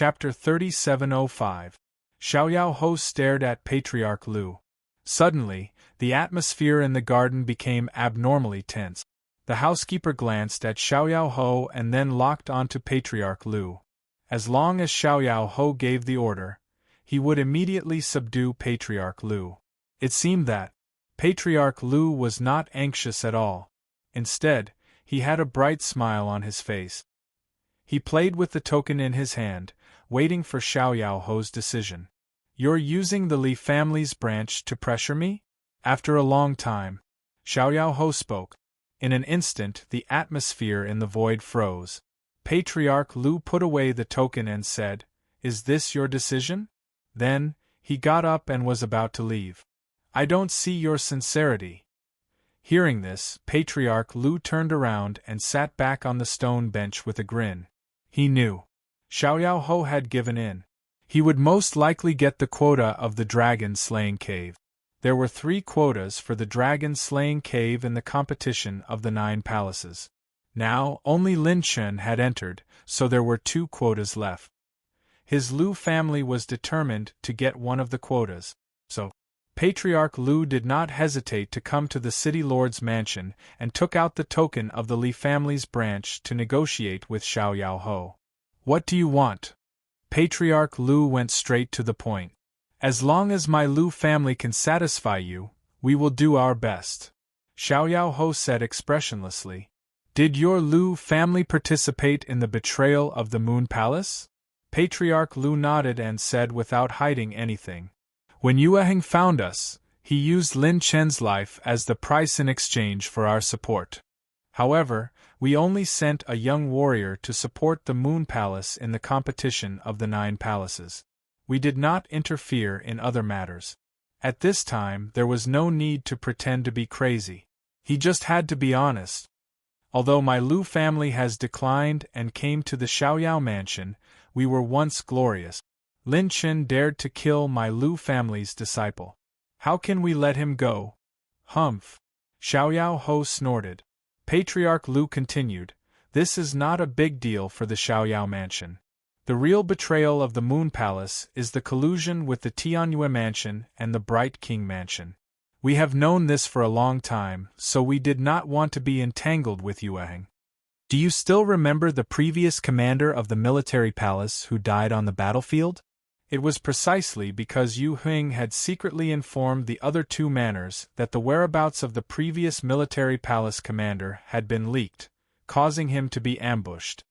Chapter 3705. Xiaoyao Ho stared at Patriarch Lu. Suddenly, the atmosphere in the garden became abnormally tense. The housekeeper glanced at Xiaoyao Ho and then locked onto Patriarch Lu. As long as Xiaoyao Ho gave the order, he would immediately subdue Patriarch Lu. It seemed that Patriarch Lu was not anxious at all. Instead, he had a bright smile on his face. He played with the token in his hand, waiting for Xiaoyao Ho's decision. "You're using the Li family's branch to pressure me?" After a long time, Xiaoyao Ho spoke. In an instant, the atmosphere in the void froze. Patriarch Lu put away the token and said, "Is this your decision?" Then, he got up and was about to leave. "I don't see your sincerity." Hearing this, Patriarch Lu turned around and sat back on the stone bench with a grin. He knew Xiaoyao Ho had given in. He would most likely get the quota of the dragon-slaying cave. There were 3 quotas for the dragon-slaying cave in the competition of the 9 palaces. Now, only Lin Chen had entered, so there were 2 quotas left. His Lu family was determined to get one of the quotas, so Patriarch Lu did not hesitate to come to the city lord's mansion and took out the token of the Li family's branch to negotiate with Xiaoyao Ho. "What do you want?" Patriarch Lu went straight to the point. "As long as my Lu family can satisfy you, we will do our best," Xiaoyao Ho said expressionlessly. "Did your Lu family participate in the betrayal of the Moon Palace?" Patriarch Lu nodded and said without hiding anything. "When Yueheng found us, he used Lin Chen's life as the price in exchange for our support. However, we only sent a young warrior to support the Moon Palace in the competition of the 9 palaces. We did not interfere in other matters. At this time, there was no need to pretend to be crazy. He just had to be honest. Although my Lu family has declined and came to the Xiaoyao mansion, we were once glorious. Lin Chen dared to kill my Lu family's disciple. How can we let him go?" "Humph!" Xiaoyao Ho snorted. Patriarch Lu continued, "This is not a big deal for the Xiaoyao mansion. The real betrayal of the Moon Palace is the collusion with the Tianyue mansion and the Bright King mansion. We have known this for a long time, so we did not want to be entangled with Yueheng. Do you still remember the previous commander of the military palace who died on the battlefield? It was precisely because Yueheng had secretly informed the other 2 manors that the whereabouts of the previous military palace commander had been leaked, causing him to be ambushed."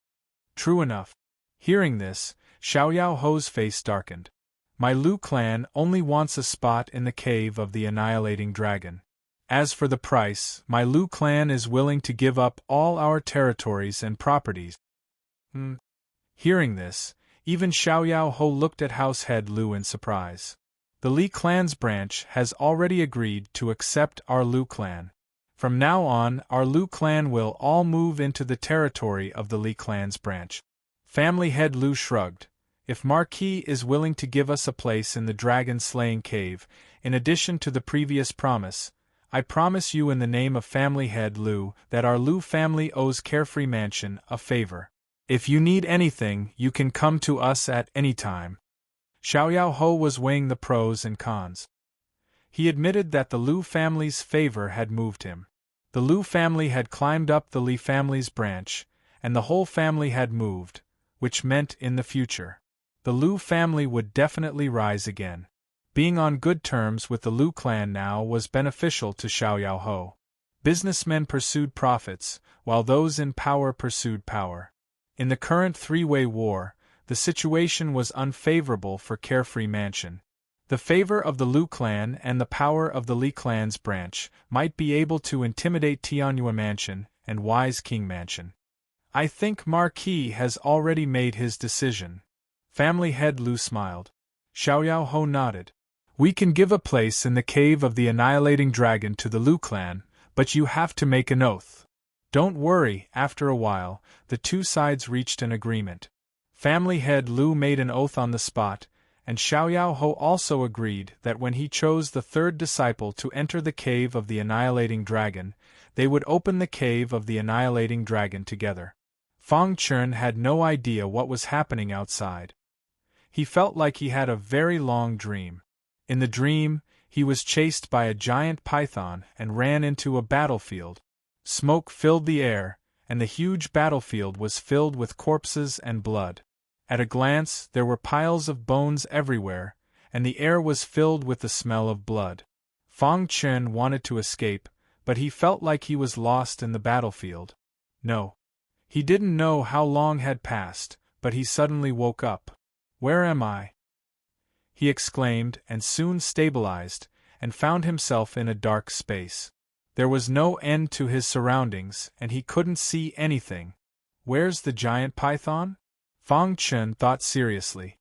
True enough. Hearing this, Xiaoyao Ho's face darkened. "My Lu clan only wants a spot in the cave of the annihilating dragon. As for the price, my Lu clan is willing to give up all our territories and properties." Hearing this, even Xiaoyao Ho looked at Househead Lu in surprise. "The Li clan's branch has already agreed to accept our Lu clan. From now on, our Lu clan will all move into the territory of the Li clan's branch." Family head Lu shrugged. "If Marquis is willing to give us a place in the dragon-slaying cave, in addition to the previous promise, I promise you in the name of family head Lu that our Lu family owes Carefree Mansion a favor. If you need anything, you can come to us at any time." Xiaoyao Ho was weighing the pros and cons. He admitted that the Lu family's favor had moved him. The Lu family had climbed up the Li family's branch, and the whole family had moved, which meant in the future, the Lu family would definitely rise again. Being on good terms with the Lu clan now was beneficial to Xiaoyao Ho. Businessmen pursued profits, while those in power pursued power. In the current 3-way war, the situation was unfavorable for Carefree Mansion. The favor of the Lu clan and the power of the Li clan's branch might be able to intimidate Tianyue Mansion and Wise King Mansion. "I think Marquis has already made his decision." Family head Lu smiled. Xiaoyao Ho nodded. "We can give a place in the cave of the annihilating dragon to the Lu clan, but you have to make an oath." "Don't worry." After a while, the 2 sides reached an agreement. Family head Lu made an oath on the spot, and Xiaoyao Ho also agreed that when he chose the 3rd disciple to enter the cave of the annihilating dragon, they would open the cave of the annihilating dragon together. Fang Chun had no idea what was happening outside. He felt like he had a very long dream. In the dream, he was chased by a giant python and ran into a battlefield. Smoke filled the air, and the huge battlefield was filled with corpses and blood. At a glance, there were piles of bones everywhere, and the air was filled with the smell of blood. Fang Chen wanted to escape, but he felt like he was lost in the battlefield. No. He didn't know how long had passed, but he suddenly woke up. "Where am I?" he exclaimed, and soon stabilized, and found himself in a dark space. There was no end to his surroundings, and he couldn't see anything. "Where's the giant python?" Fang Chen thought seriously.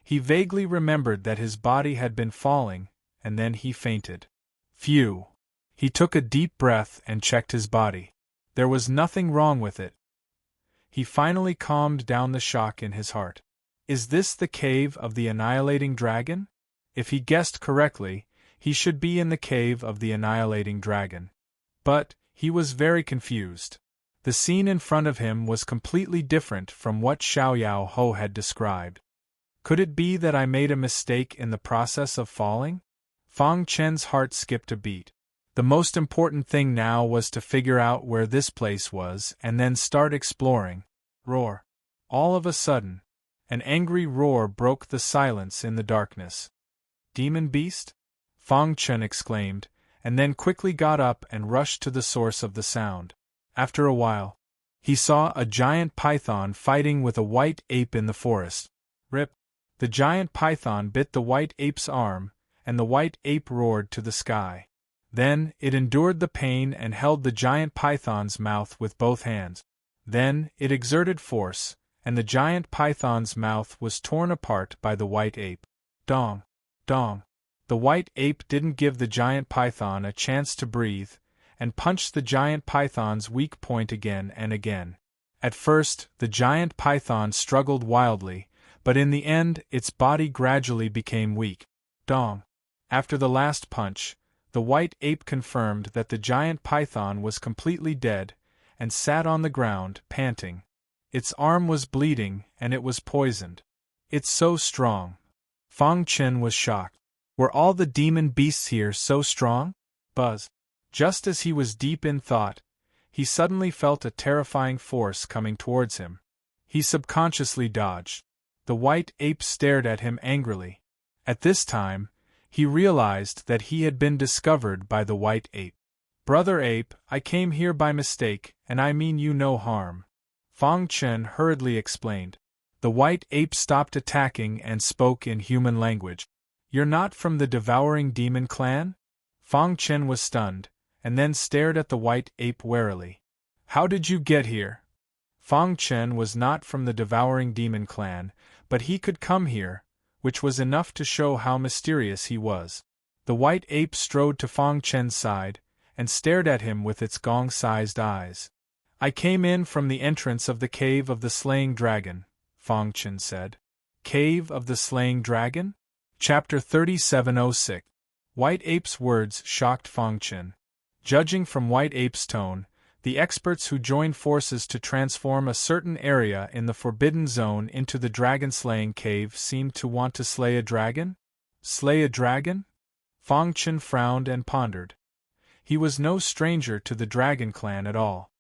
He vaguely remembered that his body had been falling, and then he fainted. Phew! He took a deep breath and checked his body. There was nothing wrong with it. He finally calmed down the shock in his heart. Is this the cave of the annihilating dragon? If he guessed correctly, he should be in the cave of the annihilating dragon. But he was very confused. The scene in front of him was completely different from what Xiaoyao Ho had described. Could it be that I made a mistake in the process of falling? Fang Chen's heart skipped a beat. The most important thing now was to figure out where this place was and then start exploring. Roar! All of a sudden, an angry roar broke the silence in the darkness. "Demon beast?" Fang Chen exclaimed, and then quickly got up and rushed to the source of the sound. After a while, he saw a giant python fighting with a white ape in the forest. Rip! The giant python bit the white ape's arm, and the white ape roared to the sky. Then it endured the pain and held the giant python's mouth with both hands. Then it exerted force, and the giant python's mouth was torn apart by the white ape. Dong! Dong! The white ape didn't give the giant python a chance to breathe, and punched the giant python's weak point again and again. At first, the giant python struggled wildly, but in the end its body gradually became weak. Dong! After the last punch, the white ape confirmed that the giant python was completely dead, and sat on the ground, panting. Its arm was bleeding, and it was poisoned. "It's so strong." Fang Chen was shocked. Were all the demon beasts here so strong? Buzz! Just as he was deep in thought, he suddenly felt a terrifying force coming towards him. He subconsciously dodged. The white ape stared at him angrily. At this time, he realized that he had been discovered by the white ape. "Brother ape, I came here by mistake, and I mean you no harm," Fang Chen hurriedly explained. The white ape stopped attacking and spoke in human language. "You're not from the devouring demon clan?" Fang Chen was stunned, and then stared at the white ape warily. "How did you get here?" Fang Chen was not from the devouring demon clan, but he could come here, which was enough to show how mysterious he was. The white ape strode to Fang Chen's side, and stared at him with its gong-sized eyes. "I came in from the entrance of the cave of the slaying dragon," Fang Chen said. "Cave of the slaying dragon?" Chapter 3706. White Ape's words shocked Fang Chen. Judging from White Ape's tone, the experts who joined forces to transform a certain area in the Forbidden Zone into the dragon-slaying cave seemed to want to slay a dragon? Slay a dragon? Fang Chen frowned and pondered. He was no stranger to the Dragon Clan at all.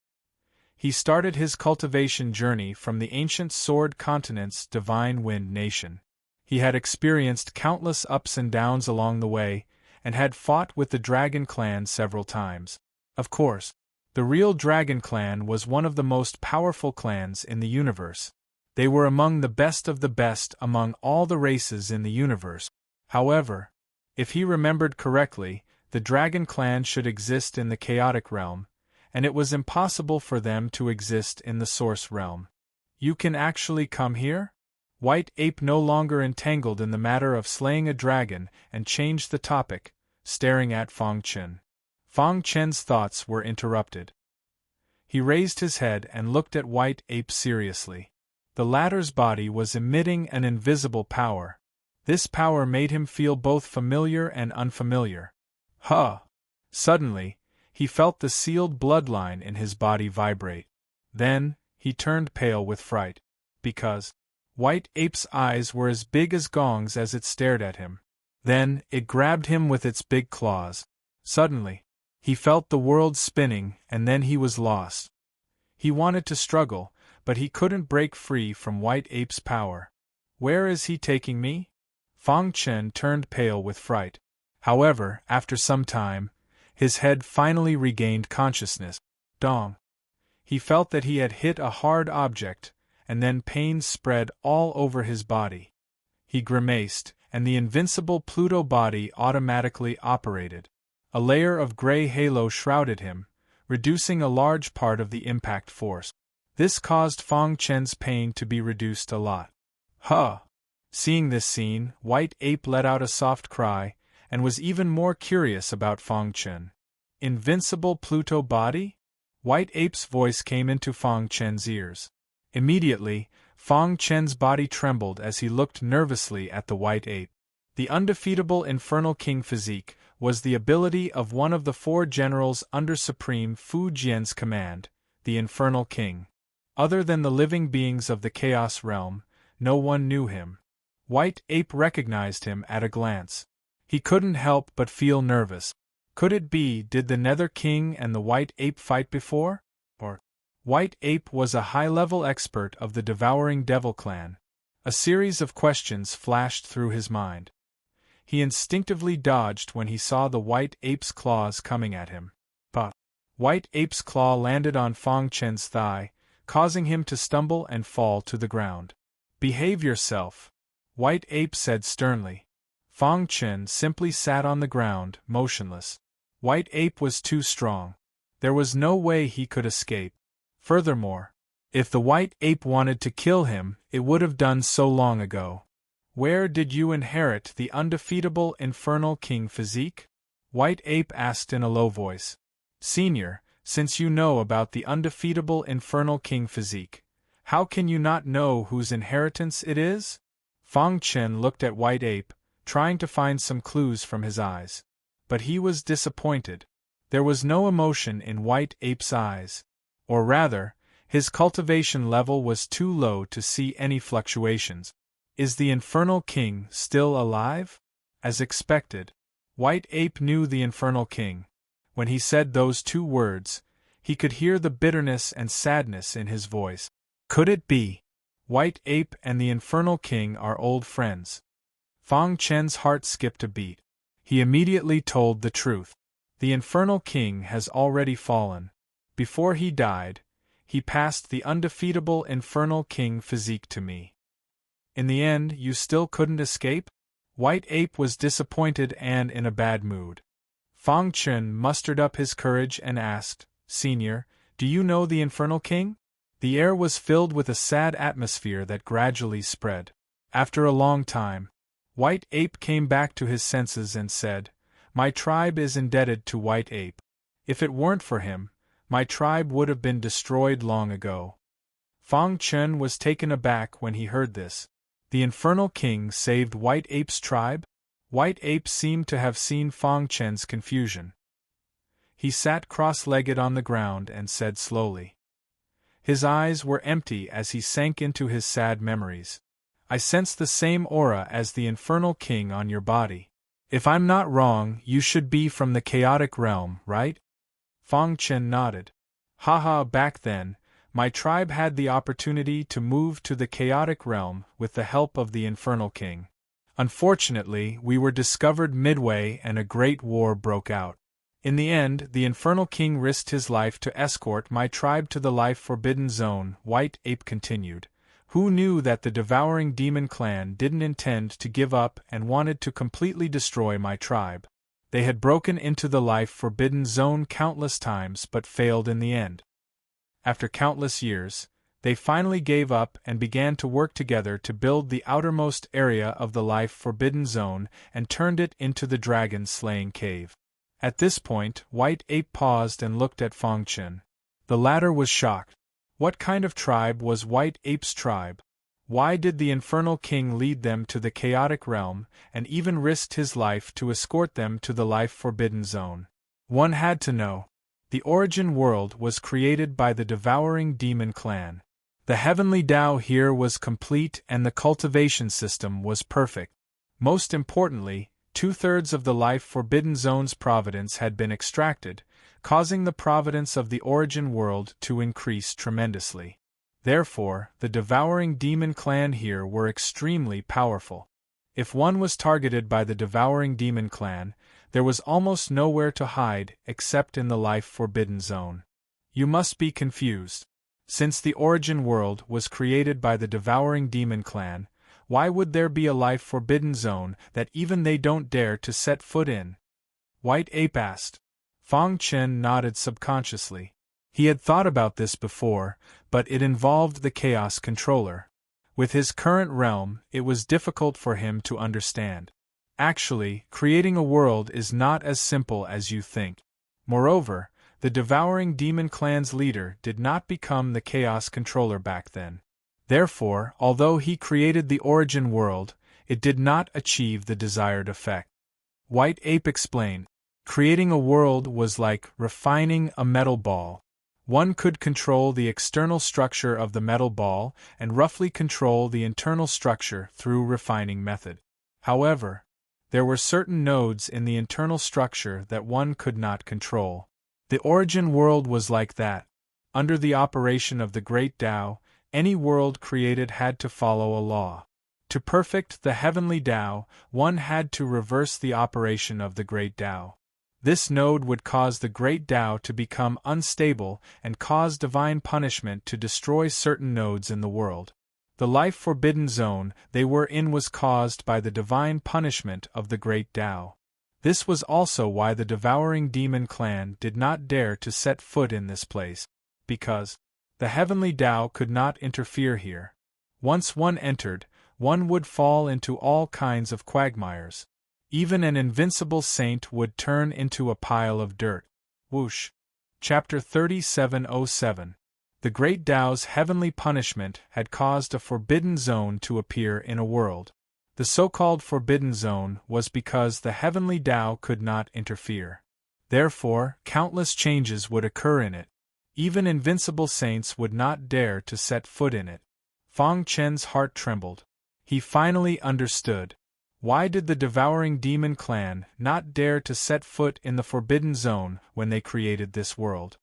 He started his cultivation journey from the ancient Sword Continent's Divine Wind Nation. He had experienced countless ups and downs along the way, and had fought with the Dragon Clan several times. Of course, the real Dragon Clan was one of the most powerful clans in the universe. They were among the best of the best among all the races in the universe. However, if he remembered correctly, the Dragon Clan should exist in the Chaotic Realm, and it was impossible for them to exist in the Source Realm. "You can actually come here?" White Ape no longer entangled in the matter of slaying a dragon and changed the topic, staring at Fang Chen. Fang Chen's thoughts were interrupted. He raised his head and looked at White Ape seriously. The latter's body was emitting an invisible power. This power made him feel both familiar and unfamiliar. Huh! Suddenly, he felt the sealed bloodline in his body vibrate. Then, he turned pale with fright. Because, White Ape's eyes were as big as gongs as it stared at him. Then, it grabbed him with its big claws. Suddenly, he felt the world spinning, and then he was lost. He wanted to struggle, but he couldn't break free from White Ape's power. Where is he taking me? Fang Chen turned pale with fright. However, after some time, his head finally regained consciousness. Dong! He felt that he had hit a hard object, and then pain spread all over his body. He grimaced, and the invincible Pluto body automatically operated. A layer of gray halo shrouded him, reducing a large part of the impact force. This caused Fang Chen's pain to be reduced a lot. Huh! Seeing this scene, White Ape let out a soft cry, and was even more curious about Fang Chen. Invincible Pluto body? White Ape's voice came into Fang Chen's ears. Immediately, Fang Chen's body trembled as he looked nervously at the White Ape. The undefeatable Infernal King physique was the ability of one of the 4 generals under Supreme Fu Jian's command, the Infernal King. Other than the living beings of the Chaos Realm, no one knew him. White Ape recognized him at a glance. He couldn't help but feel nervous. Could it be, did the Nether King and the White Ape fight before? Or White Ape was a high-level expert of the Devouring Devil clan. A series of questions flashed through his mind. He instinctively dodged when he saw the White Ape's claws coming at him. But White Ape's claw landed on Fang Chen's thigh, causing him to stumble and fall to the ground. Behave yourself, White Ape said sternly. Fang Chen simply sat on the ground, motionless. White Ape was too strong. There was no way he could escape. Furthermore, if the White Ape wanted to kill him, it would have done so long ago. Where did you inherit the undefeatable Infernal King physique? White Ape asked in a low voice. Senior, since you know about the undefeatable Infernal King physique, how can you not know whose inheritance it is? Fang Chen looked at White Ape, trying to find some clues from his eyes. But he was disappointed. There was no emotion in White Ape's eyes. Or rather, his cultivation level was too low to see any fluctuations. Is the Infernal King still alive? As expected, White Ape knew the Infernal King. When he said those 2 words, he could hear the bitterness and sadness in his voice. Could it be? White Ape and the Infernal King are old friends. Fang Chen's heart skipped a beat. He immediately told the truth. The Infernal King has already fallen. Before he died, he passed the undefeatable Infernal King physique to me. In the end, you still couldn't escape? White Ape was disappointed and in a bad mood. Fang Chen mustered up his courage and asked, Senior, do you know the Infernal King? The air was filled with a sad atmosphere that gradually spread. After a long time, White Ape came back to his senses and said, My tribe is indebted to White Ape. If it weren't for him, my tribe would have been destroyed long ago. Fang Chen was taken aback when he heard this. The Infernal King saved White Ape's tribe? White Ape seemed to have seen Fang Chen's confusion. He sat cross-legged on the ground and said slowly. His eyes were empty as he sank into his sad memories. I sense the same aura as the Infernal King on your body. If I'm not wrong, you should be from the chaotic realm, right? Fang Chen nodded. Haha, back then, my tribe had the opportunity to move to the chaotic realm with the help of the Infernal King. Unfortunately, we were discovered midway and a great war broke out. In the end, the Infernal King risked his life to escort my tribe to the life-forbidden zone, White Ape continued. Who knew that the Devouring Demon clan didn't intend to give up and wanted to completely destroy my tribe? They had broken into the life-forbidden zone countless times but failed in the end. After countless years, they finally gave up and began to work together to build the outermost area of the life-forbidden zone and turned it into the dragon-slaying cave. At this point, White Ape paused and looked at Fang Chen. The latter was shocked. What kind of tribe was White Ape's tribe? Why did the Infernal King lead them to the chaotic realm and even risked his life to escort them to the life-forbidden zone? One had to know. The origin world was created by the Devouring Demon clan. The heavenly Tao here was complete and the cultivation system was perfect. Most importantly, 2/3 of the life forbidden zone's providence had been extracted, causing the providence of the origin world to increase tremendously. Therefore, the devouring demon clan here were extremely powerful. If one was targeted by the devouring demon clan, there was almost nowhere to hide except in the life forbidden zone. You must be confused. Since the origin world was created by the devouring demon clan, why would there be a life forbidden zone that even they don't dare to set foot in? White Ape asked. Fang Chen nodded subconsciously. He had thought about this before, but it involved the Chaos Controller. With his current realm, it was difficult for him to understand. Actually, creating a world is not as simple as you think. Moreover, the devouring demon clan's leader did not become the Chaos Controller back then. Therefore, although he created the origin world, it did not achieve the desired effect. White Ape explained. Creating a world was like refining a metal ball. One could control the external structure of the metal ball and roughly control the internal structure through refining method. However, there were certain nodes in the internal structure that one could not control. The origin world was like that. Under the operation of the Great Tao, any world created had to follow a law. To perfect the heavenly Tao, one had to reverse the operation of the Great Tao. This node would cause the Great Tao to become unstable and cause divine punishment to destroy certain nodes in the world. The life forbidden zone they were in was caused by the divine punishment of the Great Tao. This was also why the devouring demon clan did not dare to set foot in this place, because the heavenly Tao could not interfere here. Once one entered, one would fall into all kinds of quagmires. Even an invincible saint would turn into a pile of dirt. Whoosh. Chapter 3707. The Great Tao's heavenly punishment had caused a forbidden zone to appear in a world. The so-called forbidden zone was because the heavenly Tao could not interfere. Therefore, countless changes would occur in it. Even invincible saints would not dare to set foot in it. Fang Chen's heart trembled. He finally understood. Why did the devouring demon clan not dare to set foot in the forbidden zone when they created this world?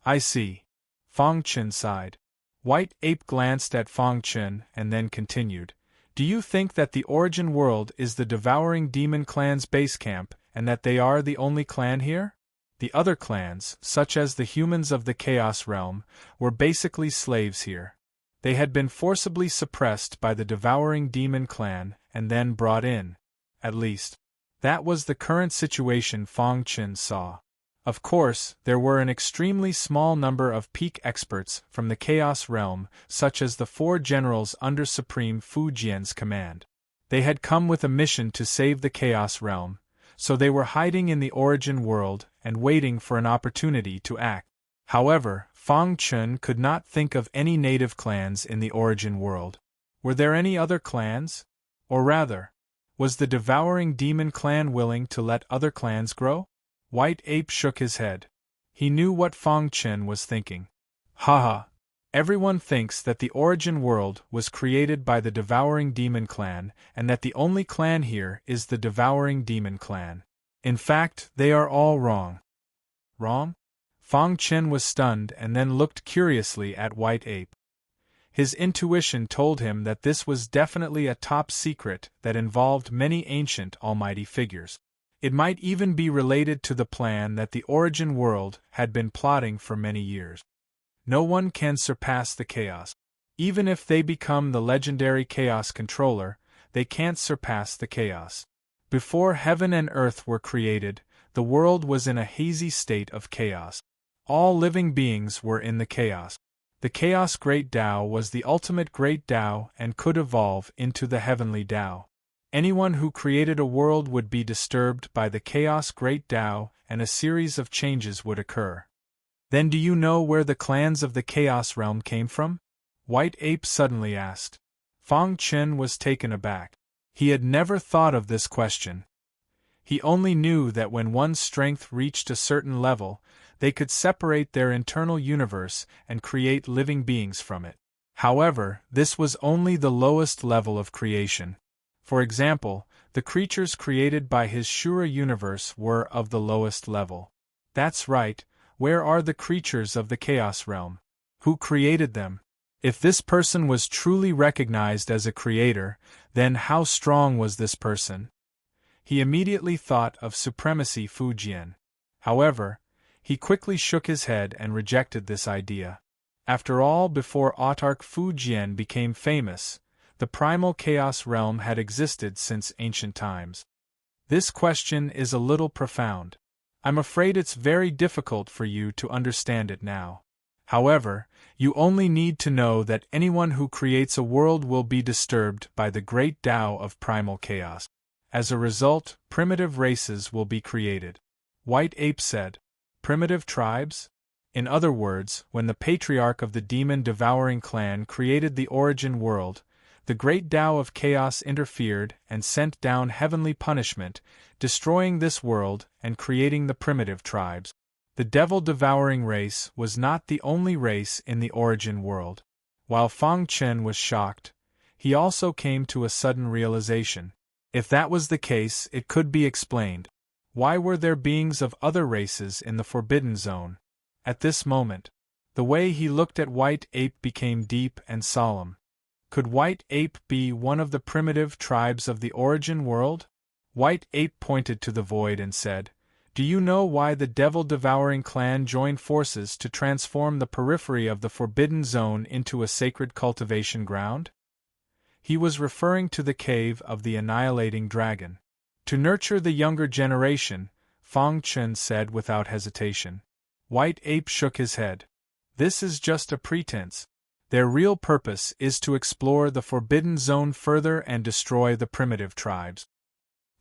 I see. Fang Chen sighed. White Ape glanced at Fang Chen and then continued. Do you think that the origin world is the devouring demon clan's base camp and that they are the only clan here? The other clans, such as the humans of the Chaos Realm, were basically slaves here. They had been forcibly suppressed by the devouring demon clan and then brought in. At least, that was the current situation Fang Chen saw. Of course, there were an extremely small number of peak experts from the Chaos Realm, such as the 4 generals under Supreme Fu Jian's command. They had come with a mission to save the Chaos Realm, so they were hiding in the origin world and waiting for an opportunity to act. However, Fang Chen could not think of any native clans in the origin world. Were there any other clans? Or rather, was the devouring demon clan willing to let other clans grow? White Ape shook his head. He knew what Fang Chen was thinking. Haha! Everyone thinks that the origin world was created by the devouring demon clan and that the only clan here is the devouring demon clan. In fact, they are all wrong. Wrong? Fang Chen was stunned and then looked curiously at White Ape. His intuition told him that this was definitely a top secret that involved many ancient almighty figures. It might even be related to the plan that the origin world had been plotting for many years. No one can surpass the chaos. Even if they become the legendary Chaos Controller, they can't surpass the chaos. Before heaven and earth were created, the world was in a hazy state of chaos. All living beings were in the chaos. The Chaos Great Tao was the ultimate Great Tao and could evolve into the Heavenly Tao. Anyone who created a world would be disturbed by the Chaos Great Tao and a series of changes would occur. Then do you know where the clans of the Chaos Realm came from? White Ape suddenly asked. Fang Chen was taken aback. He had never thought of this question. He only knew that when one's strength reached a certain level, they could separate their internal universe and create living beings from it. However, this was only the lowest level of creation. For example, the creatures created by his Shura universe were of the lowest level. That's right, where are the creatures of the Chaos Realm? Who created them? If this person was truly recognized as a creator, then how strong was this person? He immediately thought of Supremacy Fujian. However, he quickly shook his head and rejected this idea. After all, before Autarch Fujian became famous, the primal chaos realm had existed since ancient times. This question is a little profound. I'm afraid it's very difficult for you to understand it now. However, you only need to know that anyone who creates a world will be disturbed by the great Tao of primal chaos. As a result, primitive races will be created. White Ape said. Primitive tribes? In other words, when the patriarch of the demon-devouring clan created the origin world, the great Tao of chaos interfered and sent down heavenly punishment, destroying this world and creating the primitive tribes. The devil-devouring race was not the only race in the origin world. While Fang Chen was shocked, he also came to a sudden realization. If that was the case, it could be explained. Why were there beings of other races in the Forbidden Zone? At this moment, the way he looked at White Ape became deep and solemn. Could White Ape be one of the primitive tribes of the origin world? White Ape pointed to the void and said, "Do you know why the devil-devouring clan joined forces to transform the periphery of the Forbidden Zone into a sacred cultivation ground?" He was referring to the cave of the annihilating dragon. To nurture the younger generation, Fang Chen said without hesitation. White Ape shook his head. This is just a pretense. Their real purpose is to explore the Forbidden Zone further and destroy the primitive tribes.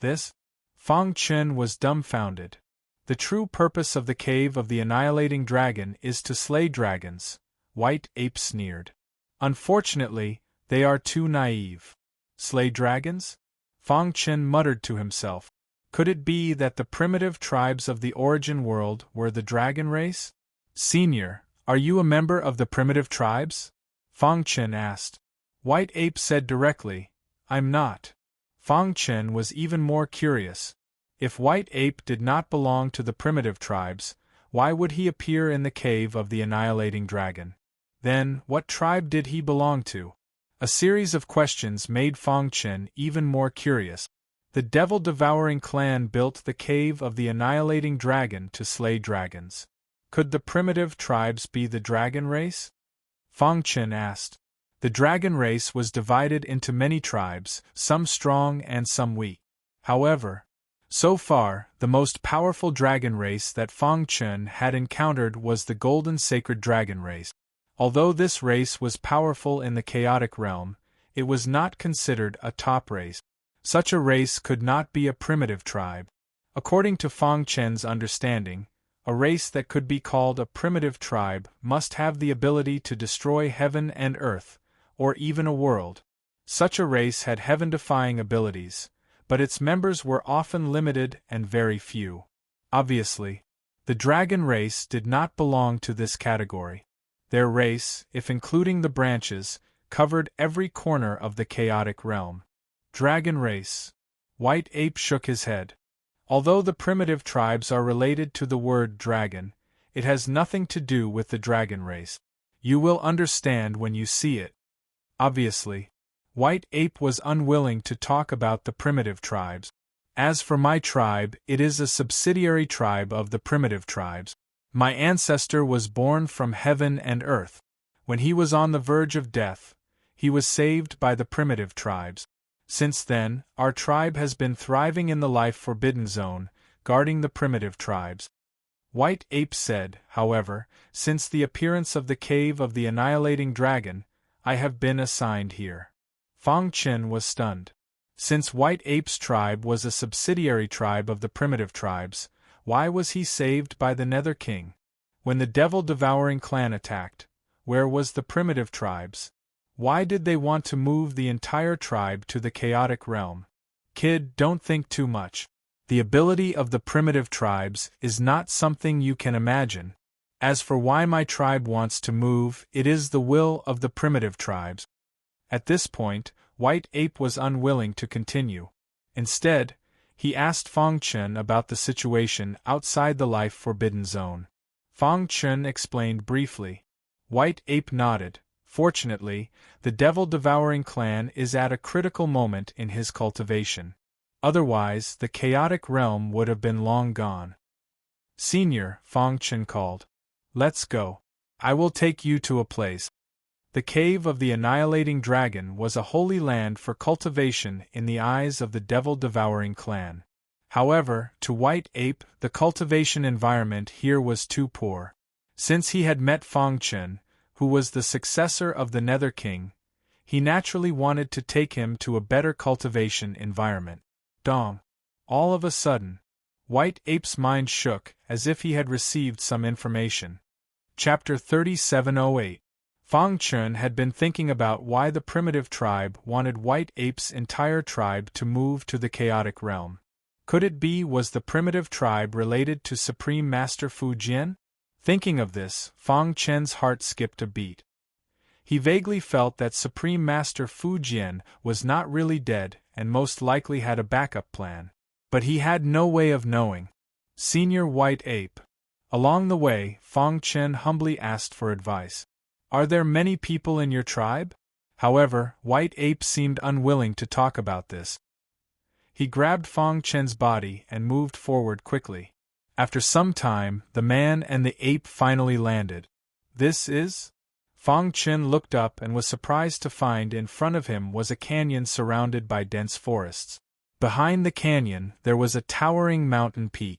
This? Fang Chen was dumbfounded. The true purpose of the cave of the annihilating dragon is to slay dragons, White Ape sneered. Unfortunately, they are too naive. Slay dragons? Fang Chen muttered to himself. Could it be that the primitive tribes of the origin world were the dragon race? Senior, are you a member of the primitive tribes? Fang Chen asked. White Ape said directly, I'm not. Fang Chen was even more curious. If White Ape did not belong to the primitive tribes, why would he appear in the cave of the annihilating dragon? Then, what tribe did he belong to? A series of questions made Fang Chen even more curious. The devil-devouring clan built the cave of the annihilating dragon to slay dragons. Could the primitive tribes be the dragon race? Fang Chen asked. The dragon race was divided into many tribes, some strong and some weak. However, so far, the most powerful dragon race that Fang Chen had encountered was the Golden Sacred Dragon race. Although this race was powerful in the chaotic realm, it was not considered a top race. Such a race could not be a primitive tribe. According to Fang Chen's understanding, a race that could be called a primitive tribe must have the ability to destroy heaven and earth, or even a world. Such a race had heaven-defying abilities, but its members were often limited and very few. Obviously, the dragon race did not belong to this category. Their race, if including the branches, covered every corner of the chaotic realm. Dragon race. White Ape shook his head. Although the primitive tribes are related to the word dragon, it has nothing to do with the dragon race. You will understand when you see it. Obviously, White Ape was unwilling to talk about the primitive tribes. As for my tribe, it is a subsidiary tribe of the primitive tribes. My ancestor was born from heaven and earth. When he was on the verge of death, he was saved by the primitive tribes. Since then, our tribe has been thriving in the life forbidden zone, guarding the primitive tribes. White Ape said, however, since the appearance of the cave of the annihilating dragon, I have been assigned here. Fang Chen was stunned. Since White Ape's tribe was a subsidiary tribe of the primitive tribes, why was he saved by the Nether King? When the devil-devouring clan attacked, where was the primitive tribes? Why did they want to move the entire tribe to the chaotic realm? Kid, don't think too much. The ability of the primitive tribes is not something you can imagine. As for why my tribe wants to move, it is the will of the primitive tribes. At this point, White Ape was unwilling to continue. Instead, he asked Fang Chen about the situation outside the life forbidden zone. Fang Chen explained briefly. White Ape nodded. Fortunately, the devil-devouring clan is at a critical moment in his cultivation. Otherwise, the chaotic realm would have been long gone. Senior, Fang Chen called. Let's go. I will take you to a place. The cave of the annihilating dragon was a holy land for cultivation in the eyes of the devil-devouring clan. However, to White Ape, the cultivation environment here was too poor. Since he had met Fang Chen, who was the successor of the Nether King, he naturally wanted to take him to a better cultivation environment. Dong. All of a sudden, White Ape's mind shook as if he had received some information. Chapter 3708. Fang Chen had been thinking about why the primitive tribe wanted White Ape's entire tribe to move to the chaotic realm. Could it be was the primitive tribe related to Supreme Master Fu Jian? Thinking of this, Fang Chen's heart skipped a beat. He vaguely felt that Supreme Master Fu Jian was not really dead and most likely had a backup plan. But he had no way of knowing. Senior White Ape. Along the way, Fang Chen humbly asked for advice. Are there many people in your tribe? However, White Ape seemed unwilling to talk about this. He grabbed Fang Chen's body and moved forward quickly. After some time, the man and the ape finally landed. This is? Fang Chen looked up and was surprised to find in front of him was a canyon surrounded by dense forests. Behind the canyon, there was a towering mountain peak.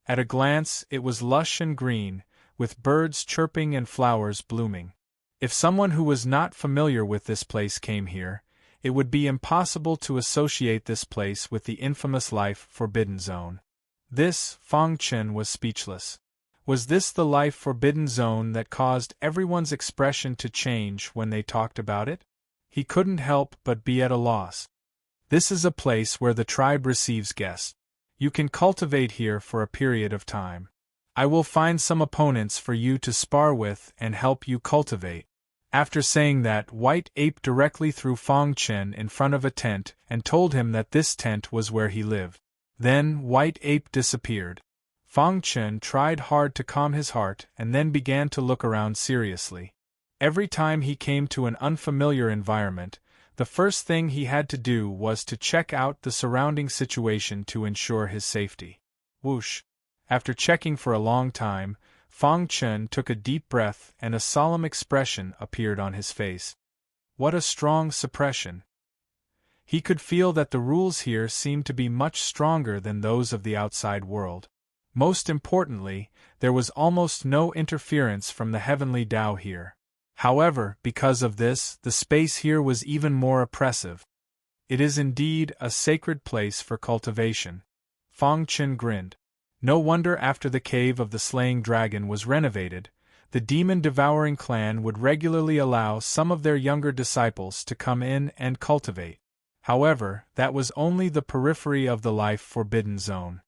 At a glance, it was lush and green, with birds chirping and flowers blooming. If someone who was not familiar with this place came here, it would be impossible to associate this place with the infamous life forbidden zone. This, Fang Chen was speechless. Was this the life forbidden zone that caused everyone's expression to change when they talked about it? He couldn't help but be at a loss. This is a place where the tribe receives guests. You can cultivate here for a period of time. I will find some opponents for you to spar with and help you cultivate. After saying that, White Ape directly threw Fang Chen in front of a tent and told him that this tent was where he lived. Then White Ape disappeared. Fang Chen tried hard to calm his heart and then began to look around seriously. Every time he came to an unfamiliar environment, the first thing he had to do was to check out the surrounding situation to ensure his safety. Whoosh! After checking for a long time, Fang Chen took a deep breath and a solemn expression appeared on his face. What a strong suppression! He could feel that the rules here seemed to be much stronger than those of the outside world. Most importantly, there was almost no interference from the heavenly Tao here. However, because of this, the space here was even more oppressive. It is indeed a sacred place for cultivation. Fang Chen grinned. No wonder after the cave of the slaying dragon was renovated, the demon-devouring clan would regularly allow some of their younger disciples to come in and cultivate. However, that was only the periphery of the life forbidden zone.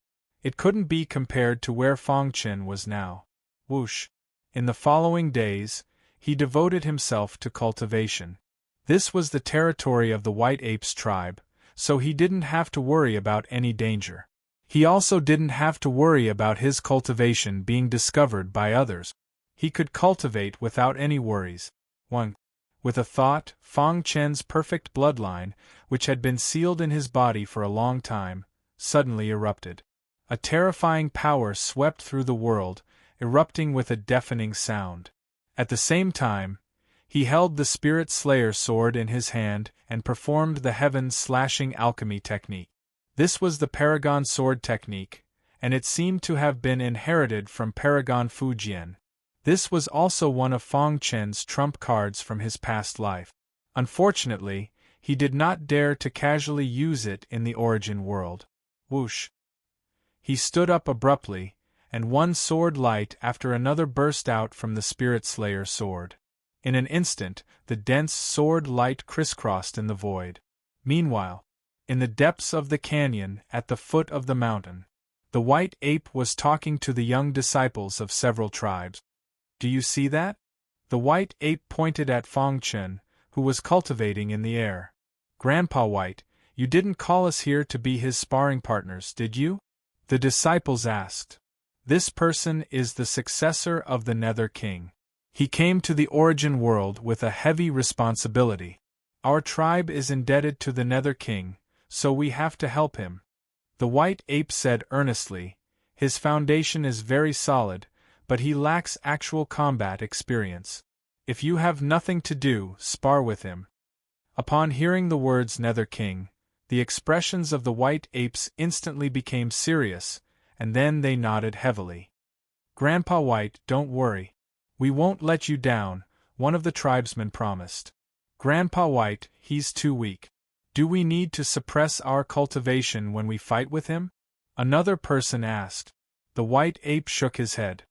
It couldn't be compared to where Fang Chen was now. Whoosh! In the following days, he devoted himself to cultivation. This was the territory of the White Ape's tribe, so he didn't have to worry about any danger. He also didn't have to worry about his cultivation being discovered by others. He could cultivate without any worries. 1. With a thought, Fang Chen's perfect bloodline, which had been sealed in his body for a long time, suddenly erupted. A terrifying power swept through the world, erupting with a deafening sound. At the same time, he held the Spirit Slayer sword in his hand and performed the heaven-slashing alchemy technique. This was the Paragon Sword technique, and it seemed to have been inherited from Paragon Fu Jian. This was also one of Fang Chen's trump cards from his past life. Unfortunately, he did not dare to casually use it in the origin world. Whoosh! He stood up abruptly, and one sword light after another burst out from the Spirit Slayer sword. In an instant, the dense sword light crisscrossed in the void. Meanwhile, in the depths of the canyon at the foot of the mountain, the White Ape was talking to the young disciples of several tribes. Do you see that? The white ape pointed at Fong Chen, who was cultivating in the air. Grandpa White, you didn't call us here to be his sparring partners, did you? The disciples asked. This person is the successor of the Nether King. He came to the origin world with a heavy responsibility. Our tribe is indebted to the Nether King, so we have to help him. The white ape said earnestly. His foundation is very solid, but he lacks actual combat experience. If you have nothing to do, spar with him. Upon hearing the words Nether King, the expressions of the white apes instantly became serious, and then they nodded heavily. Grandpa White, don't worry. We won't let you down, one of the tribesmen promised. Grandpa White, he's too weak. Do we need to suppress our cultivation when we fight with him? Another person asked. The white ape shook his head.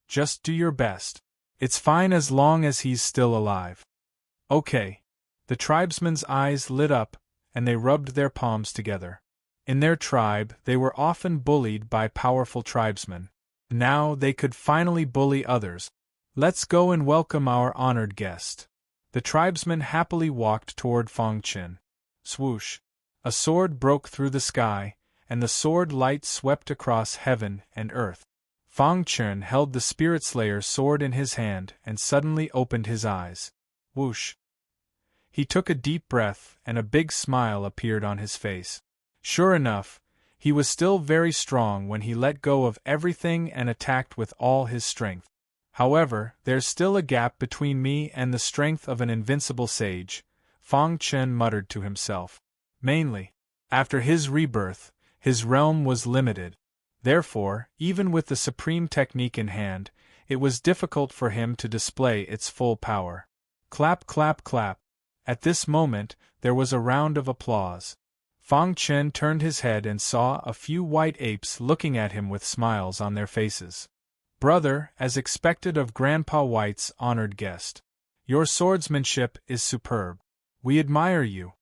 Just do your best. It's fine as long as he's still alive. Okay. The tribesmen's eyes lit up, and they rubbed their palms together. In their tribe, they were often bullied by powerful tribesmen. Now they could finally bully others. Let's go and welcome our honored guest. The tribesmen happily walked toward Fong Chen. Swoosh! A sword broke through the sky, and the sword light swept across heaven and earth. Fong Chen held the Spirit Slayer's sword in his hand and suddenly opened his eyes. Whoosh! He took a deep breath, and a big smile appeared on his face. Sure enough, he was still very strong when he let go of everything and attacked with all his strength. However, there's still a gap between me and the strength of an invincible sage, Fong Chen muttered to himself. Mainly, after his rebirth, his realm was limited. Therefore, even with the supreme technique in hand, it was difficult for him to display its full power. Clap, clap, clap. At this moment, there was a round of applause. Fong Chen turned his head and saw a few white apes looking at him with smiles on their faces. Brother, as expected of Grandpa White's honored guest. Your swordsmanship is superb. We admire you.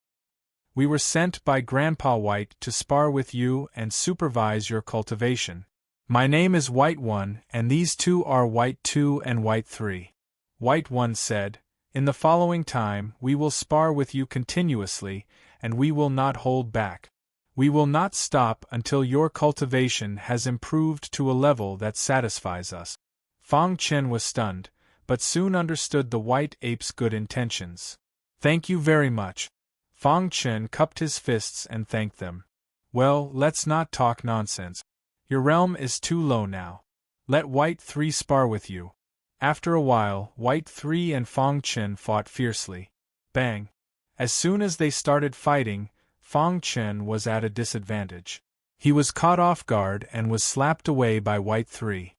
We were sent by Grandpa White to spar with you and supervise your cultivation. My name is White One, and these two are White 2 and White 3. White One said, in the following time we will spar with you continuously, and we will not hold back. We will not stop until your cultivation has improved to a level that satisfies us. Fong Chen was stunned, but soon understood the white ape's good intentions. Thank you very much. Fong Chen cupped his fists and thanked them. Well, let's not talk nonsense. Your realm is too low now. Let White 3 spar with you. After a while, White 3 and Fong Chen fought fiercely. Bang! As soon as they started fighting, Fong Chen was at a disadvantage. He was caught off guard and was slapped away by White 3.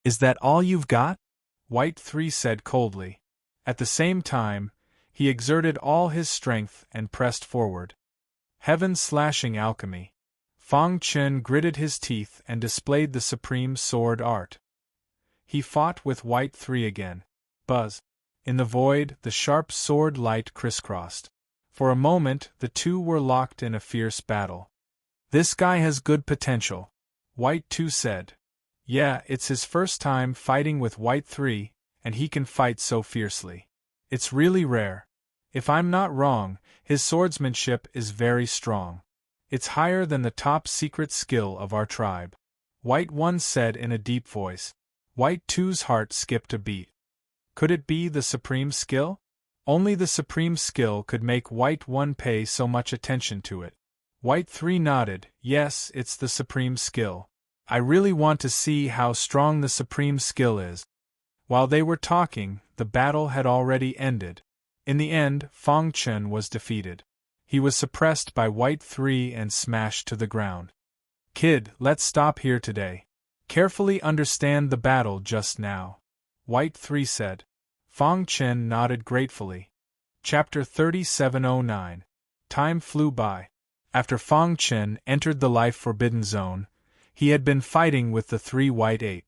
Is that all you've got? White 3 said coldly. At the same time, he exerted all his strength and pressed forward. Heaven-slashing alchemy. Fong Chen gritted his teeth and displayed the supreme sword art. He fought with White 3 again. Buzz. In the void, the sharp sword light crisscrossed. For a moment, the two were locked in a fierce battle. This guy has good potential, White 2 said. Yeah, it's his first time fighting with White 3, and he can fight so fiercely. It's really rare. If I'm not wrong, his swordsmanship is very strong. It's higher than the top secret skill of our tribe. White 1 said in a deep voice. White 2's heart skipped a beat. Could it be the supreme skill? Only the supreme skill could make White 1 pay so much attention to it. White 3 nodded. Yes, it's the supreme skill. I really want to see how strong the supreme skill is. While they were talking, the battle had already ended. In the end, Fong Chen was defeated. He was suppressed by White 3 and smashed to the ground. Kid, let's stop here today. Carefully understand the battle just now, White 3 said. Fong Chen nodded gratefully. Chapter 3709. Time flew by. After Fong Chen entered the life-forbidden zone, he had been fighting with the 3 white ape.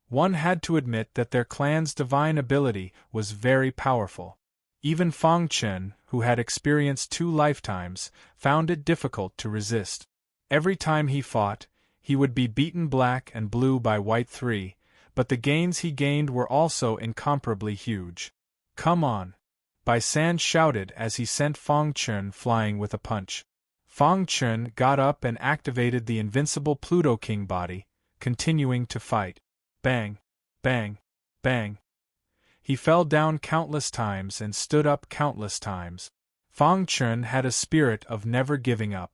One had to admit that their clan's divine ability was very powerful. Even Fong Chen, who had experienced 2 lifetimes, found it difficult to resist. Every time he fought, he would be beaten black and blue by White 3, but the gains he gained were also incomparably huge. "Come on!" Bai San shouted as he sent Fang Chun flying with a punch. Fang Chun got up and activated the invincible Pluto King body, continuing to fight. Bang! Bang! Bang! He fell down countless times and stood up countless times. Fang Chun had a spirit of never giving up.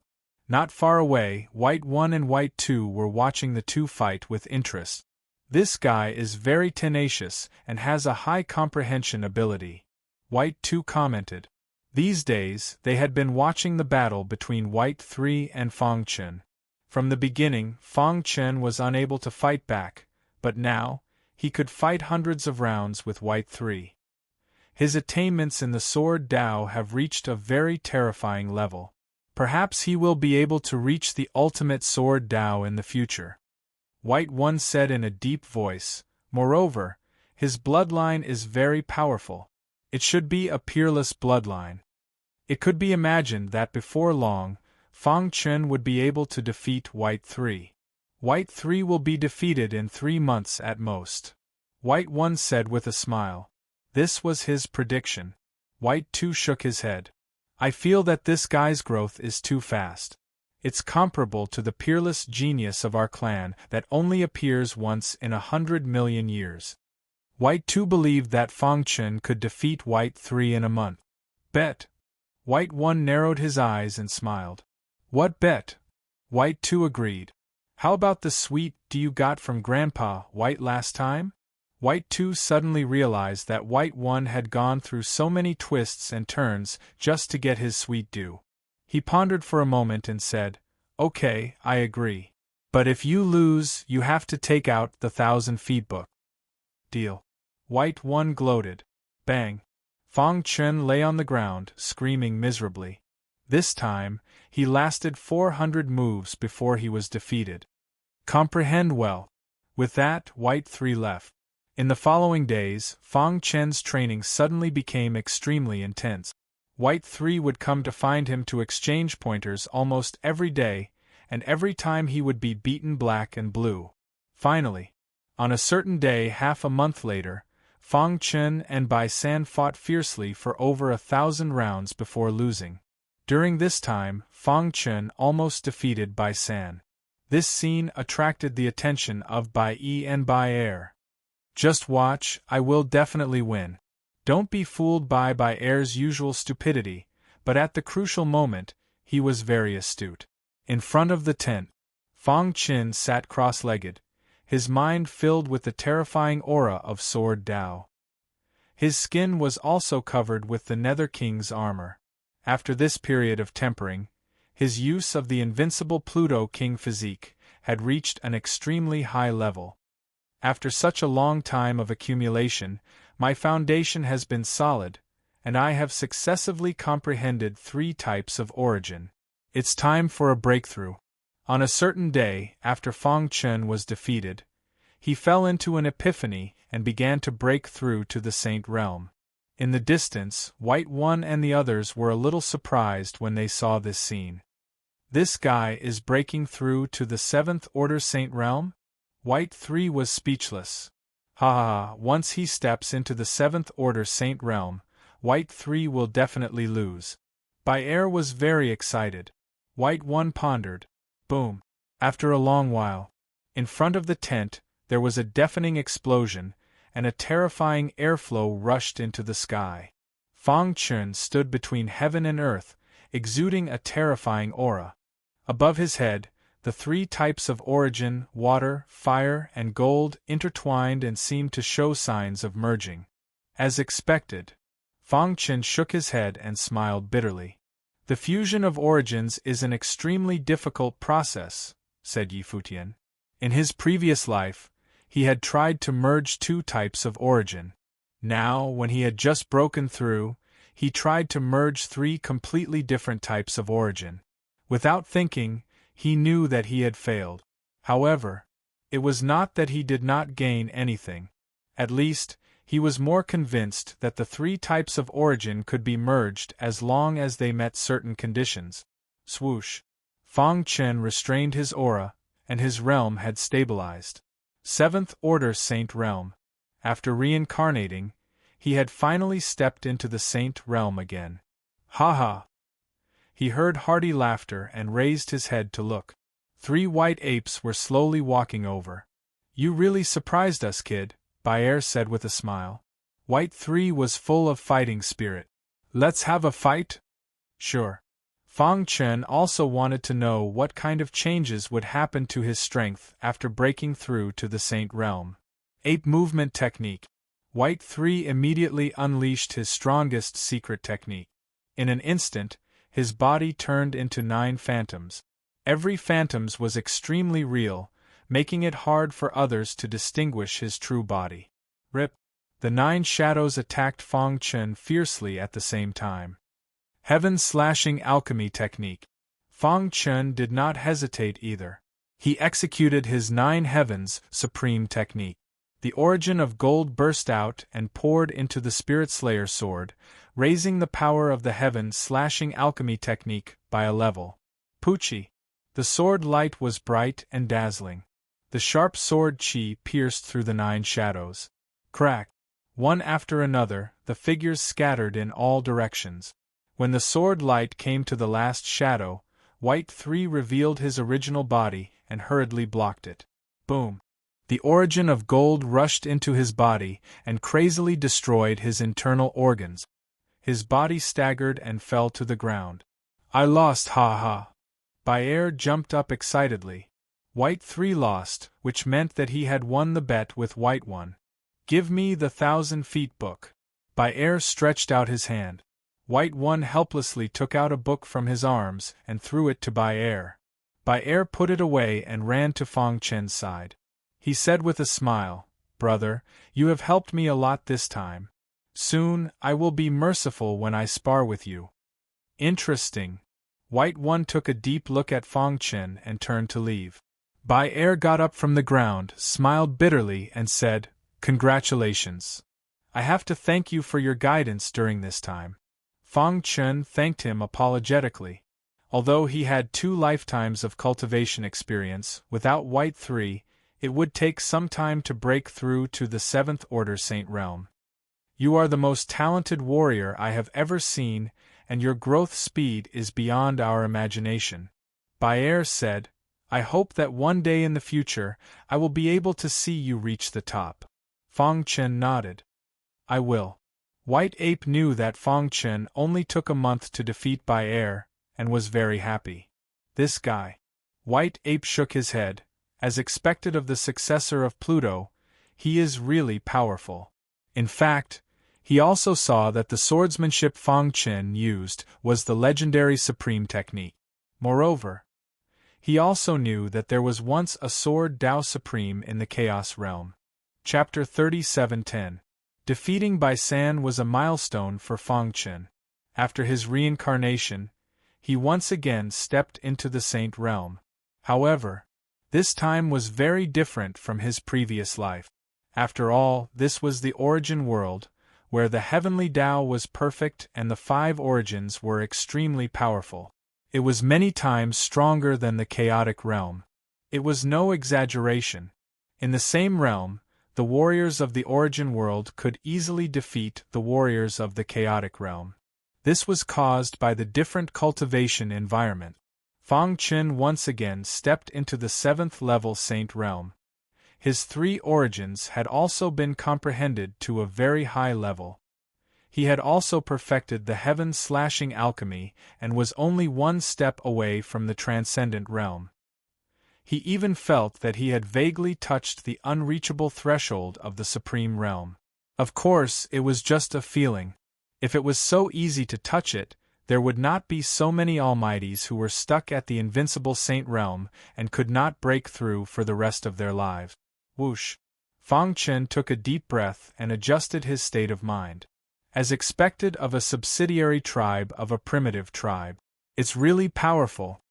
Not far away, White 1 and White 2 were watching the two fight with interest. "This guy is very tenacious and has a high comprehension ability," White 2 commented. These days, they had been watching the battle between White 3 and Fang Chun. From the beginning, Fang Chun was unable to fight back, but now, he could fight hundreds of rounds with White 3. His attainments in the Sword Dao have reached a very terrifying level. Perhaps he will be able to reach the ultimate Sword Dao in the future. White 1 said in a deep voice. Moreover, his bloodline is very powerful. It should be a peerless bloodline. It could be imagined that before long, Fang Chun would be able to defeat White 3. White 3 will be defeated in 3 months at most, White 1 said with a smile. This was his prediction. White 2 shook his head. "I feel that this guy's growth is too fast. It's comparable to the peerless genius of our clan that only appears once in 100 million years." White 2 believed that Fang Chun could defeat White 3 in a month. "Bet." White 1 narrowed his eyes and smiled. "What bet?" White 2 agreed. "How about the sweet tea you got from Grandpa White last time?" White 2 suddenly realized that White 1 had gone through so many twists and turns just to get his sweet due. He pondered for a moment and said, "Okay, I agree. But if you lose, you have to take out the 1,000 feet book." "Deal." White 1 gloated. Bang! Fang Chun lay on the ground, screaming miserably. This time, he lasted 400 moves before he was defeated. Comprehend well. With that, White 3 left. In the following days, Fang Chun's training suddenly became extremely intense. White 3 would come to find him to exchange pointers almost every day, and every time he would be beaten black and blue. Finally, on a certain day half a month later, Fang Chun and Bai San fought fiercely for over 1,000 rounds before losing. During this time, Fang Chun almost defeated Bai San. This scene attracted the attention of Bai Yi and Bai Er. "Just watch, I will definitely win." Don't be fooled by Bai Er's usual stupidity, but at the crucial moment, he was very astute. In front of the tent, Fang Chun sat cross-legged, his mind filled with the terrifying aura of Sword Dao. His skin was also covered with the Nether King's armor. After this period of tempering, his use of the invincible Pluto King physique had reached an extremely high level. After such a long time of accumulation, my foundation has been solid, and I have successively comprehended 3 types of origin. It's time for a breakthrough. On a certain day, after Fang Chun was defeated, he fell into an epiphany and began to break through to the Saint Realm. In the distance, White 1 and the others were a little surprised when they saw this scene. "This guy is breaking through to the 7th Order Saint Realm?" White 3 was speechless. Ha ha ha, once he steps into the 7th Order Saint Realm, White 3 will definitely lose. Bai Er was very excited. White 1 pondered. Boom. After a long while, in front of the tent, there was a deafening explosion, and a terrifying airflow rushed into the sky. Fang Chun stood between heaven and earth, exuding a terrifying aura. Above his head, the 3 types of origin, water, fire, and gold, intertwined and seemed to show signs of merging. As expected, Fang Chun shook his head and smiled bitterly. "The fusion of origins is an extremely difficult process," said Yi Futian. In his previous life, he had tried to merge 2 types of origin. Now, when he had just broken through, he tried to merge 3 completely different types of origin. Without thinking, he knew that he had failed. However, it was not that he did not gain anything. At least, he was more convinced that the 3 types of origin could be merged as long as they met certain conditions. Swoosh! Fang Chun restrained his aura, and his realm had stabilized. 7th Order Saint Realm. After reincarnating, he had finally stepped into the Saint Realm again. Ha ha! He heard hearty laughter and raised his head to look. 3 white apes were slowly walking over. You really surprised us, kid, Baer said with a smile. White 3 was full of fighting spirit. Let's have a fight? Sure. Fang Chen also wanted to know what kind of changes would happen to his strength after breaking through to the Saint Realm. Ape movement technique. White 3 immediately unleashed his strongest secret technique. In an instant, his body turned into 9 phantoms. Every phantom was extremely real, making it hard for others to distinguish his true body. Rip! The 9 shadows attacked Fang Chen fiercely at the same time. Heaven slashing alchemy technique. Fang Chen did not hesitate either. He executed his 9 heavens supreme technique. The origin of gold burst out and poured into the Spirit Slayer sword, raising the power of the heaven slashing alchemy technique by a level. Poochie! The sword light was bright and dazzling. The sharp sword chi pierced through the 9 shadows. Crack! One after another, the figures scattered in all directions. When the sword light came to the last shadow, White 3 revealed his original body and hurriedly blocked it. Boom! The origin of gold rushed into his body and crazily destroyed his internal organs. His body staggered and fell to the ground. I lost, ha ha! Baer jumped up excitedly. White 3 lost, which meant that he had won the bet with White 1. Give me the 1,000 feet book. Baer stretched out his hand. White 1 helplessly took out a book from his arms and threw it to Baer. Baer put it away and ran to Fang Chen's side. He said with a smile, Brother, you have helped me a lot this time. Soon, I will be merciful when I spar with you. Interesting. White 1 took a deep look at Fang Chen and turned to leave. Baer got up from the ground, smiled bitterly and said, Congratulations. I have to thank you for your guidance during this time. Fang Chen thanked him apologetically. Although he had 2 lifetimes of cultivation experience, without White 3, it would take some time to break through to the 7th Order Saint Realm. You are the most talented warrior I have ever seen, and your growth speed is beyond our imagination. Baer said, I hope that one day in the future, I will be able to see you reach the top. Fang Chen nodded. I will. White Ape knew that Fang Chen only took a month to defeat Baer, and was very happy. This guy. White Ape shook his head. As expected of the successor of Pluto, he is really powerful. In fact, he also saw that the swordsmanship Fang Chen used was the legendary supreme technique. Moreover, he also knew that there was once a sword Tao Supreme in the Chaos Realm. Chapter 37:10. Defeating Bai San was a milestone for Fang Chen. After his reincarnation, he once again stepped into the Saint Realm. However, this time was very different from his previous life. After all, this was the origin world, where the heavenly Tao was perfect and the 5 origins were extremely powerful. It was many times stronger than the chaotic realm. It was no exaggeration. In the same realm, the warriors of the origin world could easily defeat the warriors of the chaotic realm. This was caused by the different cultivation environment. Fang Chen once again stepped into the 7th level Saint Realm. His 3 origins had also been comprehended to a very high level. He had also perfected the heaven-slashing alchemy and was only 1 step away from the transcendent realm. He even felt that he had vaguely touched the unreachable threshold of the supreme realm. Of course, it was just a feeling. If it was so easy to touch it, there would not be so many almighties who were stuck at the invincible Saint Realm and could not break through for the rest of their lives. Whoosh! Fang Chen took a deep breath and adjusted his state of mind. As expected of a subsidiary tribe of a primitive tribe. It's really powerful.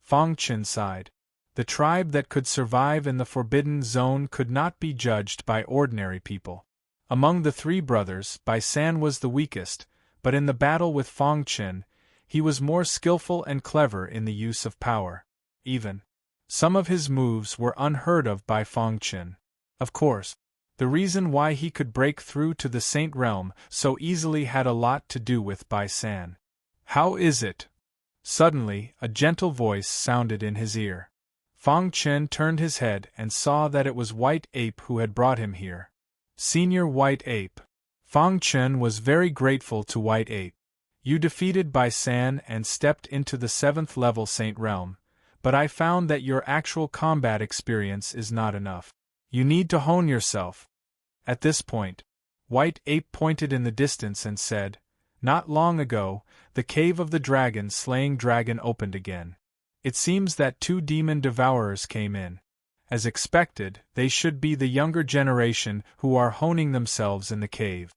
Fang Chen sighed. The tribe that could survive in the Forbidden Zone could not be judged by ordinary people. Among the 3 brothers, Bai San was the weakest, but in the battle with Fang Chen, he was more skillful and clever in the use of power. Even some of his moves were unheard of by Fang Chen. Of course, the reason why he could break through to the Saint Realm so easily had a lot to do with Bai San. How is it? Suddenly, a gentle voice sounded in his ear. Fang Chen turned his head and saw that it was White Ape who had brought him here. Senior White Ape. Fang Chen was very grateful to White Ape. You defeated Bai San and stepped into the 7th level Saint Realm, but I found that your actual combat experience is not enough. You need to hone yourself. At this point, White Ape pointed in the distance and said, "Not long ago, the cave of the dragon slaying dragon opened again. It seems that 2 demon devourers came in. As expected, they should be the younger generation who are honing themselves in the cave."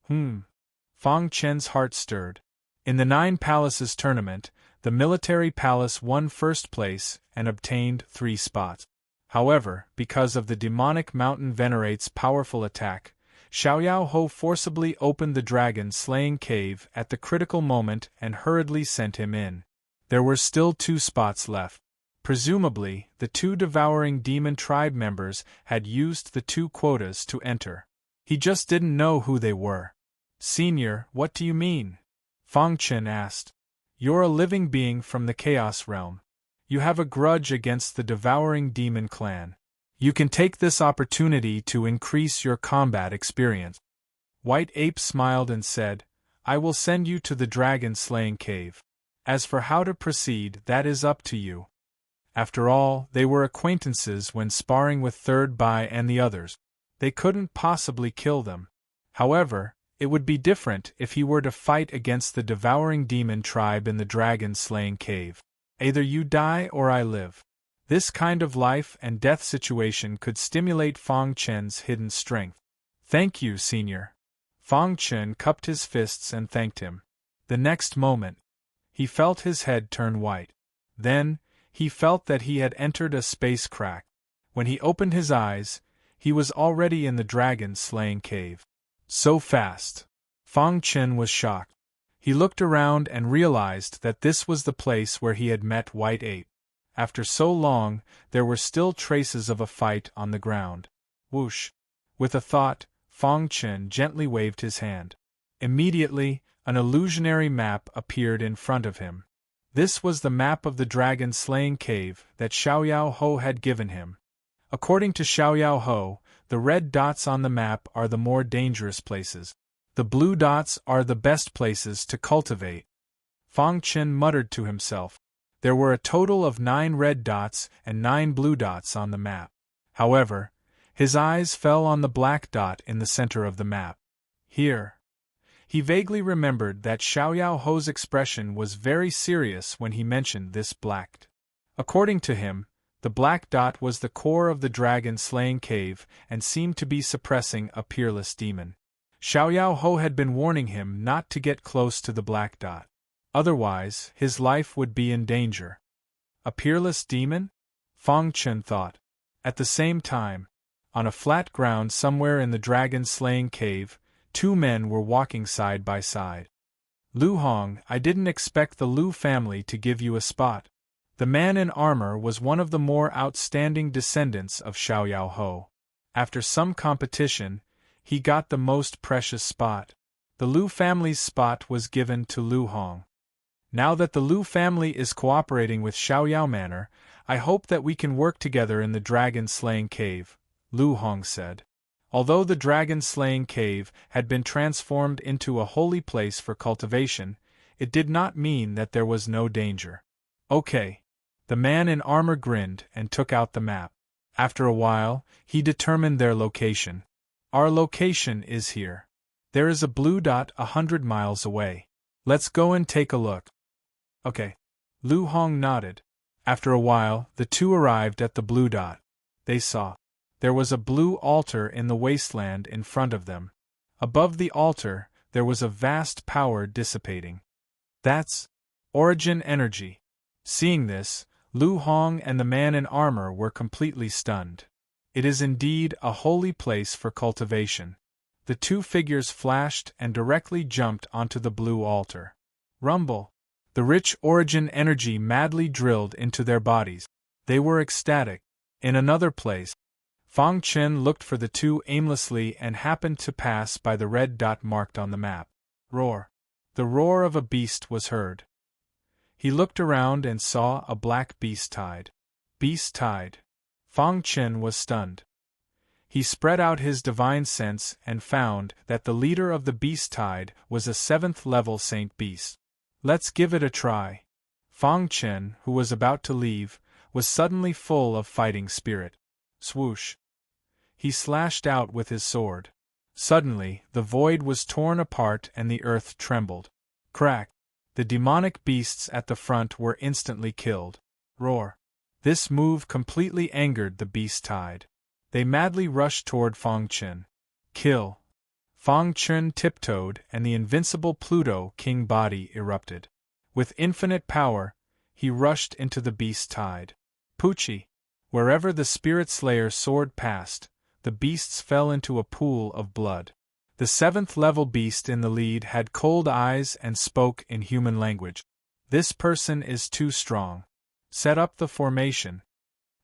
Fang Chen's heart stirred. In the 9 Palaces tournament, the military palace won first place and obtained 3 spots. However, because of the demonic mountain venerate's powerful attack, Xiaoyao Ho forcibly opened the dragon-slaying cave at the critical moment and hurriedly sent him in. There were still 2 spots left. Presumably, the 2 devouring demon tribe members had used the 2 quotas to enter. He just didn't know who they were. "Senior, what do you mean?" Fang Chen asked. "You're a living being from the Chaos Realm. You have a grudge against the devouring demon clan. You can take this opportunity to increase your combat experience." White Ape smiled and said, "I will send you to the dragon-slaying cave. As for how to proceed, that is up to you." After all, they were acquaintances when sparring with Third Bai and the others. They couldn't possibly kill them. However, it would be different if he were to fight against the devouring demon tribe in the dragon-slaying cave. Either you die or I live. This kind of life and death situation could stimulate Fang Chen's hidden strength. "Thank you, Senior." Fang Chen cupped his fists and thanked him. The next moment, he felt his head turn white. Then, he felt that he had entered a space crack. When he opened his eyes, he was already in the dragon-slaying cave. So fast. Fang Chen was shocked. He looked around and realized that this was the place where he had met White Ape. After so long, there were still traces of a fight on the ground. Whoosh! With a thought, Fang Chen gently waved his hand. Immediately, an illusionary map appeared in front of him. This was the map of the dragon-slaying cave that Xiaoyao Ho had given him. According to Xiaoyao Ho, the red dots on the map are the more dangerous places. The blue dots are the best places to cultivate. Fang Chen muttered to himself. There were a total of 9 red dots and 9 blue dots on the map. However, his eyes fell on the black dot in the center of the map. Here. He vaguely remembered that Xiaoyao Ho's expression was very serious when he mentioned this black. According to him, the black dot was the core of the dragon-slaying cave and seemed to be suppressing a peerless demon. Xiaoyao Ho had been warning him not to get close to the black dot. Otherwise, his life would be in danger. A peerless demon? Fang Chen thought. At the same time, on a flat ground somewhere in the dragon-slaying cave, 2 men were walking side by side. "Lu Hong, I didn't expect the Lu family to give you a spot." The man in armor was one of the more outstanding descendants of Xiaoyao Ho. After some competition, he got the most precious spot. The Lu family's spot was given to Lu Hong. "Now that the Lu family is cooperating with Xiaoyao Manor, I hope that we can work together in the dragon-slaying cave," Lu Hong said. Although the dragon-slaying cave had been transformed into a holy place for cultivation, it did not mean that there was no danger. "Okay." The man in armor grinned and took out the map. After a while, he determined their location. "Our location is here. There is a blue dot 100 miles away. Let's go and take a look." "Okay." Lu Hong nodded. After a while, the 2 arrived at the blue dot. They saw. There was a blue altar in the wasteland in front of them. Above the altar, there was a vast power dissipating. "That's origin energy." Seeing this, Lu Hong and the man in armor were completely stunned. It is indeed a holy place for cultivation. The 2 figures flashed and directly jumped onto the blue altar. Rumble! The rich origin energy madly drilled into their bodies. They were ecstatic. In another place, Fang Chen looked for the two aimlessly and happened to pass by the red dot marked on the map. Roar. The roar of a beast was heard. He looked around and saw a black beast tide. Beast tide. Fang Chen was stunned. He spread out his divine sense and found that the leader of the beast tide was a 7th-level saint beast. Let's give it a try. Fang Chen, who was about to leave, was suddenly full of fighting spirit. Swoosh. He slashed out with his sword. Suddenly, the void was torn apart and the earth trembled. Crack. The demonic beasts at the front were instantly killed. Roar. This move completely angered the beast tide. They madly rushed toward Fang Chen. Kill. Fang Chen tiptoed and the invincible Pluto King body erupted. With infinite power, he rushed into the beast tide. Poochie. Wherever the Spirit Slayer sword passed, the beasts fell into a pool of blood. The 7th-level beast in the lead had cold eyes and spoke in human language. This person is too strong. Set up the formation.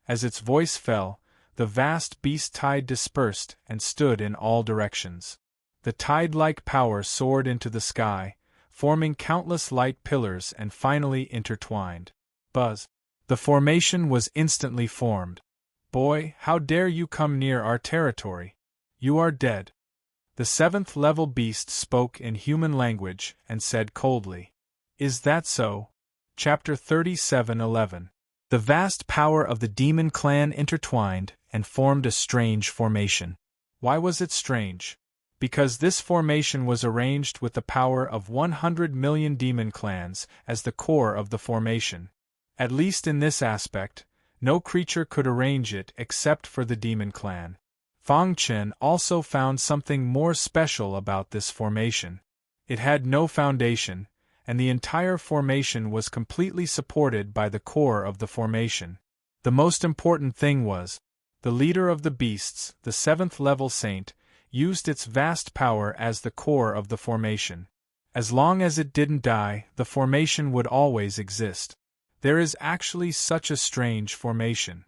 As its voice fell, the vast beast tide dispersed and stood in all directions. The tide-like power soared into the sky, forming countless light pillars and finally intertwined. Buzz. The formation was instantly formed. Boy, how dare you come near our territory? You are dead. The 7th-level beast spoke in human language and said coldly. Is that so? Chapter 37:11. The vast power of the demon clan intertwined and formed a strange formation. Why was it strange? Because this formation was arranged with the power of 100 million demon clans as the core of the formation. At least in this aspect, no creature could arrange it except for the demon clan. Fang Chen also found something more special about this formation. It had no foundation, and the entire formation was completely supported by the core of the formation. The most important thing was, the leader of the beasts, the 7th-level saint, used its vast power as the core of the formation. As long as it didn't die, the formation would always exist. There is actually such a strange formation.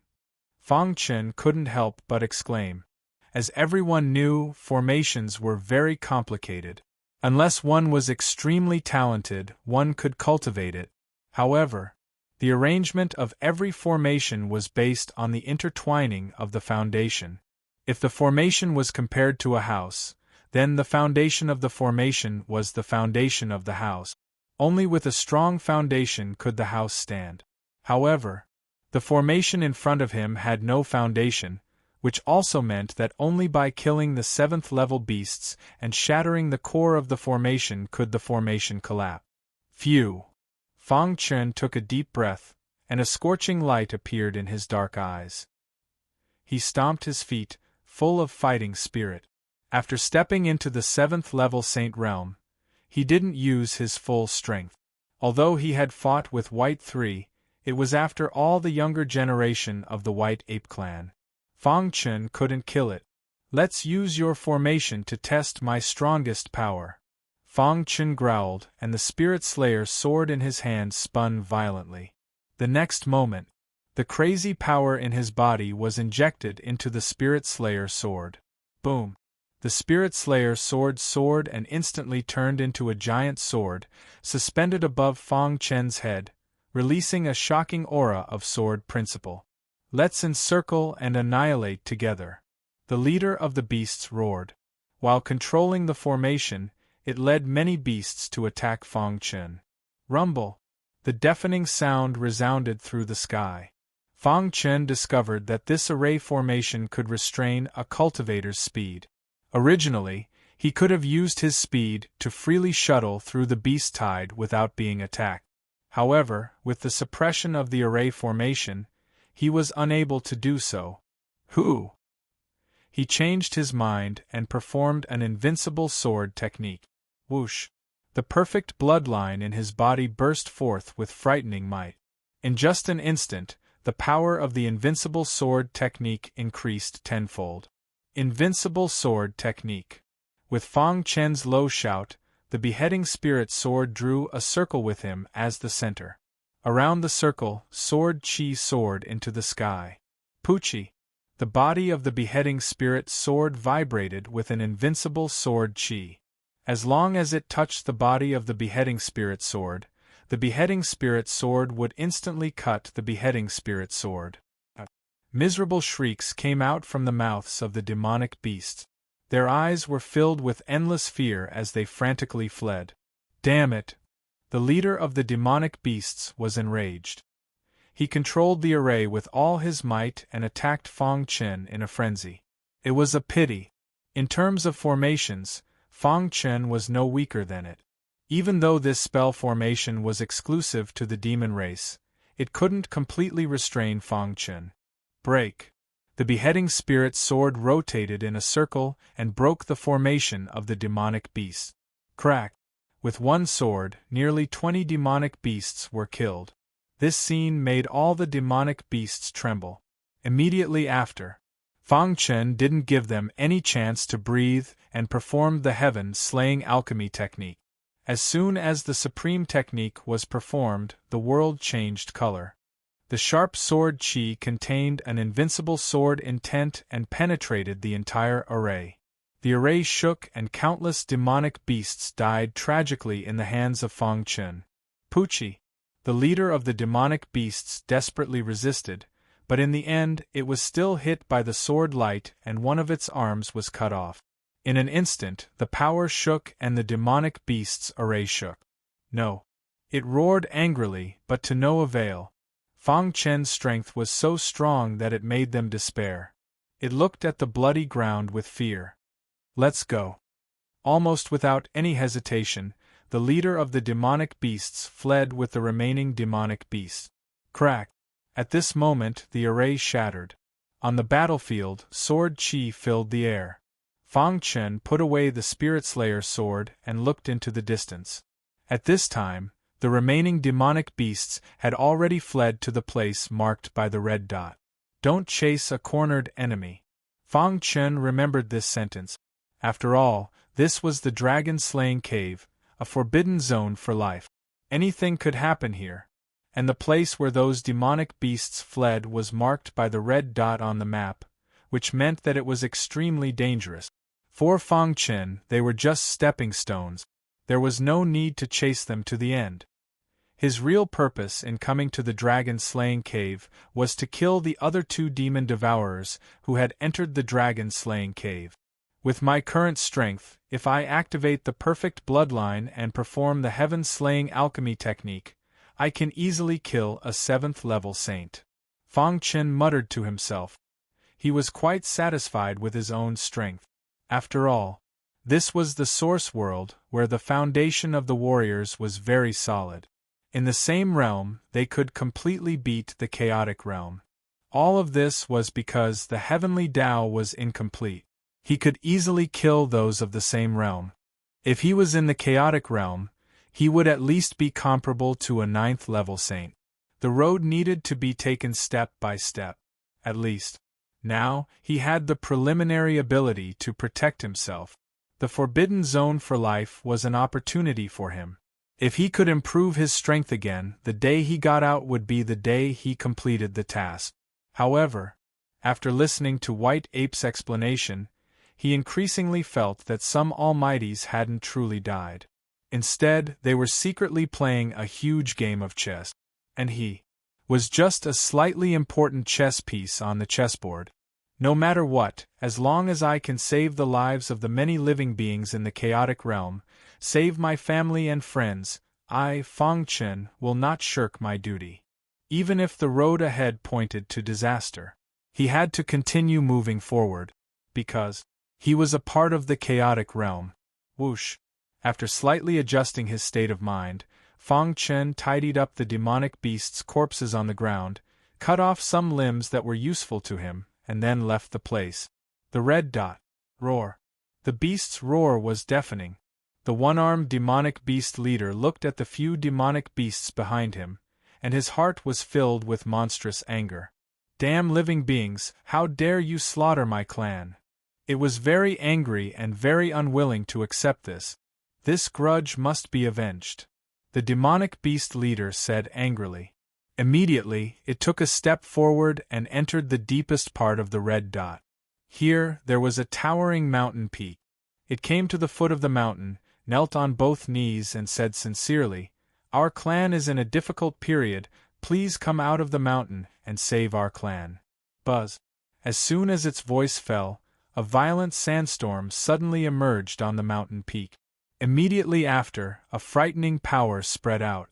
Fang Chen couldn't help but exclaim. As everyone knew, formations were very complicated. Unless one was extremely talented, one could cultivate it. However, the arrangement of every formation was based on the intertwining of the foundation. If the formation was compared to a house, then the foundation of the formation was the foundation of the house. Only with a strong foundation could the house stand. However, the formation in front of him had no foundation, which also meant that only by killing the 7th-level beasts and shattering the core of the formation could the formation collapse. Phew! Fang Chen took a deep breath, and a scorching light appeared in his dark eyes. He stomped his feet, full of fighting spirit. After stepping into the 7th-level saint realm, he didn't use his full strength. Although he had fought with White 3, it was after all the younger generation of the White Ape clan. Fang Chen couldn't kill it. Let's use your formation to test my strongest power. Fang Chen growled, and the Spirit Slayer's sword in his hand spun violently. The next moment, the crazy power in his body was injected into the Spirit Slayer's sword. Boom! The Spirit Slayer's sword soared and instantly turned into a giant sword, suspended above Fang Chen's head, releasing a shocking aura of sword principle. Let's encircle and annihilate together. The leader of the beasts roared. While controlling the formation, it led many beasts to attack Fang Chen. Rumble! The deafening sound resounded through the sky. Fang Chen discovered that this array formation could restrain a cultivator's speed. Originally, he could have used his speed to freely shuttle through the beast tide without being attacked. However, with the suppression of the array formation, he was unable to do so. Who? He changed his mind and performed an invincible sword technique. Whoosh! The perfect bloodline in his body burst forth with frightening might. In just an instant, the power of the invincible sword technique increased tenfold. Invincible sword technique. With Fang Chen's low shout, the beheading spirit sword drew a circle with him as the center. Around the circle, sword chi soared into the sky. Poochie! The body of the beheading spirit sword vibrated with an invincible sword chi. As long as it touched the body of the beheading spirit sword, the beheading spirit sword would instantly cut the beheading spirit sword. Miserable shrieks came out from the mouths of the demonic beasts. Their eyes were filled with endless fear as they frantically fled. Damn it! The leader of the demonic beasts was enraged. He controlled the array with all his might and attacked Fong Chen in a frenzy. It was a pity. In terms of formations, Fong Chen was no weaker than it. Even though this spell formation was exclusive to the demon race, it couldn't completely restrain Fong Chen. Break! The beheading spirit sword rotated in a circle and broke the formation of the demonic beast. Crack! With one sword, nearly 20 demonic beasts were killed. This scene made all the demonic beasts tremble. Immediately after, Fong Chen didn't give them any chance to breathe and performed the heaven-slaying alchemy technique. As soon as the supreme technique was performed, the world changed color. The sharp sword chi contained an invincible sword intent and penetrated the entire array. The array shook and countless demonic beasts died tragically in the hands of Fong Chen. Pucci, the leader of the demonic beasts, desperately resisted, but in the end it was still hit by the sword light and one of its arms was cut off. In an instant, the power shook and the demonic beasts' array shook. No. It roared angrily, but to no avail. Fong Chen's strength was so strong that it made them despair. It looked at the bloody ground with fear. Let's go. Almost without any hesitation, the leader of the demonic beasts fled with the remaining demonic beasts. Crack! At this moment the array shattered. On the battlefield, sword chi filled the air. Fong Chen put away the Spirit Slayer sword and looked into the distance. At this time, the remaining demonic beasts had already fled to the place marked by the red dot. Don't chase a cornered enemy. Fong Chen remembered this sentence. After all, this was the dragon-slaying cave, a forbidden zone for life. Anything could happen here. And the place where those demonic beasts fled was marked by the red dot on the map, which meant that it was extremely dangerous. For Fong Chen, they were just stepping stones. There was no need to chase them to the end. His real purpose in coming to the dragon-slaying cave was to kill the other two demon devourers who had entered the dragon-slaying cave. With my current strength, if I activate the perfect bloodline and perform the heaven-slaying alchemy technique, I can easily kill a 7th-level saint. Fong Chen muttered to himself. He was quite satisfied with his own strength. After all, this was the source world where the foundation of the warriors was very solid. In the same realm, they could completely beat the chaotic realm. All of this was because the heavenly Tao was incomplete. He could easily kill those of the same realm. If he was in the chaotic realm, he would at least be comparable to a 9th-level saint. The road needed to be taken step by step. At least. Now, he had the preliminary ability to protect himself. The forbidden zone for life was an opportunity for him. If he could improve his strength again, the day he got out would be the day he completed the task. However, after listening to White Ape's explanation, he increasingly felt that some almighties hadn't truly died. Instead, they were secretly playing a huge game of chess. And he was just a slightly important chess piece on the chessboard. No matter what, as long as I can save the lives of the many living beings in the chaotic realm, save my family and friends, I, Fong Chen, will not shirk my duty. Even if the road ahead pointed to disaster, he had to continue moving forward, because he was a part of the chaotic realm. Whoosh! After slightly adjusting his state of mind, Fong Chen tidied up the demonic beasts' corpses on the ground, cut off some limbs that were useful to him, and then left the place. The red dot. Roar. The beast's roar was deafening. The one-armed demonic beast leader looked at the few demonic beasts behind him, and his heart was filled with monstrous anger. Damn living beings, how dare you slaughter my clan? It was very angry and very unwilling to accept this. This grudge must be avenged. The demonic beast leader said angrily. Immediately, it took a step forward and entered the deepest part of the red dot. Here, there was a towering mountain peak. It came to the foot of the mountain, knelt on both knees and said sincerely, "Our clan is in a difficult period, please come out of the mountain and save our clan." Buzz. As soon as its voice fell, a violent sandstorm suddenly emerged on the mountain peak. Immediately after, a frightening power spread out.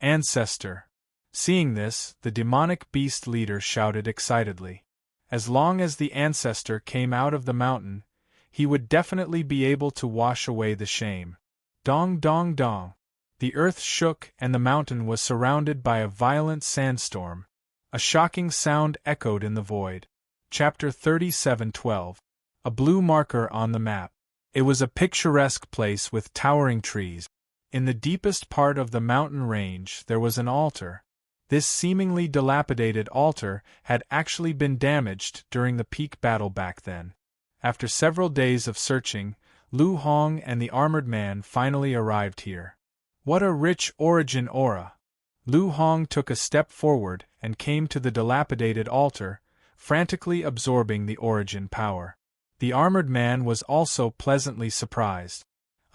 Ancestor. Seeing this, the demonic beast leader shouted excitedly. As long as the ancestor came out of the mountain, he would definitely be able to wash away the shame. Dong dong dong. The earth shook and the mountain was surrounded by a violent sandstorm. A shocking sound echoed in the void. Chapter 37:12. A blue marker on the map. It was a picturesque place with towering trees. In the deepest part of the mountain range there was an altar. This seemingly dilapidated altar had actually been damaged during the peak battle back then. After several days of searching, Lu Hong and the armored man finally arrived here. What a rich origin aura! Lu Hong took a step forward and came to the dilapidated altar, frantically absorbing the origin power. The armored man was also pleasantly surprised.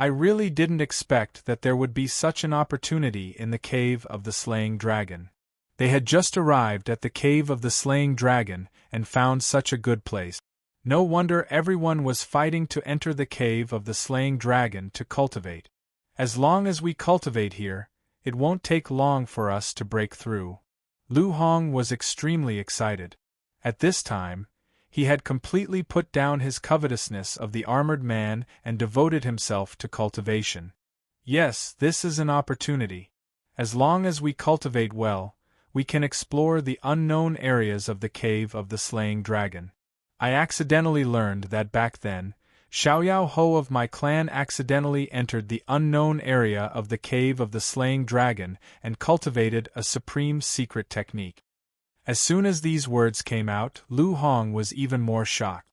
I really didn't expect that there would be such an opportunity in the cave of the slaying dragon. They had just arrived at the cave of the slaying dragon and found such a good place. No wonder everyone was fighting to enter the cave of the slaying dragon to cultivate. As long as we cultivate here, it won't take long for us to break through. Lu Hong was extremely excited. At this time, he had completely put down his covetousness of the armored man and devoted himself to cultivation. Yes, this is an opportunity. As long as we cultivate well, we can explore the unknown areas of the cave of the slaying dragon. I accidentally learned that back then, Xiaoyao Ho of my clan accidentally entered the unknown area of the cave of the slaying dragon and cultivated a supreme secret technique. As soon as these words came out, Lu Hong was even more shocked.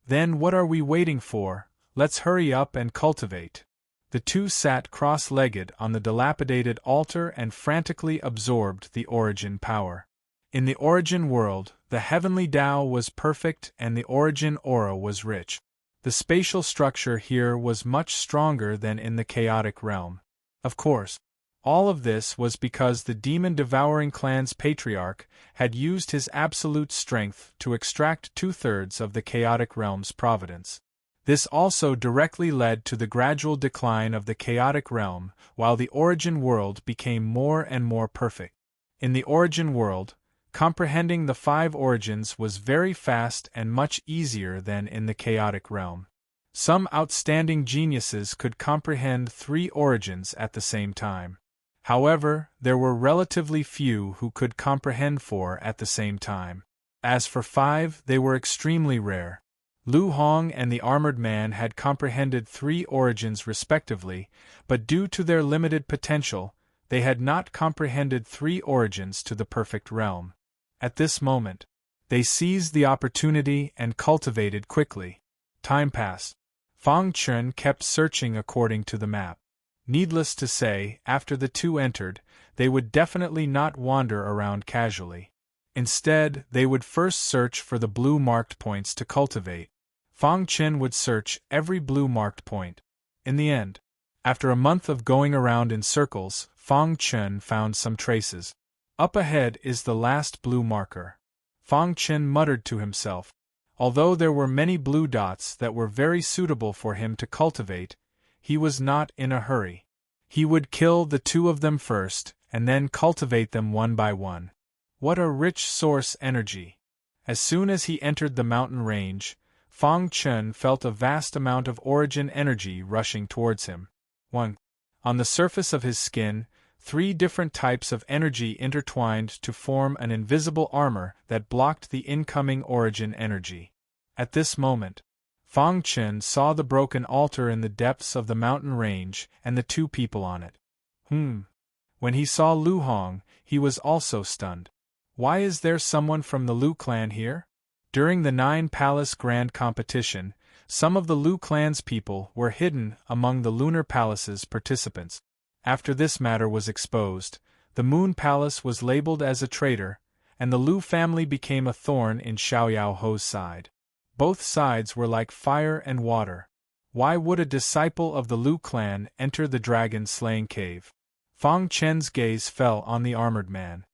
Then what are we waiting for? Let's hurry up and cultivate. The two sat cross-legged on the dilapidated altar and frantically absorbed the origin power. In the origin world, the heavenly Tao was perfect and the origin aura was rich. The spatial structure here was much stronger than in the chaotic realm. Of course, all of this was because the demon-devouring clan's patriarch had used his absolute strength to extract 2/3 of the chaotic realm's providence. This also directly led to the gradual decline of the chaotic realm, while the origin world became more and more perfect. In the origin world, comprehending the 5 origins was very fast and much easier than in the chaotic realm. Some outstanding geniuses could comprehend 3 origins at the same time. However, there were relatively few who could comprehend 4 at the same time. As for 5, they were extremely rare. Lu Hong and the armored man had comprehended 3 origins respectively, but due to their limited potential, they had not comprehended 3 origins to the perfect realm. At this moment, they seized the opportunity and cultivated quickly. Time passed. Fang Chun kept searching according to the map. Needless to say, after the two entered, they would definitely not wander around casually. Instead, they would first search for the blue-marked points to cultivate. Fang Chen would search every blue-marked point. In the end, after a month of going around in circles, Fang Chen found some traces. Up ahead is the last blue marker. Fang Chen muttered to himself. Although there were many blue dots that were very suitable for him to cultivate, he was not in a hurry. He would kill the 2 of them first, and then cultivate them one by one. What a rich source energy! As soon as he entered the mountain range, Fang Chen felt a vast amount of origin energy rushing towards him. 1. On the surface of his skin, 3 different types of energy intertwined to form an invisible armor that blocked the incoming origin energy. At this moment, Fang Chen saw the broken altar in the depths of the mountain range and the 2 people on it. When he saw Lu Hong, he was also stunned. Why is there someone from the Lu clan here? During the 9 Palace Grand Competition, some of the Lu clan's people were hidden among the Lunar Palace's participants. After this matter was exposed, the Moon Palace was labeled as a traitor, and the Lu family became a thorn in Xiaoyao Ho's side. Both sides were like fire and water. Why would a disciple of the Lu clan enter the dragon-slaying cave? Fang Chen's gaze fell on the armored man.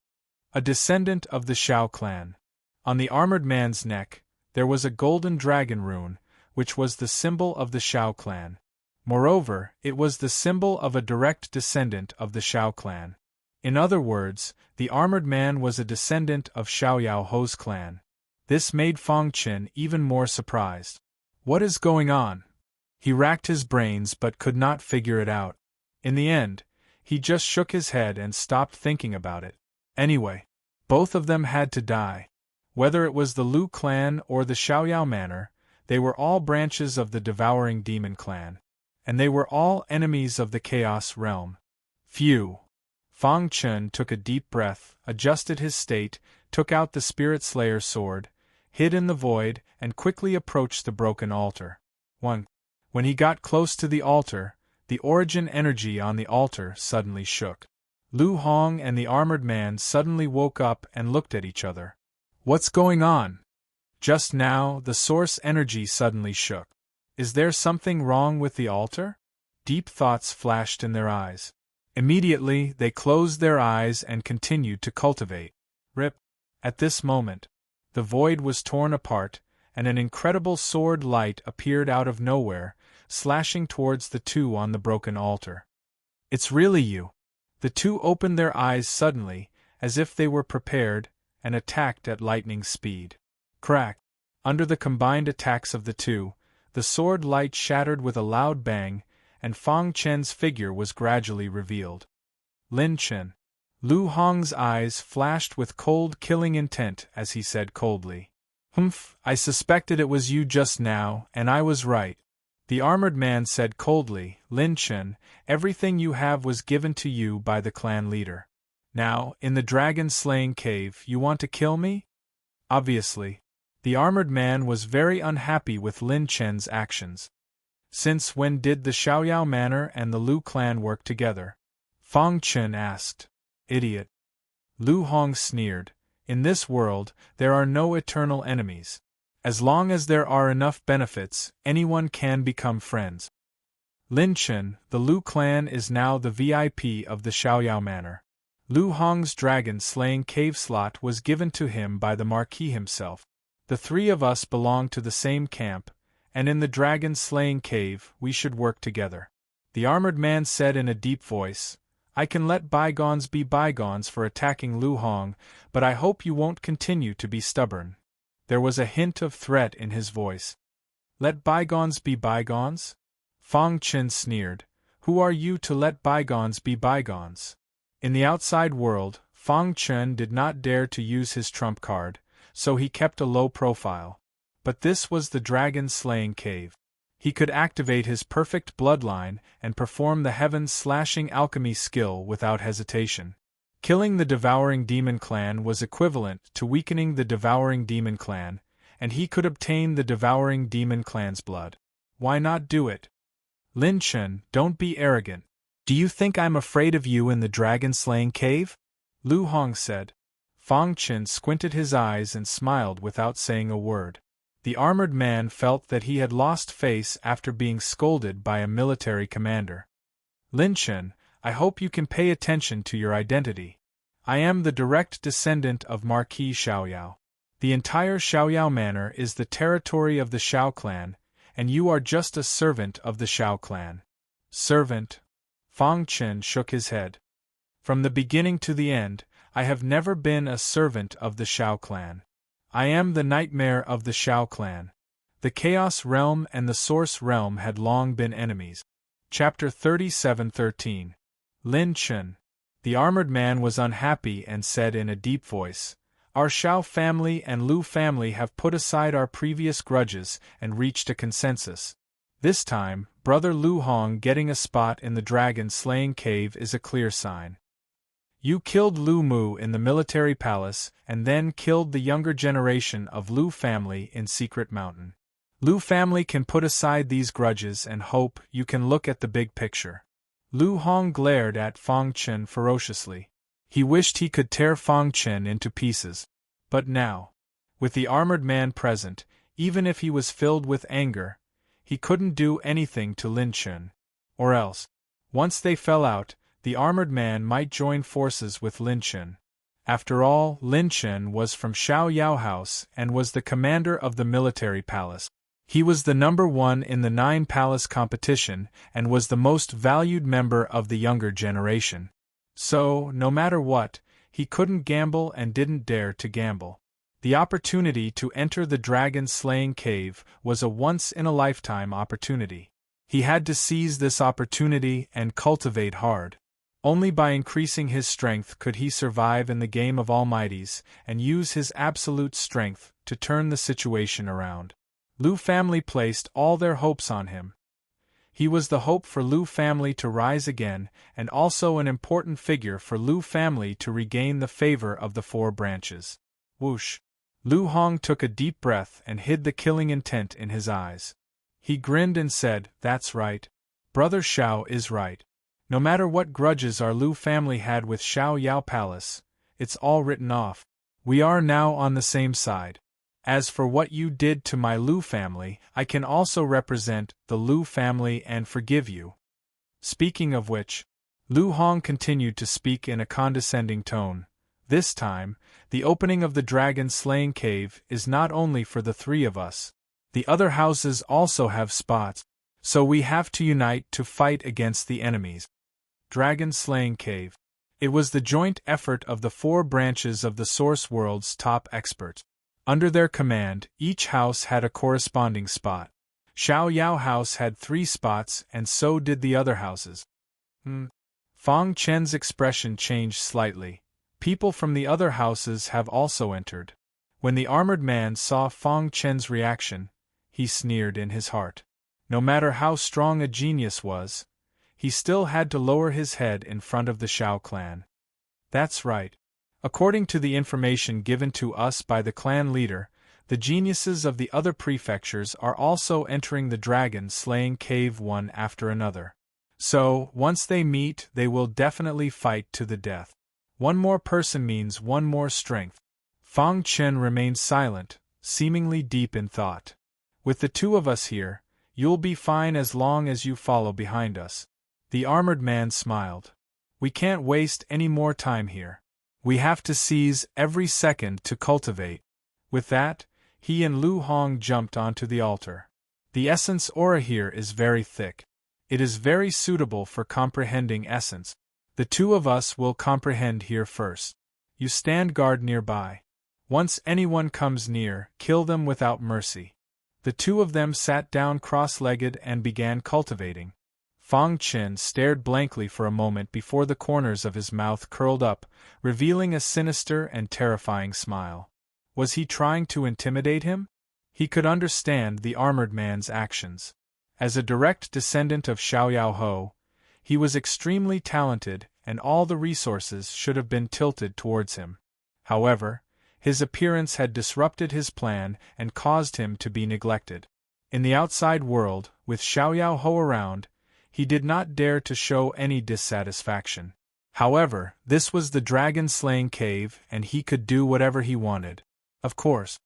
A descendant of the Xiao clan. On the armored man's neck, there was a golden dragon rune, which was the symbol of the Xiao clan. Moreover, it was the symbol of a direct descendant of the Xiao clan. In other words, the armored man was a descendant of Xiaoyao Ho's clan. This made Fang Chen even more surprised. What is going on? He racked his brains but could not figure it out. In the end, he just shook his head and stopped thinking about it. Anyway, both of them had to die. Whether it was the Lu clan or the Xiaoyao manor, they were all branches of the devouring demon clan. And they were all enemies of the chaos realm. Phew! Fang Chen took a deep breath, adjusted his state, took out the Spirit Slayer sword, hid in the void, and quickly approached the broken altar. When he got close to the altar, the origin energy on the altar suddenly shook. Lu Hong and the armored man suddenly woke up and looked at each other. What's going on? Just now, the source energy suddenly shook. Is there something wrong with the altar? Deep thoughts flashed in their eyes. Immediately, they closed their eyes and continued to cultivate. Rip! At this moment, the void was torn apart, and an incredible sword light appeared out of nowhere, slashing towards the two on the broken altar. It's really you! The two opened their eyes suddenly, as if they were prepared, and attacked at lightning speed. Crack! Under the combined attacks of the two, the sword light shattered with a loud bang, and Fang Chen's figure was gradually revealed. Lin Chen. Lu Hong's eyes flashed with cold killing intent as he said coldly. Humph, I suspected it was you just now, and I was right. The armored man said coldly, Lin Chen, everything you have was given to you by the clan leader. Now, in the dragon-slaying cave, you want to kill me? Obviously. The armored man was very unhappy with Lin Chen's actions. Since when did the Xiaoyao manor and the Lu clan work together? Fang Chen asked. Idiot. Lu Hong sneered. In this world, there are no eternal enemies. As long as there are enough benefits, anyone can become friends. Lin Chen, the Lu clan is now the VIP of the Xiaoyao manor. Lu Hong's dragon-slaying cave slot was given to him by the Marquis himself. The three of us belong to the same camp, and in the dragon-slaying cave we should work together. The armored man said in a deep voice, I can let bygones be bygones for attacking Lu Hong, but I hope you won't continue to be stubborn. There was a hint of threat in his voice. Let bygones be bygones? Fang Chen sneered. Who are you to let bygones be bygones? In the outside world, Fang Chen did not dare to use his trump card, so he kept a low profile. But this was the dragon-slaying cave. He could activate his perfect bloodline and perform the heaven-slashing alchemy skill without hesitation. Killing the devouring demon clan was equivalent to weakening the devouring demon clan, and he could obtain the devouring demon clan's blood. Why not do it? Lin Chen, don't be arrogant. Do you think I'm afraid of you in the dragon-slaying cave? Lu Hong said. Fang Chen squinted his eyes and smiled without saying a word. The armored man felt that he had lost face after being scolded by a military commander. Lin Chen, I hope you can pay attention to your identity. I am the direct descendant of Marquis Xiaoyao. The entire Xiaoyao manor is the territory of the Xiao clan, and you are just a servant of the Xiao clan. Servant? Fang Chen shook his head. From the beginning to the end, I have never been a servant of the Xiao clan. I am the nightmare of the Xiao clan. The Chaos Realm and the Source Realm had long been enemies. Chapter 37:13. Lin Chen. The armored man was unhappy and said in a deep voice, Our Xiao family and Lu family have put aside our previous grudges and reached a consensus. This time, brother Lu Hong getting a spot in the dragon-slaying cave is a clear sign. You killed Lu Mu in the military palace and then killed the younger generation of Lu family in Secret Mountain. Lu family can put aside these grudges and hope you can look at the big picture. Lu Hong glared at Fang Chen ferociously. He wished he could tear Fang Chen into pieces. But now, with the armored man present, even if he was filled with anger, he couldn't do anything to Lin Chen. Or else, once they fell out, the armored man might join forces with Lin Chen. After all, Lin Chen was from Xiao Yao House and was the commander of the military palace. He was the number 1 in the 9-palace competition and was the most valued member of the younger generation. So, no matter what, he couldn't gamble and didn't dare to gamble. The opportunity to enter the dragon-slaying cave was a once-in-a-lifetime opportunity. He had to seize this opportunity and cultivate hard. Only by increasing his strength could he survive in the game of almighties and use his absolute strength to turn the situation around. Lu family placed all their hopes on him. He was the hope for Lu family to rise again and also an important figure for Lu family to regain the favor of the 4 branches. Whoosh! Lu Hong took a deep breath and hid the killing intent in his eyes. He grinned and said, "That's right. Brother Xiao is right. No matter what grudges our Lu family had with Xiao Yao Palace, it's all written off. We are now on the same side. As for what you did to my Lu family, I can also represent the Lu family and forgive you." Speaking of which, Lu Hong continued to speak in a condescending tone. "This time, the opening of the dragon-slaying cave is not only for the 3 of us. The other houses also have spots, so we have to unite to fight against the enemies." Dragon-slaying cave. It was the joint effort of the 4 branches of the Source World's top experts. Under their command, each house had a corresponding spot. Xiao Yao House had 3 spots and so did the other houses. Fang Chen's expression changed slightly. People from the other houses have also entered. When the armored man saw Fang Chen's reaction, he sneered in his heart. No matter how strong a genius was, he still had to lower his head in front of the Xiao clan. That's right. According to the information given to us by the clan leader, the geniuses of the other prefectures are also entering the dragon-slaying cave one after another. So, once they meet, they will definitely fight to the death. One more person means one more strength. Fang Chen remained silent, seemingly deep in thought. With the 2 of us here, you'll be fine as long as you follow behind us. The armored man smiled. We can't waste any more time here. We have to seize every second to cultivate. With that, he and Lu Hong jumped onto the altar. The essence aura here is very thick. It is very suitable for comprehending essence. The 2 of us will comprehend here first. You stand guard nearby. Once anyone comes near, kill them without mercy. The 2 of them sat down cross-legged and began cultivating. Fang Chen stared blankly for a moment before the corners of his mouth curled up, revealing a sinister and terrifying smile. Was he trying to intimidate him? He could understand the armored man's actions. As a direct descendant of Xiao Yao Ho, he was extremely talented and all the resources should have been tilted towards him. However, his appearance had disrupted his plan and caused him to be neglected. In the outside world, with Xiao Yao Ho around, he did not dare to show any dissatisfaction. However, this was the dragon-slaying cave and he could do whatever he wanted. Of course,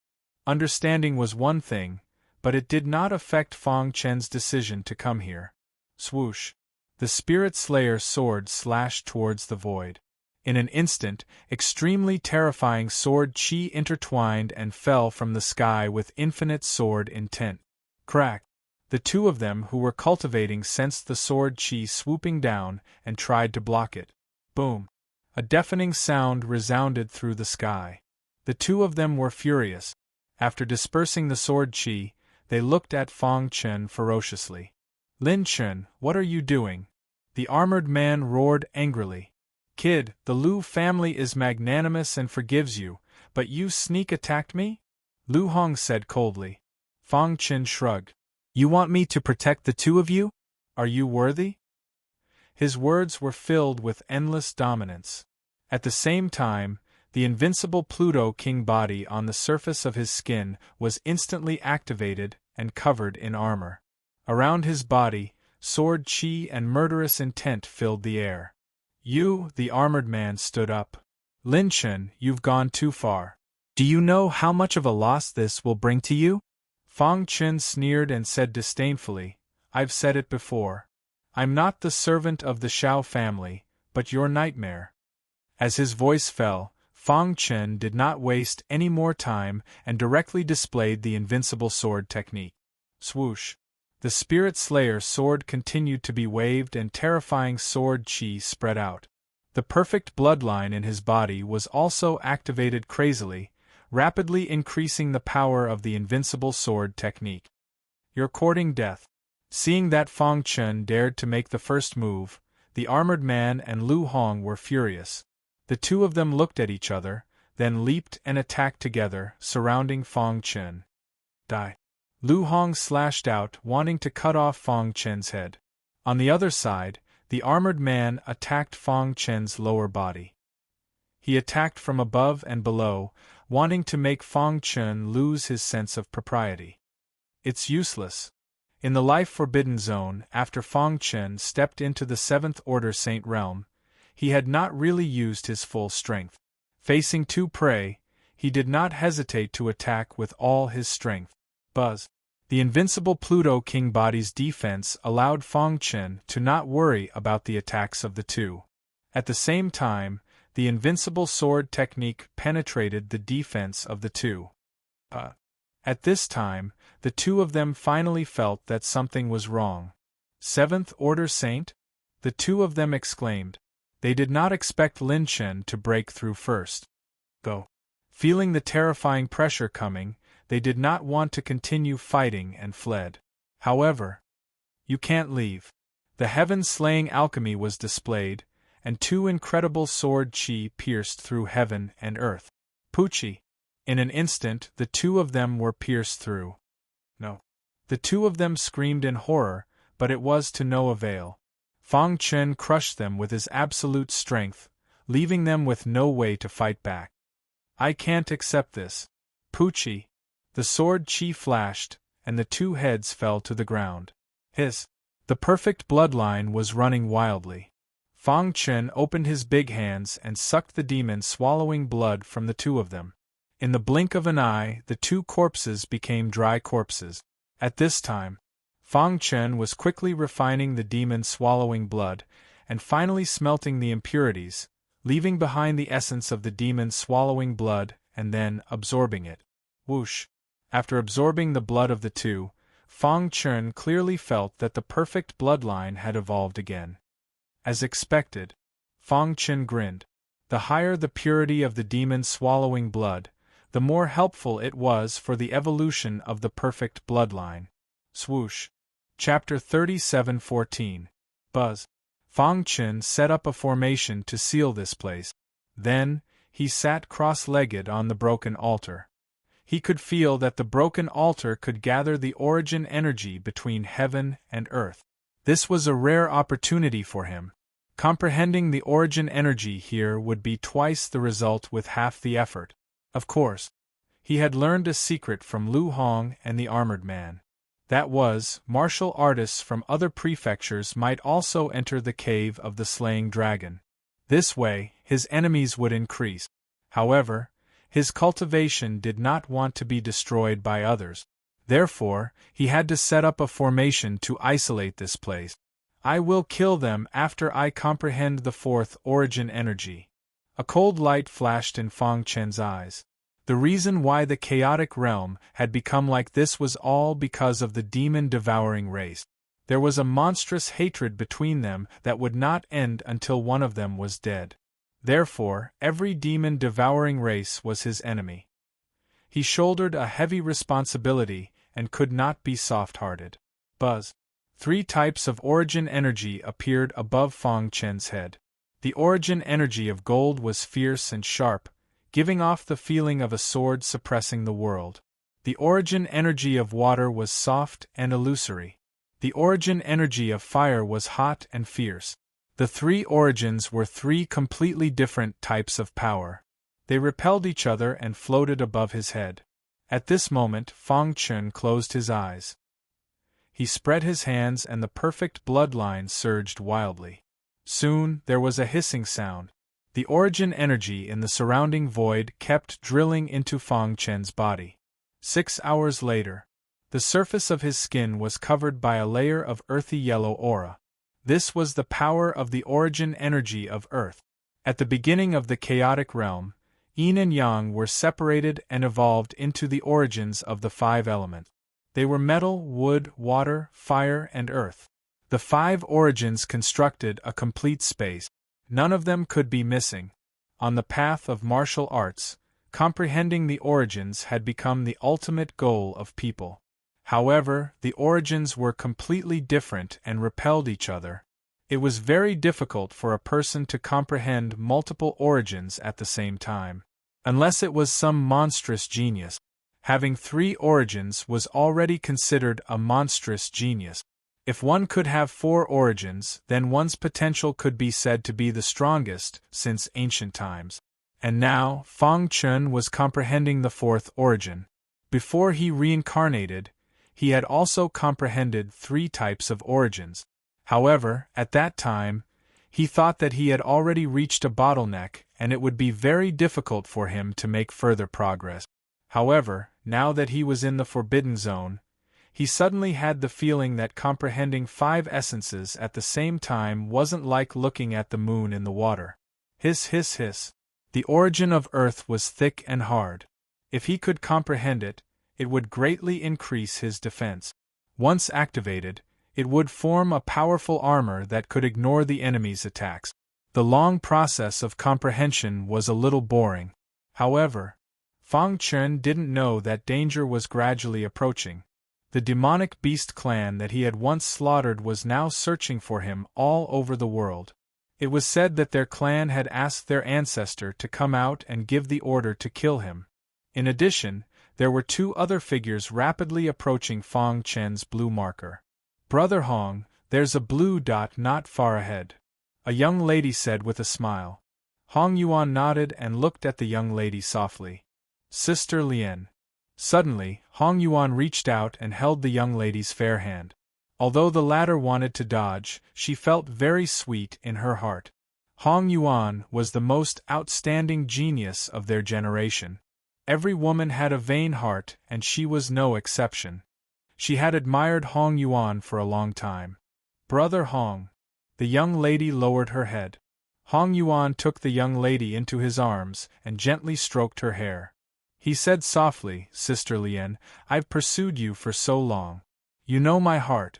understanding was one thing, but it did not affect Fang Chen's decision to come here. Swoosh! The Spirit Slayer sword slashed towards the void. In an instant, extremely terrifying sword chi intertwined and fell from the sky with infinite sword intent. Crack! The 2 of them who were cultivating sensed the sword chi swooping down and tried to block it. Boom! A deafening sound resounded through the sky. The 2 of them were furious. After dispersing the sword chi, they looked at Fang Chen ferociously. "Lin Chen, what are you doing?" The armored man roared angrily. "Kid, the Lu family is magnanimous and forgives you, but you sneak-attacked me?" Lu Hong said coldly. Fang Chen shrugged. "You want me to protect the 2 of you? Are you worthy?" His words were filled with endless dominance. At the same time, the invincible Pluto King body on the surface of his skin was instantly activated and covered in armor. Around his body, sword chi and murderous intent filled the air. You, the armored man stood up. Lin Chen, you've gone too far. Do you know how much of a loss this will bring to you? Fang Chen sneered and said disdainfully, I've said it before. I'm not the servant of the Shao family, but your nightmare. As his voice fell, Fang Chen did not waste any more time and directly displayed the invincible sword technique. Swoosh! The Spirit Slayer sword continued to be waved and terrifying sword chi spread out. The perfect bloodline in his body was also activated crazily, rapidly increasing the power of the invincible sword technique. You're courting death. Seeing that Fang Chen dared to make the first move, the armored man and Lu Hong were furious. The two of them looked at each other, then leaped and attacked together, surrounding Fang Chen. Die! Lu Hong slashed out, wanting to cut off Fang Chen's head. On the other side, the armored man attacked Fang Chen's lower body. He attacked from above and below, wanting to make Fang Chen lose his sense of propriety. It's useless. In the life-forbidden zone, after Fang Chen stepped into the 7th Order Saint Realm, he had not really used his full strength. Facing two prey, he did not hesitate to attack with all his strength. Buzz! The invincible Pluto King body's defense allowed Fang Chen to not worry about the attacks of the two. At the same time, the invincible sword technique penetrated the defense of the two. At this time, the two of them finally felt that something was wrong. 7th Order Saint? The two of them exclaimed. They did not expect Lin Chen to break through first. Go. Feeling the terrifying pressure coming, they did not want to continue fighting and fled. However, you can't leave. The heaven-slaying alchemy was displayed, and two incredible sword chi pierced through heaven and earth. Poochie! In an instant, the two of them were pierced through. No. The two of them screamed in horror, but it was to no avail. Fang Chen crushed them with his absolute strength, leaving them with no way to fight back. I can't accept this. Poochie! The sword chi flashed, and the two heads fell to the ground. Hiss! The perfect bloodline was running wildly. Fang Chen opened his big hands and sucked the demon swallowing blood from the two of them. In the blink of an eye, the two corpses became dry corpses. At this time, Fang Chen was quickly refining the demon swallowing blood, and finally smelting the impurities, leaving behind the essence of the demon swallowing blood and then absorbing it. Whoosh! After absorbing the blood of the two, Fang Chen clearly felt that the perfect bloodline had evolved again. As expected, Fang Chen grinned. The higher the purity of the demon swallowing blood, the more helpful it was for the evolution of the perfect bloodline. Swoosh! Chapter 37:14. Buzz! Fang Chen set up a formation to seal this place. Then, he sat cross-legged on the broken altar. He could feel that the broken altar could gather the origin energy between heaven and earth. This was a rare opportunity for him. Comprehending the origin energy here would be twice the result with half the effort. Of course, he had learned a secret from Lu Hong and the armored man. That was, martial artists from other prefectures might also enter the cave of the slaying dragon. This way, his enemies would increase. However, his cultivation did not want to be destroyed by others. Therefore, he had to set up a formation to isolate this place. I will kill them after I comprehend the fourth origin energy. A cold light flashed in Fang Chen's eyes. The reason why the chaotic realm had become like this was all because of the demon-devouring race. There was a monstrous hatred between them that would not end until one of them was dead. Therefore, every demon-devouring race was his enemy. He shouldered a heavy responsibility and could not be soft-hearted. Buzz! 3 types of origin energy appeared above Fang Chen's head. The origin energy of gold was fierce and sharp, giving off the feeling of a sword suppressing the world. The origin energy of water was soft and illusory. The origin energy of fire was hot and fierce. The 3 origins were 3 completely different types of power. They repelled each other and floated above his head. At this moment, Fang Chen closed his eyes. He spread his hands and the perfect bloodline surged wildly. Soon, there was a hissing sound. The origin energy in the surrounding void kept drilling into Fang Chen's body. 6 hours later, the surface of his skin was covered by a layer of earthy yellow aura. This was the power of the origin energy of Earth. At the beginning of the chaotic realm, Yin and Yang were separated and evolved into the origins of the 5 elements. They were metal, wood, water, fire, and earth. The 5 origins constructed a complete space. None of them could be missing. On the path of martial arts, comprehending the origins had become the ultimate goal of people. However, the origins were completely different and repelled each other. It was very difficult for a person to comprehend multiple origins at the same time. Unless it was some monstrous genius. Having 3 origins was already considered a monstrous genius. If one could have 4 origins, then one's potential could be said to be the strongest since ancient times. And now, Fang Chen was comprehending the 4th origin. Before he reincarnated, he had also comprehended 3 types of origins. However, at that time, he thought that he had already reached a bottleneck and it would be very difficult for him to make further progress. However, now that he was in the forbidden zone, he suddenly had the feeling that comprehending 5 essences at the same time wasn't like looking at the moon in the water. Hiss, hiss, hiss. The origin of Earth was thick and hard. If he could comprehend it, it would greatly increase his defense. Once activated, it would form a powerful armor that could ignore the enemy's attacks. The long process of comprehension was a little boring. However, Fang Chen didn't know that danger was gradually approaching. The demonic beast clan that he had once slaughtered was now searching for him all over the world. It was said that their clan had asked their ancestor to come out and give the order to kill him. In addition, there were 2 other figures rapidly approaching Fang Chen's blue marker. "Brother Hong, there's a blue dot not far ahead," a young lady said with a smile. Hong Yuan nodded and looked at the young lady softly. "Sister Lien." Suddenly, Hong Yuan reached out and held the young lady's fair hand. Although the latter wanted to dodge, she felt very sweet in her heart. Hong Yuan was the most outstanding genius of their generation. Every woman had a vain heart, and she was no exception. She had admired Hong Yuan for a long time. "Brother Hong." The young lady lowered her head. Hong Yuan took the young lady into his arms and gently stroked her hair. He said softly, "Sister Lien, I've pursued you for so long. You know my heart."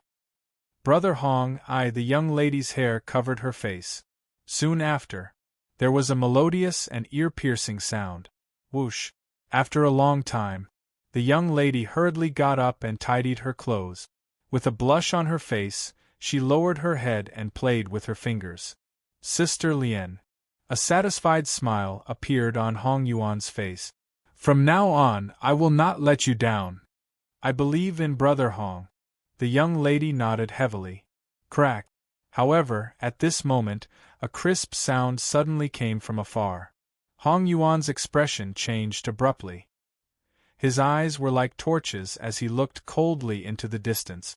"Brother Hong." The young lady's hair covered her face. Soon after, there was a melodious and ear-piercing sound. Whoosh. After a long time, the young lady hurriedly got up and tidied her clothes. With a blush on her face, she lowered her head and played with her fingers. "Sister Lien." A satisfied smile appeared on Hong Yuan's face. "From now on, I will not let you down. I believe in Brother Hong." The young lady nodded heavily. Crack. However, at this moment, a crisp sound suddenly came from afar. Hong Yuan's expression changed abruptly. His eyes were like torches as he looked coldly into the distance.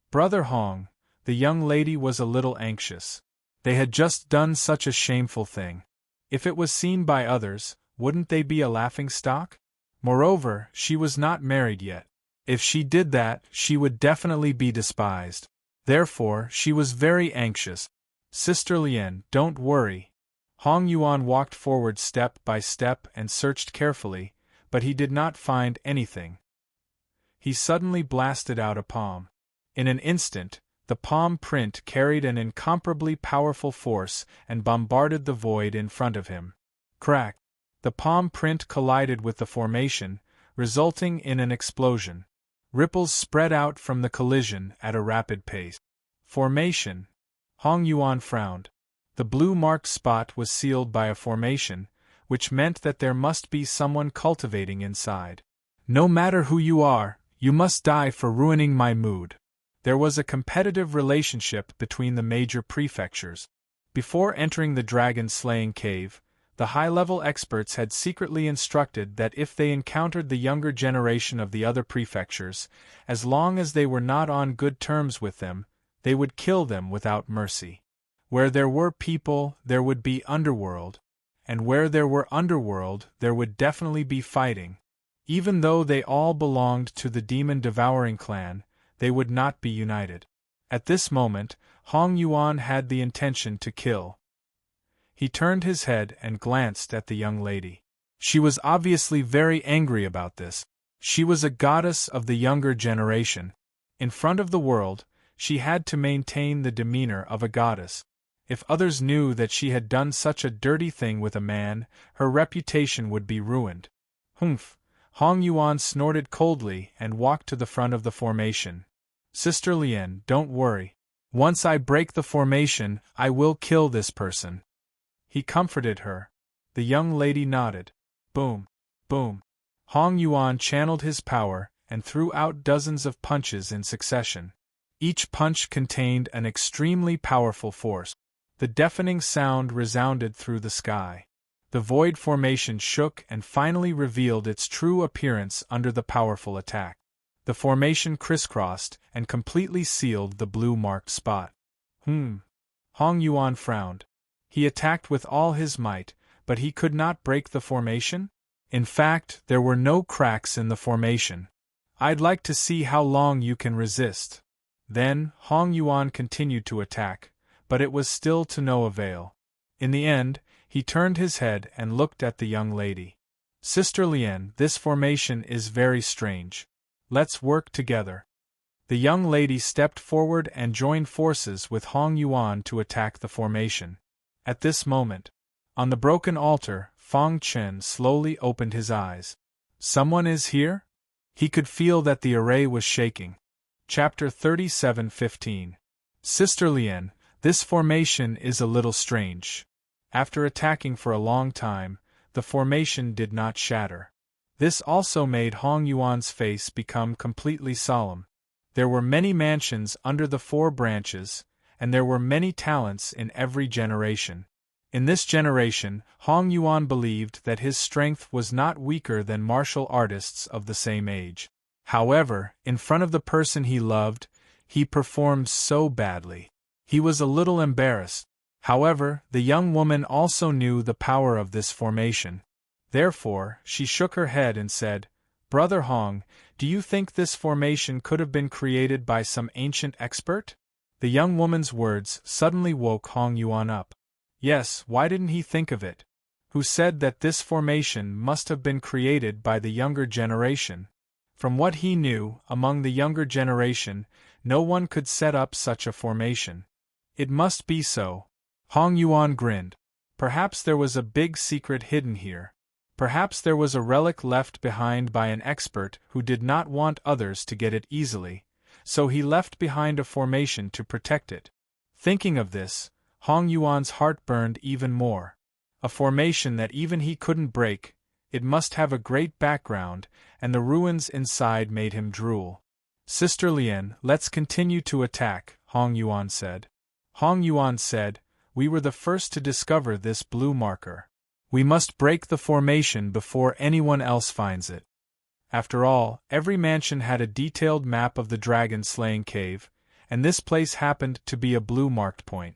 "Brother Hong." The young lady was a little anxious. They had just done such a shameful thing. If it was seen by others, wouldn't they be a laughingstock? Moreover, she was not married yet. If she did that, she would definitely be despised. Therefore, she was very anxious. "Sister Lien, don't worry." Hong Yuan walked forward step by step and searched carefully, but he did not find anything. He suddenly blasted out a palm. In an instant, the palm print carried an incomparably powerful force and bombarded the void in front of him. Crack! The palm print collided with the formation, resulting in an explosion. Ripples spread out from the collision at a rapid pace. Formation. Hong Yuan frowned. The blue-marked spot was sealed by a formation, which meant that there must be someone cultivating inside. "No matter who you are, you must die for ruining my mood." There was a competitive relationship between the major prefectures. Before entering the dragon-slaying cave, the high-level experts had secretly instructed that if they encountered the younger generation of the other prefectures, as long as they were not on good terms with them, they would kill them without mercy. Where there were people, there would be underworld, and where there were underworld, there would definitely be fighting. Even though they all belonged to the demon-devouring clan, they would not be united. At this moment, Hong Yuan had the intention to kill. He turned his head and glanced at the young lady. She was obviously very angry about this. She was a goddess of the younger generation. In front of the world, she had to maintain the demeanor of a goddess. If others knew that she had done such a dirty thing with a man, her reputation would be ruined. Humph! Hong Yuan snorted coldly and walked to the front of the formation. Sister Lien, don't worry. Once I break the formation, I will kill this person. He comforted her. The young lady nodded. Boom! Boom! Hong Yuan channeled his power and threw out dozens of punches in succession. Each punch contained an extremely powerful force. The deafening sound resounded through the sky. The void formation shook and finally revealed its true appearance under the powerful attack. The formation crisscrossed and completely sealed the blue-marked spot. Hong Yuan frowned. He attacked with all his might, but he could not break the formation? In fact, there were no cracks in the formation. I'd like to see how long you can resist. Then, Hong Yuan continued to attack, but it was still to no avail. In the end, he turned his head and looked at the young lady. Sister Lien, this formation is very strange. Let's work together. The young lady stepped forward and joined forces with Hong Yuan to attack the formation. At this moment, on the broken altar, Fong Chen slowly opened his eyes. Someone is here? He could feel that the array was shaking. Chapter 37:15. Sister Lien, this formation is a little strange. After attacking for a long time, the formation did not shatter. This also made Hong Yuan's face become completely solemn. There were many mansions under the 4 branches, and there were many talents in every generation. In this generation, Hong Yuan believed that his strength was not weaker than martial artists of the same age. However, in front of the person he loved, he performed so badly. He was a little embarrassed. However, the young woman also knew the power of this formation. Therefore, she shook her head and said, Brother Hong, do you think this formation could have been created by some ancient expert? The young woman's words suddenly woke Hong Yuan up. Yes, why didn't he think of it? Who said that this formation must have been created by the younger generation? From what he knew, among the younger generation, no one could set up such a formation. It must be so. Hong Yuan grinned. Perhaps there was a big secret hidden here. Perhaps there was a relic left behind by an expert who did not want others to get it easily, so he left behind a formation to protect it. Thinking of this, Hong Yuan's heart burned even more. A formation that even he couldn't break, it must have a great background, and the ruins inside made him drool. Sister Lien, let's continue to attack, Hong Yuan said. Hong Yuan said, we were the first to discover this blue marker. We must break the formation before anyone else finds it. After all, every mansion had a detailed map of the dragon-slaying cave, and this place happened to be a blue-marked point.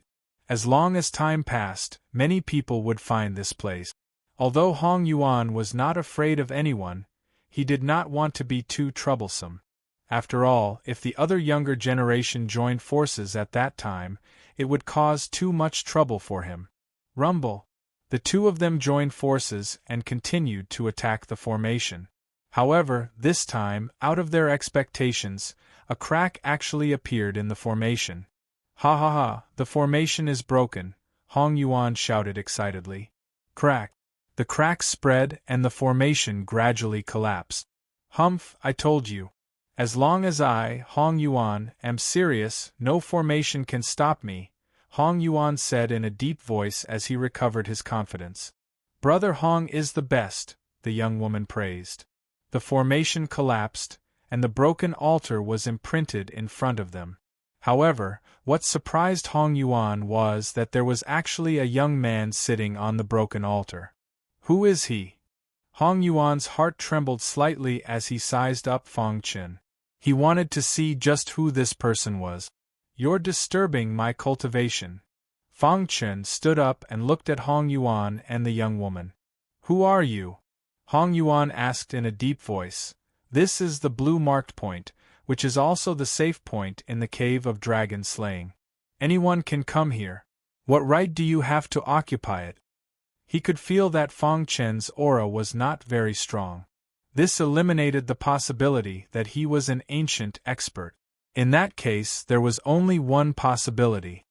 As long as time passed, many people would find this place. Although Hong Yuan was not afraid of anyone, he did not want to be too troublesome. After all, if the other younger generation joined forces at that time, it would cause too much trouble for him. Rumble. The two of them joined forces and continued to attack the formation. However, this time, out of their expectations, a crack actually appeared in the formation. Ha ha ha, the formation is broken, Hong Yuan shouted excitedly. Crack. The crack spread and the formation gradually collapsed. Humph, I told you. As long as I, Hong Yuan, am serious, no formation can stop me, Hong Yuan said in a deep voice as he recovered his confidence. Brother Hong is the best, the young woman praised. The formation collapsed, and the broken altar was imprinted in front of them. However, what surprised Hong Yuan was that there was actually a young man sitting on the broken altar. Who is he? Hong Yuan's heart trembled slightly as he sized up Fong Chen. He wanted to see just who this person was. You're disturbing my cultivation. Fang Chen stood up and looked at Hong Yuan and the young woman. "Who are you?" Hong Yuan asked in a deep voice. "This is the blue marked point, which is also the safe point in the cave of dragon slaying. Anyone can come here. What right do you have to occupy it?" He could feel that Fang Chen's aura was not very strong. This eliminated the possibility that he was an ancient expert. In that case, there was only one possibility.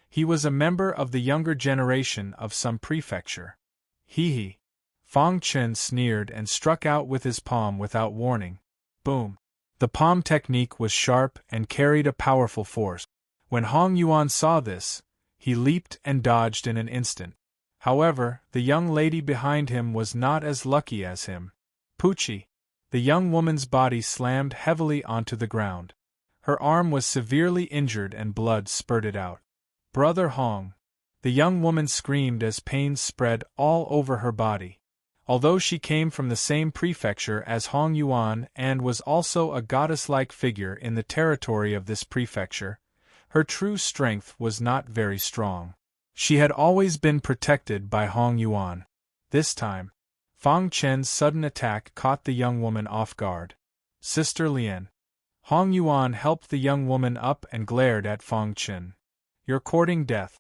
He was a member of the younger generation of some prefecture. Hee. Fang Chen sneered and struck out with his palm without warning. Boom. The palm technique was sharp and carried a powerful force. When Hong Yuan saw this, he leaped and dodged in an instant. However, the young lady behind him was not as lucky as him. Poochie! The young woman's body slammed heavily onto the ground. Her arm was severely injured and blood spurted out. "Brother Hong!" The young woman screamed as pain spread all over her body. Although she came from the same prefecture as Hong Yuan and was also a goddess-like figure in the territory of this prefecture, her true strength was not very strong. She had always been protected by Hong Yuan. This time, Fang Chen's sudden attack caught the young woman off guard. "Sister Lian." Hong Yuan helped the young woman up and glared at Fang Chen. "You're courting death."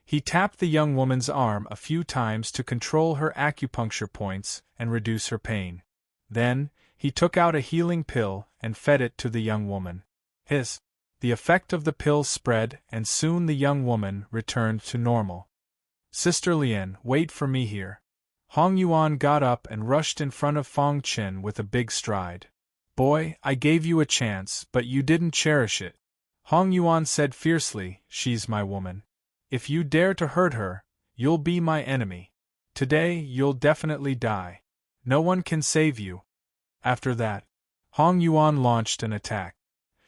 He tapped the young woman's arm a few times to control her acupuncture points and reduce her pain. Then, he took out a healing pill and fed it to the young woman. The effect of the pill spread and soon the young woman returned to normal. "Sister Lian, wait for me here." Hong Yuan got up and rushed in front of Fang Chen with a big stride. "Boy, I gave you a chance, but you didn't cherish it." Hong Yuan said fiercely, "She's my woman. If you dare to hurt her, you'll be my enemy. Today you'll definitely die. No one can save you." After that, Hong Yuan launched an attack.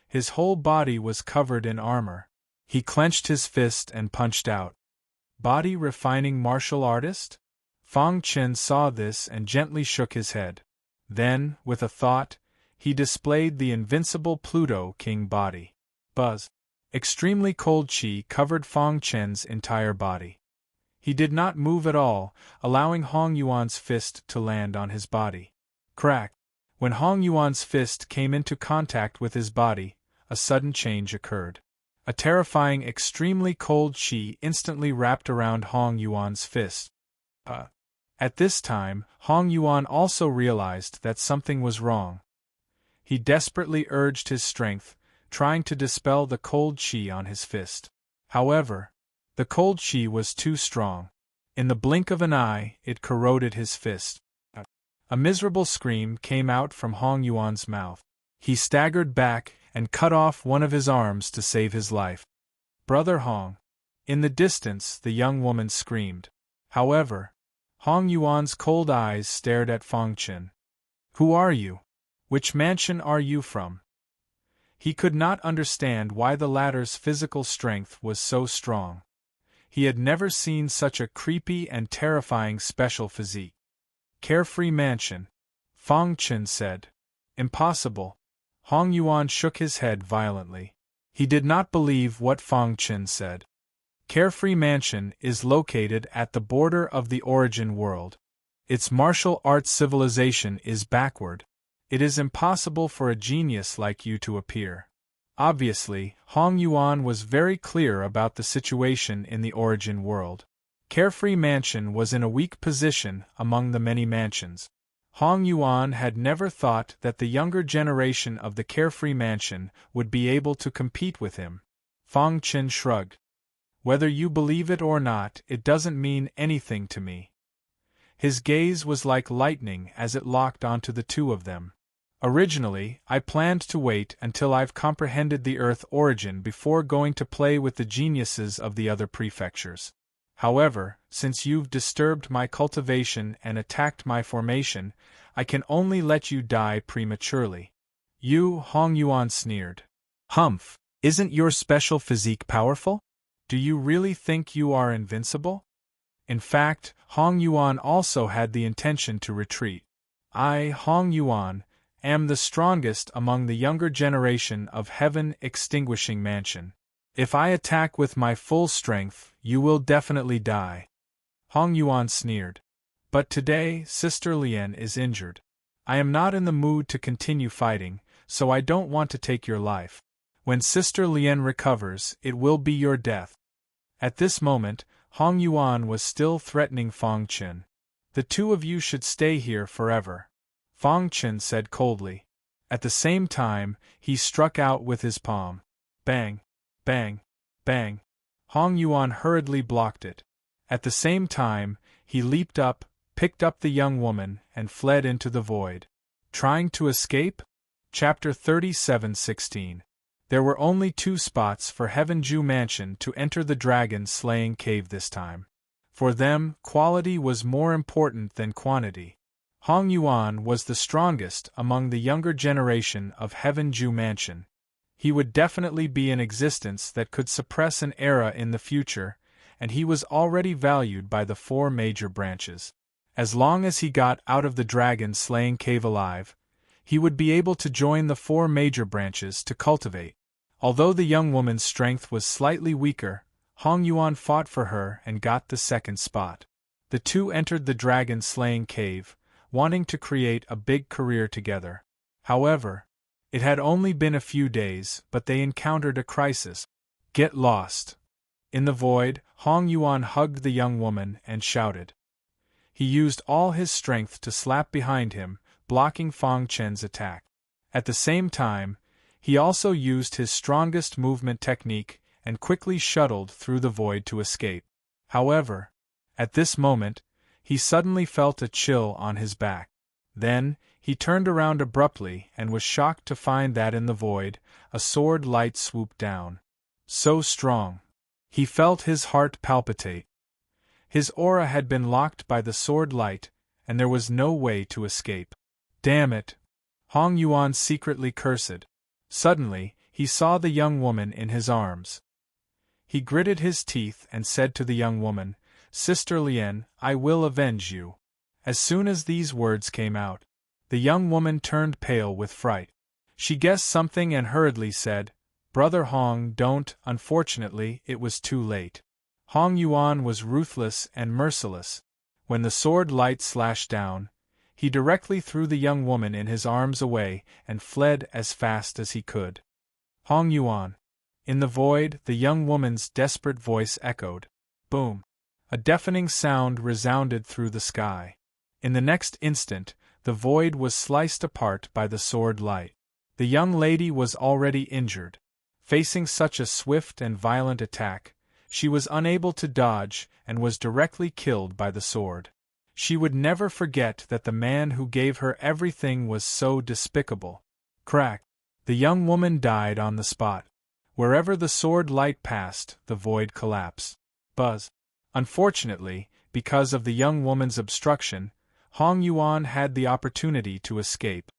His whole body was covered in armor. He clenched his fist and punched out. Body refining martial artist? Fang Chen saw this and gently shook his head. Then, with a thought, he displayed the invincible Pluto King body. Buzz. Extremely cold qi covered Fang Chen's entire body. He did not move at all, allowing Hong Yuan's fist to land on his body. Crack! When Hong Yuan's fist came into contact with his body, a sudden change occurred. A terrifying extremely cold qi instantly wrapped around Hong Yuan's fist. At this time, Hong Yuan also realized that something was wrong. He desperately urged his strength, trying to dispel the cold qi on his fist. However, the cold qi was too strong. In the blink of an eye, it corroded his fist. A miserable scream came out from Hong Yuan's mouth. He staggered back and cut off one of his arms to save his life. "Brother Hong!" In the distance, the young woman screamed. However, Hong Yuan's cold eyes stared at Fang Chen. "Who are you? Which mansion are you from?" He could not understand why the latter's physical strength was so strong. He had never seen such a creepy and terrifying special physique. "Carefree mansion," Fang Chen said. "Impossible." Hong Yuan shook his head violently. He did not believe what Fang Chen said. Carefree Mansion is located at the border of the origin world. Its martial arts civilization is backward. It is impossible for a genius like you to appear. Obviously, Hong Yuan was very clear about the situation in the origin world. Carefree Mansion was in a weak position among the many mansions. Hong Yuan had never thought that the younger generation of the Carefree Mansion would be able to compete with him. Fang Chen shrugged. "Whether you believe it or not, it doesn't mean anything to me." His gaze was like lightning as it locked onto the two of them. "Originally, I planned to wait until I've comprehended the Earth origin before going to play with the geniuses of the other prefectures. However, since you've disturbed my cultivation and attacked my formation, I can only let you die prematurely." "You," Hong Yuan sneered. "Humph, isn't your special physique powerful? Do you really think you are invincible?" In fact, Hong Yuan also had the intention to retreat. "I, Hong Yuan, am the strongest among the younger generation of Heaven Extinguishing Mansion. If I attack with my full strength, you will definitely die. Hong Yuan sneered. But today, Sister Lien is injured. I am not in the mood to continue fighting, so I don't want to take your life. When Sister Lien recovers, it will be your death. At this moment, Hong Yuan was still threatening Fong Qin. The two of you should stay here forever, Fong Qin said coldly. At the same time, he struck out with his palm. Bang! Bang! Bang! Hong Yuan hurriedly blocked it. At the same time, he leaped up, picked up the young woman, and fled into the void. Trying to escape? Chapter 37:16. There were only 2 spots for Heavenju Mansion to enter the dragon-slaying cave this time. For them, quality was more important than quantity. Hong Yuan was the strongest among the younger generation of Heavenju Mansion. He would definitely be an existence that could suppress an era in the future, and he was already valued by the 4 major branches. As long as he got out of the dragon-slaying cave alive, he would be able to join the 4 major branches to cultivate. Although the young woman's strength was slightly weaker, Hong Yuan fought for her and got the 2nd spot. The two entered the dragon-slaying cave, wanting to create a big career together. However, it had only been a few days, but they encountered a crisis. Get lost. In the void, Hong Yuan hugged the young woman and shouted. He used all his strength to slap behind him, blocking Fong Qin's attack. At the same time, he also used his strongest movement technique and quickly shuttled through the void to escape. However, at this moment, he suddenly felt a chill on his back. Then, he turned around abruptly and was shocked to find that in the void, a sword light swooped down. So strong. He felt his heart palpitate. His aura had been locked by the sword light, and there was no way to escape. Damn it! Hong Yuan secretly cursed. Suddenly, he saw the young woman in his arms. He gritted his teeth and said to the young woman, Sister Lien, I will avenge you. As soon as these words came out, the young woman turned pale with fright. She guessed something and hurriedly said, Brother Hong, don't. Unfortunately, it was too late. Hong Yuan was ruthless and merciless. When the sword light slashed down, he directly threw the young woman in his arms away and fled as fast as he could. Hong Yuan. In the void, the young woman's desperate voice echoed. Boom! A deafening sound resounded through the sky. In the next instant, the void was sliced apart by the sword light. The young lady was already injured. Facing such a swift and violent attack, she was unable to dodge and was directly killed by the sword. She would never forget that the man who gave her everything was so despicable. Crack! The young woman died on the spot. Wherever the sword light passed, the void collapsed. Buzz! Unfortunately, because of the young woman's obstruction, Hong Yuan had the opportunity to escape.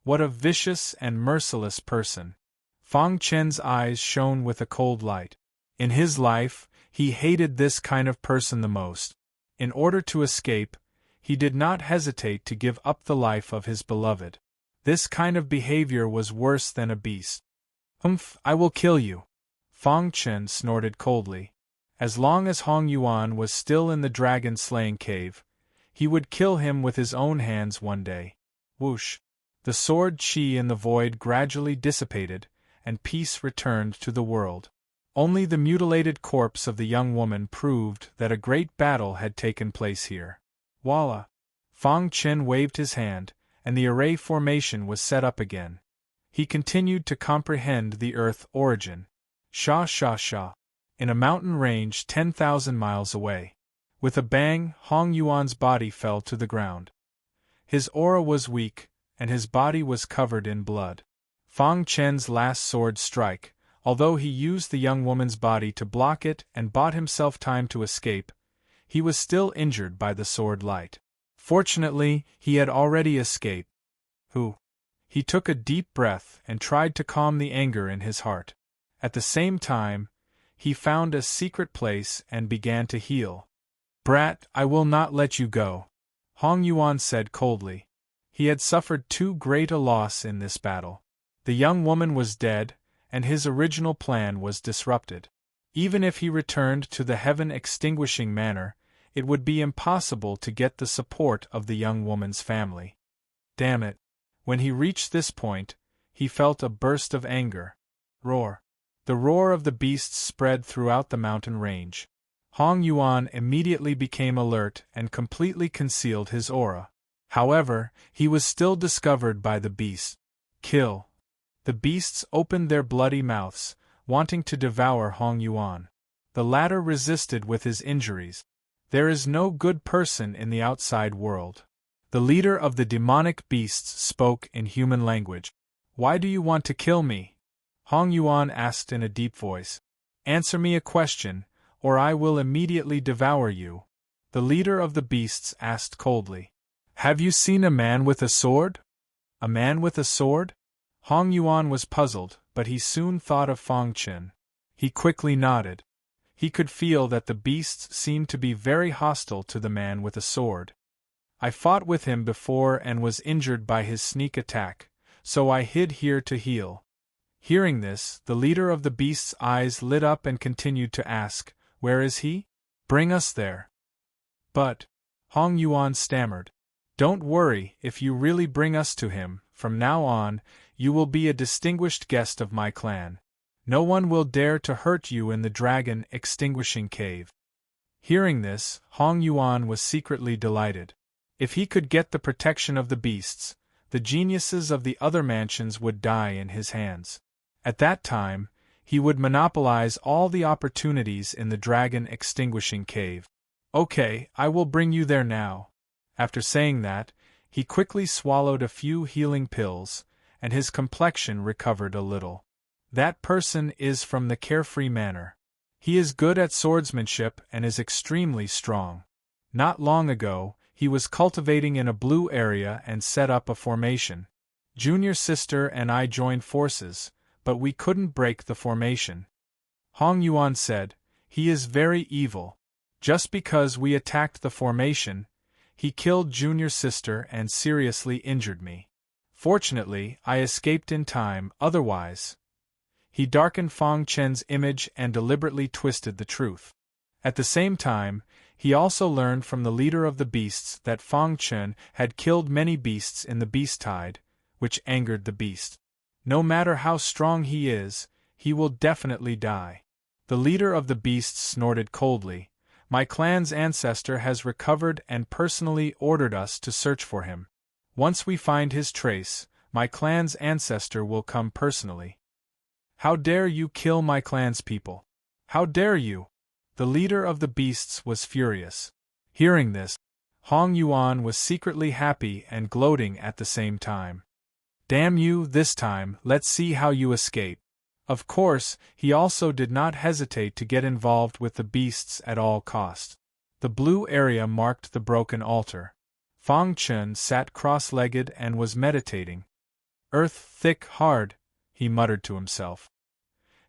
What a vicious and merciless person! Fong Qin's eyes shone with a cold light. In his life, he hated this kind of person the most. In order to escape, he did not hesitate to give up the life of his beloved. This kind of behavior was worse than a beast. Humph, I will kill you. Fong Qin snorted coldly. As long as Hong Yuan was still in the dragon-slaying cave, he would kill him with his own hands one day. Whoosh! The sword chi in the void gradually dissipated, and peace returned to the world. Only the mutilated corpse of the young woman proved that a great battle had taken place here. Voila! Fong Qin waved his hand, and the array formation was set up again. He continued to comprehend the Earth origin. Sha sha sha. In a mountain range 10,000 miles away. With a bang, Hong Yuan's body fell to the ground. His aura was weak, and his body was covered in blood. Fong Qin's last sword strike, although he used the young woman's body to block it and bought himself time to escape, he was still injured by the sword light. Fortunately, he had already escaped. He took a deep breath and tried to calm the anger in his heart. At the same time, he found a secret place and began to heal. Brat, I will not let you go, Hong Yuan said coldly. He had suffered too great a loss in this battle. The young woman was dead, and his original plan was disrupted. Even if he returned to the heaven-extinguishing manor, it would be impossible to get the support of the young woman's family. Damn it! When he reached this point, he felt a burst of anger. Roar! The roar of the beasts spread throughout the mountain range. Hong Yuan immediately became alert and completely concealed his aura. However, he was still discovered by the beasts. Kill! The beasts opened their bloody mouths, wanting to devour Hong Yuan. The latter resisted with his injuries. There is no good person in the outside world. The leader of the demonic beasts spoke in human language. Why do you want to kill me? Hong Yuan asked in a deep voice. Answer me a question, or I will immediately devour you. The leader of the beasts asked coldly. Have you seen a man with a sword? A man with a sword? Hong Yuan was puzzled, but he soon thought of Fang Chen. He quickly nodded. He could feel that the beasts seemed to be very hostile to the man with a sword. I fought with him before and was injured by his sneak attack, so I hid here to heal. Hearing this, the leader of the beasts' eyes lit up and continued to ask, Where is he? Bring us there. But, Hong Yuan stammered. Don't worry, if you really bring us to him, from now on, you will be a distinguished guest of my clan. No one will dare to hurt you in the dragon-extinguishing cave. Hearing this, Hong Yuan was secretly delighted. If he could get the protection of the beasts, the geniuses of the other mansions would die in his hands. At that time, he would monopolize all the opportunities in the dragon-extinguishing cave. Okay, I will bring you there now. After saying that, he quickly swallowed a few healing pills, and his complexion recovered a little. That person is from the Carefree Manor. He is good at swordsmanship and is extremely strong. Not long ago, he was cultivating in a blue area and set up a formation. Junior sister and I joined forces, but we couldn't break the formation. Hong Yuan said, He is very evil. Just because we attacked the formation, he killed junior sister and seriously injured me. Fortunately, I escaped in time, otherwise. He darkened Fang Chen's image and deliberately twisted the truth. At the same time, he also learned from the leader of the beasts that Fang Chen had killed many beasts in the beast tide, which angered the beast. No matter how strong he is, he will definitely die. The leader of the beasts snorted coldly. My clan's ancestor has recovered and personally ordered us to search for him. Once we find his trace, my clan's ancestor will come personally. How dare you kill my clan's people? How dare you? The leader of the beasts was furious. Hearing this, Hong Yuan was secretly happy and gloating at the same time. Damn you, this time, let's see how you escape. Of course, he also did not hesitate to get involved with the beasts at all costs. The blue area marked the broken altar. Fang Chen sat cross-legged and was meditating. Earth thick, hard, he muttered to himself.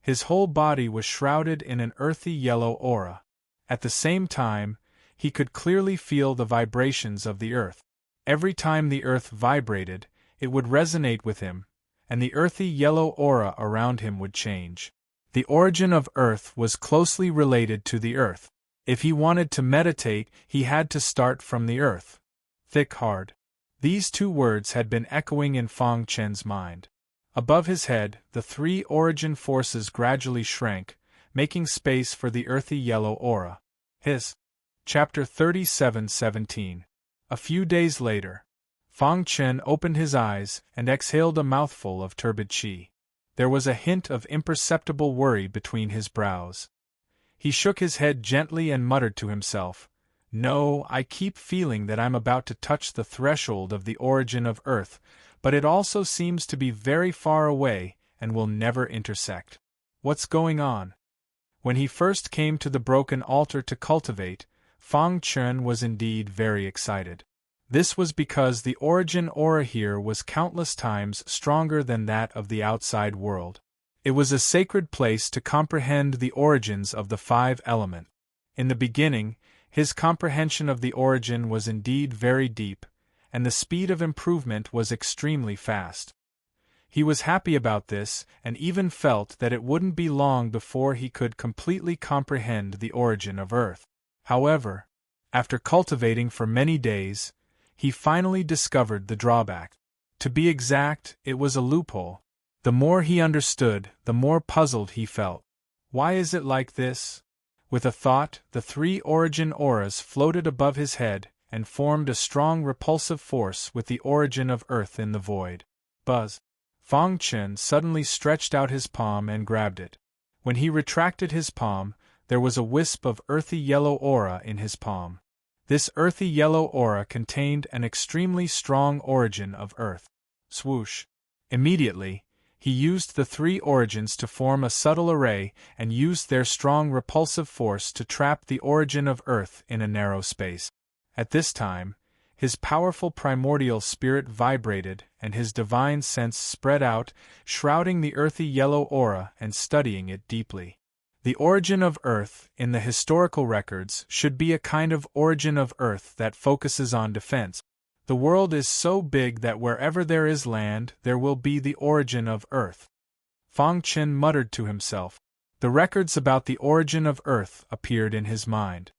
His whole body was shrouded in an earthy yellow aura. At the same time, he could clearly feel the vibrations of the earth. Every time the earth vibrated, it would resonate with him, and the earthy yellow aura around him would change. The origin of earth was closely related to the earth. If he wanted to meditate, he had to start from the earth. Thick, hard. These two words had been echoing in Fang Chen's mind. Above his head, the three origin forces gradually shrank, making space for the earthy yellow aura. Chapter 37:17. A few days later, Fang Chen opened his eyes and exhaled a mouthful of turbid qi. There was a hint of imperceptible worry between his brows. He shook his head gently and muttered to himself, No, I keep feeling that I'm about to touch the threshold of the origin of Earth, but it also seems to be very far away and will never intersect. What's going on? When he first came to the broken altar to cultivate, Fang Chen was indeed very excited. This was because the origin aura here was countless times stronger than that of the outside world. It was a sacred place to comprehend the origins of the five elements. In the beginning, his comprehension of the origin was indeed very deep, and the speed of improvement was extremely fast. He was happy about this, and even felt that it wouldn't be long before he could completely comprehend the origin of Earth. However, after cultivating for many days, he finally discovered the drawback. To be exact, it was a loophole. The more he understood, the more puzzled he felt. Why is it like this? With a thought, the 3 origin auras floated above his head and formed a strong repulsive force with the origin of Earth in the void. Buzz! Fang Chen suddenly stretched out his palm and grabbed it. When he retracted his palm, there was a wisp of earthy yellow aura in his palm. This earthy yellow aura contained an extremely strong origin of Earth. Swoosh! Immediately, he used the 3 origins to form a subtle array and used their strong repulsive force to trap the origin of Earth in a narrow space. At this time, his powerful primordial spirit vibrated and his divine sense spread out, shrouding the earthy yellow aura and studying it deeply. The origin of Earth, in the historical records, should be a kind of origin of Earth that focuses on defense. The world is so big that wherever there is land, there will be the origin of Earth. Fang Chen muttered to himself. The records about the origin of Earth appeared in his mind.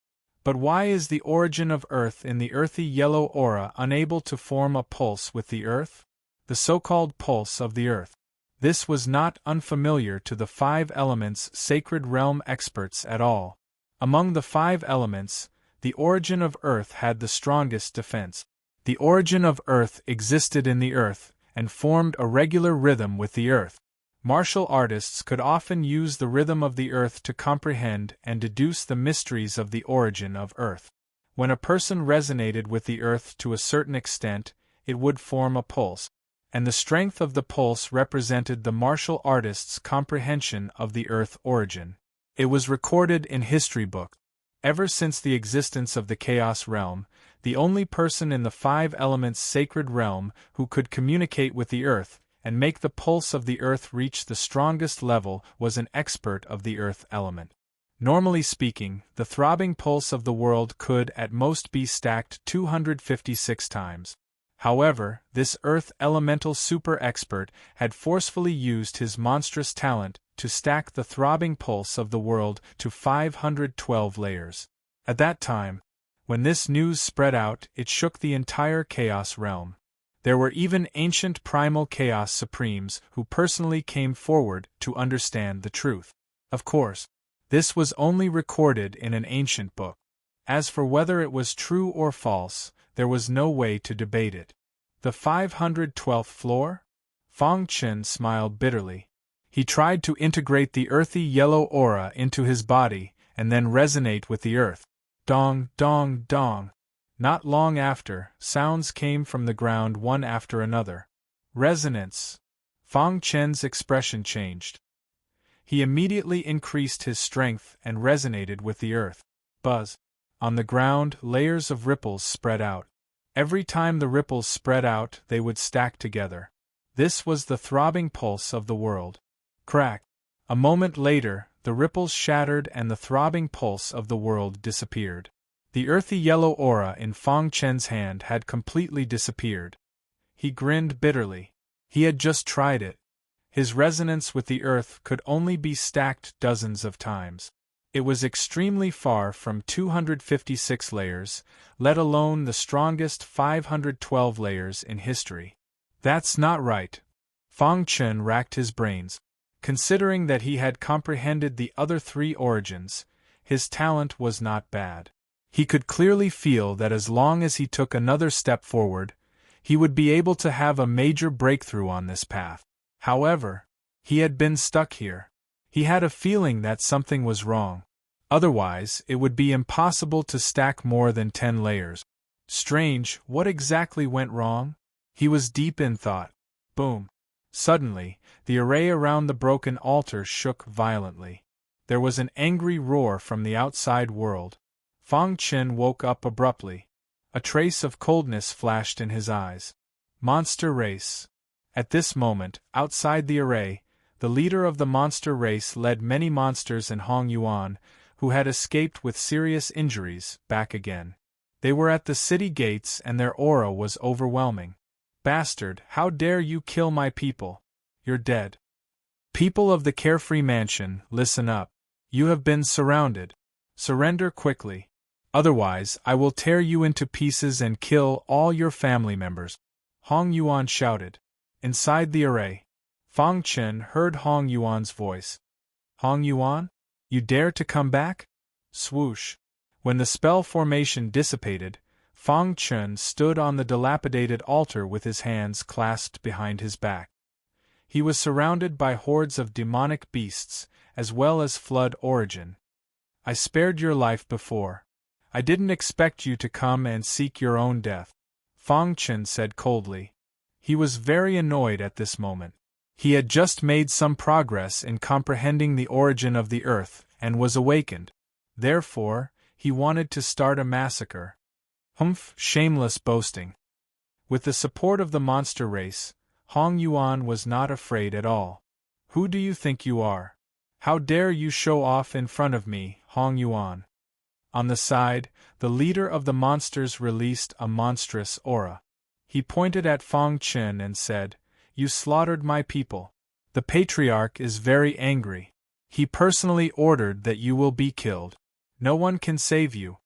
But why is the origin of Earth in the earthy yellow aura unable to form a pulse with the Earth? The so-called pulse of the Earth. This was not unfamiliar to the 5 elements sacred realm experts at all. Among the 5 elements, the origin of Earth had the strongest defense. The origin of Earth existed in the Earth, and formed a regular rhythm with the Earth. Martial artists could often use the rhythm of the Earth to comprehend and deduce the mysteries of the origin of Earth. When a person resonated with the Earth to a certain extent, it would form a pulse, and the strength of the pulse represented the martial artist's comprehension of the Earth origin. It was recorded in history books. Ever since the existence of the Chaos Realm, the only person in the 5 elements sacred realm who could communicate with the Earth and make the pulse of the Earth reach the strongest level was an expert of the Earth element. Normally speaking, the throbbing pulse of the world could at most be stacked 256 times. However, this Earth elemental super expert had forcefully used his monstrous talent to stack the throbbing pulse of the world to 512 layers. At that time, when this news spread out, it shook the entire Chaos Realm. There were even ancient primal Chaos Supremes who personally came forward to understand the truth. Of course, this was only recorded in an ancient book. As for whether it was true or false, there was no way to debate it. The 512th floor? Fang Chen smiled bitterly. He tried to integrate the earthy yellow aura into his body and then resonate with the Earth. Dong, dong, dong. Not long after, sounds came from the ground one after another. Resonance. Fang Chen's expression changed. He immediately increased his strength and resonated with the Earth. Buzz. On the ground, layers of ripples spread out. Every time the ripples spread out, they would stack together. This was the throbbing pulse of the world. Crack. A moment later, the ripples shattered and the throbbing pulse of the world disappeared. The earthy yellow aura in Fang Chen's hand had completely disappeared. He grinned bitterly. He had just tried it. His resonance with the Earth could only be stacked dozens of times. It was extremely far from 256 layers, let alone the strongest 512 layers in history. That's not right. Fang Chen racked his brains. Considering that he had comprehended the other 3 origins, his talent was not bad. He could clearly feel that as long as he took another step forward, he would be able to have a major breakthrough on this path. However, he had been stuck here. He had a feeling that something was wrong. Otherwise, it would be impossible to stack more than 10 layers. Strange, what exactly went wrong? He was deep in thought. Boom. Suddenly, the array around the broken altar shook violently. There was an angry roar from the outside world. Fang Chen woke up abruptly. A trace of coldness flashed in his eyes. Monster race. At this moment, outside the array, the leader of the monster race led many monsters and Hong Yuan, who had escaped with serious injuries, back again. They were at the city gates and their aura was overwhelming. Bastard, how dare you kill my people? you're dead. People of the carefree mansion, listen up. You have been surrounded. Surrender quickly. Otherwise, I will tear you into pieces and kill all your family members. Hong Yuan shouted. Inside the array, Fang Chen heard Hong Yuan's voice. Hong Yuan? You dare to come back? Swoosh. When the spell formation dissipated, Fang Chen stood on the dilapidated altar with his hands clasped behind his back. He was surrounded by hordes of demonic beasts, as well as flood origin. I spared your life before. I didn't expect you to come and seek your own death, Fang Chen said coldly. He was very annoyed at this moment. He had just made some progress in comprehending the origin of the earth and was awakened. Therefore, he wanted to start a massacre. Humph, shameless boasting. With the support of the monster race, Hong Yuan was not afraid at all. Who do you think you are? How dare you show off in front of me, Hong Yuan? On the side, the leader of the monsters released a monstrous aura. He pointed at Fang Chen and said, You slaughtered my people. The patriarch is very angry. He personally ordered that you will be killed. No one can save you.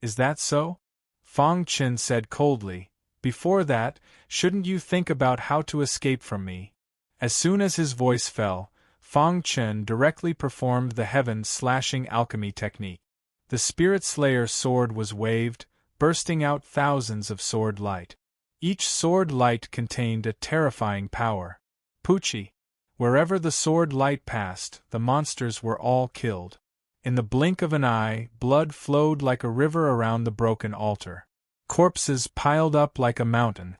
Is that so? Fang Chen said coldly. Before that, shouldn't you think about how to escape from me? As soon as his voice fell, Fang Chen directly performed the heaven-slashing alchemy technique. The Spirit Slayer sword was waved, bursting out thousands of sword light. Each sword light contained a terrifying power. Poochie. Wherever the sword light passed, the monsters were all killed. In the blink of an eye, blood flowed like a river around the broken altar. Corpses piled up like a mountain.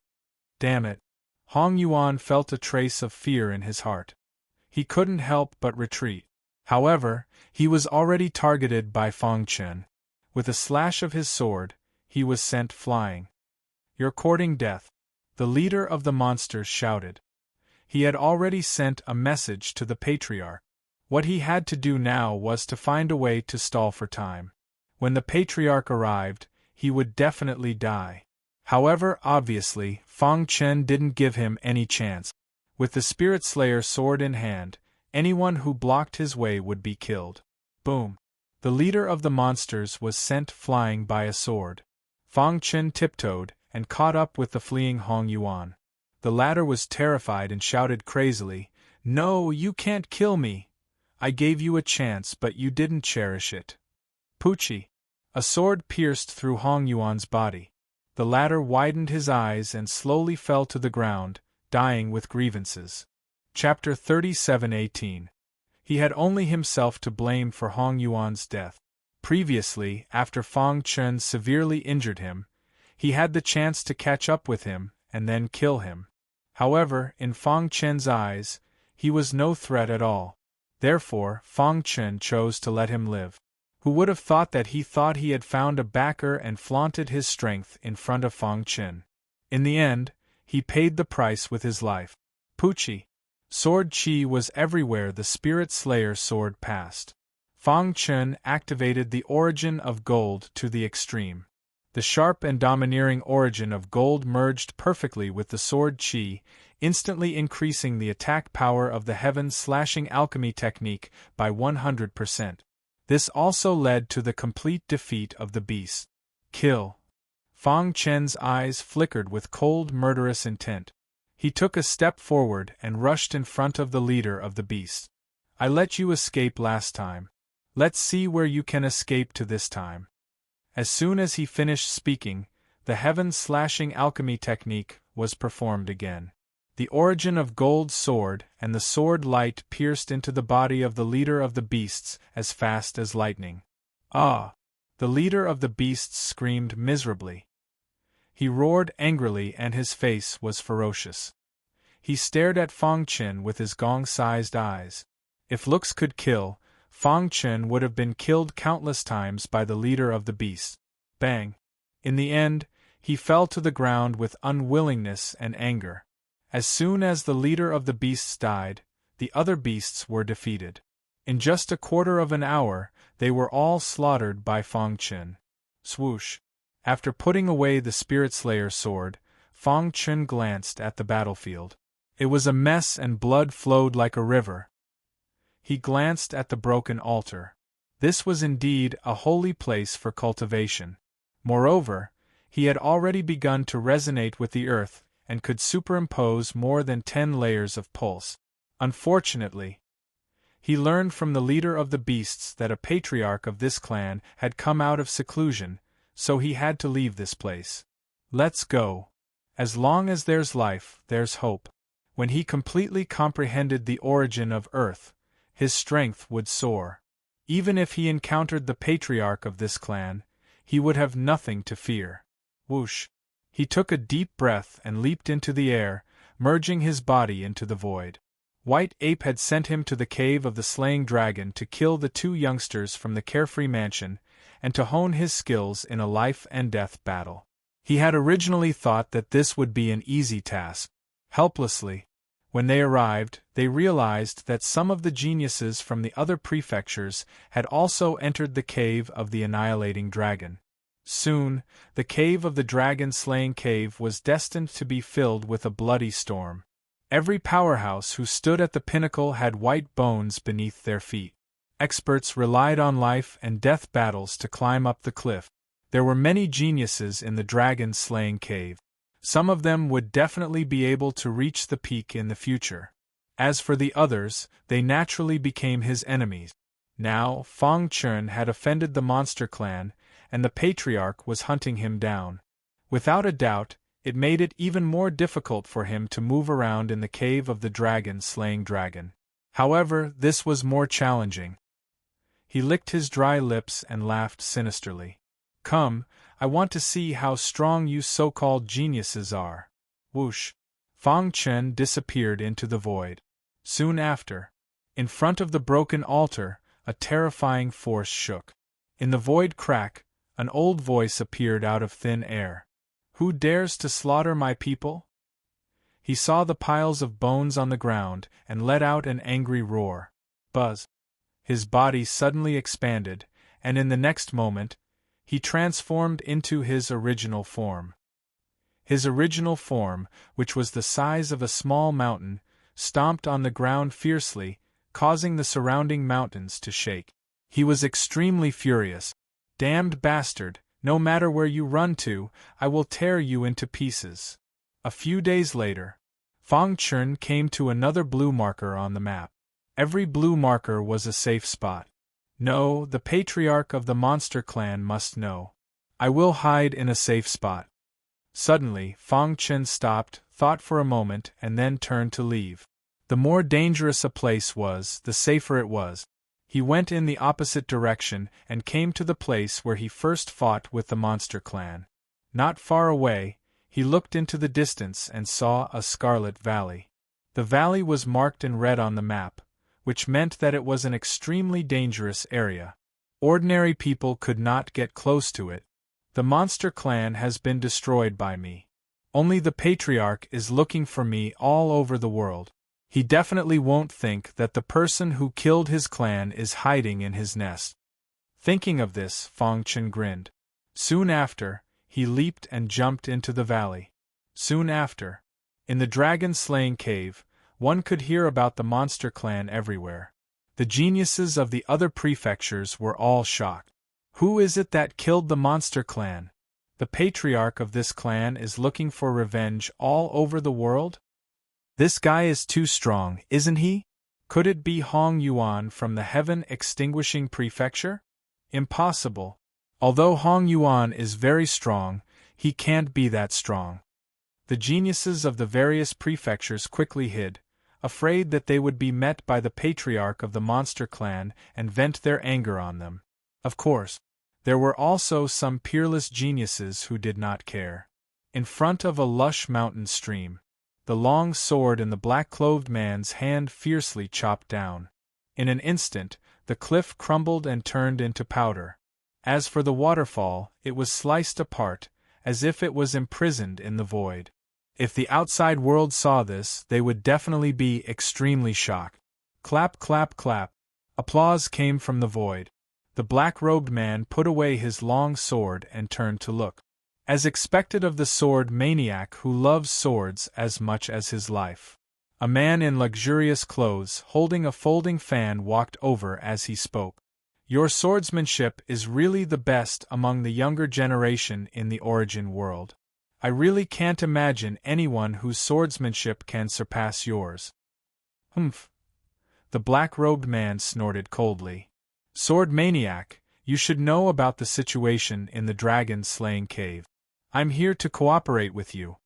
Damn it. Hong Yuan felt a trace of fear in his heart. He couldn't help but retreat. However, he was already targeted by Fang Chen. With a slash of his sword, he was sent flying. You're courting death, the leader of the monsters shouted. He had already sent a message to the patriarch. What he had to do now was to find a way to stall for time. When the patriarch arrived, he would definitely die. However, obviously, Fang Chen didn't give him any chance. With the Spirit Slayer sword in hand, anyone who blocked his way would be killed. Boom! The leader of the monsters was sent flying by a sword. Fang Chen tiptoed and caught up with the fleeing Hong Yuan. The latter was terrified and shouted crazily, No, you can't kill me! I gave you a chance but you didn't cherish it. Poochie! A sword pierced through Hong Yuan's body. The latter widened his eyes and slowly fell to the ground, dying with grievances. Chapter 37:18. He had only himself to blame for Hong Yuan's death. Previously, after Fang Chen severely injured him, he had the chance to catch up with him and then kill him. However, in Fang Chen's eyes, he was no threat at all. Therefore, Fang Chen chose to let him live. Who would have thought that he had found a backer and flaunted his strength in front of Fang Chen. In the end, he paid the price with his life. Poochie! Sword chi was everywhere the Spirit Slayer sword passed. Fang Chen activated the origin of gold to the extreme. The sharp and domineering origin of gold merged perfectly with the sword chi, instantly increasing the attack power of the heaven-slashing alchemy technique by 100%. This also led to the complete defeat of the beast. Kill. Fang Chen's eyes flickered with cold, murderous intent. He took a step forward and rushed in front of the leader of the beast. I let you escape last time. Let's see where you can escape to this time. As soon as he finished speaking, the heaven-slashing alchemy technique was performed again. The origin of gold sword and the sword light pierced into the body of the leader of the beasts as fast as lightning. Ah! The leader of the beasts screamed miserably. He roared angrily and his face was ferocious. He stared at Fang Chen with his gong-sized eyes. If looks could kill, Fang Chen would have been killed countless times by the leader of the beasts. Bang! In the end, he fell to the ground with unwillingness and anger. As soon as the leader of the beasts died, the other beasts were defeated. In just a quarter of an hour, they were all slaughtered by Fang Chen. Swoosh! After putting away the Spirit Slayer sword, Fang Chen glanced at the battlefield. It was a mess and blood flowed like a river. He glanced at the broken altar. This was indeed a holy place for cultivation. Moreover, he had already begun to resonate with the earth and could superimpose more than 10 layers of pulse. Unfortunately, he learned from the leader of the beasts that a patriarch of this clan had come out of seclusion, so he had to leave this place. Let's go. As long as there's life, there's hope. When he completely comprehended the origin of Earth, his strength would soar. Even if he encountered the patriarch of this clan, he would have nothing to fear. Whoosh! He took a deep breath and leaped into the air, merging his body into the void. White Ape had sent him to the cave of the slaying dragon to kill the 2 youngsters from the carefree mansion, and to hone his skills in a life-and-death battle. He had originally thought that this would be an easy task. Helplessly, when they arrived, they realized that some of the geniuses from the other prefectures had also entered the cave of the annihilating dragon. Soon, the cave of the dragon-slaying cave was destined to be filled with a bloody storm. Every powerhouse who stood at the pinnacle had white bones beneath their feet. Experts relied on life-and-death battles to climb up the cliff. There were many geniuses in the dragon-slaying cave. Some of them would definitely be able to reach the peak in the future. As for the others, they naturally became his enemies. Now, Fang Chun had offended the monster clan, and the patriarch was hunting him down. Without a doubt, it made it even more difficult for him to move around in the cave of the dragon-slaying dragon. However, this was more challenging. He licked his dry lips and laughed sinisterly. Come, I want to see how strong you so-called geniuses are. Whoosh! Fang Chen disappeared into the void. Soon after, in front of the broken altar, a terrifying force shook. In the void crack, an old voice appeared out of thin air. Who dares to slaughter my people? He saw the piles of bones on the ground and let out an angry roar. Buzz! His body suddenly expanded, and in the next moment, he transformed into his original form. His original form, which was the size of a small mountain, stomped on the ground fiercely, causing the surrounding mountains to shake. He was extremely furious. Damned bastard, no matter where you run to, I will tear you into pieces. A few days later, Fang Chun came to another blue marker on the map. Every blue marker was a safe spot. No, the patriarch of the monster clan must know. I will hide in a safe spot. Suddenly, Fang Chun stopped, thought for a moment, and then turned to leave. The more dangerous a place was, the safer it was. He went in the opposite direction and came to the place where he first fought with the monster clan. Not far away, he looked into the distance and saw a scarlet valley. The valley was marked in red on the map, which meant that it was an extremely dangerous area. Ordinary people could not get close to it. The monster clan has been destroyed by me. Only the patriarch is looking for me all over the world. He definitely won't think that the person who killed his clan is hiding in his nest. Thinking of this, Fang Chun grinned. Soon after, he leaped and jumped into the valley. Soon after, in the dragon-slaying cave, one could hear about the monster clan everywhere. The geniuses of the other prefectures were all shocked. Who is it that killed the monster clan? The patriarch of this clan is looking for revenge all over the world? This guy is too strong, isn't he? Could it be Hong Yuan from the heaven-extinguishing prefecture? Impossible. Although Hong Yuan is very strong, he can't be that strong. The geniuses of the various prefectures quickly hid, afraid that they would be met by the patriarch of the monster clan and vent their anger on them. Of course, there were also some peerless geniuses who did not care. In front of a lush mountain stream, the long sword in the black-clothed man's hand fiercely chopped down. In an instant, the cliff crumbled and turned into powder. As for the waterfall, it was sliced apart, as if it was imprisoned in the void. If the outside world saw this, they would definitely be extremely shocked. Clap, clap, clap. Applause came from the void. The black-robed man put away his long sword and turned to look. As expected of the sword maniac who loves swords as much as his life. A man in luxurious clothes holding a folding fan walked over as he spoke. Your swordsmanship is really the best among the younger generation in the Origin world. I really can't imagine anyone whose swordsmanship can surpass yours. Humph. The black-robed man snorted coldly. Sword maniac, you should know about the situation in the dragon-slaying cave. I'm here to cooperate with you.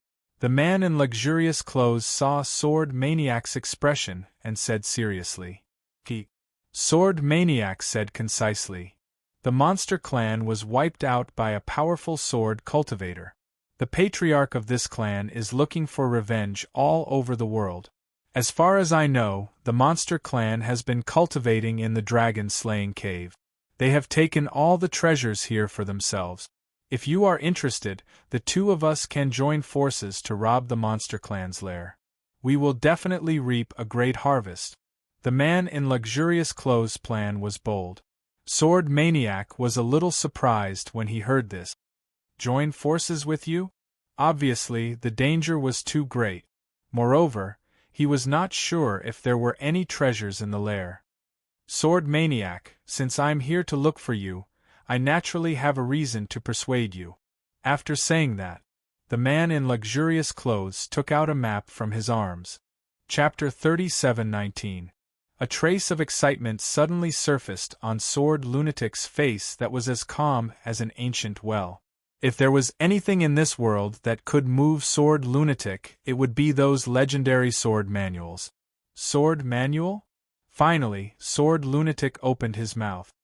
The man in luxurious clothes saw Sword Maniac's expression and said seriously. Sword Maniac said concisely. The monster clan was wiped out by a powerful sword cultivator. The patriarch of this clan is looking for revenge all over the world. As far as I know, the monster clan has been cultivating in the dragon-slaying cave. They have taken all the treasures here for themselves. If you are interested, the two of us can join forces to rob the monster clan's lair. We will definitely reap a great harvest. The man in luxurious clothes' plan was bold. Sword Maniac was a little surprised when he heard this. Join forces with you? Obviously, the danger was too great. Moreover, he was not sure if there were any treasures in the lair. Sword Maniac, since I'm here to look for you, I naturally have a reason to persuade you. After saying that, the man in luxurious clothes took out a map from his arms. Chapter 37:19. A trace of excitement suddenly surfaced on Sword Lunatic's face that was as calm as an ancient well. If there was anything in this world that could move Sword Lunatic, it would be those legendary sword manuals. Sword manual? Finally, Sword Lunatic opened his mouth.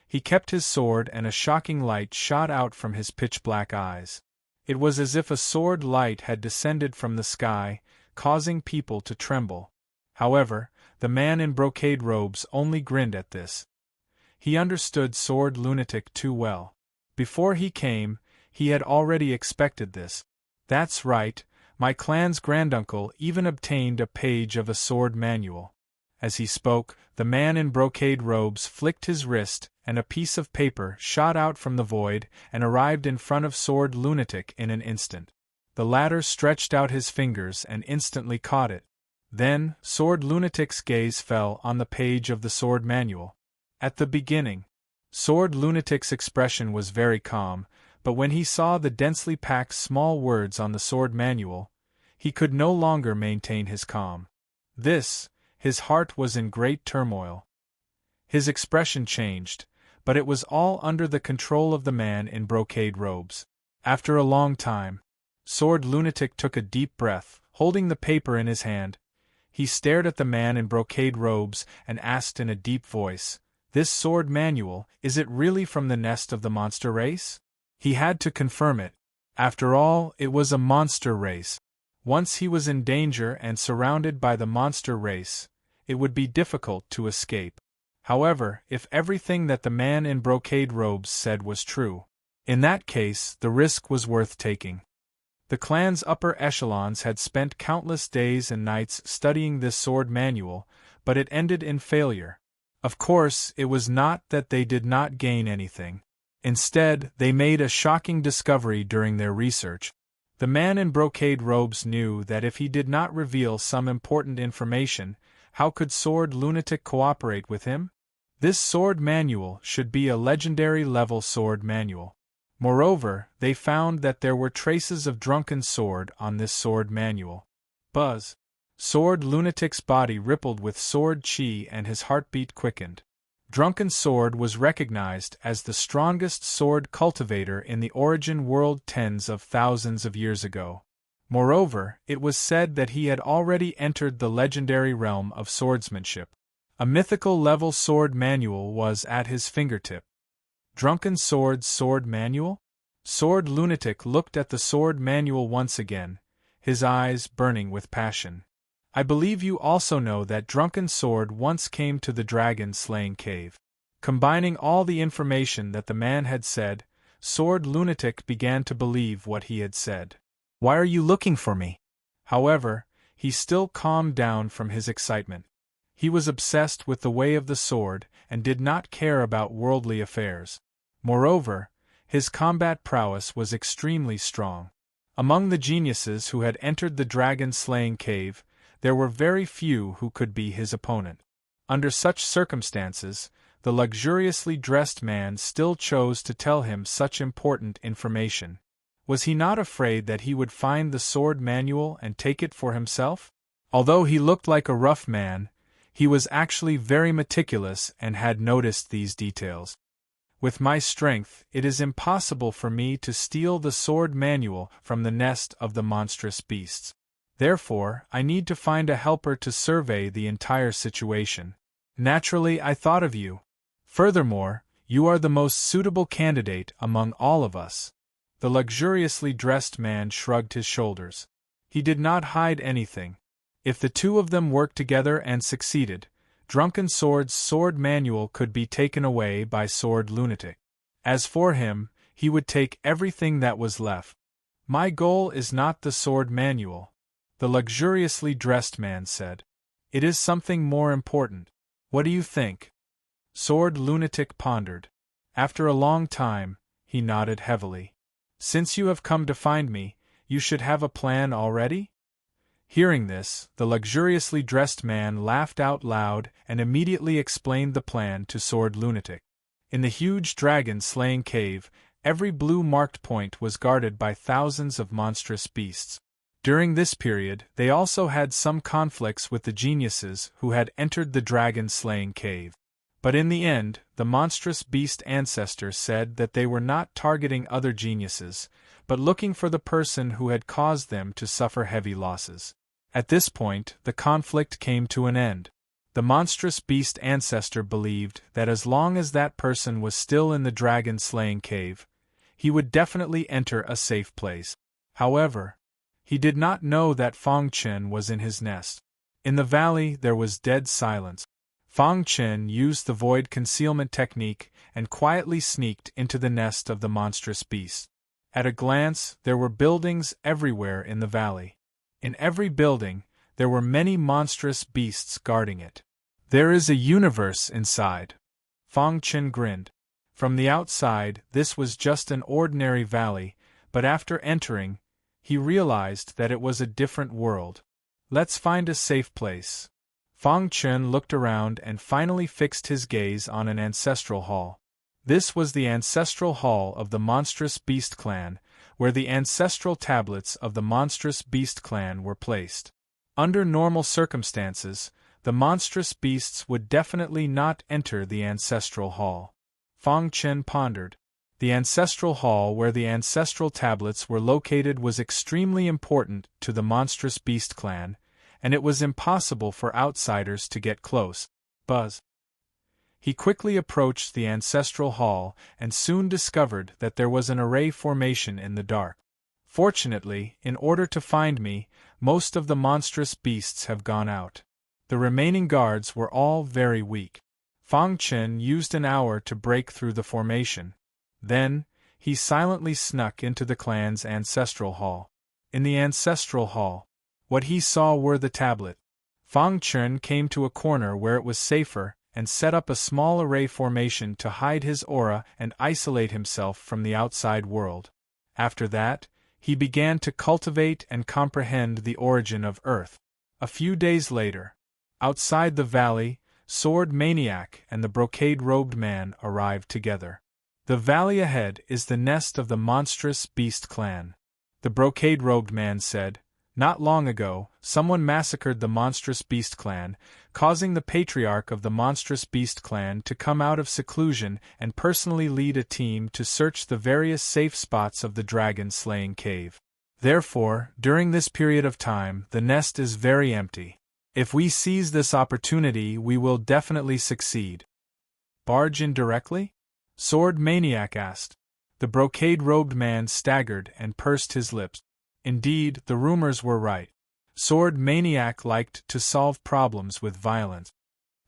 He kept his sword and a shocking light shot out from his pitch-black eyes. It was as if a sword light had descended from the sky, causing people to tremble. However, the man in brocade robes only grinned at this. He understood Sword Lunatic too well. Before he came, he had already expected this. That's right, my clan's granduncle even obtained a page of a sword manual. As he spoke, the man in brocade robes flicked his wrist, and a piece of paper shot out from the void and arrived in front of Sword Lunatic in an instant. The latter stretched out his fingers and instantly caught it. Then, Sword Lunatic's gaze fell on the page of the sword manual. At the beginning, Sword Lunatic's expression was very calm, but when he saw the densely packed small words on the sword manual, he could no longer maintain his calm. His heart was in great turmoil. His expression changed, but it was all under the control of the man in brocade robes. After a long time, Sword Lunatic took a deep breath, holding the paper in his hand. He stared at the man in brocade robes and asked in a deep voice, "This sword manual, is it really from the nest of the monster race?" He had to confirm it. After all, it was a monster race. Once he was in danger and surrounded by the monster race, it would be difficult to escape. However, if everything that the man in brocade robes said was true, in that case the risk was worth taking. The clan's upper echelons had spent countless days and nights studying this sword manual, but it ended in failure. Of course, it was not that they did not gain anything. Instead, they made a shocking discovery during their research. The man in brocade robes knew that if he did not reveal some important information, how could Sword Lunatic cooperate with him? This sword manual should be a legendary level sword manual. Moreover, they found that there were traces of Drunken Sword on this sword manual. Buzz! Sword Lunatic's body rippled with sword chi and his heartbeat quickened. Drunken Sword was recognized as the strongest sword cultivator in the Origin world tens of thousands of years ago. Moreover, it was said that he had already entered the legendary realm of swordsmanship. A mythical level sword manual was at his fingertip. Drunken Sword's sword manual? Sword Lunatic looked at the sword manual once again, his eyes burning with passion. I believe you also know that Drunken Sword once came to the dragon-slaying cave. Combining all the information that the man had said, Sword Lunatic began to believe what he had said. Why are you looking for me? However, he still calmed down from his excitement. He was obsessed with the way of the sword and did not care about worldly affairs. Moreover, his combat prowess was extremely strong. Among the geniuses who had entered the dragon-slaying cave, there were very few who could be his opponent. Under such circumstances, the luxuriously dressed man still chose to tell him such important information. Was he not afraid that he would find the sword manual and take it for himself? Although he looked like a rough man, he was actually very meticulous and had noticed these details. With my strength, it is impossible for me to steal the sword manual from the nest of the monstrous beasts. Therefore, I need to find a helper to survey the entire situation. Naturally, I thought of you. Furthermore, you are the most suitable candidate among all of us. The luxuriously dressed man shrugged his shoulders. He did not hide anything. If the two of them worked together and succeeded, Drunken Sword's sword manual could be taken away by Sword Lunatic. As for him, he would take everything that was left. My goal is not the sword manual, the luxuriously dressed man said. It is something more important. What do you think? Sword Lunatic pondered. After a long time, he nodded heavily. Since you have come to find me, you should have a plan already? Hearing this, the luxuriously dressed man laughed out loud and immediately explained the plan to Sword Lunatic. In the huge dragon-slaying cave, every blue-marked point was guarded by thousands of monstrous beasts. During this period, they also had some conflicts with the geniuses who had entered the dragon-slaying cave. But in the end, the monstrous beast ancestors said that they were not targeting other geniuses, but looking for the person who had caused them to suffer heavy losses. At this point, the conflict came to an end. The monstrous beast ancestor believed that as long as that person was still in the dragon-slaying cave, he would definitely enter a safe place. However, he did not know that Fong Chen was in his nest. In the valley there was dead silence. Fong Chen used the void concealment technique and quietly sneaked into the nest of the monstrous beast. At a glance, there were buildings everywhere in the valley. In every building, there were many monstrous beasts guarding it. There is a universe inside. Fong Chen grinned. From the outside, this was just an ordinary valley, but after entering, he realized that it was a different world. Let's find a safe place. Fong Chen looked around and finally fixed his gaze on an ancestral hall. This was the ancestral hall of the monstrous beast clan, where the ancestral tablets of the monstrous beast clan were placed. Under normal circumstances, the monstrous beasts would definitely not enter the ancestral hall. Fong Chen pondered. The ancestral hall where the ancestral tablets were located was extremely important to the monstrous beast clan, and it was impossible for outsiders to get close. Buzz. He quickly approached the ancestral hall and soon discovered that there was an array formation in the dark. Fortunately, in order to find me, most of the monstrous beasts have gone out. The remaining guards were all very weak. Fong Chen used an hour to break through the formation. Then, he silently snuck into the clan's ancestral hall. In the ancestral hall, what he saw were the tablet. Fong Chen came to a corner where it was safer and set up a small array formation to hide his aura and isolate himself from the outside world. After that, he began to cultivate and comprehend the origin of Earth. A few days later, outside the valley, Sword Maniac and the brocade-robed man arrived together. The valley ahead is the nest of the monstrous beast clan. The brocade-robed man said, "Not long ago, someone massacred the monstrous beast clan, causing the patriarch of the monstrous beast clan to come out of seclusion and personally lead a team to search the various safe spots of the dragon-slaying cave. Therefore, during this period of time, the nest is very empty. If we seize this opportunity, we will definitely succeed." "Barge in directly?" Sword Maniac asked. The brocade-robed man staggered and pursed his lips. Indeed, the rumors were right. Sword Maniac liked to solve problems with violence.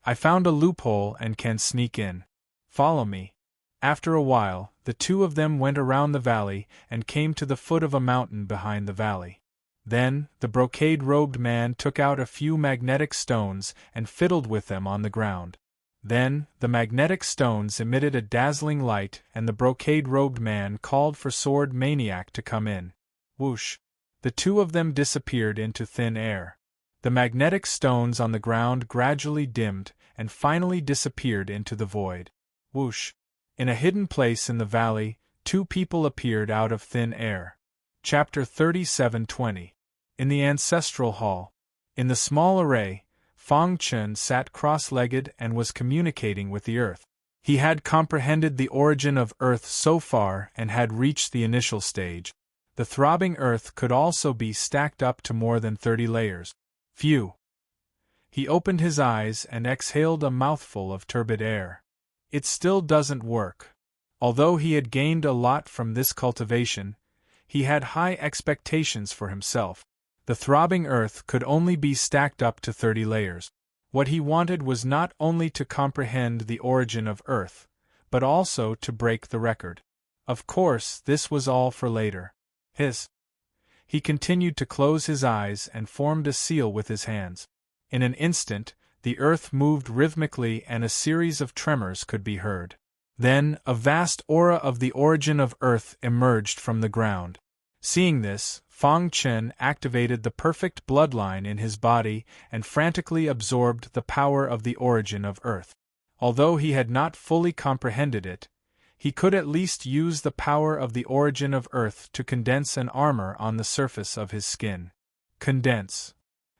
"I found a loophole and can sneak in. Follow me." After a while, the two of them went around the valley and came to the foot of a mountain behind the valley. Then, the brocade-robed man took out a few magnetic stones and fiddled with them on the ground. Then, the magnetic stones emitted a dazzling light and the brocade-robed man called for Sword Maniac to come in. Whoosh! The two of them disappeared into thin air. The magnetic stones on the ground gradually dimmed and finally disappeared into the void. Whoosh! In a hidden place in the valley, two people appeared out of thin air. Chapter 37:20. In the Ancestral Hall. In the small array, Fang Chen sat cross-legged and was communicating with the earth. He had comprehended the origin of Earth so far and had reached the initial stage. The throbbing Earth could also be stacked up to more than 30 layers. Phew! He opened his eyes and exhaled a mouthful of turbid air. It still doesn't work. Although he had gained a lot from this cultivation, he had high expectations for himself. The throbbing Earth could only be stacked up to 30 layers. What he wanted was not only to comprehend the origin of Earth, but also to break the record. Of course, this was all for later. He continued to close his eyes and formed a seal with his hands. In an instant, the earth moved rhythmically and a series of tremors could be heard. Then, a vast aura of the origin of Earth emerged from the ground. Seeing this, Fang Chen activated the perfect bloodline in his body and frantically absorbed the power of the origin of Earth. Although he had not fully comprehended it, he could at least use the power of the origin of Earth to condense an armor on the surface of his skin. Condense.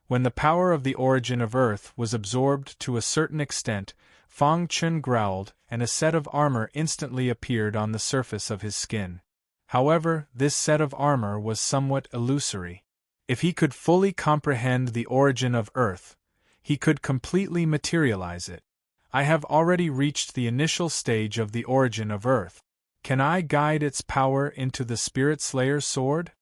When the power of the origin of Earth was absorbed to a certain extent, Fang Chen growled, and a set of armor instantly appeared on the surface of his skin. However, this set of armor was somewhat illusory. If he could fully comprehend the origin of Earth, he could completely materialize it. I have already reached the initial stage of the origin of Earth. Can I guide its power into the Spirit Slayer's sword?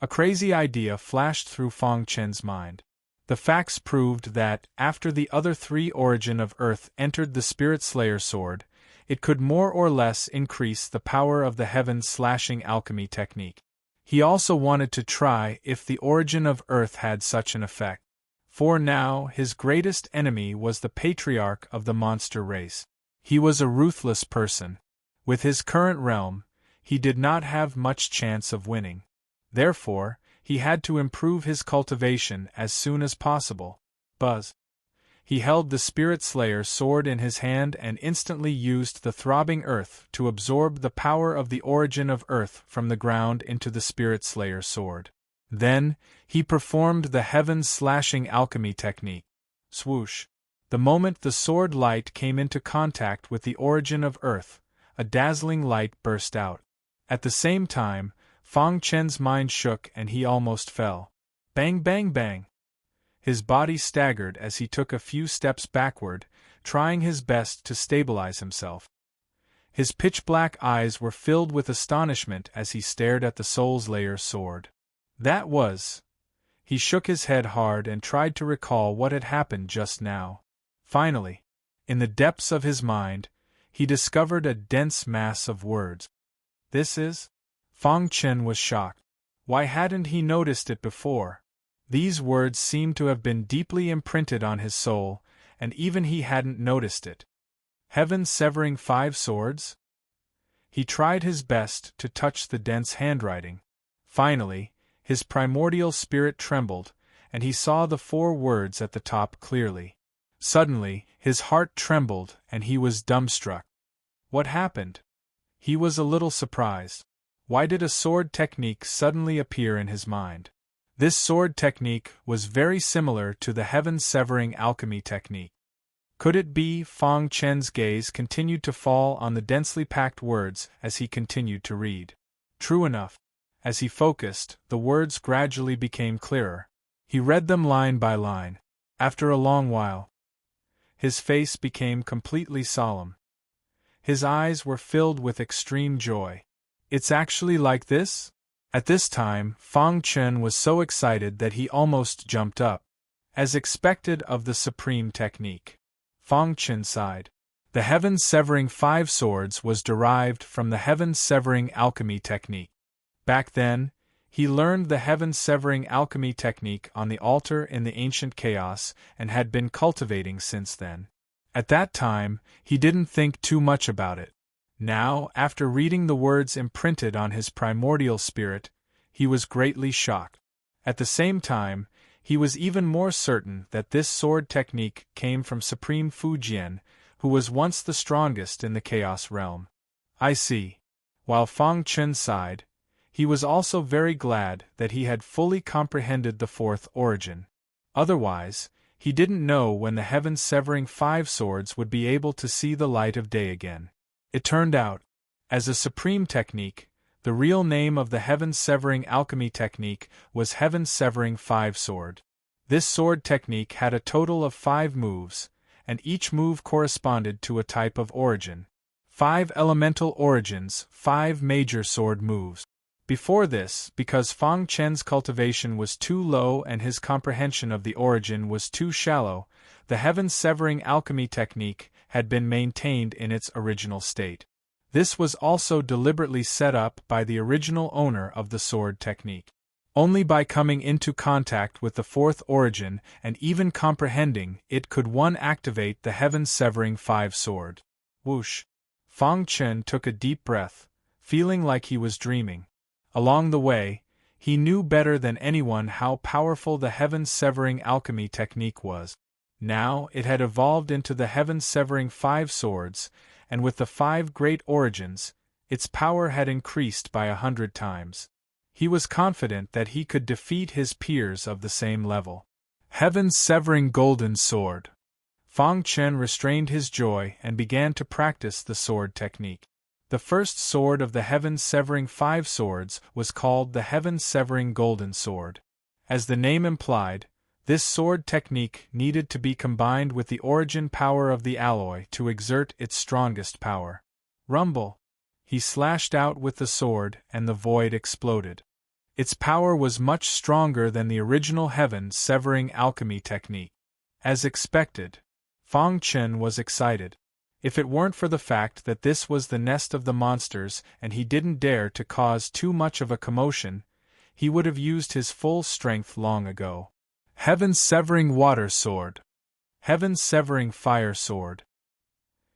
A crazy idea flashed through Fang Chen's mind. The facts proved that, after the other three origin of Earth entered the Spirit Slayer sword, it could more or less increase the power of the heaven-slashing alchemy technique. He also wanted to try if the origin of Earth had such an effect. For now, his greatest enemy was the patriarch of the monster race. He was a ruthless person. With his current realm, he did not have much chance of winning. Therefore, he had to improve his cultivation as soon as possible. Buzz. He held the Spirit Slayer sword in his hand and instantly used the throbbing earth to absorb the power of the origin of Earth from the ground into the Spirit Slayer sword. Then, he performed the heaven-slashing alchemy technique. Swoosh! The moment the sword light came into contact with the origin of Earth, a dazzling light burst out. At the same time, Fang Chen's mind shook and he almost fell. Bang bang bang! His body staggered as he took a few steps backward, trying his best to stabilize himself. His pitch-black eyes were filled with astonishment as he stared at the Soul Slayer's sword. That was... He shook his head hard and tried to recall what had happened just now. Finally, in the depths of his mind, he discovered a dense mass of words. This is... Fang Chen was shocked. Why hadn't he noticed it before? These words seemed to have been deeply imprinted on his soul, and even he hadn't noticed it. Heaven severing 5 swords? He tried his best to touch the dense handwriting. Finally, his primordial spirit trembled, and he saw the 4 words at the top clearly. Suddenly, his heart trembled and he was dumbstruck. What happened? He was a little surprised. Why did a sword technique suddenly appear in his mind? This sword technique was very similar to the heaven-severing alchemy technique. Could it be? Fang Chen's gaze continued to fall on the densely packed words as he continued to read. True enough. As he focused, the words gradually became clearer. He read them line by line. After a long while, his face became completely solemn. His eyes were filled with extreme joy. It's actually like this? At this time, Fang Chen was so excited that he almost jumped up. As expected of the supreme technique. Fang Chen sighed. The heaven-severing 5 swords was derived from the heaven-severing alchemy technique. Back then, he learned the heaven-severing alchemy technique on the altar in the ancient chaos and had been cultivating since then. At that time, he didn't think too much about it. Now, after reading the words imprinted on his primordial spirit, he was greatly shocked. At the same time, He was even more certain that this sword technique came from Supreme Fujian, who was once the strongest in the Chaos Realm. I see. While Fang Chen sighed, he was also very glad that he had fully comprehended the fourth origin. Otherwise, he didn't know when the heaven-severing five swords would be able to see the light of day again. It turned out, as a supreme technique, the real name of the heaven-severing alchemy technique was heaven-severing five sword. This sword technique had a total of 5 moves, and each move corresponded to a type of origin. 5 elemental origins, 5 major sword moves. Before this, because Fang Chen's cultivation was too low and his comprehension of the origin was too shallow, the heaven-severing alchemy technique had been maintained in its original state. This was also deliberately set up by the original owner of the sword technique. Only by coming into contact with the fourth origin and even comprehending it could one activate the heaven-severing five sword. Whoosh! Fang Chen took a deep breath, feeling like he was dreaming. Along the way, he knew better than anyone how powerful the heaven-severing alchemy technique was. Now it had evolved into the heaven-severing five swords, and with the 5 great origins, its power had increased by 100 times. He was confident that he could defeat his peers of the same level. Heaven-severing golden sword. Fang Chen restrained his joy and began to practice the sword technique. The first sword of the heaven-severing five swords was called the heaven-severing golden sword. As the name implied, this sword technique needed to be combined with the origin power of the alloy to exert its strongest power. Rumble! He slashed out with the sword and the void exploded. Its power was much stronger than the original heaven-severing alchemy technique. As expected, Fang Chen was excited. If it weren't for the fact that this was the nest of the monsters and he didn't dare to cause too much of a commotion, he would have used his full strength long ago. Heaven-severing water sword. Heaven-severing fire sword.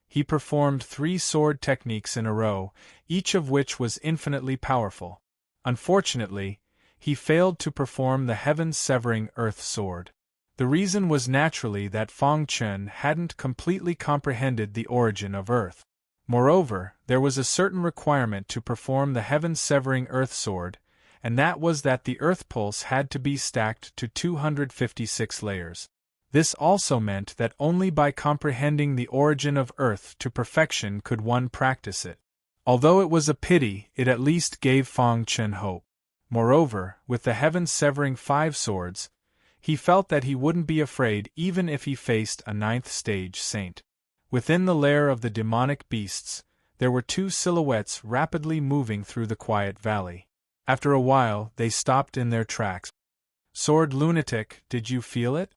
He performed 3 sword techniques in a row, each of which was infinitely powerful. Unfortunately, he failed to perform the heaven-severing earth sword. The reason was naturally that Fang Chen hadn't completely comprehended the origin of earth. Moreover, there was a certain requirement to perform the heaven-severing earth sword, and that was that the earth pulse had to be stacked to 256 layers. This also meant that only by comprehending the origin of earth to perfection could one practice it. Although it was a pity, it at least gave Fang Chen hope. Moreover, with the heaven-severing five swords, he felt that he wouldn't be afraid even if he faced a 9th-stage saint. Within the lair of the demonic beasts, there were 2 silhouettes rapidly moving through the quiet valley. After a while, they stopped in their tracks. "Sword lunatic, did you feel it?"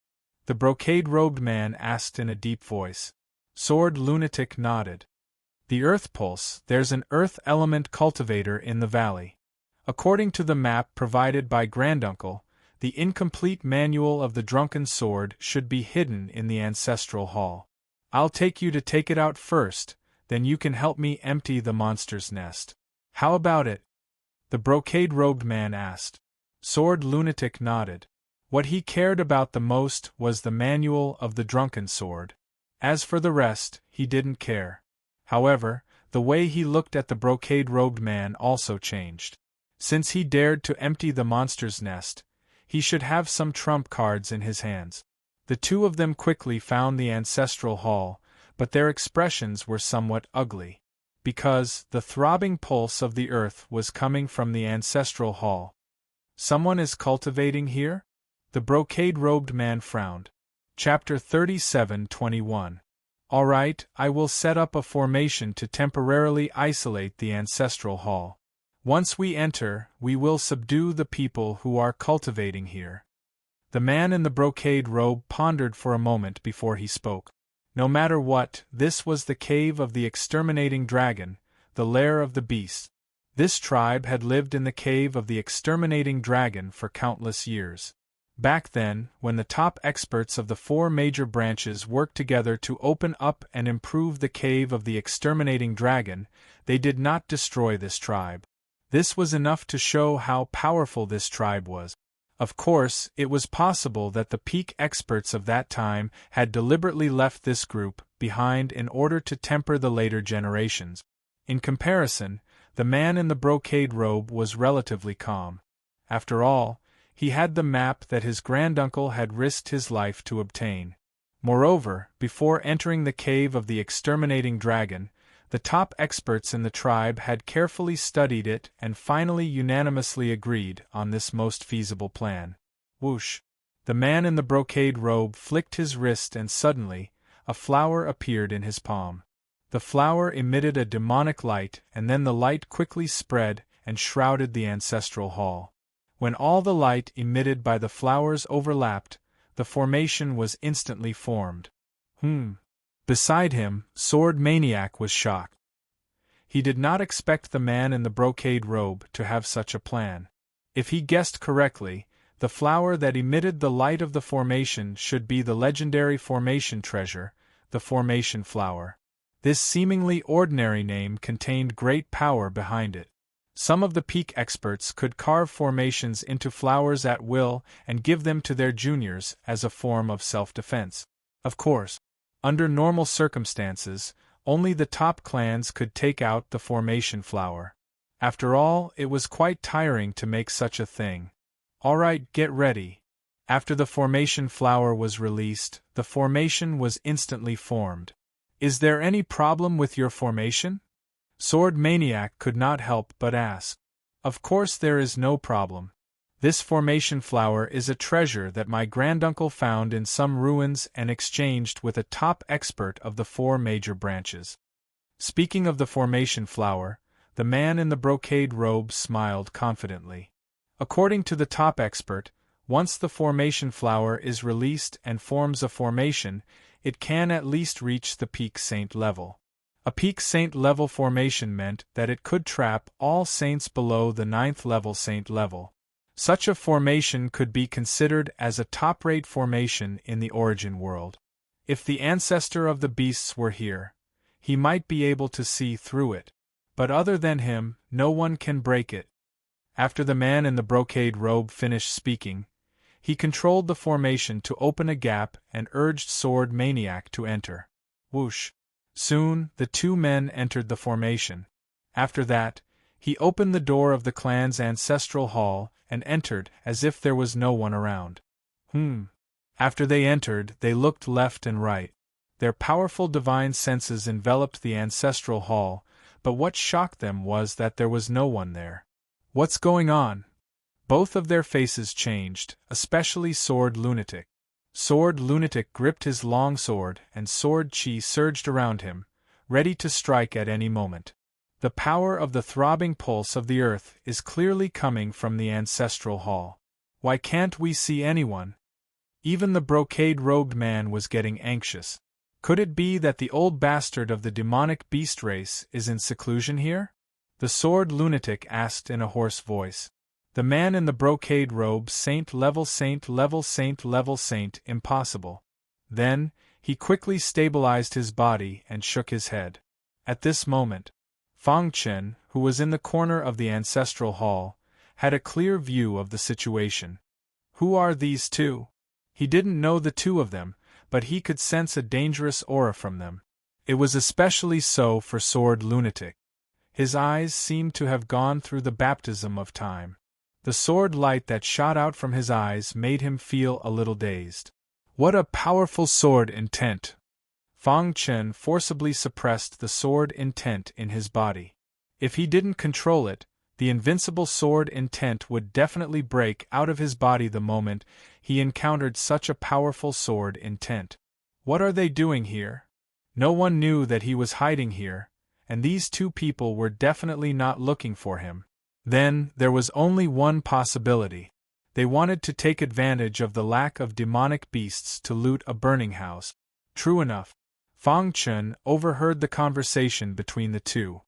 the brocade-robed man asked in a deep voice. Sword lunatic nodded. "The earth pulse, there's an earth element cultivator in the valley. According to the map provided by Granduncle, the incomplete manual of the drunken sword should be hidden in the ancestral hall. I'll take you to take it out first, then you can help me empty the monster's nest. How about it?" the brocade-robed man asked. Sword lunatic nodded. What he cared about the most was the manual of the drunken sword. As for the rest, he didn't care. However, the way he looked at the brocade-robed man also changed. Since he dared to empty the monster's nest, he should have some trump cards in his hands. The 2 of them quickly found the ancestral hall, but their expressions were somewhat ugly. Because the throbbing pulse of the earth was coming from the ancestral hall. "Someone is cultivating here?" the brocade-robed man frowned. Chapter 37:21. All right, I will set up a formation to temporarily isolate the ancestral hall. Once we enter, we will subdue the people who are cultivating here. The man in the brocade robe pondered for a moment before he spoke. No matter what, this was the cave of the exterminating dragon, the lair of the beast. This tribe had lived in the cave of the exterminating dragon for countless years. Back then, when the top experts of the 4 major branches worked together to open up and improve the cave of the exterminating dragon, they did not destroy this tribe. This was enough to show how powerful this tribe was. Of course, it was possible that the peak experts of that time had deliberately left this group behind in order to temper the later generations. In comparison, the man in the brocade robe was relatively calm. After all, he had the map that his granduncle had risked his life to obtain. Moreover, before entering the cave of the exterminating dragon, the top experts in the tribe had carefully studied it and finally unanimously agreed on this most feasible plan. Whoosh! The man in the brocade robe flicked his wrist and suddenly, a flower appeared in his palm. The flower emitted a demonic light and then the light quickly spread and shrouded the ancestral hall. When all the light emitted by the flowers overlapped, the formation was instantly formed. Beside him, Sword Maniac was shocked. He did not expect the man in the brocade robe to have such a plan. If he guessed correctly, the flower that emitted the light of the formation should be the legendary formation treasure, the formation flower. This seemingly ordinary name contained great power behind it. Some of the peak experts could carve formations into flowers at will and give them to their juniors as a form of self-defense. Of course, under normal circumstances, only the top clans could take out the formation flower. After all, it was quite tiring to make such a thing. Alright, get ready. After the formation flower was released, the formation was instantly formed. Is there any problem with your formation? Sword Maniac could not help but ask. Of course there is no problem. This formation flower is a treasure that my granduncle found in some ruins and exchanged with a top expert of the 4 major branches. Speaking of the formation flower, the man in the brocade robe smiled confidently. According to the top expert, once the formation flower is released and forms a formation, it can at least reach the peak saint level. A peak saint level formation meant that it could trap all saints below the 9th level saint level. Such a formation could be considered as a top-rate formation in the origin world. If the ancestor of the beasts were here, he might be able to see through it. But other than him, no one can break it. After the man in the brocade robe finished speaking, he controlled the formation to open a gap and urged Sword Maniac to enter. Whoosh! Soon, the 2 men entered the formation. After that, he opened the door of the clan's ancestral hall and entered as if there was no one around. After they entered, they looked left and right. Their powerful divine senses enveloped the ancestral hall, but what shocked them was that there was no one there. What's going on? Both of their faces changed, especially Sword Lunatic. Sword Lunatic gripped his long sword and sword chi surged around him, ready to strike at any moment. The power of the throbbing pulse of the earth is clearly coming from the ancestral hall. Why can't we see anyone? Even the brocade-robed man was getting anxious. Could it be that the old bastard of the demonic beast race is in seclusion here? The Sword Lunatic asked in a hoarse voice. The man in the brocade robe, saint level, impossible. Then, he quickly stabilized his body and shook his head. At this moment, Fang Chen, who was in the corner of the ancestral hall, had a clear view of the situation. Who are these 2? He didn't know the 2 of them, but he could sense a dangerous aura from them. It was especially so for Sword Lunatic. His eyes seemed to have gone through the baptism of time. The sword light that shot out from his eyes made him feel a little dazed. What a powerful sword intent! Fang Chen forcibly suppressed the sword intent in his body. If he didn't control it, the invincible sword intent would definitely break out of his body the moment he encountered such a powerful sword intent. What are they doing here? No one knew that he was hiding here, and these 2 people were definitely not looking for him. Then, there was only one possibility. They wanted to take advantage of the lack of demonic beasts to loot a burning house. True enough, Fang Chen overheard the conversation between the 2.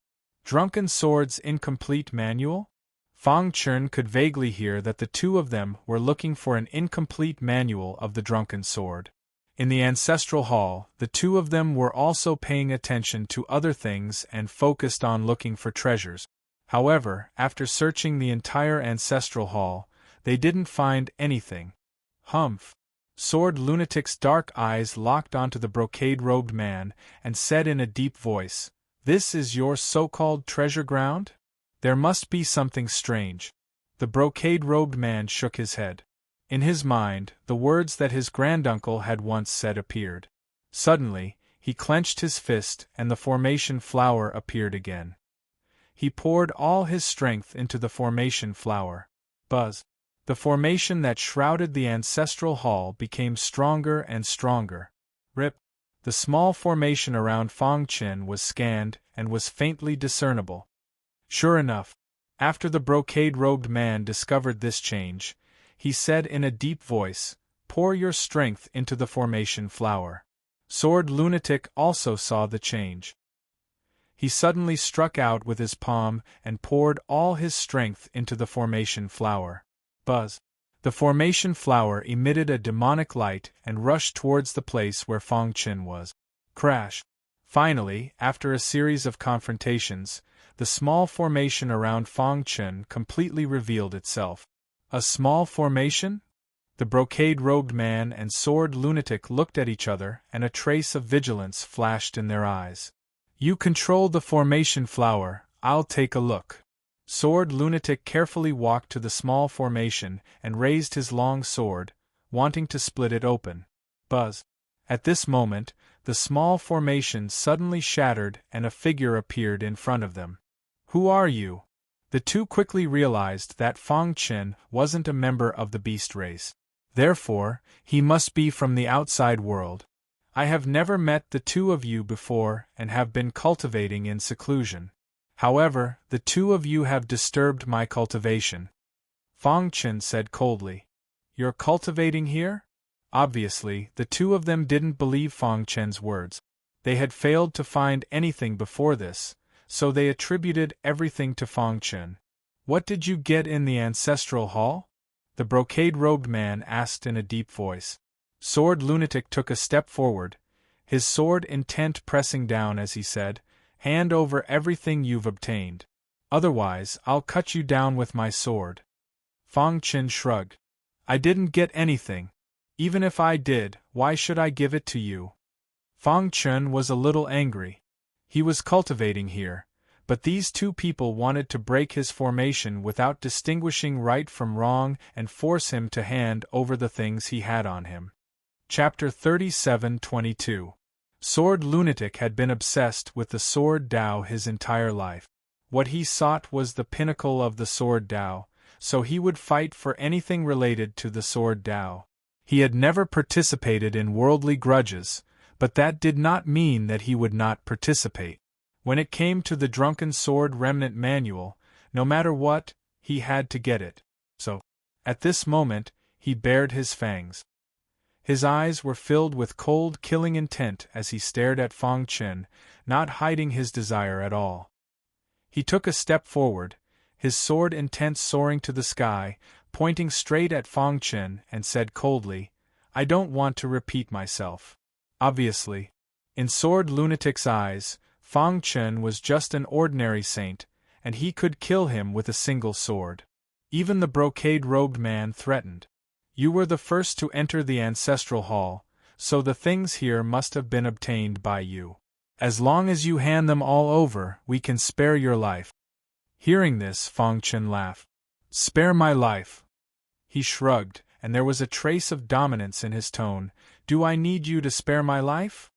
Drunken Sword's incomplete manual? Fang Chen could vaguely hear that the 2 of them were looking for an incomplete manual of the Drunken Sword. In the ancestral hall, the 2 of them were also paying attention to other things and focused on looking for treasures. However, after searching the entire ancestral hall, They didn't find anything. Humph. Sword Lunatic's dark eyes locked onto the brocade-robed man and said in a deep voice, "This is your so-called treasure ground? There must be something strange." The brocade-robed man shook his head. In his mind, the words that his granduncle had once said appeared. Suddenly, he clenched his fist and the formation flower appeared again. He poured all his strength into the formation flower. Buzz. The formation that shrouded the ancestral hall became stronger and stronger. Rip. The small formation around Fong Chen was scanned and was faintly discernible. Sure enough, after the brocade-robed man discovered this change, he said in a deep voice, "Pour your strength into the formation flower." Sword Lunatic also saw the change. He suddenly struck out with his palm and poured all his strength into the formation flower. Buzz. The formation flower emitted a demonic light and rushed towards the place where Fong Chen was. Crash. Finally, after a series of confrontations, the small formation around Fong Chen completely revealed itself. A small formation? The brocade-robed man and Sword Lunatic looked at each other and a trace of vigilance flashed in their eyes. "You control the formation flower, I'll take a look." Sword Lunatic carefully walked to the small formation and raised his long sword, wanting to split it open. Buzz. At this moment, the small formation suddenly shattered and a figure appeared in front of them. "Who are you?" The two quickly realized that Fong Chen wasn't a member of the beast race. Therefore, he must be from the outside world. "I have never met the two of you before and have been cultivating in seclusion. However, the two of you have disturbed my cultivation," Fong Chen said coldly. "You're cultivating here?" Obviously, the two of them didn't believe Fong Chen's words. They had failed to find anything before this, so they attributed everything to Fong Chen. "What did you get in the ancestral hall?" the brocade-robed man asked in a deep voice. Sword Lunatic took a step forward, his sword intent pressing down as he said, "Hand over everything you've obtained. Otherwise, I'll cut you down with my sword." Fong Chen shrugged. "I didn't get anything. Even if I did, why should I give it to you?" Fong Chen was a little angry. He was cultivating here, but these two people wanted to break his formation without distinguishing right from wrong and force him to hand over the things he had on him. Chapter 37:22. Sword Lunatic had been obsessed with the Sword Tao his entire life. What he sought was the pinnacle of the Sword Tao, so he would fight for anything related to the Sword Tao. He had never participated in worldly grudges, but that did not mean that he would not participate. When it came to the Drunken Sword Remnant Manual, no matter what, he had to get it. So, at this moment, he bared his fangs. His eyes were filled with cold, killing intent as he stared at Fong Chen, not hiding his desire at all. He took a step forward, his sword intent soaring to the sky, pointing straight at Fong Chen and said coldly, "I don't want to repeat myself." Obviously, in Sword Lunatic's eyes, Fong Chen was just an ordinary saint, and he could kill him with a single sword. Even the brocade-robed man threatened. "You were the first to enter the ancestral hall, so the things here must have been obtained by you. As long as you hand them all over, we can spare your life." Hearing this, Fong Chen laughed. "Spare my life?" He shrugged, and there was a trace of dominance in his tone. "Do I need you to spare my life?"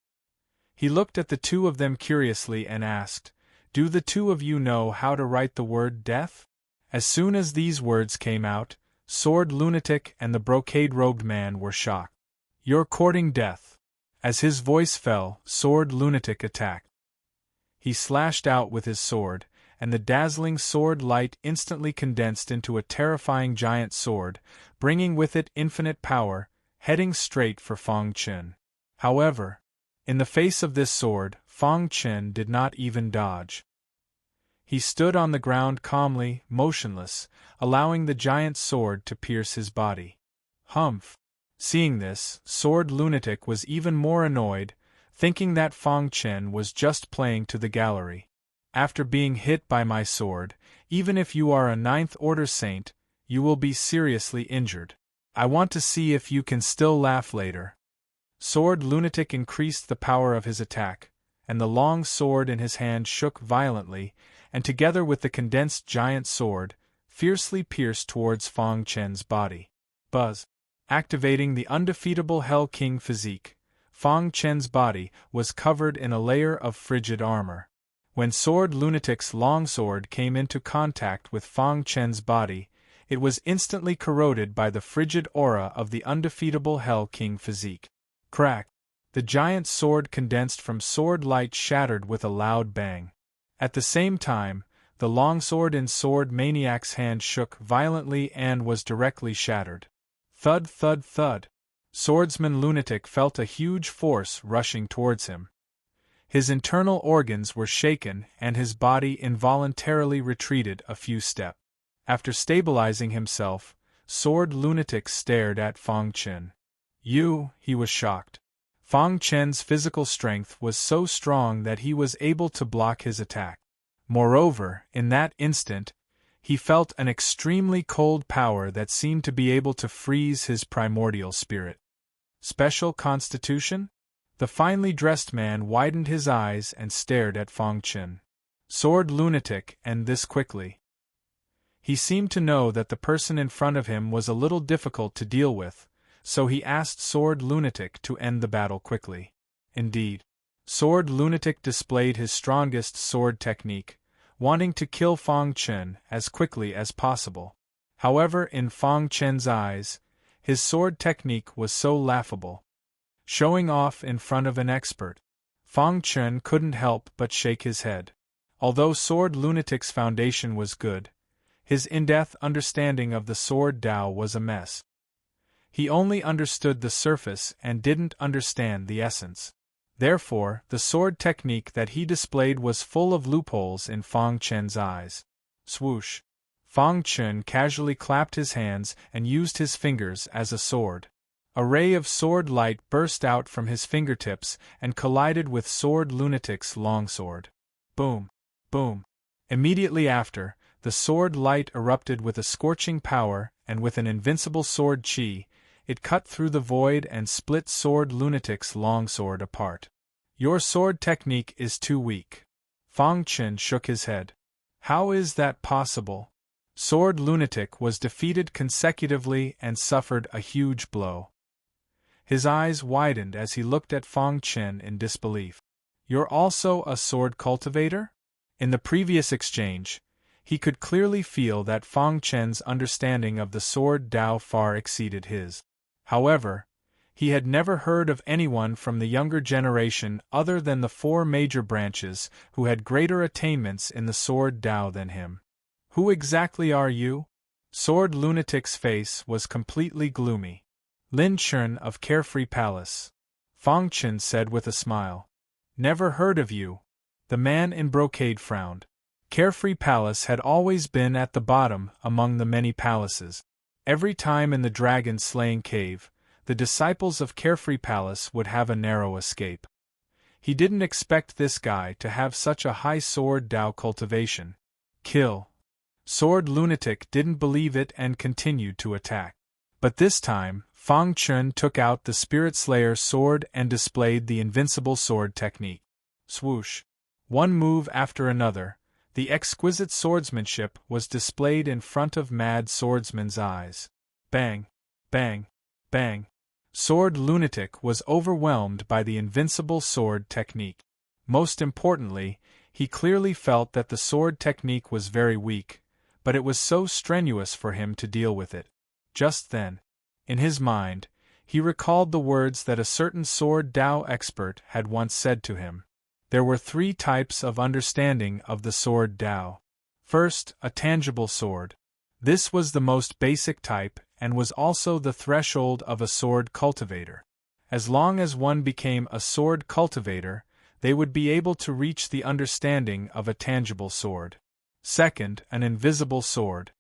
He looked at the two of them curiously and asked, "Do the two of you know how to write the word death?" As soon as these words came out, Sword Lunatic and the brocade-robed man were shocked. "You're courting death." As his voice fell, Sword Lunatic attacked. He slashed out with his sword, and the dazzling sword light instantly condensed into a terrifying giant sword, bringing with it infinite power, heading straight for Fong Chen. However, in the face of this sword, Fong Chen did not even dodge. He stood on the ground calmly, motionless, allowing the giant sword to pierce his body. Humph! Seeing this, Sword Lunatic was even more annoyed, thinking that Fong Chen was just playing to the gallery. "After being hit by my sword, even if you are a ninth-order saint, you will be seriously injured. I want to see if you can still laugh later. Sword Lunatic increased the power of his attack, and the long sword in his hand shook violently, and together with the condensed giant sword, fiercely pierced towards Fang Chen's body. Buzz! Activating the undefeatable Hell King physique, Fang Chen's body was covered in a layer of frigid armor. When Sword Lunatic's longsword came into contact with Fang Chen's body, it was instantly corroded by the frigid aura of the undefeatable Hell King physique. Crack! The giant sword condensed from sword light shattered with a loud bang. At the same time, the longsword in Sword Maniac's hand shook violently and was directly shattered. Thud, thud, thud. Swordsman Lunatic felt a huge force rushing towards him. His internal organs were shaken and his body involuntarily retreated a few steps. After stabilizing himself, Sword Lunatic stared at Fang Chen. He was shocked. Fang Chen's physical strength was so strong that he was able to block his attack. Moreover, in that instant, he felt an extremely cold power that seemed to be able to freeze his primordial spirit. Special constitution? The finely dressed man widened his eyes and stared at Fang Chen. Sword Lunatic, and this quickly. He seemed to know that the person in front of him was a little difficult to deal with, so he asked Sword Lunatic to end the battle quickly. Indeed, Sword Lunatic displayed his strongest sword technique, wanting to kill Fang Chen as quickly as possible. However, in Fang Chen's eyes, his sword technique was so laughable. Showing off in front of an expert, Fang Chen couldn't help but shake his head. Although Sword Lunatic's foundation was good, his in-depth understanding of the sword Tao was a mess. He only understood the surface and didn't understand the essence. Therefore, the sword technique that he displayed was full of loopholes in Fang Chen's eyes. Swoosh! Fang Chen casually clapped his hands and used his fingers as a sword. A ray of sword light burst out from his fingertips and collided with Sword Lunatic's longsword. Boom! Boom! Immediately after, the sword light erupted with a scorching power, and with an invincible sword chi, it cut through the void and split Sword Lunatic's longsword apart. Your sword technique is too weak. Fang Chen shook his head. How is that possible? Sword Lunatic was defeated consecutively and suffered a huge blow. His eyes widened as he looked at Fang Chen in disbelief. You're also a sword cultivator? In the previous exchange, he could clearly feel that Fang Chen's understanding of the sword Tao far exceeded his. However, he had never heard of anyone from the younger generation other than the 4 major branches who had greater attainments in the sword Tao than him. Who exactly are you? Sword Lunatic's face was completely gloomy. Lin Chun of Carefree Palace. Fang Chen said with a smile. Never heard of you. The man in brocade frowned. Carefree Palace had always been at the bottom among the many palaces. Every time in the dragon-slaying cave, the disciples of Carefree Palace would have a narrow escape. He didn't expect this guy to have such a high sword Tao cultivation. Kill. Sword Lunatic didn't believe it and continued to attack. But this time, Fang Chen took out the Spirit Slayer sword and displayed the invincible sword technique. Swoosh! One move after another, the exquisite swordsmanship was displayed in front of Mad Swordsman's eyes. Bang! Bang! Bang! Sword Lunatic was overwhelmed by the invincible sword technique. Most importantly, he clearly felt that the sword technique was very weak, but it was so strenuous for him to deal with it. Just then, in his mind, he recalled the words that a certain sword Tao expert had once said to him. There were 3 types of understanding of the sword Tao. First, a tangible sword. This was the most basic type and was also the threshold of a sword cultivator. As long as one became a sword cultivator, they would be able to reach the understanding of a tangible sword. Second, an invisible sword.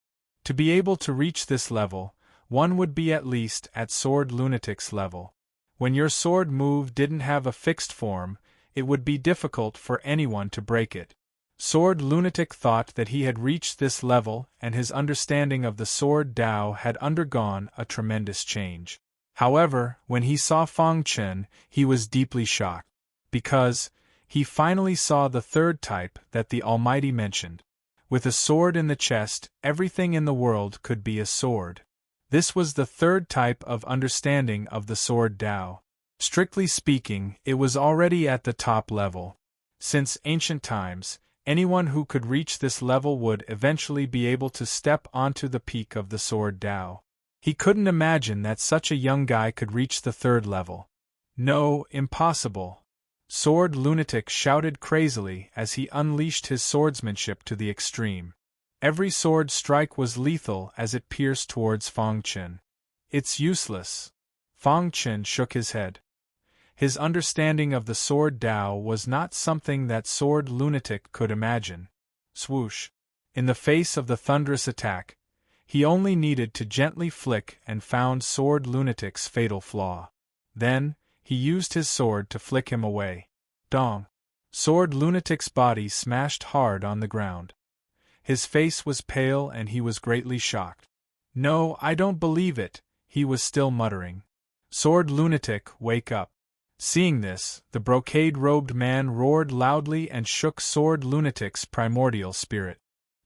To be able to reach this level, one would be at least at Sword Lunatic's level. When your sword move didn't have a fixed form, it would be difficult for anyone to break it. Sword Lunatic thought that he had reached this level and his understanding of the Sword Tao had undergone a tremendous change. However, when he saw Fang Chen, he was deeply shocked. Because he finally saw the third type that the Almighty mentioned. With a sword in the chest, everything in the world could be a sword. This was the third type of understanding of the Sword Tao. Strictly speaking, it was already at the top level. Since ancient times, anyone who could reach this level would eventually be able to step onto the peak of the Sword Tao. He couldn't imagine that such a young guy could reach the third level. No, impossible. Sword Lunatic shouted crazily as he unleashed his swordsmanship to the extreme. Every sword strike was lethal as it pierced towards Fang Chen. It's useless. Fang Chen shook his head. His understanding of the Sword Tao was not something that Sword Lunatic could imagine. Swoosh. In the face of the thunderous attack, he only needed to gently flick and found Sword Lunatic's fatal flaw. Then, he used his sword to flick him away. Dong. Sword Lunatic's body smashed hard on the ground. His face was pale and he was greatly shocked. No, I don't believe it, he was still muttering. Sword Lunatic, wake up. Seeing this, the brocade-robed man roared loudly and shook Sword Lunatic's primordial spirit.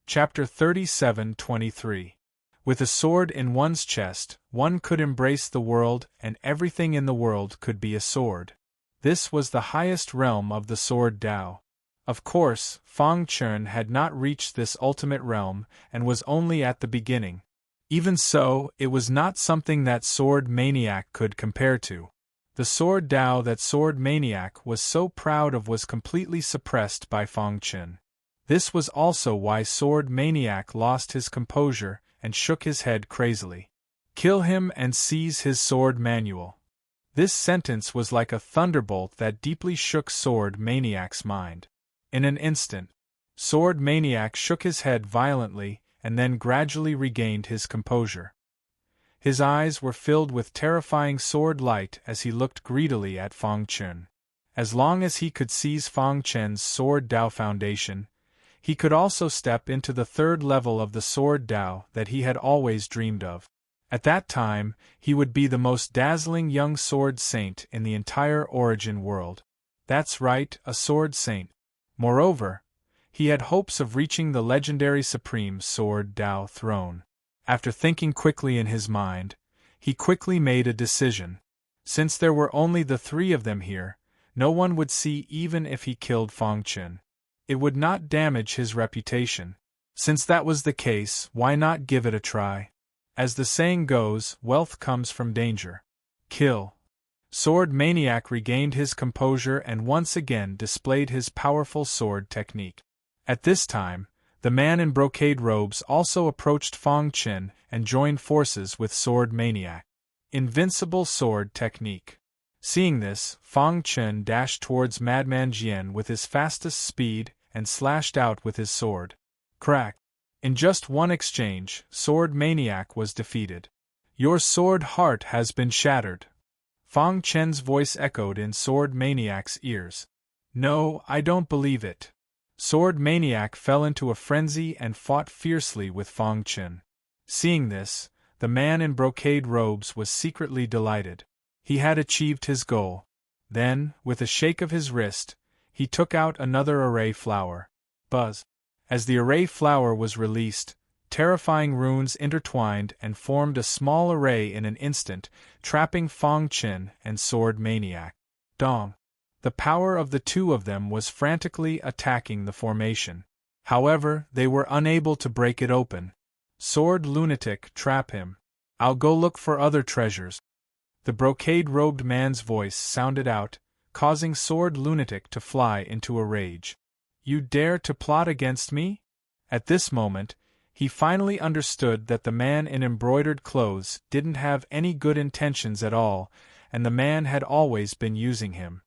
Chapter 37:23. With a sword in one's chest, one could embrace the world and everything in the world could be a sword. This was the highest realm of the Sword Tao. Of course, Fang Chen had not reached this ultimate realm and was only at the beginning. Even so, it was not something that Sword Maniac could compare to. The Sword Tao that Sword Maniac was so proud of was completely suppressed by Fang Chen. This was also why Sword Maniac lost his composure and shook his head crazily. Kill him and seize his sword manual. This sentence was like a thunderbolt that deeply shook Sword Maniac's mind. In an instant, Sword Maniac shook his head violently and then gradually regained his composure. His eyes were filled with terrifying sword light as he looked greedily at Fang Chen. As long as he could seize Fang Chen's Sword Tao foundation, he could also step into the third level of the Sword Tao that he had always dreamed of. At that time, he would be the most dazzling young sword saint in the entire Origin world. That's right, a sword saint. Moreover, he had hopes of reaching the legendary Supreme Sword Tao throne. After thinking quickly in his mind, he quickly made a decision. Since there were only the three of them here, no one would see even if he killed Fang Chen. It would not damage his reputation. Since that was the case, why not give it a try? As the saying goes, wealth comes from danger. Kill. Sword Maniac regained his composure and once again displayed his powerful sword technique. At this time, the man in brocade robes also approached Fang Chen and joined forces with Sword Maniac. Invincible sword technique. Seeing this, Fang Chen dashed towards Madman Jian with his fastest speed and slashed out with his sword. Crack! In just one exchange, Sword Maniac was defeated. Your sword heart has been shattered. Fang Chen's voice echoed in Sword Maniac's ears. No, I don't believe it. Sword Maniac fell into a frenzy and fought fiercely with Fang Chen. Seeing this, the man in brocade robes was secretly delighted. He had achieved his goal. Then, with a shake of his wrist, he took out another array flower. Buzz. As the array flower was released, terrifying runes intertwined and formed a small array in an instant, trapping Fang Chen and Sword Maniac. Dong. The power of the two of them was frantically attacking the formation. However, they were unable to break it open. Sword Lunatic, trap him. I'll go look for other treasures. The brocade-robed man's voice sounded out, causing Sword Lunatic to fly into a rage. You dare to plot against me? At this moment, he finally understood that the man in embroidered clothes didn't have any good intentions at all, and the man had always been using him.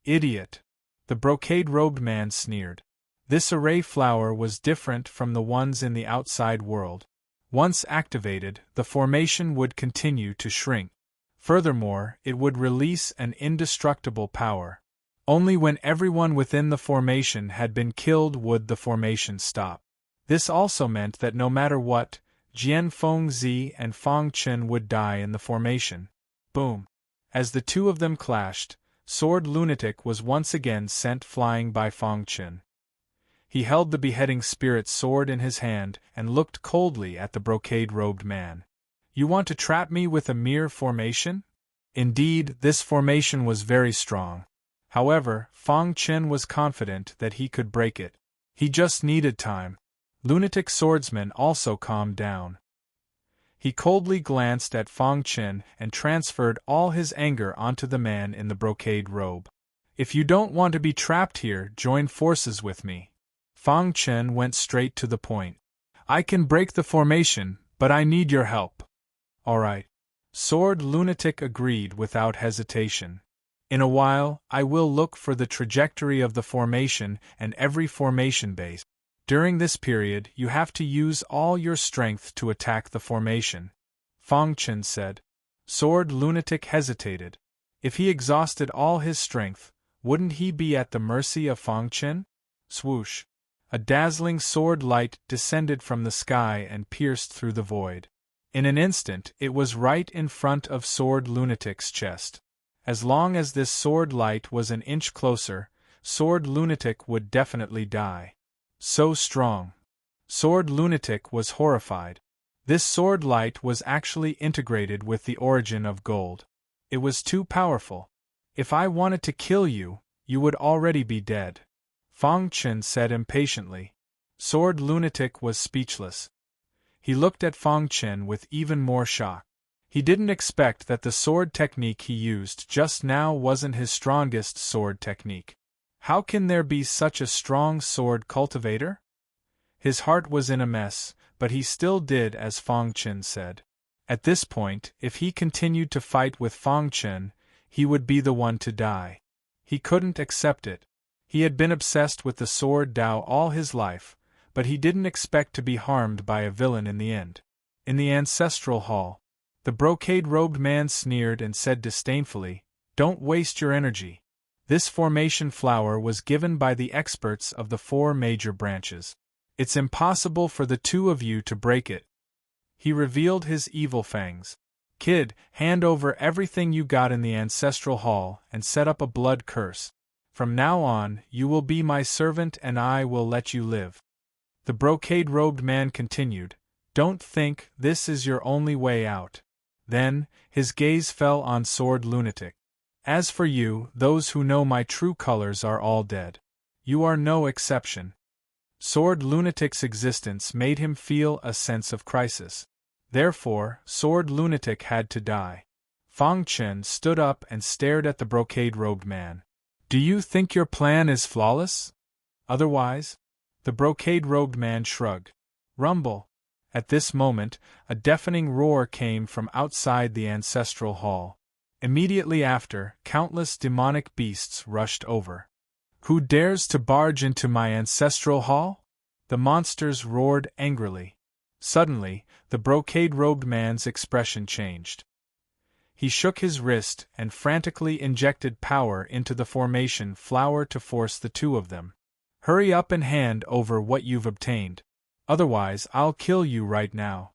Idiot! The brocade-robed man sneered. This array flower was different from the ones in the outside world. Once activated, the formation would continue to shrink. Furthermore, it would release an indestructible power. Only when everyone within the formation had been killed would the formation stop. This also meant that no matter what, Jian Fengzi and Fang Chen would die in the formation. Boom! As the two of them clashed, Sword Lunatic was once again sent flying by Fang Chen. He held the beheading spirit's sword in his hand and looked coldly at the brocade-robed man. You want to trap me with a mere formation? Indeed, this formation was very strong. However, Fang Chen was confident that he could break it. He just needed time. Lunatic swordsman also calmed down. He coldly glanced at Fang Chen and transferred all his anger onto the man in the brocade robe. If you don't want to be trapped here, join forces with me. Fang Chen went straight to the point. I can break the formation, but I need your help. All right. Sword Lunatic agreed without hesitation. In a while, I will look for the trajectory of the formation and every formation base. During this period, you have to use all your strength to attack the formation, Fang Chen said. Sword Lunatic hesitated. If he exhausted all his strength, wouldn't he be at the mercy of Fang Chen? Swoosh! A dazzling sword light descended from the sky and pierced through the void. In an instant, it was right in front of Sword Lunatic's chest. As long as this sword light was an inch closer, Sword Lunatic would definitely die. So strong. Sword Lunatic was horrified. This sword light was actually integrated with the origin of gold. It was too powerful. If I wanted to kill you, you would already be dead. Fang Chen said impatiently. Sword Lunatic was speechless. He looked at Fang Chen with even more shock. He didn't expect that the sword technique he used just now wasn't his strongest sword technique. How can there be such a strong sword cultivator? His heart was in a mess, but he still did as Fang Chen said. At this point, if he continued to fight with Fang Chen, he would be the one to die. He couldn't accept it. He had been obsessed with the sword Dao all his life, but he didn't expect to be harmed by a villain in the end. In the ancestral hall, the brocade-robed man sneered and said disdainfully, "Don't waste your energy. This formation flower was given by the experts of the 4 major branches. It's impossible for the two of you to break it." He revealed his evil fangs. "Kid, hand over everything you got in the ancestral hall and set up a blood curse. From now on, you will be my servant and I will let you live." The brocade-robed man continued, "Don't think this is your only way out." Then, his gaze fell on Sword Lunatic. "As for you, those who know my true colors are all dead. You are no exception." Sword Lunatic's existence made him feel a sense of crisis. Therefore, Sword Lunatic had to die. Fang Chen stood up and stared at the brocade-robed man. "Do you think your plan is flawless? Otherwise?" The brocade-robed man shrugged. Rumble. At this moment, a deafening roar came from outside the ancestral hall. Immediately after, countless demonic beasts rushed over. "Who dares to barge into my ancestral hall?" The monsters roared angrily. Suddenly, the brocade-robed man's expression changed. He shook his wrist and frantically injected power into the formation flower to force the two of them. "Hurry up and hand over what you've obtained. Otherwise, I'll kill you right now."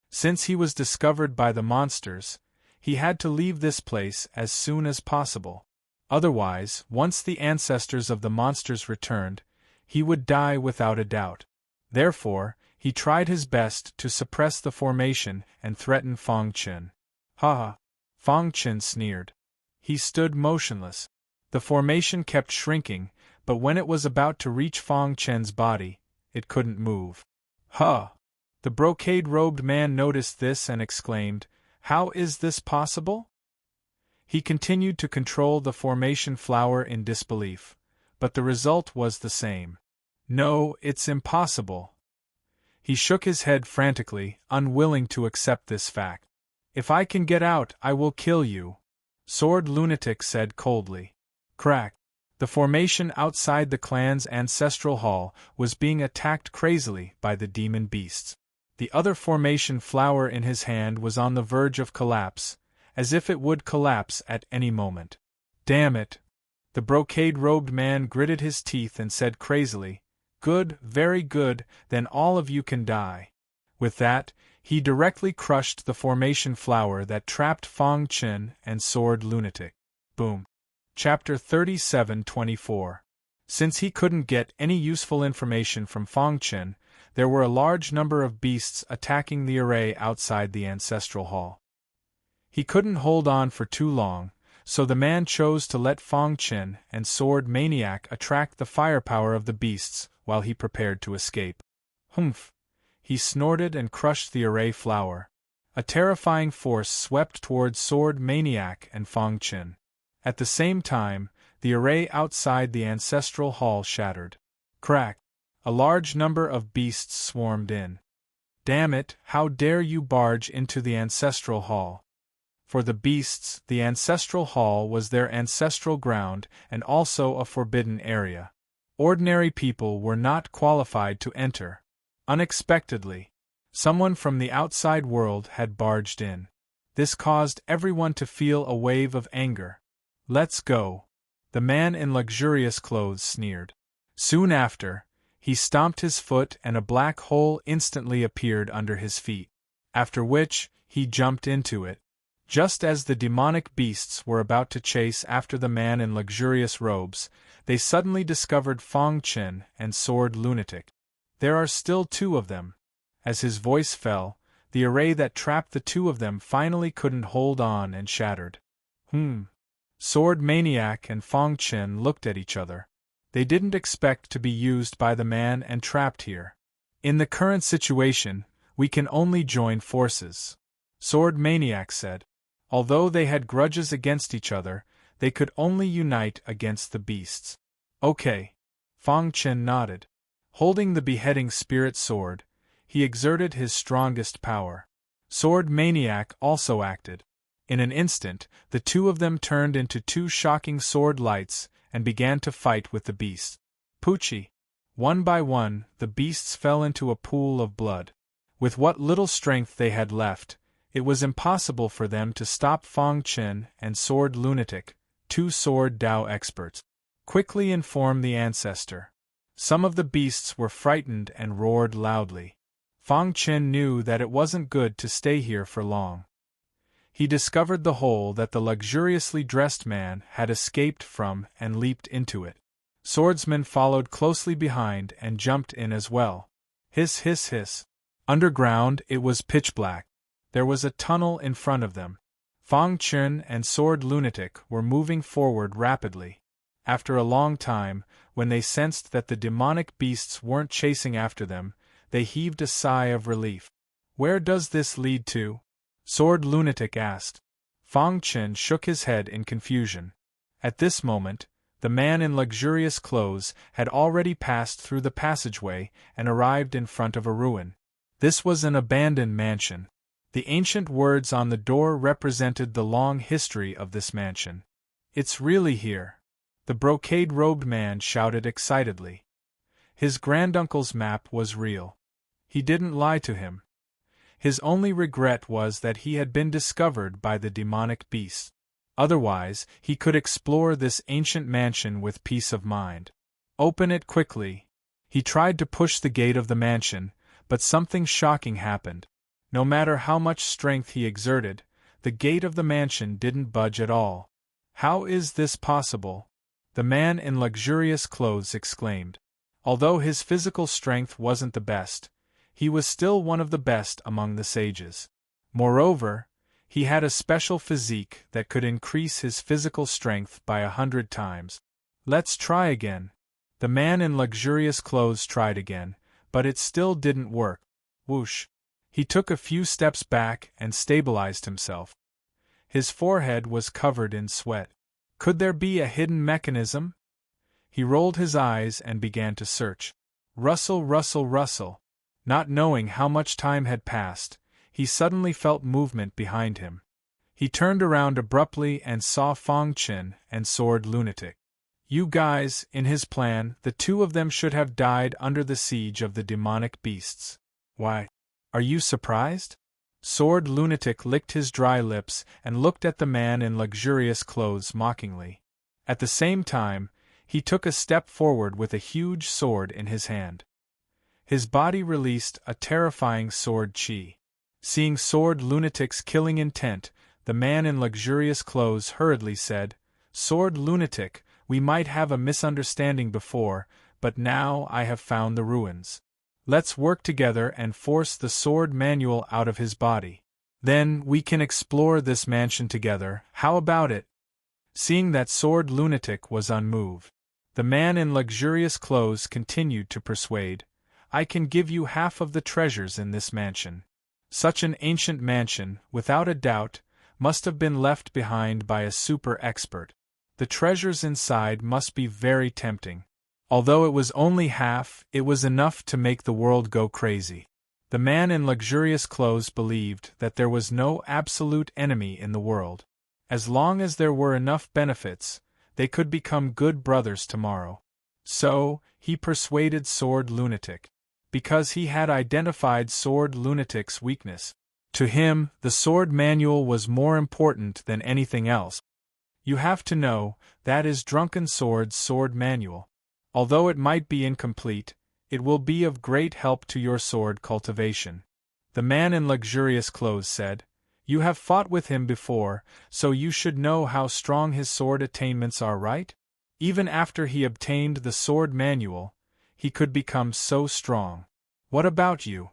Since he was discovered by the monsters, he had to leave this place as soon as possible. Otherwise, once the ancestors of the monsters returned, he would die without a doubt. Therefore, he tried his best to suppress the formation and threaten Fang Chen. "Ha ha!" Fang Chen sneered. He stood motionless. The formation kept shrinking, but when it was about to reach Fang Chen's body, it couldn't move. "Huh!" The brocade-robed man noticed this and exclaimed, "How is this possible?" He continued to control the formation flower in disbelief, but the result was the same. "No, it's impossible." He shook his head frantically, unwilling to accept this fact. "If I can get out, I will kill you," Sword Lunatic said coldly. Crack! The formation outside the clan's ancestral hall was being attacked crazily by the demon beasts. The other formation flower in his hand was on the verge of collapse, as if it would collapse at any moment. "Damn it!" The brocade-robed man gritted his teeth and said crazily, "Good, very good, then all of you can die." With that, he directly crushed the formation flower that trapped Fong Qin and Sword Lunatic. Boom. Chapter 37:24. Since he couldn't get any useful information from Fong Qin, there were a large number of beasts attacking the array outside the ancestral hall. He couldn't hold on for too long, so the man chose to let Fong Qin and Sword Maniac attract the firepower of the beasts while he prepared to escape. Humph! He snorted and crushed the array flower. A terrifying force swept toward Sword Maniac and Fong Qin. At the same time, the array outside the ancestral hall shattered. Crack! A large number of beasts swarmed in. "Damn it, how dare you barge into the ancestral hall?" For the beasts, the ancestral hall was their ancestral ground and also a forbidden area. Ordinary people were not qualified to enter. Unexpectedly, someone from the outside world had barged in. This caused everyone to feel a wave of anger. "Let's go," the man in luxurious clothes sneered. Soon after, he stomped his foot and a black hole instantly appeared under his feet, after which, he jumped into it. Just as the demonic beasts were about to chase after the man in luxurious robes, they suddenly discovered Fong Qin and Sword Lunatic. "There are still two of them." As his voice fell, the array that trapped the two of them finally couldn't hold on and shattered. Sword Maniac and Fong Qin looked at each other. They didn't expect to be used by the man and trapped here. "In the current situation, we can only join forces," Sword Maniac said. Although they had grudges against each other, they could only unite against the beasts. "Okay." Fong Qin nodded. Holding the beheading spirit sword, he exerted his strongest power. Sword Maniac also acted. In an instant, the two of them turned into two shocking sword lights and began to fight with the beasts. Poochie! One by one, the beasts fell into a pool of blood. With what little strength they had left, it was impossible for them to stop Fong Qin and Sword Lunatic, two sword Dao experts. "Quickly inform the ancestor." Some of the beasts were frightened and roared loudly. Fong Qin knew that it wasn't good to stay here for long. He discovered the hole that the luxuriously dressed man had escaped from and leaped into it. Swordsman followed closely behind and jumped in as well. Hiss hiss hiss. Underground, it was pitch black. There was a tunnel in front of them. Fong Qin and Sword Lunatic were moving forward rapidly. After a long time, when they sensed that the demonic beasts weren't chasing after them, they heaved a sigh of relief. "Where does this lead to?" Sword Lunatic asked. Fong Qin shook his head in confusion. At this moment, the man in luxurious clothes had already passed through the passageway and arrived in front of a ruin. This was an abandoned mansion. The ancient words on the door represented the long history of this mansion. "It's really here," the brocade-robed man shouted excitedly. His granduncle's map was real. He didn't lie to him. His only regret was that he had been discovered by the demonic beast. Otherwise, he could explore this ancient mansion with peace of mind. "Open it quickly." He tried to push the gate of the mansion, but something shocking happened. No matter how much strength he exerted, the gate of the mansion didn't budge at all. "How is this possible?" the man in luxurious clothes exclaimed. Although his physical strength wasn't the best, he was still one of the best among the sages. Moreover, he had a special physique that could increase his physical strength by 100 times. "Let's try again." The man in luxurious clothes tried again, but it still didn't work. Whoosh! He took a few steps back and stabilized himself. His forehead was covered in sweat. Could there be a hidden mechanism? He rolled his eyes and began to search. Rustle, rustle, rustle. Not knowing how much time had passed, he suddenly felt movement behind him. He turned around abruptly and saw Fong Qin and Sword Lunatic. You guys, in his plan, the two of them should have died under the siege of the demonic beasts. Why? Are you surprised? Sword Lunatic licked his dry lips and looked at the man in luxurious clothes mockingly. At the same time, he took a step forward with a huge sword in his hand. His body released a terrifying sword chi. Seeing sword lunatic's killing intent, the man in luxurious clothes hurriedly said, "Sword lunatic, we might have a misunderstanding before, but now I have found the ruins. Let's work together and force the sword manual out of his body. Then we can explore this mansion together, how about it?" Seeing that sword lunatic was unmoved, the man in luxurious clothes continued to persuade, "I can give you half of the treasures in this mansion." Such an ancient mansion, without a doubt, must have been left behind by a super expert. The treasures inside must be very tempting. Although it was only half, it was enough to make the world go crazy. The man in luxurious clothes believed that there was no absolute enemy in the world. As long as there were enough benefits, they could become good brothers tomorrow. So, he persuaded Sword Lunatic. Because he had identified Sword Lunatic's weakness. To him, the sword manual was more important than anything else. You have to know, that is Drunken Sword's sword manual. Although it might be incomplete, it will be of great help to your sword cultivation. The man in luxurious clothes said, "You have fought with him before, so you should know how strong his sword attainments are, right? Even after he obtained the sword manual, he could become so strong. What about you?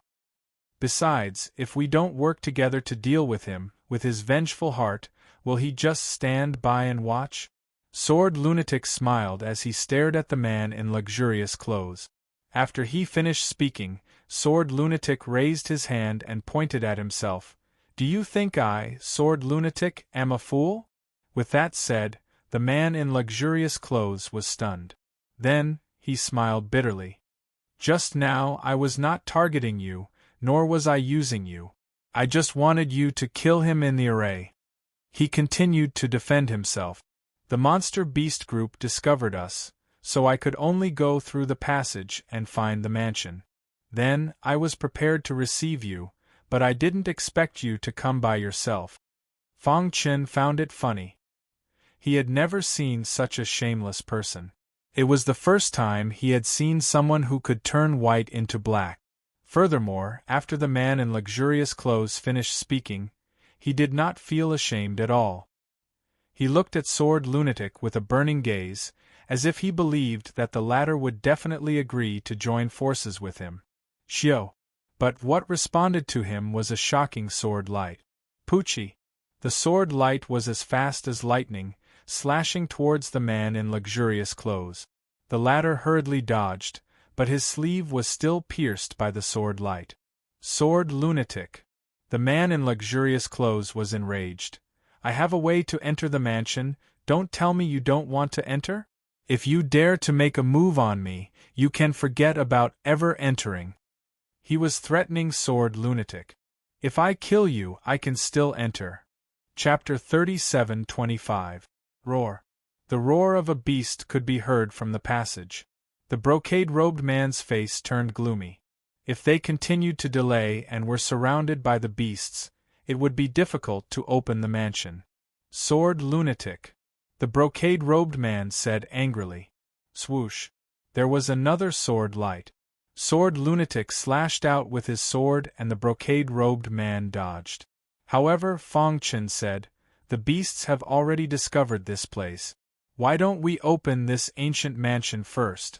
Besides, if we don't work together to deal with him, with his vengeful heart, will he just stand by and watch?" Sword Lunatic smiled as he stared at the man in luxurious clothes. After he finished speaking, Sword Lunatic raised his hand and pointed at himself. "Do you think I, Sword Lunatic, am a fool?" With that said, the man in luxurious clothes was stunned. Then, he smiled bitterly. "Just now I was not targeting you, nor was I using you. I just wanted you to kill him in the array." He continued to defend himself. "The monster beast group discovered us, so I could only go through the passage and find the mansion. Then, I was prepared to receive you, but I didn't expect you to come by yourself." Fong Chen found it funny. He had never seen such a shameless person. It was the first time he had seen someone who could turn white into black. Furthermore, after the man in luxurious clothes finished speaking, he did not feel ashamed at all. He looked at Sword Lunatic with a burning gaze, as if he believed that the latter would definitely agree to join forces with him. Shio. But what responded to him was a shocking sword light. Poochie. The sword light was as fast as lightning, slashing towards the man in luxurious clothes. The latter hurriedly dodged, but his sleeve was still pierced by the sword light. Sword Lunatic. The man in luxurious clothes was enraged. "I have a way to enter the mansion, don't tell me you don't want to enter? If you dare to make a move on me, you can forget about ever entering." He was threatening Sword Lunatic. "If I kill you, I can still enter." Chapter 37:25. Roar. The roar of a beast could be heard from the passage. The brocade-robed man's face turned gloomy. If they continued to delay and were surrounded by the beasts, it would be difficult to open the mansion. Sword Lunatic. The brocade-robed man said angrily. Swoosh. There was another sword light. Sword Lunatic slashed out with his sword and the brocade-robed man dodged. However, Fong Chen said, "The beasts have already discovered this place. Why don't we open this ancient mansion first?"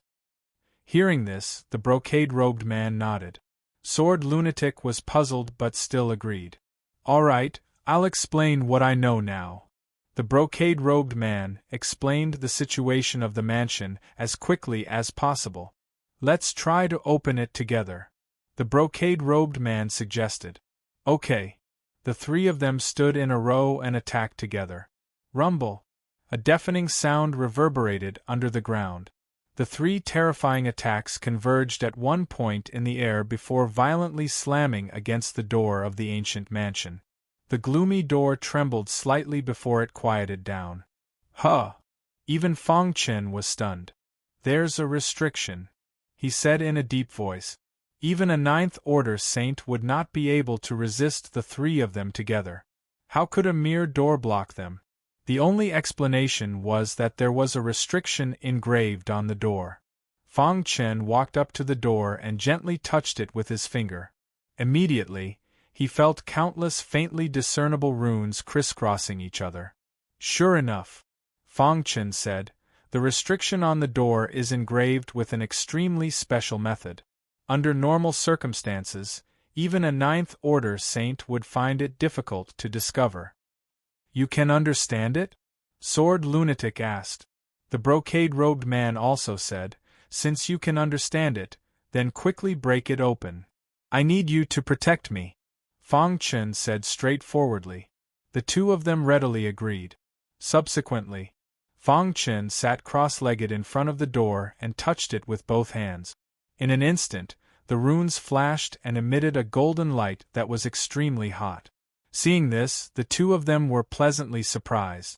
Hearing this, the brocade-robed man nodded. Sword Lunatic was puzzled but still agreed. "All right, I'll explain what I know now." The brocade-robed man explained the situation of the mansion as quickly as possible. "Let's try to open it together," the brocade-robed man suggested. "Okay." The three of them stood in a row and attacked together. Rumble! A deafening sound reverberated under the ground. The three terrifying attacks converged at one point in the air before violently slamming against the door of the ancient mansion. The gloomy door trembled slightly before it quieted down. Huh! Even Fong Chen was stunned. "There's a restriction," he said in a deep voice. Even a ninth-order saint would not be able to resist the three of them together. How could a mere door block them? The only explanation was that there was a restriction engraved on the door. Fang Chen walked up to the door and gently touched it with his finger. Immediately, he felt countless faintly discernible runes crisscrossing each other. Sure enough, Fang Chen said, the restriction on the door is engraved with an extremely special method. Under normal circumstances, even a ninth-order saint would find it difficult to discover. You can understand it? Sword Lunatic asked. The brocade-robed man also said, since you can understand it, then quickly break it open. I need you to protect me, Fang Chen said straightforwardly. The two of them readily agreed. Subsequently, Fang Chen sat cross-legged in front of the door and touched it with both hands. In an instant, the runes flashed and emitted a golden light that was extremely hot. Seeing this, the two of them were pleasantly surprised.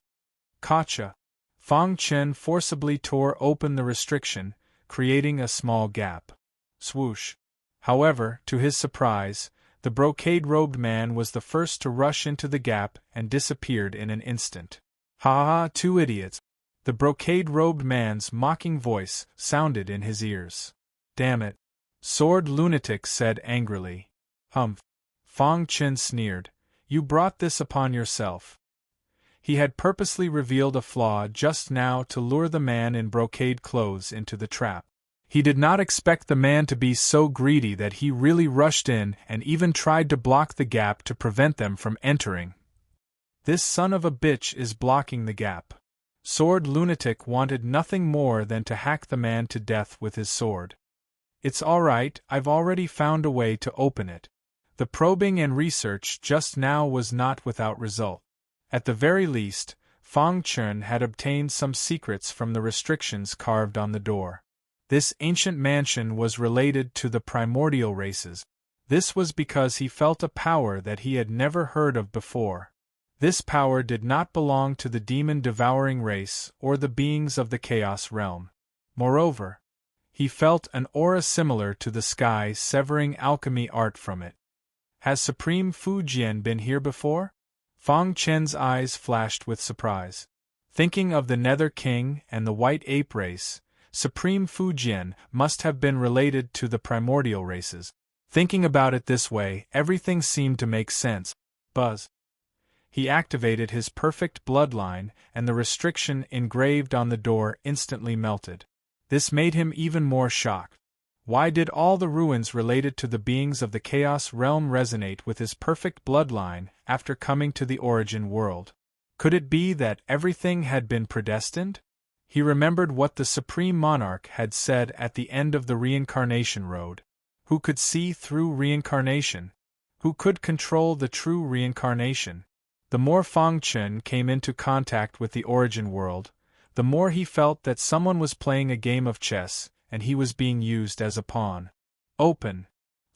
Gotcha! Fang Chen forcibly tore open the restriction, creating a small gap. Swoosh! However, to his surprise, the brocade-robed man was the first to rush into the gap and disappeared in an instant. Ha ha, two idiots! The brocade-robed man's mocking voice sounded in his ears. Damn it! Sword Lunatic said angrily. Humph! Fang Chen sneered. You brought this upon yourself. He had purposely revealed a flaw just now to lure the man in brocade clothes into the trap. He did not expect the man to be so greedy that he really rushed in and even tried to block the gap to prevent them from entering. This son of a bitch is blocking the gap. Sword Lunatic wanted nothing more than to hack the man to death with his sword. It's alright, I've already found a way to open it. The probing and research just now was not without result. At the very least, Fang Chen had obtained some secrets from the restrictions carved on the door. This ancient mansion was related to the primordial races. This was because he felt a power that he had never heard of before. This power did not belong to the demon-devouring race or the beings of the Chaos realm. Moreover, he felt an aura similar to the sky severing alchemy art from it. Has Supreme Fujian been here before? Fang Chen's eyes flashed with surprise. Thinking of the Nether King and the White Ape race, Supreme Fujian must have been related to the primordial races. Thinking about it this way, everything seemed to make sense. Buzz. He activated his perfect bloodline, and the restriction engraved on the door instantly melted. This made him even more shocked. Why did all the ruins related to the beings of the Chaos realm resonate with his perfect bloodline after coming to the origin world? Could it be that everything had been predestined? He remembered what the Supreme Monarch had said at the end of the reincarnation road. Who could see through reincarnation? Who could control the true reincarnation? The more Fang Chen came into contact with the origin world, the more he felt that someone was playing a game of chess, and he was being used as a pawn. Open!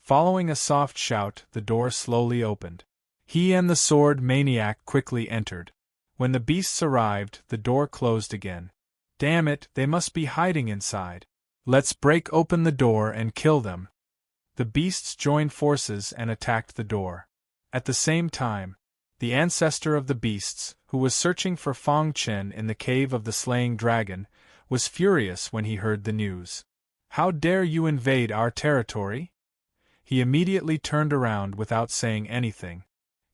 Following a soft shout, the door slowly opened. He and the sword maniac quickly entered. When the beasts arrived, the door closed again. Damn it, they must be hiding inside. Let's break open the door and kill them. The beasts joined forces and attacked the door. At the same time, the ancestor of the beasts, who was searching for Fang Chen in the cave of the slaying dragon, was furious when he heard the news. How dare you invade our territory? He immediately turned around without saying anything.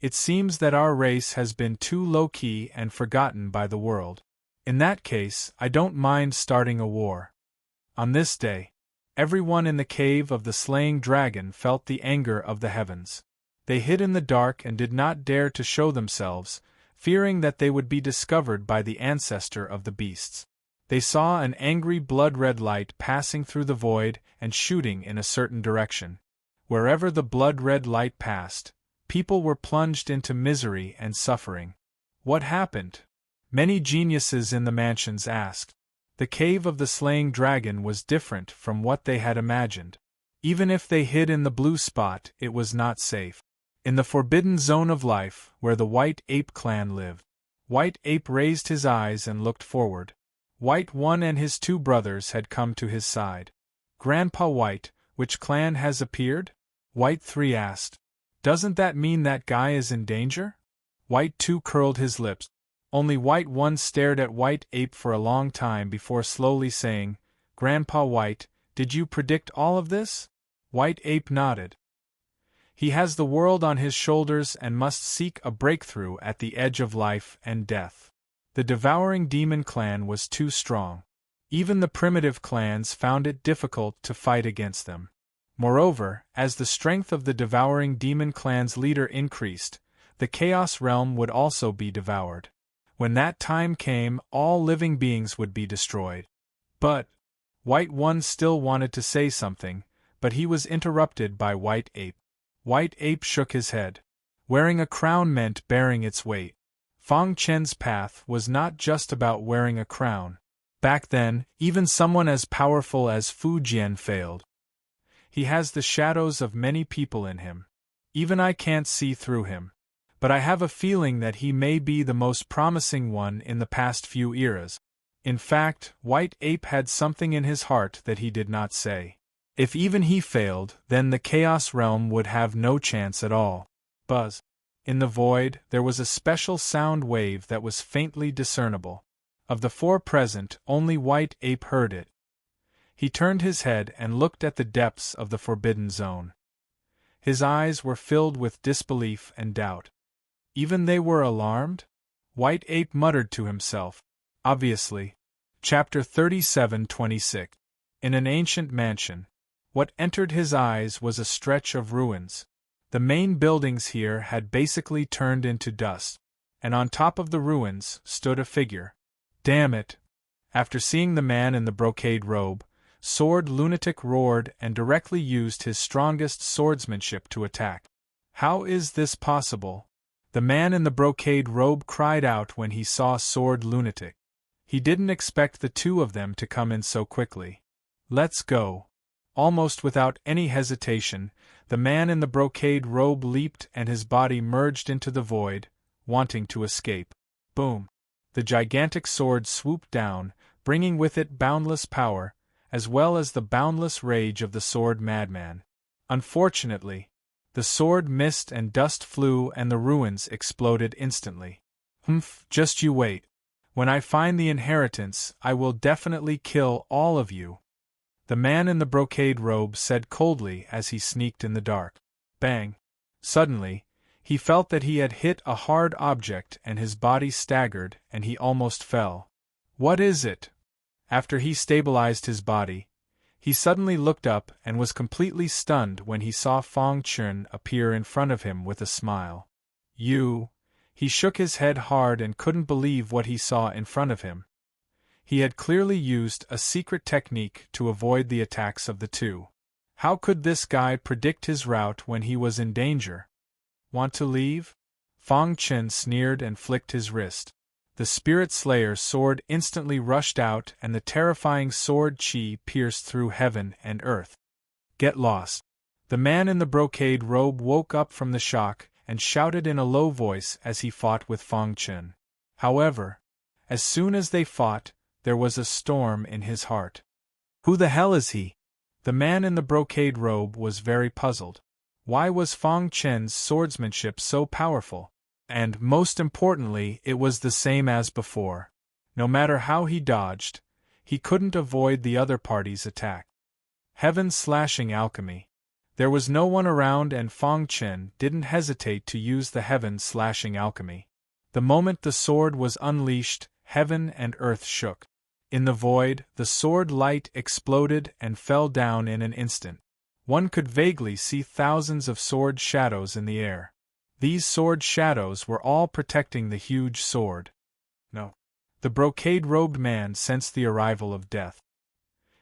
It seems that our race has been too low-key and forgotten by the world. In that case, I don't mind starting a war. On this day, everyone in the cave of the slaying dragon felt the anger of the heavens. They hid in the dark and did not dare to show themselves, fearing that they would be discovered by the ancestor of the beasts. They saw an angry blood-red light passing through the void and shooting in a certain direction. Wherever the blood-red light passed, people were plunged into misery and suffering. What happened? Many geniuses in the mansions asked. The cave of the slaying dragon was different from what they had imagined. Even if they hid in the blue spot, it was not safe. In the forbidden zone of life, where the White Ape clan lived. White Ape raised his eyes and looked forward. White One and his two brothers had come to his side. Grandpa White, which clan has appeared? White 3 asked. Doesn't that mean that guy is in danger? White 2 curled his lips. Only White One stared at White Ape for a long time before slowly saying, "Grandpa White, did you predict all of this?" White Ape nodded. He has the world on his shoulders and must seek a breakthrough at the edge of life and death. The devouring demon clan was too strong. Even the primitive clans found it difficult to fight against them. Moreover, as the strength of the devouring demon clan's leader increased, the Chaos Realm would also be devoured. When that time came, all living beings would be destroyed. But White One still wanted to say something, but he was interrupted by White Ape. White Ape shook his head. Wearing a crown meant bearing its weight. Fang Chen's path was not just about wearing a crown. Back then, even someone as powerful as Fu Jian failed. He has the shadows of many people in him. Even I can't see through him. But I have a feeling that he may be the most promising one in the past few eras. In fact, White Ape had something in his heart that he did not say. If even he failed, then the Chaos Realm would have no chance at all. Buzz. In the void, there was a special sound wave that was faintly discernible. Of the four present, only White Ape heard it. He turned his head and looked at the depths of the forbidden zone. His eyes were filled with disbelief and doubt. Even they were alarmed? White Ape muttered to himself. Obviously. Chapter 37:26. In an ancient mansion. What entered his eyes was a stretch of ruins. The main buildings here had basically turned into dust, and on top of the ruins stood a figure. Damn it! After seeing the man in the brocade robe, Sword Lunatic roared and directly used his strongest swordsmanship to attack. How is this possible? The man in the brocade robe cried out when he saw Sword Lunatic. He didn't expect the two of them to come in so quickly. Let's go. Almost without any hesitation, the man in the brocade robe leaped and his body merged into the void, wanting to escape. Boom! The gigantic sword swooped down, bringing with it boundless power, as well as the boundless rage of the sword madman. Unfortunately, the sword missed and dust flew and the ruins exploded instantly. Just you wait. When I find the inheritance, I will definitely kill all of you. The man in the brocade robe said coldly as he sneaked in the dark. Bang! Suddenly, he felt that he had hit a hard object and his body staggered and he almost fell. What is it? After he stabilized his body, he suddenly looked up and was completely stunned when he saw Fang Chun appear in front of him with a smile. You! He shook his head hard and couldn't believe what he saw in front of him. He had clearly used a secret technique to avoid the attacks of the two. How could this guy predict his route when he was in danger? Want to leave? Fang Chen sneered and flicked his wrist. The Spirit Slayer's sword instantly rushed out and the terrifying sword chi pierced through heaven and earth. Get lost. The man in the brocade robe woke up from the shock and shouted in a low voice as he fought with Fang Chen. However, as soon as they fought, there was a storm in his heart. Who the hell is he? The man in the brocade robe was very puzzled. Why was Fang Chen's swordsmanship so powerful? And, most importantly, it was the same as before. No matter how he dodged, he couldn't avoid the other party's attack. Heaven's slashing alchemy. There was no one around and Fang Chen didn't hesitate to use the heaven slashing alchemy. The moment the sword was unleashed, heaven and earth shook. In the void, the sword light exploded and fell down in an instant. One could vaguely see thousands of sword shadows in the air. These sword shadows were all protecting the huge sword. No. The brocade-robed man sensed the arrival of death.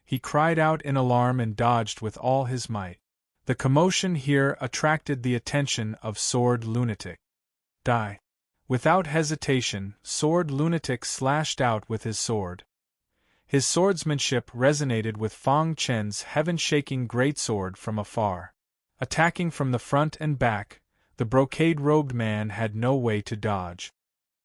He cried out in alarm and dodged with all his might. The commotion here attracted the attention of Sword Lunatic. Die. Without hesitation, Sword Lunatic slashed out with his sword. His swordsmanship resonated with Fang Chen's heaven-shaking greatsword from afar. Attacking from the front and back, the brocade-robed man had no way to dodge.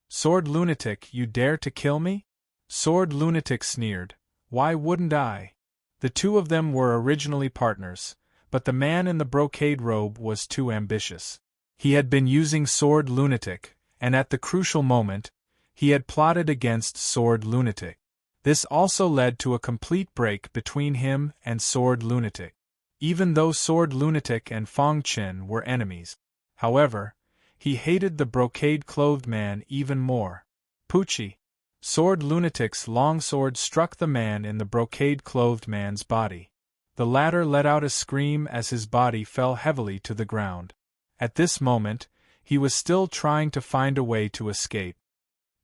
Sword Lunatic, you dare to kill me? Sword Lunatic sneered. Why wouldn't I? The two of them were originally partners, but the man in the brocade robe was too ambitious. He had been using Sword Lunatic, and at the crucial moment, he had plotted against Sword Lunatic. This also led to a complete break between him and Sword Lunatic. Even though Sword Lunatic and Fong Chen were enemies. However, he hated the brocade-clothed man even more. Poochie! Sword Lunatic's longsword struck the man in the brocade-clothed man's body. The latter let out a scream as his body fell heavily to the ground. At this moment, he was still trying to find a way to escape.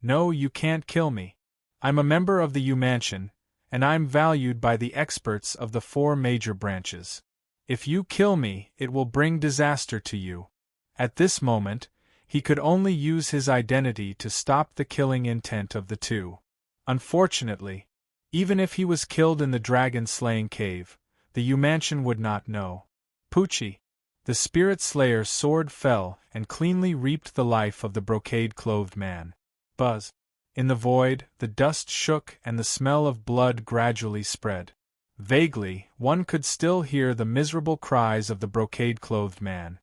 No, you can't kill me. I'm a member of the U Mansion, and I'm valued by the experts of the 4 major branches. If you kill me, it will bring disaster to you. At this moment, he could only use his identity to stop the killing intent of the two. Unfortunately, even if he was killed in the dragon-slaying cave, the U Mansion would not know. Poochie! The Spirit Slayer's sword fell and cleanly reaped the life of the brocade-clothed man. Buzz! In the void, the dust shook and the smell of blood gradually spread. Vaguely, one could still hear the miserable cries of the brocade-clothed man.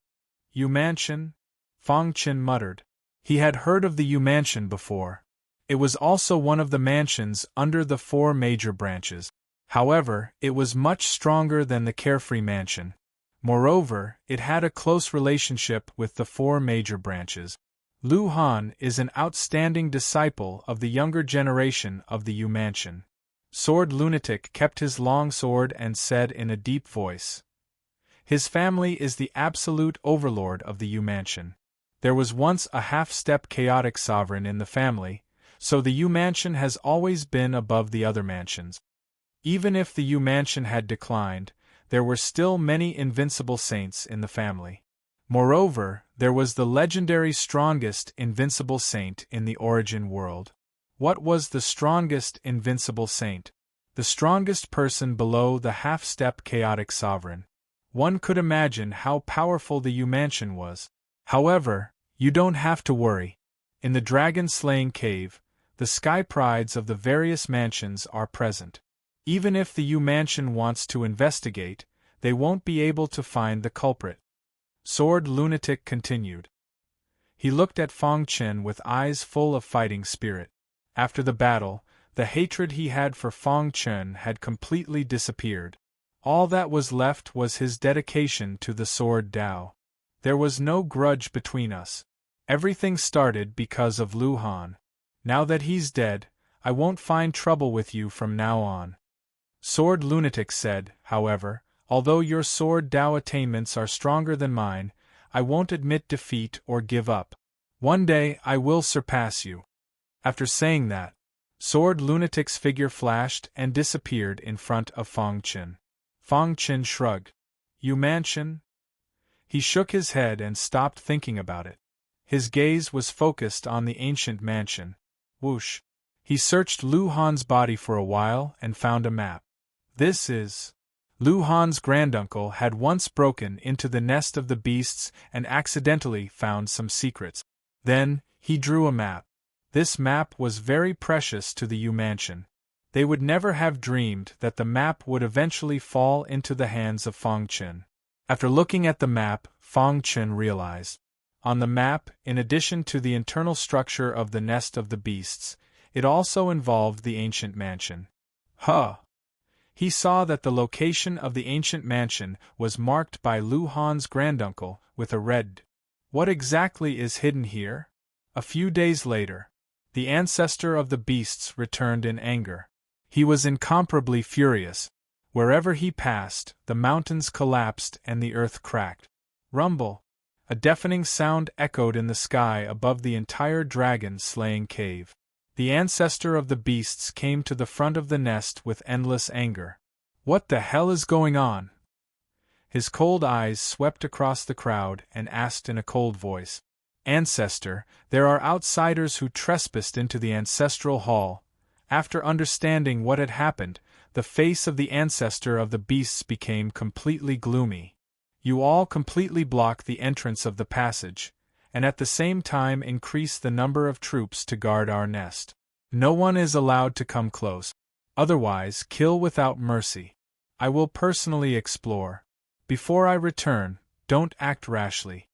U Mansion? Fong Chen muttered. He had heard of the U Mansion before. It was also one of the mansions under the 4 major branches. However, it was much stronger than the Carefree Mansion. Moreover, it had a close relationship with the 4 major branches. Lu Han is an outstanding disciple of the younger generation of the U Mansion. Sword Lunatic kept his long sword and said in a deep voice. His family is the absolute overlord of the U Mansion. There was once a half-step chaotic sovereign in the family, so the U Mansion has always been above the other mansions. Even if the U Mansion had declined, there were still many invincible saints in the family. Moreover, there was the legendary strongest invincible saint in the origin world. What was the strongest invincible saint? The strongest person below the half-step chaotic sovereign. One could imagine how powerful the U Mansion was. However, you don't have to worry. In the dragon-slaying cave, the sky prides of the various mansions are present. Even if the U Mansion wants to investigate, they won't be able to find the culprit. Sword Lunatic continued. He looked at Fong Chen with eyes full of fighting spirit. After the battle, the hatred he had for Fong Chen had completely disappeared. All that was left was his dedication to the Sword Dao. There was no grudge between us. Everything started because of Lu Han. Now that he's dead, I won't find trouble with you from now on. Sword Lunatic said, however, although your Sword Dao attainments are stronger than mine, I won't admit defeat or give up. One day I will surpass you. After saying that, Sword Lunatic's figure flashed and disappeared in front of Fong Chen. Fong Chen shrugged. U Mansion? He shook his head and stopped thinking about it. His gaze was focused on the ancient mansion. Whoosh! He searched Lu Han's body for a while and found a map. This is... Lu Han's granduncle had once broken into the nest of the beasts and accidentally found some secrets. Then, he drew a map. This map was very precious to the U Mansion. They would never have dreamed that the map would eventually fall into the hands of Fong Chen. After looking at the map, Fong Chen realized. On the map, in addition to the internal structure of the nest of the beasts, it also involved the ancient mansion. Huh! He saw that the location of the ancient mansion was marked by Lu Han's granduncle with a red. What exactly is hidden here? A few days later, the ancestor of the beasts returned in anger. He was incomparably furious. Wherever he passed, the mountains collapsed and the earth cracked. Rumble! A deafening sound echoed in the sky above the entire dragon-slaying cave. The ancestor of the beasts came to the front of the nest with endless anger. What the hell is going on? His cold eyes swept across the crowd and asked in a cold voice. Ancestor, there are outsiders who trespassed into the ancestral hall. After understanding what had happened, the face of the ancestor of the beasts became completely gloomy. You all completely block the entrance of the passage, and at the same time increase the number of troops to guard our nest. No one is allowed to come close. Otherwise, kill without mercy. I will personally explore. Before I return, don't act rashly.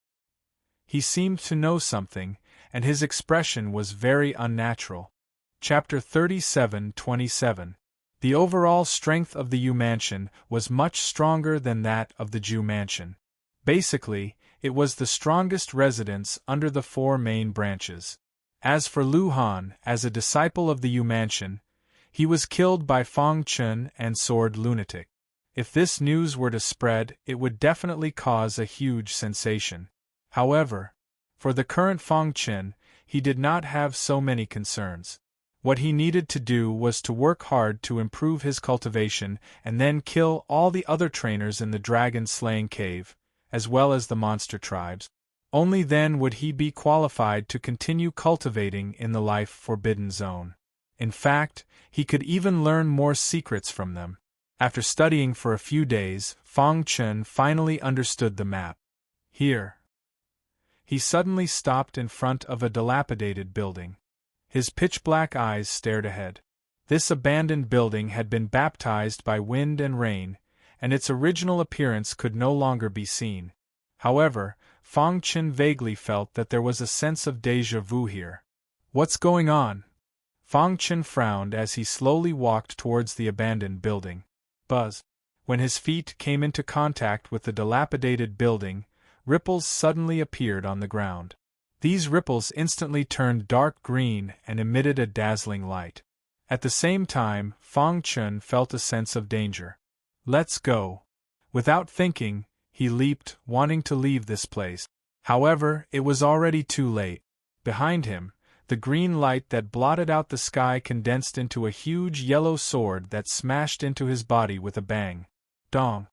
He seemed to know something, and his expression was very unnatural. Chapter 37:27. The overall strength of the Yu mansion was much stronger than that of the Ju mansion. Basically, it was the strongest residence under the four main branches. As for Lu Han, as a disciple of the Yu mansion, he was killed by Fang Chun and Sword Lunatic. If this news were to spread, it would definitely cause a huge sensation. However, for the current Fang Chun, he did not have so many concerns. What he needed to do was to work hard to improve his cultivation and then kill all the other trainers in the dragon-slaying cave, as well as the monster tribes. Only then would he be qualified to continue cultivating in the life forbidden zone. In fact, he could even learn more secrets from them. After studying for a few days, Fang Chun finally understood the map. Here. He suddenly stopped in front of a dilapidated building. His pitch-black eyes stared ahead. This abandoned building had been baptized by wind and rain, and its original appearance could no longer be seen. However, Fang Chun vaguely felt that there was a sense of déjà vu here. What's going on? Fang Chun frowned as he slowly walked towards the abandoned building. Buzz. When his feet came into contact with the dilapidated building, ripples suddenly appeared on the ground. These ripples instantly turned dark green and emitted a dazzling light. At the same time, Fang Chun felt a sense of danger. Let's go. Without thinking, he leaped, wanting to leave this place. However, it was already too late. Behind him, the green light that blotted out the sky condensed into a huge yellow sword that smashed into his body with a bang. Dong!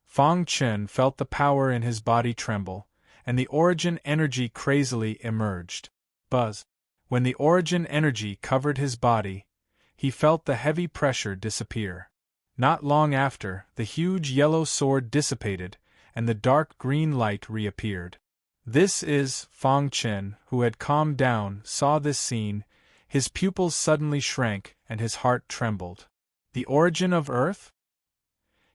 Fang Chun felt the power in his body tremble, and the origin energy crazily emerged. Buzz! When the origin energy covered his body, he felt the heavy pressure disappear. Not long after, the huge yellow sword dissipated, and the dark green light reappeared. This is, Fang Chun, who had calmed down, saw this scene, his pupils suddenly shrank and his heart trembled. The origin of Earth?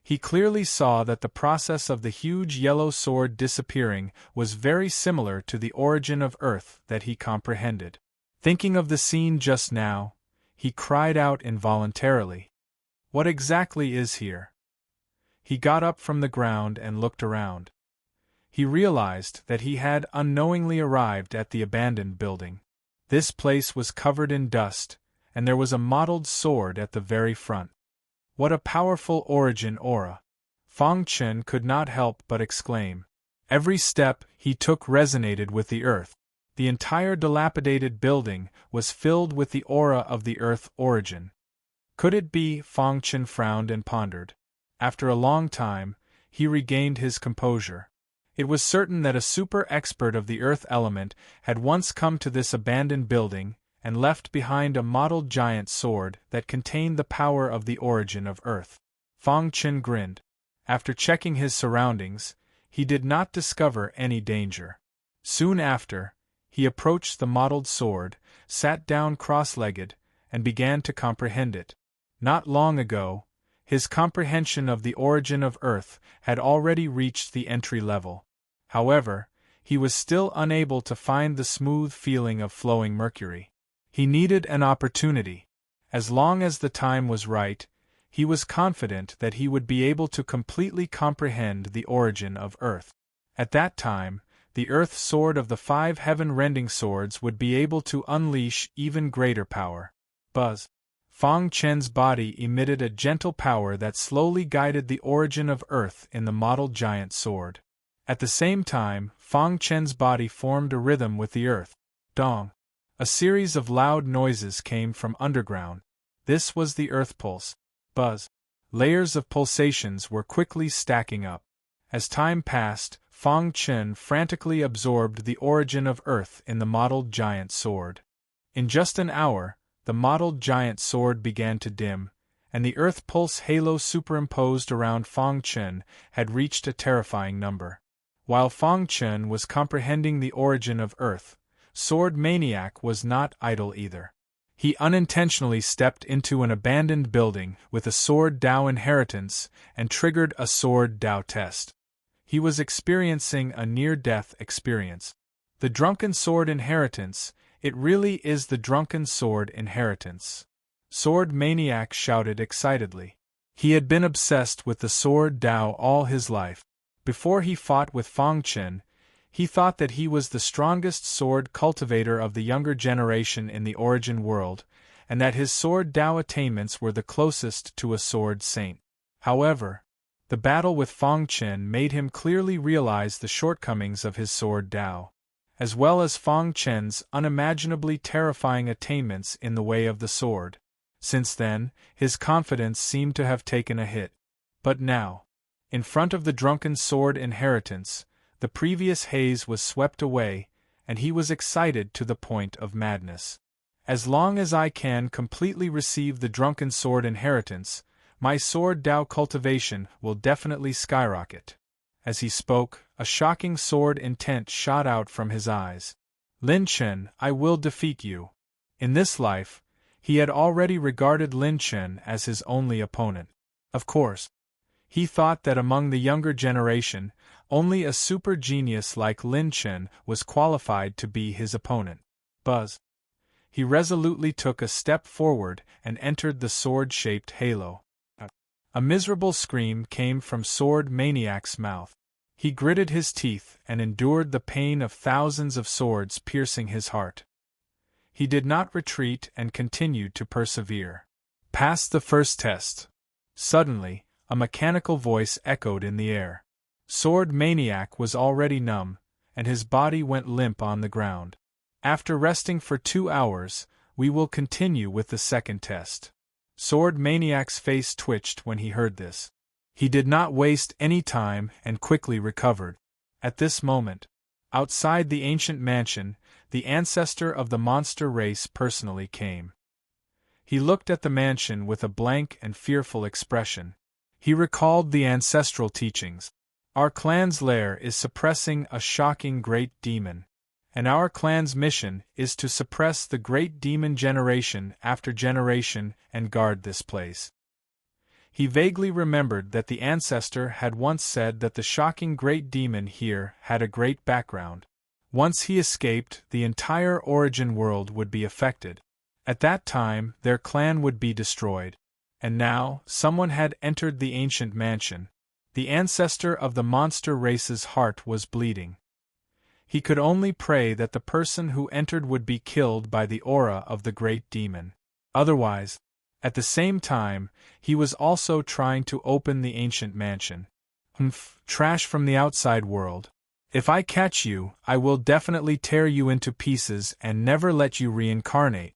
He clearly saw that the process of the huge yellow sword disappearing was very similar to the origin of Earth that he comprehended. Thinking of the scene just now, he cried out involuntarily. What exactly is here? He got up from the ground and looked around. He realized that he had unknowingly arrived at the abandoned building. This place was covered in dust, and there was a mottled sword at the very front. What a powerful origin aura! Fang Chun could not help but exclaim. Every step he took resonated with the earth. The entire dilapidated building was filled with the aura of the earth origin. Could it be? Fang Chun frowned and pondered. After a long time, he regained his composure. It was certain that a super expert of the earth element had once come to this abandoned building and left behind a mottled giant sword that contained the power of the origin of Earth. Fang Chun grinned. After checking his surroundings, he did not discover any danger. Soon after, he approached the mottled sword, sat down cross-legged, and began to comprehend it. Not long ago, his comprehension of the origin of Earth had already reached the entry level. However, he was still unable to find the smooth feeling of flowing mercury. He needed an opportunity. As long as the time was right, he was confident that he would be able to completely comprehend the origin of Earth. At that time, the Earth Sword of the 5 heaven-rending swords would be able to unleash even greater power. Buzz! Fang Chun's body emitted a gentle power that slowly guided the origin of Earth in the mottled giant sword. At the same time, Fang Chun's body formed a rhythm with the earth. Dong! A series of loud noises came from underground. This was the earth pulse. Buzz! Layers of pulsations were quickly stacking up. As time passed, Fang Chun frantically absorbed the origin of Earth in the mottled giant sword. In just an hour, the mottled giant sword began to dim, and the earth pulse halo superimposed around Fang Chun had reached a terrifying number. While Fang Chun was comprehending the origin of Earth, Sword Maniac was not idle either. He unintentionally stepped into an abandoned building with a Sword Dao inheritance and triggered a Sword Dao test. He was experiencing a near-death experience. The drunken sword inheritance, It really is the drunken sword inheritance. Sword Maniac shouted excitedly. He had been obsessed with the sword Dao all his life. Before he fought with Fang Chen, he thought that he was the strongest sword cultivator of the younger generation in the origin world, and that his sword Dao attainments were the closest to a sword saint. However, the battle with Fang Chen made him clearly realize the shortcomings of his sword Dao, as well as Fang Chen's unimaginably terrifying attainments in the way of the sword. Since then, his confidence seemed to have taken a hit. But now, in front of the drunken sword inheritance, the previous haze was swept away, and he was excited to the point of madness. As long as I can completely receive the drunken sword inheritance, my sword Dao cultivation will definitely skyrocket. As he spoke, a shocking sword intent shot out from his eyes. Lin Chen, I will defeat you. In this life, he had already regarded Lin Chen as his only opponent. Of course, he thought that among the younger generation, only a super genius like Lin Chen was qualified to be his opponent. Buzz. He resolutely took a step forward and entered the sword-shaped halo. A miserable scream came from Sword Maniac's mouth. He gritted his teeth and endured the pain of thousands of swords piercing his heart. He did not retreat and continued to persevere. Passed the first test. Suddenly, a mechanical voice echoed in the air. Sword Maniac was already numb, and his body went limp on the ground. After resting for 2 hours, we will continue with the second test. Sword Maniac's face twitched when he heard this. He did not waste any time and quickly recovered. At this moment, outside the ancient mansion, the ancestor of the monster race personally came. He looked at the mansion with a blank and fearful expression. He recalled the ancestral teachings. Our clan's lair is suppressing a shocking great demon, and our clan's mission is to suppress the great demon generation after generation and guard this place. He vaguely remembered that the ancestor had once said that the shocking great demon here had a great background. Once he escaped, the entire origin world would be affected. At that time, their clan would be destroyed. And now, someone had entered the ancient mansion. The ancestor of the monster race's heart was bleeding. He could only pray that the person who entered would be killed by the aura of the great demon. Otherwise, at the same time, he was also trying to open the ancient mansion. Trash from the outside world. If I catch you, I will definitely tear you into pieces and never let you reincarnate.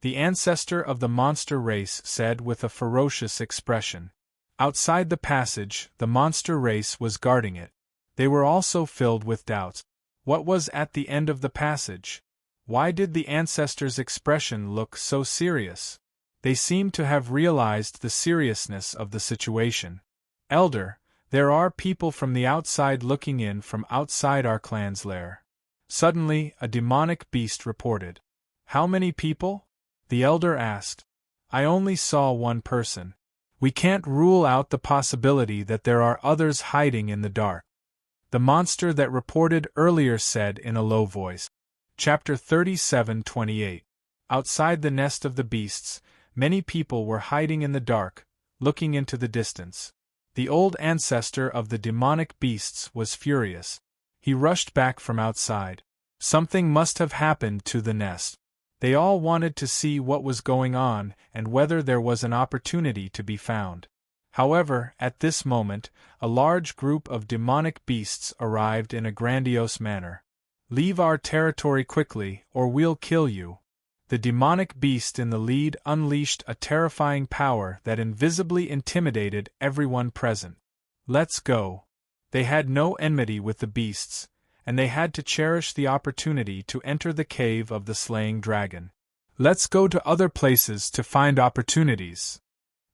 The ancestor of the monster race said with a ferocious expression. Outside the passage, the monster race was guarding it. They were also filled with doubts. What was at the end of the passage? Why did the ancestor's expression look so serious? They seemed to have realized the seriousness of the situation. Elder, there are people from the outside looking in from outside our clan's lair. Suddenly, a demonic beast reported. How many people? The elder asked. I only saw one person. We can't rule out the possibility that there are others hiding in the dark. The monster that reported earlier said in a low voice. Chapter 37:28. Outside the nest of the beasts, many people were hiding in the dark, looking into the distance. The old ancestor of the demonic beasts was furious. He rushed back from outside. Something must have happened to the nest. They all wanted to see what was going on and whether there was an opportunity to be found. However, at this moment, a large group of demonic beasts arrived in a grandiose manner. Leave our territory quickly, or we'll kill you. The demonic beast in the lead unleashed a terrifying power that invisibly intimidated everyone present. Let's go. They had no enmity with the beasts, and they had to cherish the opportunity to enter the cave of the slaying dragon. Let's go to other places to find opportunities.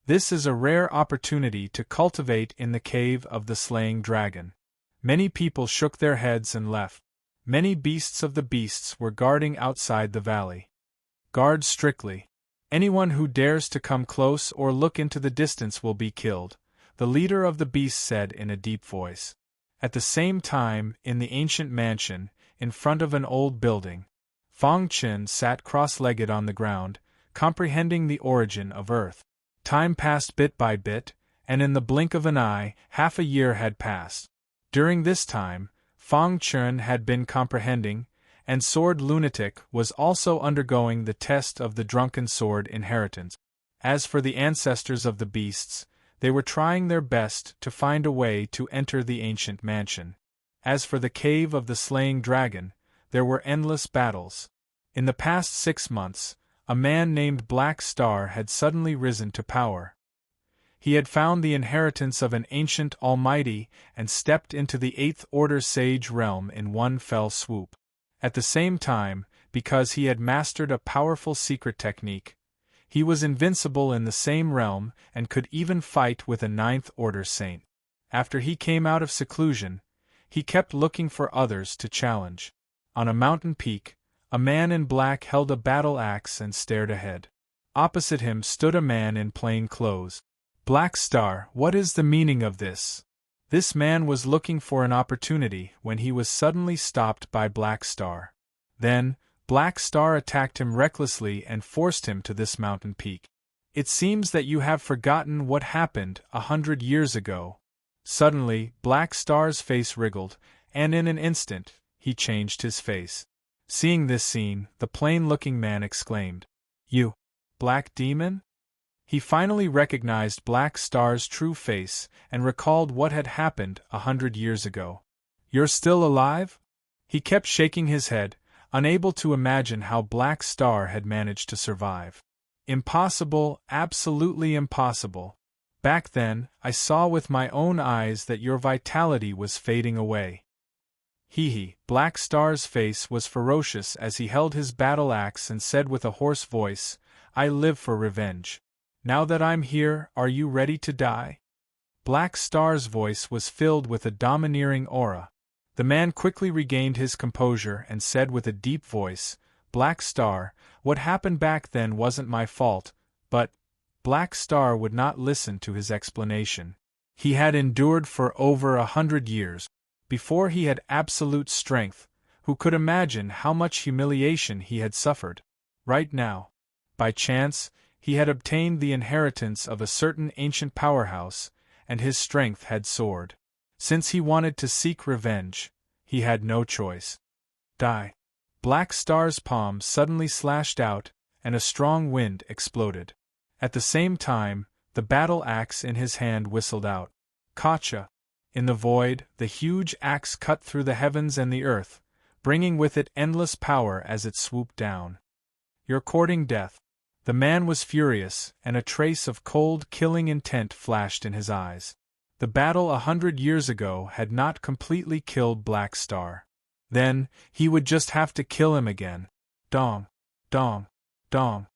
This is a rare opportunity to cultivate in the cave of the slaying dragon. Many people shook their heads and left. Many beasts of the beasts were guarding outside the valley. Guard strictly. Anyone who dares to come close or look into the distance will be killed, the leader of the beasts said in a deep voice. At the same time, in the ancient mansion, in front of an old building, Fong Chen sat cross-legged on the ground, comprehending the origin of Earth. Time passed bit by bit, and in the blink of an eye, half a year had passed. During this time, Fong Chen had been comprehending, and Sword Lunatic was also undergoing the test of the drunken sword inheritance. As for the ancestors of the beasts, they were trying their best to find a way to enter the ancient mansion. As for the cave of the slaying dragon, there were endless battles. In the past 6 months, a man named Black Star had suddenly risen to power. He had found the inheritance of an ancient almighty and stepped into the 8th Order Sage realm in one fell swoop. At the same time, because he had mastered a powerful secret technique, he was invincible in the same realm and could even fight with a 9th Order saint. After he came out of seclusion, he kept looking for others to challenge. On a mountain peak, a man in black held a battle axe and stared ahead. Opposite him stood a man in plain clothes. Black Star, what is the meaning of this? This man was looking for an opportunity when he was suddenly stopped by Black Star. Then, Black Star attacked him recklessly and forced him to this mountain peak. It seems that you have forgotten what happened 100 years ago. Suddenly, Black Star's face wriggled, and in an instant, he changed his face. Seeing this scene, the plain-looking man exclaimed, "You, Black Demon?" He finally recognized Black Star's true face and recalled what had happened 100 years ago. "You're still alive?" He kept shaking his head, unable to imagine how Black Star had managed to survive. "Impossible, absolutely impossible. Back then, I saw with my own eyes that your vitality was fading away." Black Star's face was ferocious as he held his battle axe and said with a hoarse voice, "I live for revenge. Now that I'm here, are you ready to die?" Black Star's voice was filled with a domineering aura. The man quickly regained his composure and said with a deep voice, "Black Star, what happened back then wasn't my fault," but Black Star would not listen to his explanation. He had endured for over 100 years. Before he had absolute strength, who could imagine how much humiliation he had suffered? Right now, by chance, he had obtained the inheritance of a certain ancient powerhouse, and his strength had soared. Since he wanted to seek revenge, he had no choice. Die. Black Star's palm suddenly slashed out, and a strong wind exploded. At the same time, the battle axe in his hand whistled out. Kacha! In the void, the huge axe cut through the heavens and the earth, bringing with it endless power as it swooped down. "You're courting death." The man was furious, and a trace of cold, killing intent flashed in his eyes. The battle 100 years ago had not completely killed Black Star. Then, he would just have to kill him again. Dong! Dong! Dong!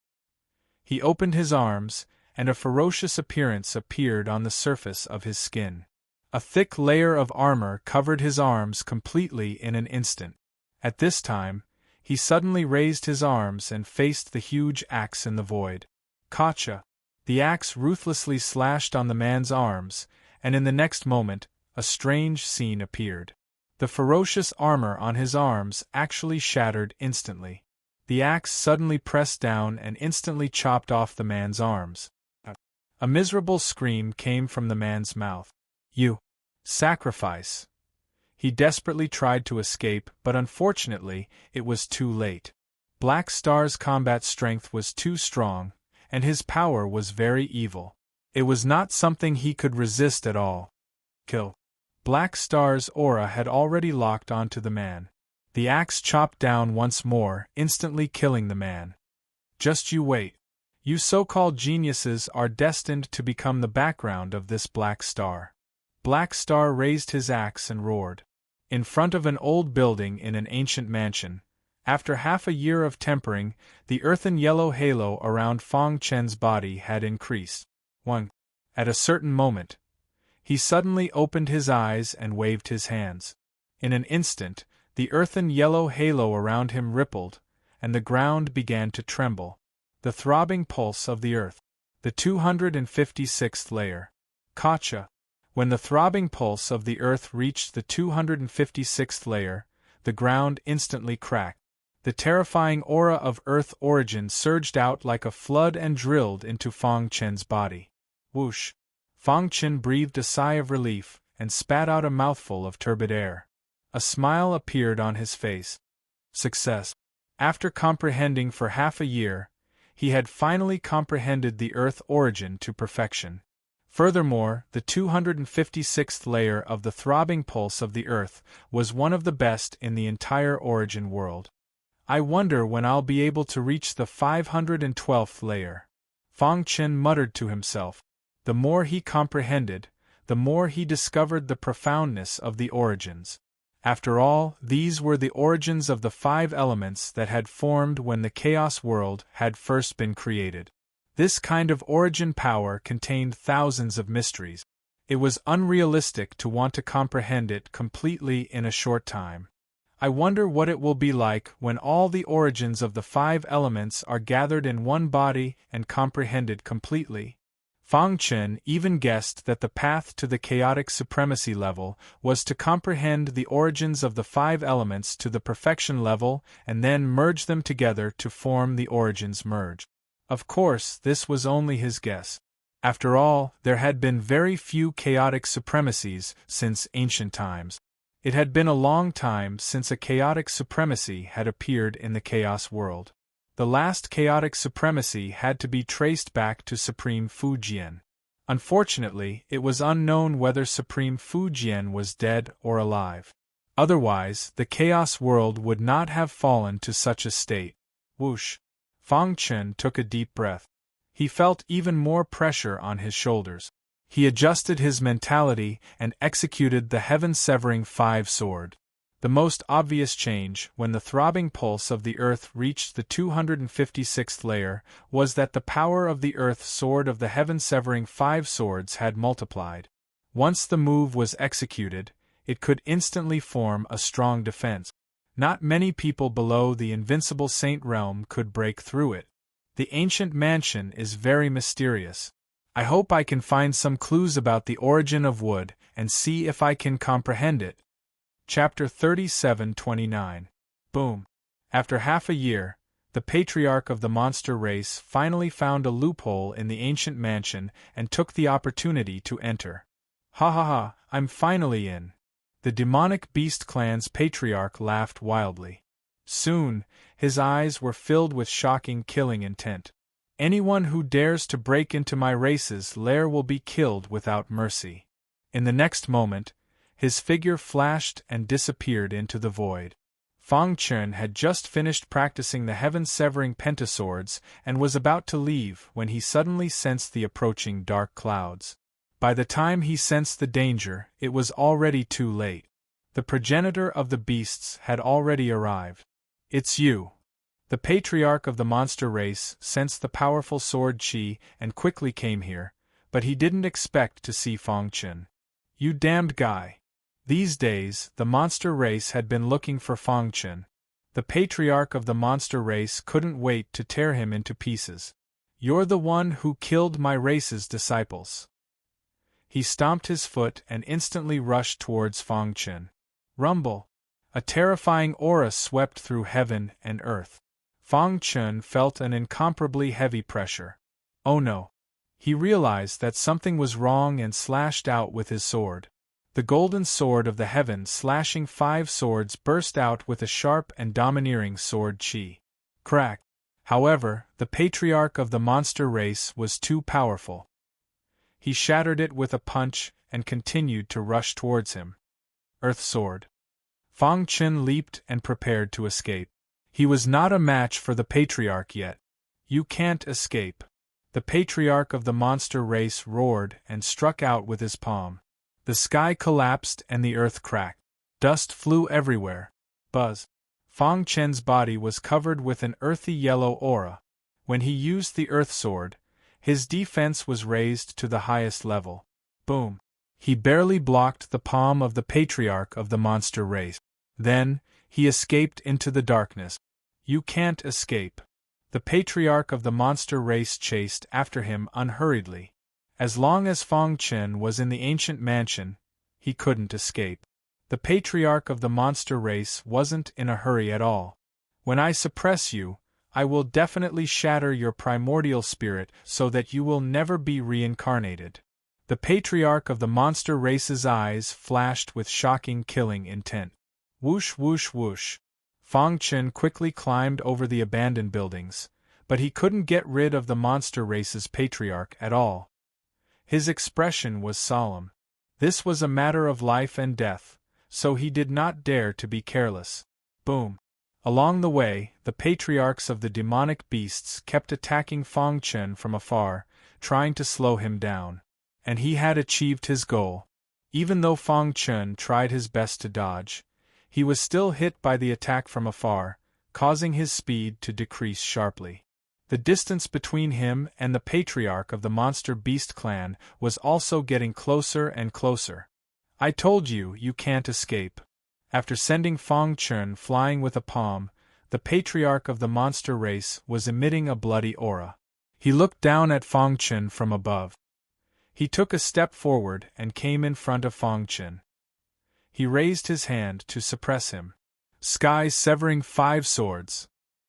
He opened his arms, and a ferocious appearance appeared on the surface of his skin. A thick layer of armor covered his arms completely in an instant. At this time, he suddenly raised his arms and faced the huge axe in the void. Kacha! The axe ruthlessly slashed on the man's arms, and in the next moment, a strange scene appeared. The ferocious armor on his arms actually shattered instantly. The axe suddenly pressed down and instantly chopped off the man's arms. A miserable scream came from the man's mouth. "You sacrifice!" He desperately tried to escape, but unfortunately, it was too late. Black Star's combat strength was too strong, and his power was very evil. It was not something he could resist at all. Kill. Black Star's aura had already locked onto the man. The axe chopped down once more, instantly killing the man. Just you wait. You so-called geniuses are destined to become the background of this Black Star. Black Star raised his axe and roared. In front of an old building in an ancient mansion, after half a year of tempering, the earthen yellow halo around Fong Chen's body had increased. At a certain moment, he suddenly opened his eyes and waved his hands. In an instant, the earthen yellow halo around him rippled, and the ground began to tremble. The throbbing pulse of the earth. The 256th layer. Kacha! When the throbbing pulse of the earth reached the 256th layer, the ground instantly cracked. The terrifying aura of Earth origin surged out like a flood and drilled into Fang Chen's body. Whoosh! Fang Chen breathed a sigh of relief and spat out a mouthful of turbid air. A smile appeared on his face. Success. After comprehending for half a year, he had finally comprehended the Earth origin to perfection. Furthermore, the 256th layer of the throbbing pulse of the Earth was one of the best in the entire origin world. I wonder when I'll be able to reach the 512th layer. Fang Chen muttered to himself. The more he comprehended, the more he discovered the profoundness of the origins. After all, these were the origins of the 5 elements that had formed when the chaos world had first been created. This kind of origin power contained thousands of mysteries. It was unrealistic to want to comprehend it completely in a short time. I wonder what it will be like when all the origins of the 5 elements are gathered in one body and comprehended completely. Fang Chen even guessed that the path to the chaotic supremacy level was to comprehend the origins of the 5 elements to the perfection level and then merge them together to form the origins merge. Of course, this was only his guess. After all, there had been very few chaotic supremacies since ancient times. It had been a long time since a chaotic supremacy had appeared in the chaos world. The last chaotic supremacy had to be traced back to Supreme Fujian. Unfortunately, it was unknown whether Supreme Fujian was dead or alive. Otherwise, the chaos world would not have fallen to such a state. Whoosh! Fang Chen took a deep breath. He felt even more pressure on his shoulders. He adjusted his mentality and executed the heaven-severing 5 sword. The most obvious change, when the throbbing pulse of the Earth reached the 256th layer, was that the power of the Earth sword of the heaven-severing 5 swords had multiplied. Once the move was executed, it could instantly form a strong defense. Not many people below the invincible Saint realm could break through it. The ancient mansion is very mysterious. I hope I can find some clues about the origin of wood and see if I can comprehend it. Chapter 37-29. Boom. After half a year, the patriarch of the monster race finally found a loophole in the ancient mansion and took the opportunity to enter. Ha ha ha, I'm finally in. The demonic beast clan's patriarch laughed wildly. Soon, his eyes were filled with shocking killing intent. Anyone who dares to break into my race's lair will be killed without mercy. In the next moment, his figure flashed and disappeared into the void. Fang Chen had just finished practicing the heaven-severing pentaswords and was about to leave when he suddenly sensed the approaching dark clouds. By the time he sensed the danger, it was already too late. The progenitor of the beasts had already arrived. It's you. The patriarch of the monster race sensed the powerful sword qi and quickly came here, but he didn't expect to see Fang Chen. You damned guy. These days, the monster race had been looking for Fang Chen. The patriarch of the monster race couldn't wait to tear him into pieces. You're the one who killed my race's disciples. He stomped his foot and instantly rushed towards Fang Chen. Rumble! A terrifying aura swept through heaven and earth. Fang Chen felt an incomparably heavy pressure. Oh no! He realized that something was wrong and slashed out with his sword. The golden sword of the heaven slashing 5 swords burst out with a sharp and domineering sword qi. Crack! However, the patriarch of the monster race was too powerful. He shattered it with a punch and continued to rush towards him. Earth sword. Fang Chen leaped and prepared to escape. He was not a match for the patriarch yet. You can't escape. The patriarch of the monster race roared and struck out with his palm. The sky collapsed and the earth cracked. Dust flew everywhere. Buzz. Fang Chen's body was covered with an earthy yellow aura. When he used the earth sword, his defense was raised to the highest level. Boom. He barely blocked the palm of the patriarch of the monster race. Then, he escaped into the darkness. You can't escape. The patriarch of the monster race chased after him unhurriedly. As long as Fang Chen was in the ancient mansion, he couldn't escape. The patriarch of the monster race wasn't in a hurry at all. When I suppress you, I will definitely shatter your primordial spirit so that you will never be reincarnated. The patriarch of the monster race's eyes flashed with shocking killing intent. Whoosh whoosh whoosh. Fang Chen quickly climbed over the abandoned buildings, but he couldn't get rid of the monster race's patriarch at all. His expression was solemn. This was a matter of life and death, so he did not dare to be careless. Boom. Along the way, the patriarchs of the demonic beasts kept attacking Fang Chen from afar, trying to slow him down. And he had achieved his goal. Even though Fang Chen tried his best to dodge, he was still hit by the attack from afar, causing his speed to decrease sharply. The distance between him and the patriarch of the monster beast clan was also getting closer and closer. I told you, you can't escape. After sending Fang Chen flying with a palm, the patriarch of the monster race was emitting a bloody aura. He looked down at Fang Chen from above. He took a step forward and came in front of Fang Chen. He raised his hand to suppress him. Sky severing 5 swords.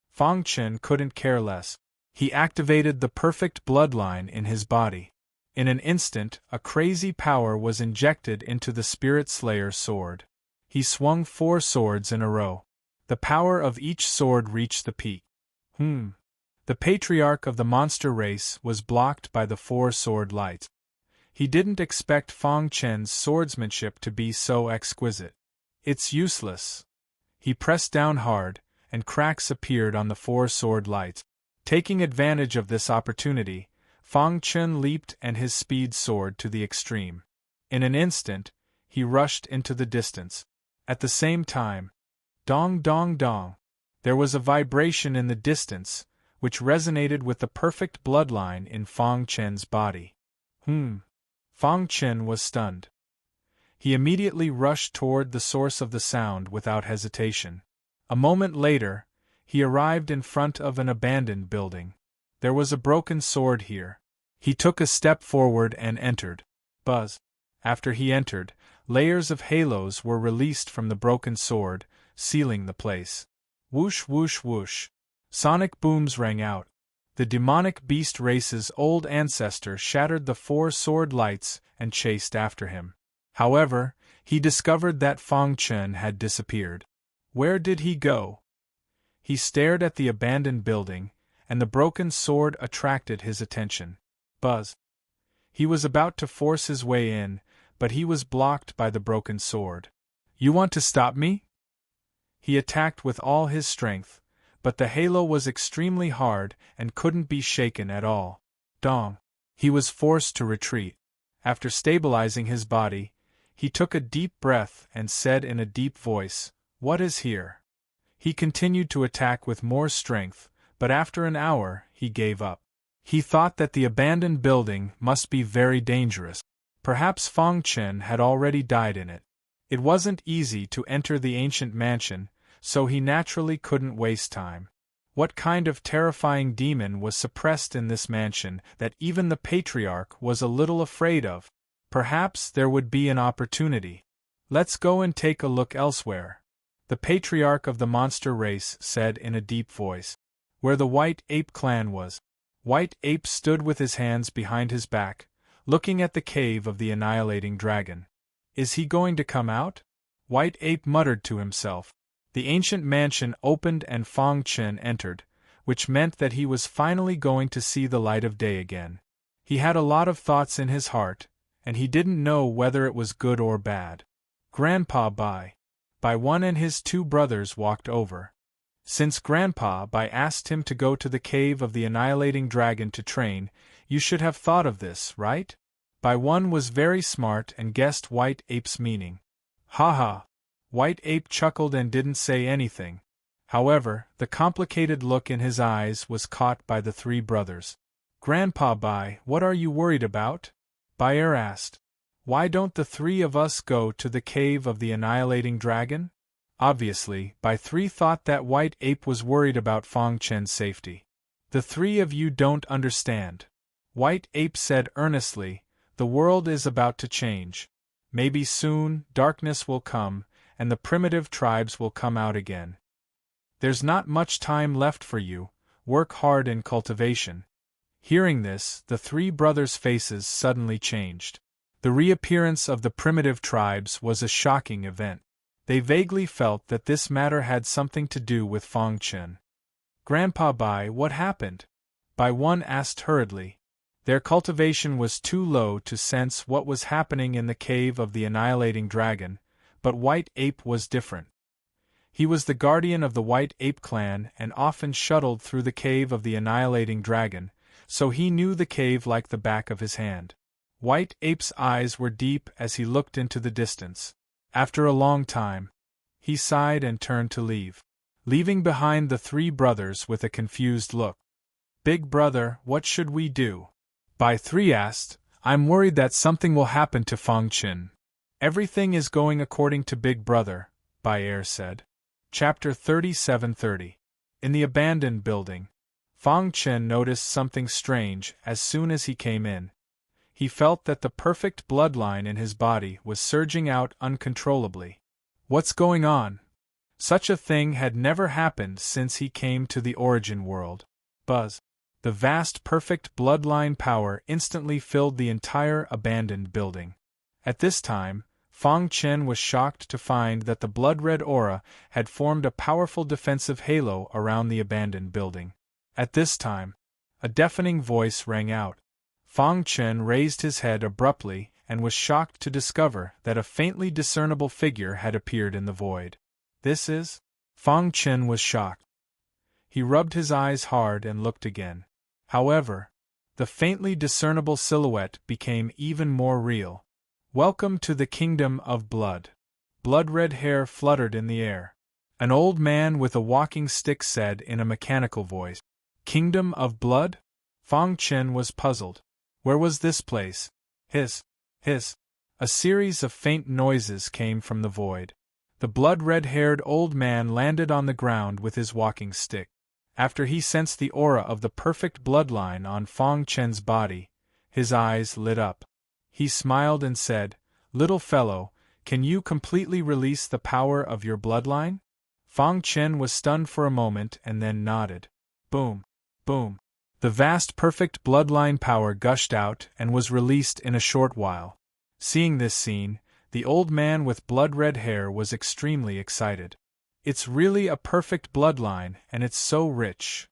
Fang Chen couldn't care less. He activated the perfect bloodline in his body. In an instant, a crazy power was injected into the Spirit Slayer sword. He swung 4 swords in a row. The power of each sword reached the peak. The patriarch of the monster race was blocked by the 4 sword lights. He didn't expect Fang Chen's swordsmanship to be so exquisite. It's useless. He pressed down hard, and cracks appeared on the 4 sword lights. Taking advantage of this opportunity, Fang Chen leaped and his speed soared to the extreme. In an instant, he rushed into the distance. At the same time, dong dong dong, there was a vibration in the distance, which resonated with the perfect bloodline in Fang Chen's body. Fang Chen was stunned. He immediately rushed toward the source of the sound without hesitation. A moment later, he arrived in front of an abandoned building. There was a broken sword here. He took a step forward and entered. Buzz. After he entered, layers of halos were released from the broken sword, sealing the place. Whoosh whoosh whoosh. Sonic booms rang out. The demonic beast race's old ancestor shattered the 4 sword lights and chased after him. However, he discovered that Fang Chen had disappeared. Where did he go? He stared at the abandoned building, and the broken sword attracted his attention. Buzz. He was about to force his way in, but he was blocked by the broken sword. You want to stop me? He attacked with all his strength, but the halo was extremely hard and couldn't be shaken at all. Dong. He was forced to retreat. After stabilizing his body, he took a deep breath and said in a deep voice, "What is here?" He continued to attack with more strength, but after an hour, he gave up. He thought that the abandoned building must be very dangerous. Perhaps Fang Chen had already died in it. It wasn't easy to enter the ancient mansion, so he naturally couldn't waste time. What kind of terrifying demon was suppressed in this mansion that even the patriarch was a little afraid of? Perhaps there would be an opportunity. Let's go and take a look elsewhere, the patriarch of the monster race said in a deep voice. Where the White Ape clan was. White Ape stood with his hands behind his back, looking at the cave of the annihilating dragon. Is he going to come out? White Ape muttered to himself. The ancient mansion opened and Fang Chen entered, which meant that he was finally going to see the light of day again. He had a lot of thoughts in his heart, and he didn't know whether it was good or bad. Grandpa Bai One and his 2 brothers walked over. Since Grandpa Bai asked him to go to the cave of the annihilating dragon to train, you should have thought of this, right? Bai One was very smart and guessed White Ape's meaning. Ha ha! White Ape chuckled and didn't say anything. However, the complicated look in his eyes was caught by the 3 brothers. Grandpa Bai, what are you worried about? Bayer asked. Why don't the 3 of us go to the cave of the annihilating dragon? Obviously, Bai 3 thought that White Ape was worried about Fang Chen's safety. The 3 of you don't understand. White Ape said earnestly, the world is about to change. Maybe soon, darkness will come, and the primitive tribes will come out again. There's not much time left for you, work hard in cultivation. Hearing this, the three brothers' faces suddenly changed. The reappearance of the primitive tribes was a shocking event. They vaguely felt that this matter had something to do with Fang Chen. "Grandpa Bai, what happened?" Bai one asked hurriedly. Their cultivation was too low to sense what was happening in the cave of the annihilating dragon, but White Ape was different. He was the guardian of the White Ape clan and often shuttled through the cave of the annihilating dragon, so he knew the cave like the back of his hand. White Ape's eyes were deep as he looked into the distance. After a long time, he sighed and turned to leave, leaving behind the three brothers with a confused look. "Big brother, what should we do?" Bai 3 asked. "I'm worried that something will happen to Fang Chen." "Everything is going according to Big Brother," Bai Er said. Chapter 37:30. In the abandoned building, Fang Chen noticed something strange as soon as he came in. He felt that the perfect bloodline in his body was surging out uncontrollably. What's going on? Such a thing had never happened since he came to the origin world. Buzz. The vast perfect bloodline power instantly filled the entire abandoned building. At this time, Fang Chen was shocked to find that the blood-red aura had formed a powerful defensive halo around the abandoned building. At this time, a deafening voice rang out. Fang Chen raised his head abruptly and was shocked to discover that a faintly discernible figure had appeared in the void. "This is?" Fang Chen was shocked. He rubbed his eyes hard and looked again. However, the faintly discernible silhouette became even more real. "Welcome to the Kingdom of Blood." Blood-red hair fluttered in the air. An old man with a walking stick said in a mechanical voice, "Kingdom of Blood?" Fang Chen was puzzled. Where was this place? Hiss. A series of faint noises came from the void. The blood-red-haired old man landed on the ground with his walking stick. After he sensed the aura of the perfect bloodline on Fang Chen's body, his eyes lit up. He smiled and said, "Little fellow, can you completely release the power of your bloodline?" Fang Chen was stunned for a moment and then nodded. Boom. Boom. The vast perfect bloodline power gushed out and was released in a short while. Seeing this scene, the old man with blood-red hair was extremely excited. "It's really a perfect bloodline, and it's so rich."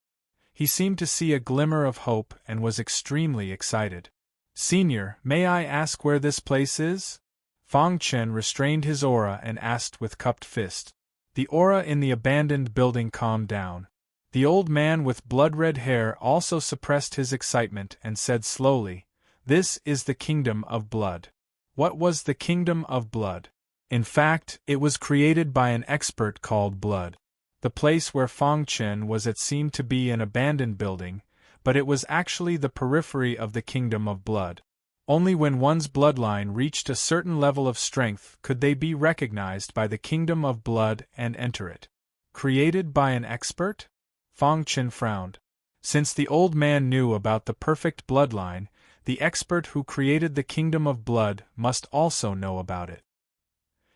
He seemed to see a glimmer of hope and was extremely excited. "Senior, may I ask where this place is?" Fang Chen restrained his aura and asked with cupped fist. The aura in the abandoned building calmed down. The old man with blood-red hair also suppressed his excitement and said slowly, "This is the Kingdom of Blood." What was the Kingdom of Blood? In fact, it was created by an expert called Blood. The place where Fang Chen was at seemed to be an abandoned building, but it was actually the periphery of the Kingdom of Blood. Only when one's bloodline reached a certain level of strength could they be recognized by the Kingdom of Blood and enter it. Created by an expert? Fang Chen frowned. Since the old man knew about the perfect bloodline, the expert who created the Kingdom of Blood must also know about it.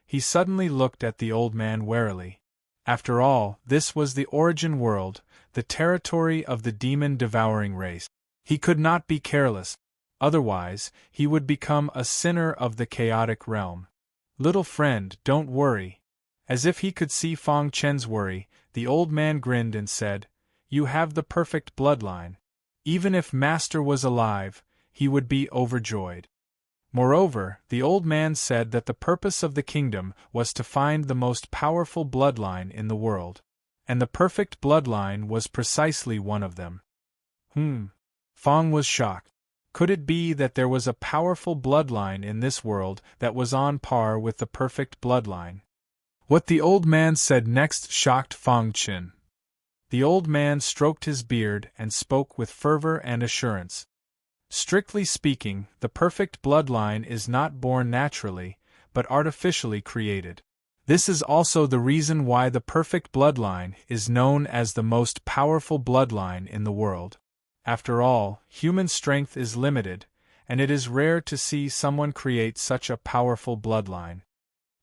He suddenly looked at the old man warily. After all, this was the origin world, the territory of the demon-devouring race. He could not be careless, otherwise he would become a sinner of the chaotic realm. "Little friend, don't worry." As if he could see Fang Chen's worry, the old man grinned and said, "You have the perfect bloodline. Even if Master was alive, he would be overjoyed." Moreover, the old man said that the purpose of the kingdom was to find the most powerful bloodline in the world. And the perfect bloodline was precisely one of them. Fang was shocked. Could it be that there was a powerful bloodline in this world that was on par with the perfect bloodline? What the old man said next shocked Fang Chen. The old man stroked his beard and spoke with fervor and assurance. "Strictly speaking, the perfect bloodline is not born naturally, but artificially created. This is also the reason why the perfect bloodline is known as the most powerful bloodline in the world. After all, human strength is limited, and it is rare to see someone create such a powerful bloodline."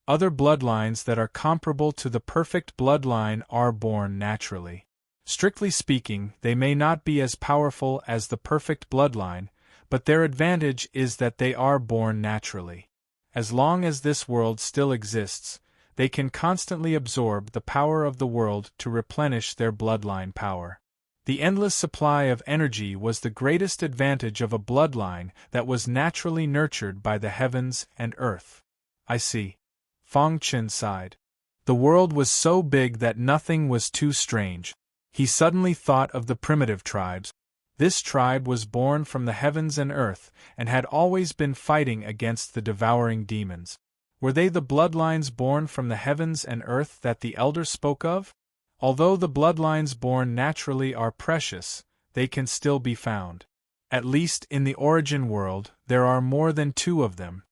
Other bloodlines that are comparable to the perfect bloodline are born naturally. Strictly speaking, they may not be as powerful as the perfect bloodline, but their advantage is that they are born naturally. As long as this world still exists, they can constantly absorb the power of the world to replenish their bloodline power. The endless supply of energy was the greatest advantage of a bloodline that was naturally nurtured by the heavens and earth. I see. Fang Chen sighed. The world was so big that nothing was too strange. He suddenly thought of the primitive tribes. This tribe was born from the heavens and earth, and had always been fighting against the devouring demons. Were they the bloodlines born from the heavens and earth that the elder spoke of? Although the bloodlines born naturally are precious, they can still be found. At least in the origin world, there are more than 2 of them.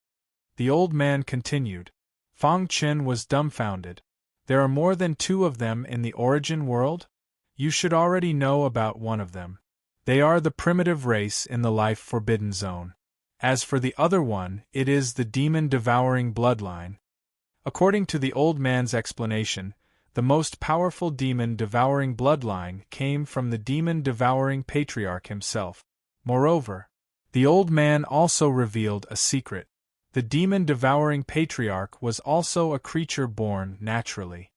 The old man continued. Fang Chen was dumbfounded. There are more than 2 of them in the origin world? You should already know about one of them. They are the primitive race in the life forbidden zone. As for the other one, it is the demon-devouring bloodline. According to the old man's explanation, the most powerful demon-devouring bloodline came from the demon-devouring patriarch himself. Moreover, the old man also revealed a secret. The demon-devouring patriarch was also a creature born naturally.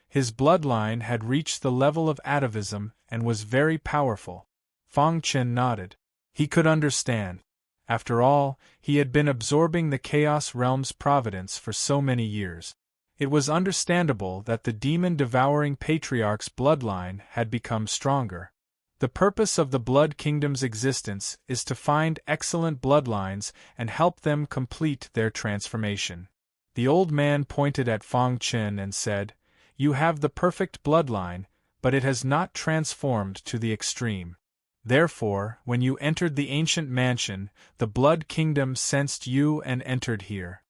His bloodline had reached the level of atavism and was very powerful. Fang Chen nodded. He could understand. After all, he had been absorbing the Chaos Realm's providence for so many years. It was understandable that the demon-devouring patriarch's bloodline had become stronger. The purpose of the Blood Kingdom's existence is to find excellent bloodlines and help them complete their transformation. The old man pointed at Fang Chen and said, "You have the perfect bloodline, but it has not transformed to the extreme. Therefore, when you entered the ancient mansion, the Blood Kingdom sensed you and entered here."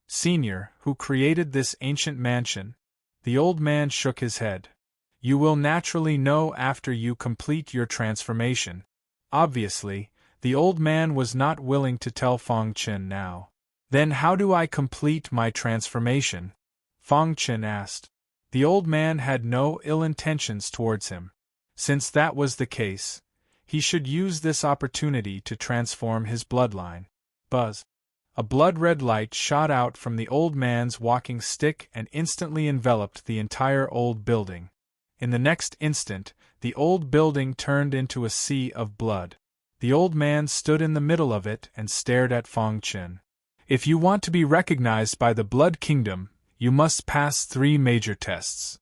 Senior, who created this ancient mansion? The old man shook his head. You will naturally know after you complete your transformation. Obviously, the old man was not willing to tell Fang Chen now. Then how do I complete my transformation? Fang Chen asked. The old man had no ill intentions towards him. Since that was the case, he should use this opportunity to transform his bloodline. Buzz. A blood-red light shot out from the old man's walking stick and instantly enveloped the entire old building. In the next instant, the old building turned into a sea of blood. The old man stood in the middle of it and stared at Fang Chen. If you want to be recognized by the Blood Kingdom, you must pass 3 major tests.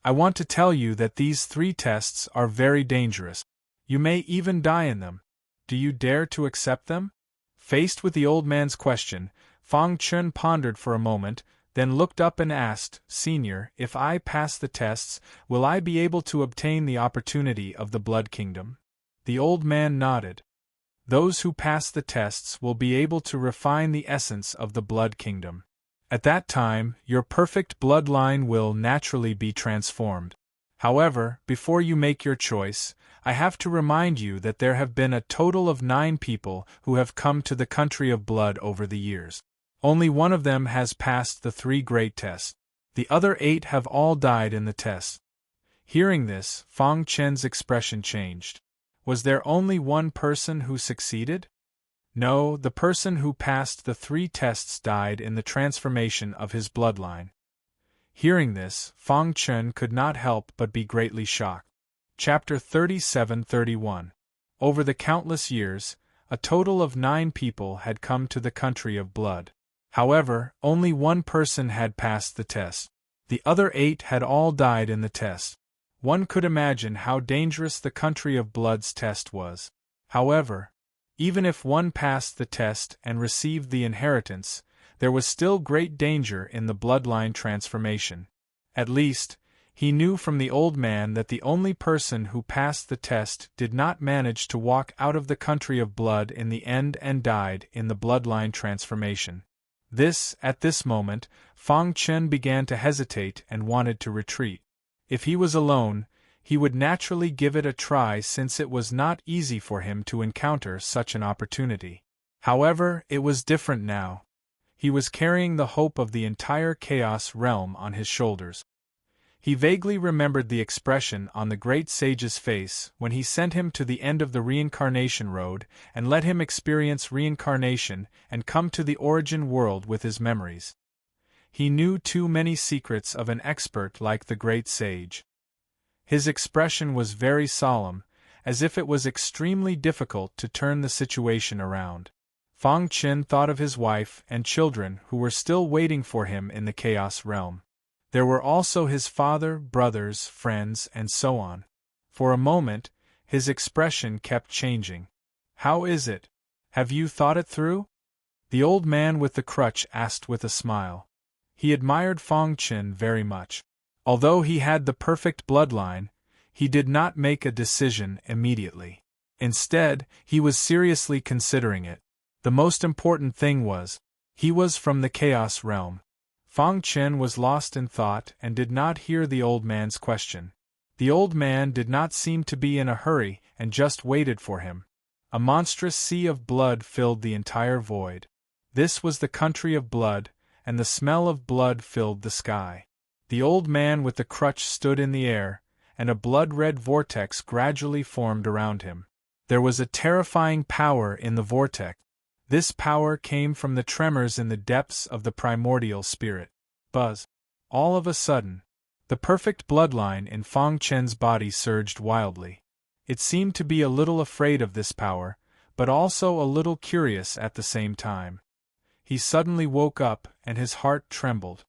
I want to tell you that these 3 tests are very dangerous. You may even die in them. Do you dare to accept them? Faced with the old man's question, Fang Chen pondered for a moment, then looked up and asked, Senior, if I pass the tests, will I be able to obtain the opportunity of the Blood Kingdom? The old man nodded. Those who pass the tests will be able to refine the essence of the Blood Kingdom. At that time, your perfect bloodline will naturally be transformed. However, before you make your choice, I have to remind you that there have been a total of 9 people who have come to the country of blood over the years. Only one of them has passed the 3 great tests. The other 8 have all died in the tests. Hearing this, Fang Chen's expression changed. Was there only one person who succeeded? No, the person who passed the 3 tests died in the transformation of his bloodline. Hearing this, Fang Chen could not help but be greatly shocked. Chapter 37-31. Over the countless years, a total of 9 people had come to the country of blood. However, only one person had passed the test. The other 8 had all died in the test. One could imagine how dangerous the country of blood's test was. However, even if one passed the test and received the inheritance, there was still great danger in the bloodline transformation. At least, he knew from the old man that the only person who passed the test did not manage to walk out of the country of blood in the end and died in the bloodline transformation. At this moment, Fang Chen began to hesitate and wanted to retreat. If he was alone, he would naturally give it a try since it was not easy for him to encounter such an opportunity. However, it was different now. He was carrying the hope of the entire Chaos realm on his shoulders. He vaguely remembered the expression on the great sage's face when he sent him to the end of the reincarnation road and let him experience reincarnation and come to the origin world with his memories. He knew too many secrets of an expert like the great sage. His expression was very solemn, as if it was extremely difficult to turn the situation around. Fang Chen thought of his wife and children who were still waiting for him in the Chaos realm. There were also his father, brothers, friends, and so on. For a moment, his expression kept changing. "How is it? Have you thought it through?" the old man with the crutch asked with a smile. He admired Fang Chen very much. Although he had the perfect bloodline, he did not make a decision immediately. Instead, he was seriously considering it. The most important thing was, he was from the Chaos realm. Fang Chen was lost in thought and did not hear the old man's question. The old man did not seem to be in a hurry and just waited for him. A monstrous sea of blood filled the entire void. This was the country of blood, and the smell of blood filled the sky. The old man with the crutch stood in the air, and a blood-red vortex gradually formed around him. There was a terrifying power in the vortex. This power came from the tremors in the depths of the primordial spirit. Buzz. All of a sudden, the perfect bloodline in Fang Chen's body surged wildly. It seemed to be a little afraid of this power, but also a little curious at the same time. He suddenly woke up, and his heart trembled.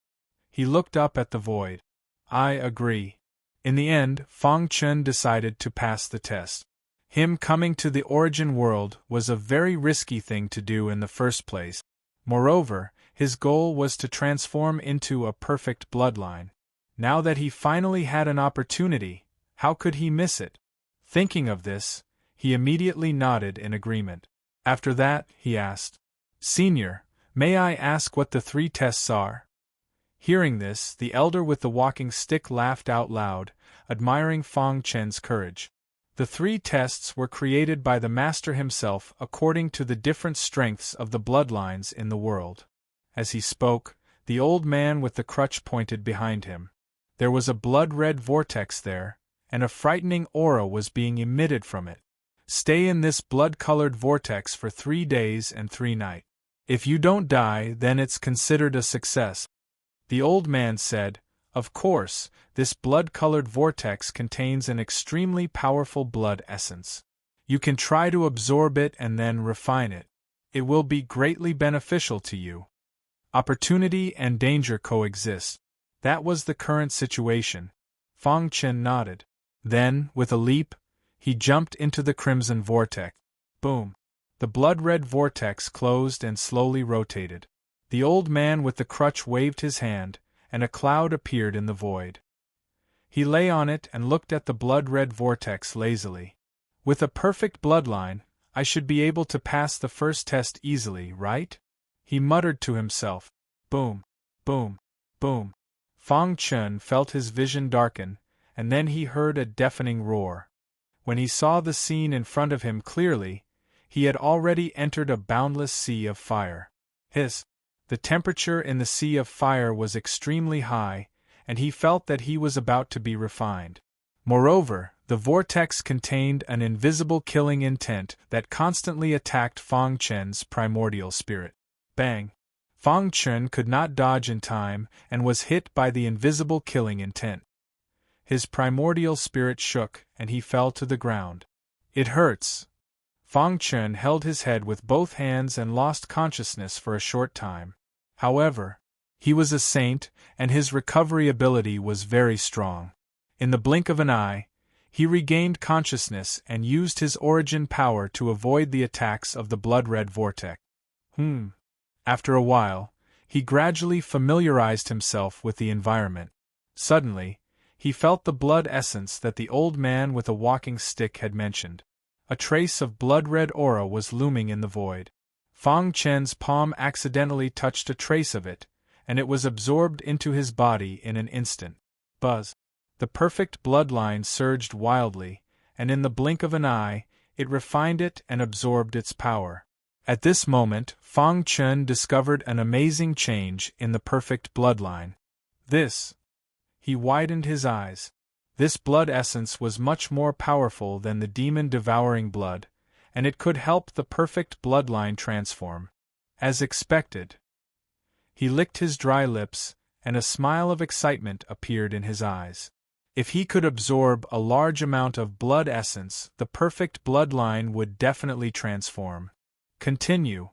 He looked up at the void. "I agree." In the end, Fang Chen decided to pass the test. Him coming to the origin world was a very risky thing to do in the first place. Moreover, his goal was to transform into a perfect bloodline. Now that he finally had an opportunity, how could he miss it? Thinking of this, he immediately nodded in agreement. After that, he asked, "Senior, may I ask what the 3 tests are?" Hearing this, the elder with the walking stick laughed out loud, admiring Fang Chen's courage. The 3 tests were created by the master himself according to the different strengths of the bloodlines in the world. As he spoke, the old man with the crutch pointed behind him. There was a blood-red vortex there, and a frightening aura was being emitted from it. Stay in this blood-colored vortex for 3 days and 3 nights. If you don't die, then it's considered a success. The old man said, "Of course, this blood-colored vortex contains an extremely powerful blood essence. You can try to absorb it and then refine it. It will be greatly beneficial to you." Opportunity and danger coexist. That was the current situation. Fang Chen nodded. Then, with a leap, he jumped into the crimson vortex. Boom! The blood-red vortex closed and slowly rotated. The old man with the crutch waved his hand, and a cloud appeared in the void. He lay on it and looked at the blood-red vortex lazily. "With a perfect bloodline, I should be able to pass the first test easily, right?" he muttered to himself. Boom! Boom! Boom! Fang Chen felt his vision darken, and then he heard a deafening roar. When he saw the scene in front of him clearly, he had already entered a boundless sea of fire. The temperature in the sea of fire was extremely high, and he felt that he was about to be refined. Moreover, the vortex contained an invisible killing intent that constantly attacked Fang Chen's primordial spirit. Bang! Fang Chen could not dodge in time and was hit by the invisible killing intent. His primordial spirit shook, and he fell to the ground. "It hurts." Fang Chen held his head with both hands and lost consciousness for a short time. However, he was a saint, and his recovery ability was very strong. In the blink of an eye, he regained consciousness and used his origin power to avoid the attacks of the blood-red vortex. After a while, he gradually familiarized himself with the environment. Suddenly, he felt the blood essence that the old man with a walking stick had mentioned. A trace of blood-red aura was looming in the void. Fang Chen's palm accidentally touched a trace of it, and it was absorbed into his body in an instant. Buzz! The perfect bloodline surged wildly, and in the blink of an eye, it refined it and absorbed its power. At this moment, Fang Chen discovered an amazing change in the perfect bloodline. He widened his eyes. This blood essence was much more powerful than the demon-devouring blood, and it could help the perfect bloodline transform. As expected. He licked his dry lips, and a smile of excitement appeared in his eyes. If he could absorb a large amount of blood essence, the perfect bloodline would definitely transform. Continue.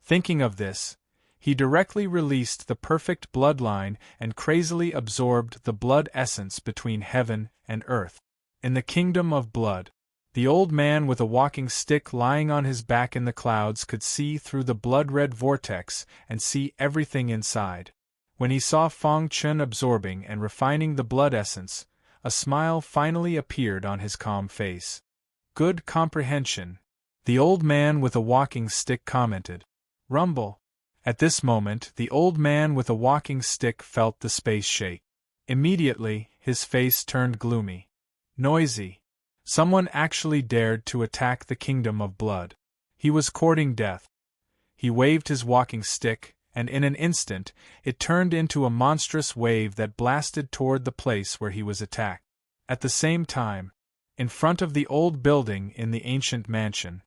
Thinking of this, he directly released the perfect bloodline and crazily absorbed the blood essence between heaven and earth. In the kingdom of blood, the old man with a walking stick lying on his back in the clouds could see through the blood-red vortex and see everything inside. When he saw Fang Chen absorbing and refining the blood essence, a smile finally appeared on his calm face. Good comprehension, the old man with a walking stick commented. Rumble. At this moment, the old man with a walking stick felt the space shake. Immediately, his face turned gloomy. Noisy. Someone actually dared to attack the kingdom of blood. He was courting death. He waved his walking stick, and in an instant, it turned into a monstrous wave that blasted toward the place where he was attacked. At the same time, in front of the old building in the ancient mansion.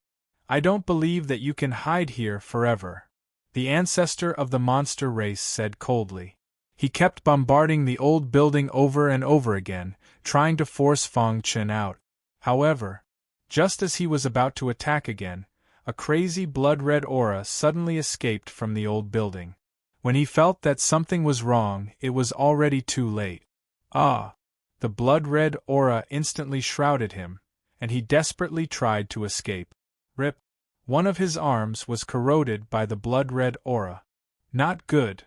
I don't believe that you can hide here forever, the ancestor of the monster race said coldly. He kept bombarding the old building over and over again, trying to force Fang Chen out. However, just as he was about to attack again, a crazy blood-red aura suddenly escaped from the old building. When he felt that something was wrong, it was already too late. Ah! The blood-red aura instantly shrouded him, and he desperately tried to escape. Rip! One of his arms was corroded by the blood-red aura. Not good!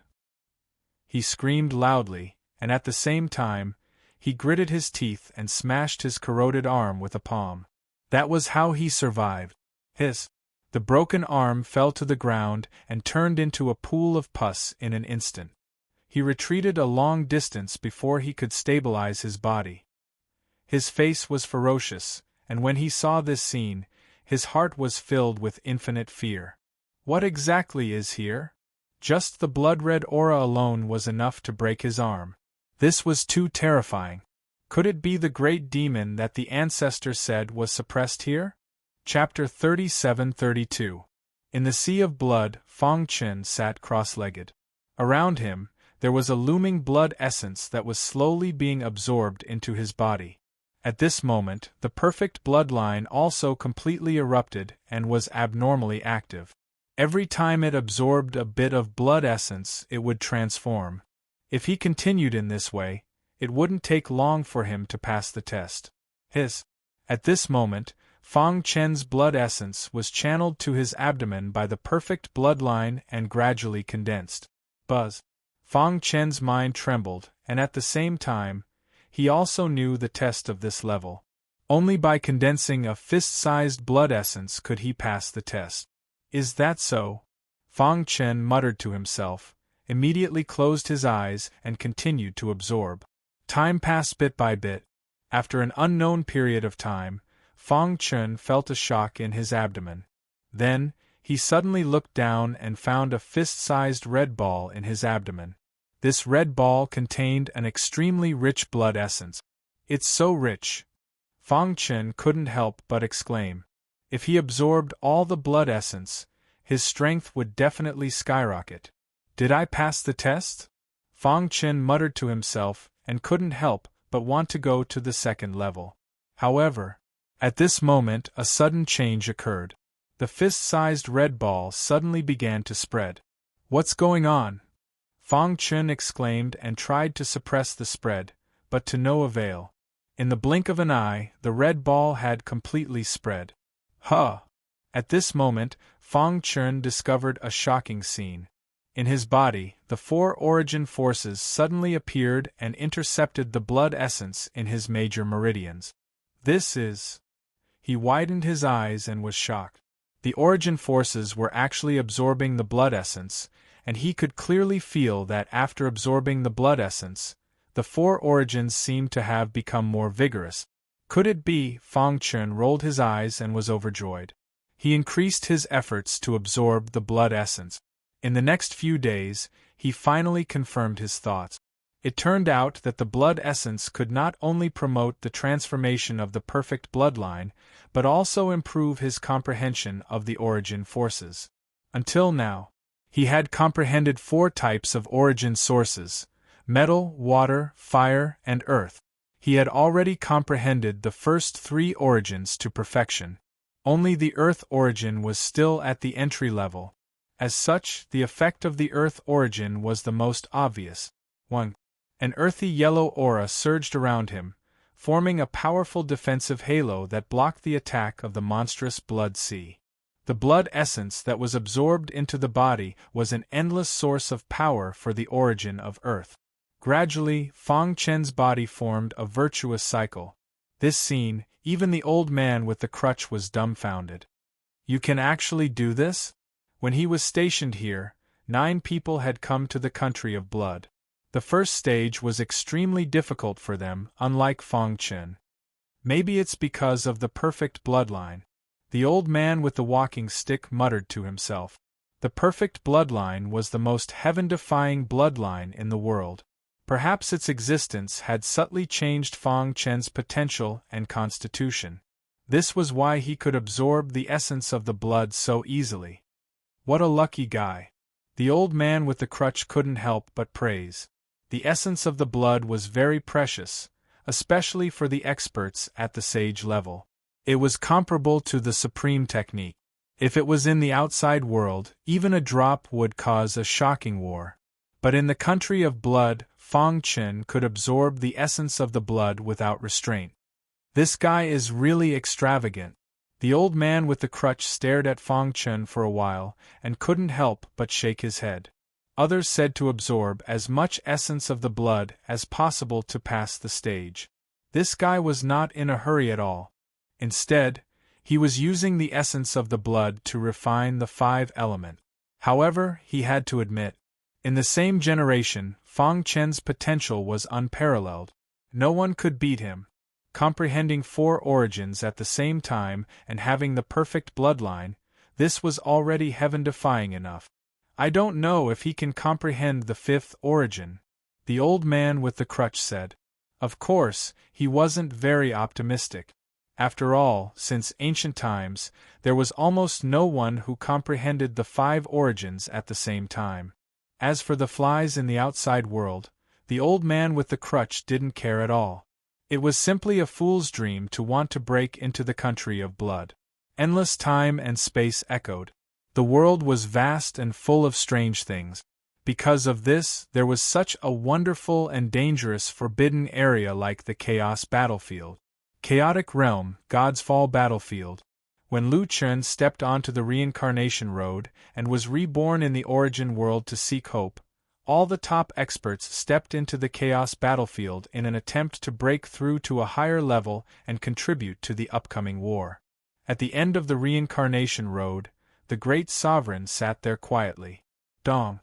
He screamed loudly, and at the same time, he gritted his teeth and smashed his corroded arm with a palm. That was how he survived. The broken arm fell to the ground and turned into a pool of pus in an instant. He retreated a long distance before he could stabilize his body. His face was ferocious, and when he saw this scene, his heart was filled with infinite fear. What exactly is here? Just the blood-red aura alone was enough to break his arm. This was too terrifying. Could it be the great demon that the ancestor said was suppressed here? Chapter 37-32. In the sea of blood, Fang Chen sat cross-legged. Around him, there was a looming blood essence that was slowly being absorbed into his body. At this moment, the perfect bloodline also completely erupted and was abnormally active. Every time it absorbed a bit of blood essence, it would transform. If he continued in this way, it wouldn't take long for him to pass the test. At this moment, Fang Chen's blood essence was channeled to his abdomen by the perfect bloodline and gradually condensed. Buzz. Fang Chen's mind trembled, and at the same time, he also knew the test of this level. Only by condensing a fist-sized blood essence could he pass the test. Is that so? Fang Chen muttered to himself, immediately closed his eyes and continued to absorb. Time passed bit by bit. After an unknown period of time, Fang Chen felt a shock in his abdomen. Then, he suddenly looked down and found a fist-sized red ball in his abdomen. This red ball contained an extremely rich blood essence. It's so rich! Fang Chen couldn't help but exclaim. If he absorbed all the blood essence, his strength would definitely skyrocket. Did I pass the test? Fang Chen muttered to himself and couldn't help but want to go to the second level. However, at this moment a sudden change occurred. The fist-sized red ball suddenly began to spread. What's going on? Fang Chen exclaimed and tried to suppress the spread, but to no avail. In the blink of an eye, the red ball had completely spread. Huh! At this moment, Fang Chen discovered a shocking scene. In his body, the four origin forces suddenly appeared and intercepted the blood essence in his major meridians. He widened his eyes and was shocked. The origin forces were actually absorbing the blood essence, and he could clearly feel that after absorbing the blood essence, the four origins seemed to have become more vigorous. Could it be? Fang Chen rolled his eyes and was overjoyed. He increased his efforts to absorb the blood essence. In the next few days, he finally confirmed his thoughts. It turned out that the blood essence could not only promote the transformation of the perfect bloodline, but also improve his comprehension of the origin forces. Until now, he had comprehended 4 types of origin sources: metal, water, fire, and earth. He had already comprehended the first 3 origins to perfection. Only the earth origin was still at the entry level. As such, the effect of the earth origin was the most obvious. 1. An earthy yellow aura surged around him, forming a powerful defensive halo that blocked the attack of the monstrous blood sea. The blood essence that was absorbed into the body was an endless source of power for the origin of earth. Gradually, Fang Chen's body formed a virtuous cycle. This scene, even the old man with the crutch was dumbfounded. You can actually do this? When he was stationed here, 9 people had come to the country of blood. The first stage was extremely difficult for them, unlike Fang Chen. Maybe it's because of the perfect bloodline. The old man with the walking stick muttered to himself. The perfect bloodline was the most heaven-defying bloodline in the world. Perhaps its existence had subtly changed Fang Chen's potential and constitution. This was why he could absorb the essence of the blood so easily. What a lucky guy. The old man with the crutch couldn't help but praise. The essence of the blood was very precious, especially for the experts at the sage level. It was comparable to the supreme technique. If it was in the outside world, even a drop would cause a shocking war. But in the country of blood, Fang Chen could absorb the essence of the blood without restraint. This guy is really extravagant. The old man with the crutch stared at Fang Chen for a while, and couldn't help but shake his head. Others said to absorb as much essence of the blood as possible to pass the stage. This guy was not in a hurry at all. Instead, he was using the essence of the blood to refine the 5 element. However, he had to admit, in the same generation, Fang Chen's potential was unparalleled. No one could beat him. Comprehending 4 origins at the same time and having the perfect bloodline, this was already heaven-defying enough. I don't know if he can comprehend the 5th origin, the old man with the crutch said. Of course, he wasn't very optimistic. After all, since ancient times, there was almost no one who comprehended the 5 origins at the same time. As for the flies in the outside world, the old man with the crutch didn't care at all. It was simply a fool's dream to want to break into the country of blood. Endless time and space echoed. The world was vast and full of strange things. Because of this, there was such a wonderful and dangerous forbidden area like the Chaos Battlefield. Chaotic Realm, God's Fall Battlefield. When Lu Chen stepped onto the reincarnation road and was reborn in the origin world to seek hope, all the top experts stepped into the Chaos Battlefield in an attempt to break through to a higher level and contribute to the upcoming war. At the end of the reincarnation road, the great sovereign sat there quietly. Dong!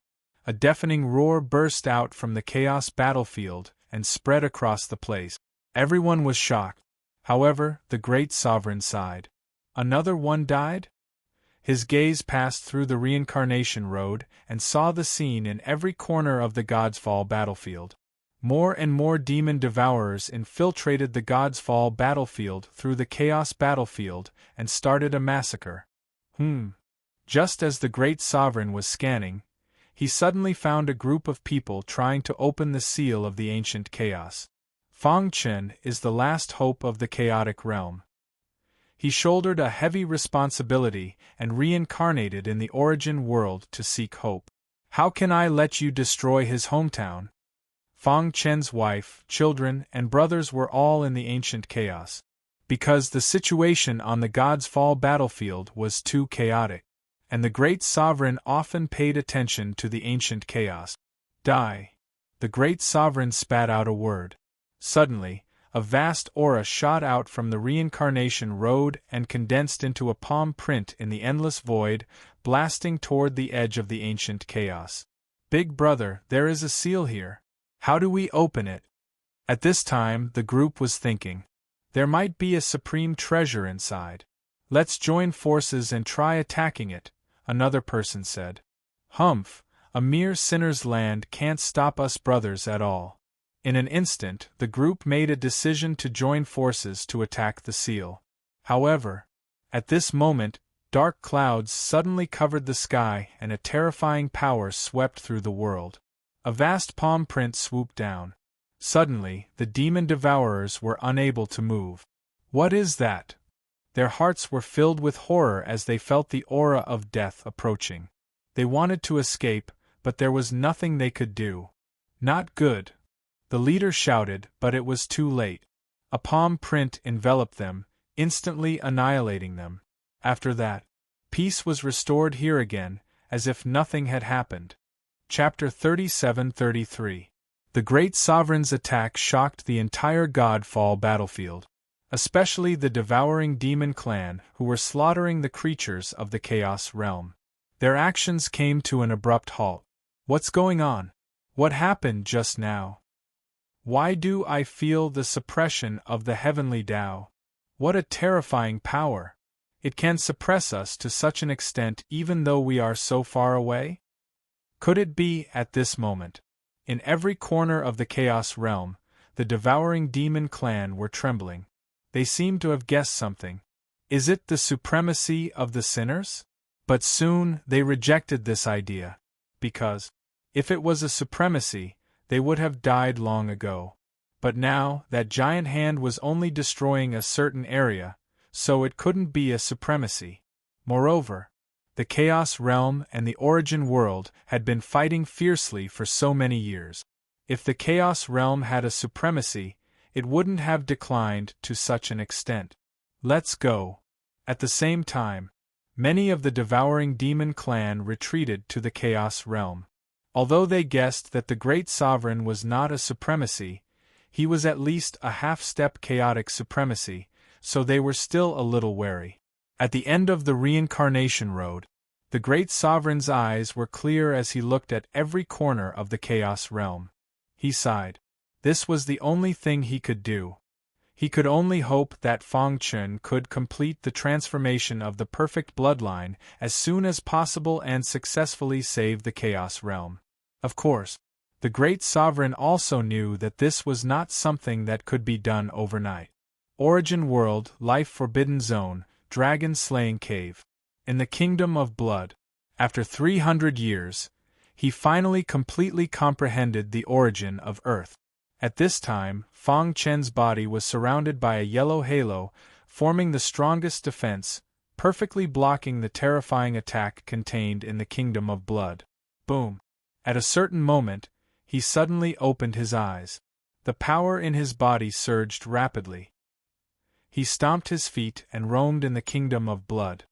A deafening roar burst out from the Chaos Battlefield and spread across the place. Everyone was shocked. However, the great sovereign sighed. Another one died? His gaze passed through the reincarnation road and saw the scene in every corner of the God's Fall battlefield. More and more demon devourers infiltrated the God's Fall battlefield through the Chaos battlefield and started a massacre. Just as the great sovereign was scanning, he suddenly found a group of people trying to open the seal of the ancient chaos. Fang Chen is the last hope of the chaotic realm. He shouldered a heavy responsibility and reincarnated in the origin world to seek hope. How can I let you destroy his hometown? Fang Chen's wife, children, and brothers were all in the ancient chaos. Because the situation on the God's Fall battlefield was too chaotic, and the great sovereign often paid attention to the ancient chaos. Die! The great sovereign spat out a word. Suddenly, a vast aura shot out from the reincarnation road and condensed into a palm print in the endless void, blasting toward the edge of the ancient chaos. Big brother, there is a seal here. How do we open it? At this time, the group was thinking. There might be a supreme treasure inside. Let's join forces and try attacking it, another person said. Humph, a mere sinner's land can't stop us brothers at all. In an instant, the group made a decision to join forces to attack the seal. However, at this moment, dark clouds suddenly covered the sky and a terrifying power swept through the world. A vast palm print swooped down. Suddenly, the demon devourers were unable to move. What is that? Their hearts were filled with horror as they felt the aura of death approaching. They wanted to escape, but there was nothing they could do. Not good. The leader shouted, but it was too late. A palm print enveloped them, instantly annihilating them. After that, peace was restored here again, as if nothing had happened. Chapter 37-33. The Great Sovereign's attack shocked the entire Godfall battlefield, especially the devouring demon clan who were slaughtering the creatures of the Chaos Realm. Their actions came to an abrupt halt. What's going on? What happened just now? Why do I feel the suppression of the heavenly Tao? What a terrifying power! It can suppress us to such an extent even though we are so far away? Could it be at this moment? In every corner of the Chaos Realm, the devouring demon clan were trembling. They seemed to have guessed something. Is it the supremacy of the sinners? But soon they rejected this idea, because, if it was a supremacy, they would have died long ago. But now, that giant hand was only destroying a certain area, so it couldn't be a supremacy. Moreover, the Chaos Realm and the Origin World had been fighting fiercely for so many years. If the Chaos Realm had a supremacy, it wouldn't have declined to such an extent. Let's go. At the same time, many of the devouring demon clan retreated to the Chaos Realm. Although they guessed that the Great Sovereign was not a supremacy, he was at least a half-step chaotic supremacy, so they were still a little wary. At the end of the reincarnation road, the Great Sovereign's eyes were clear as he looked at every corner of the Chaos Realm. He sighed. This was the only thing he could do. He could only hope that Feng Chun could complete the transformation of the perfect bloodline as soon as possible and successfully save the Chaos Realm. Of course, the Great Sovereign also knew that this was not something that could be done overnight. Origin World, Life Forbidden Zone, Dragon Slaying Cave. In the Kingdom of Blood. After 300 years, he finally completely comprehended the origin of Earth. At this time, Feng Chen's body was surrounded by a yellow halo, forming the strongest defense, perfectly blocking the terrifying attack contained in the Kingdom of Blood. Boom! At a certain moment, he suddenly opened his eyes. The power in his body surged rapidly. He stomped his feet and roamed in the Kingdom of Blood.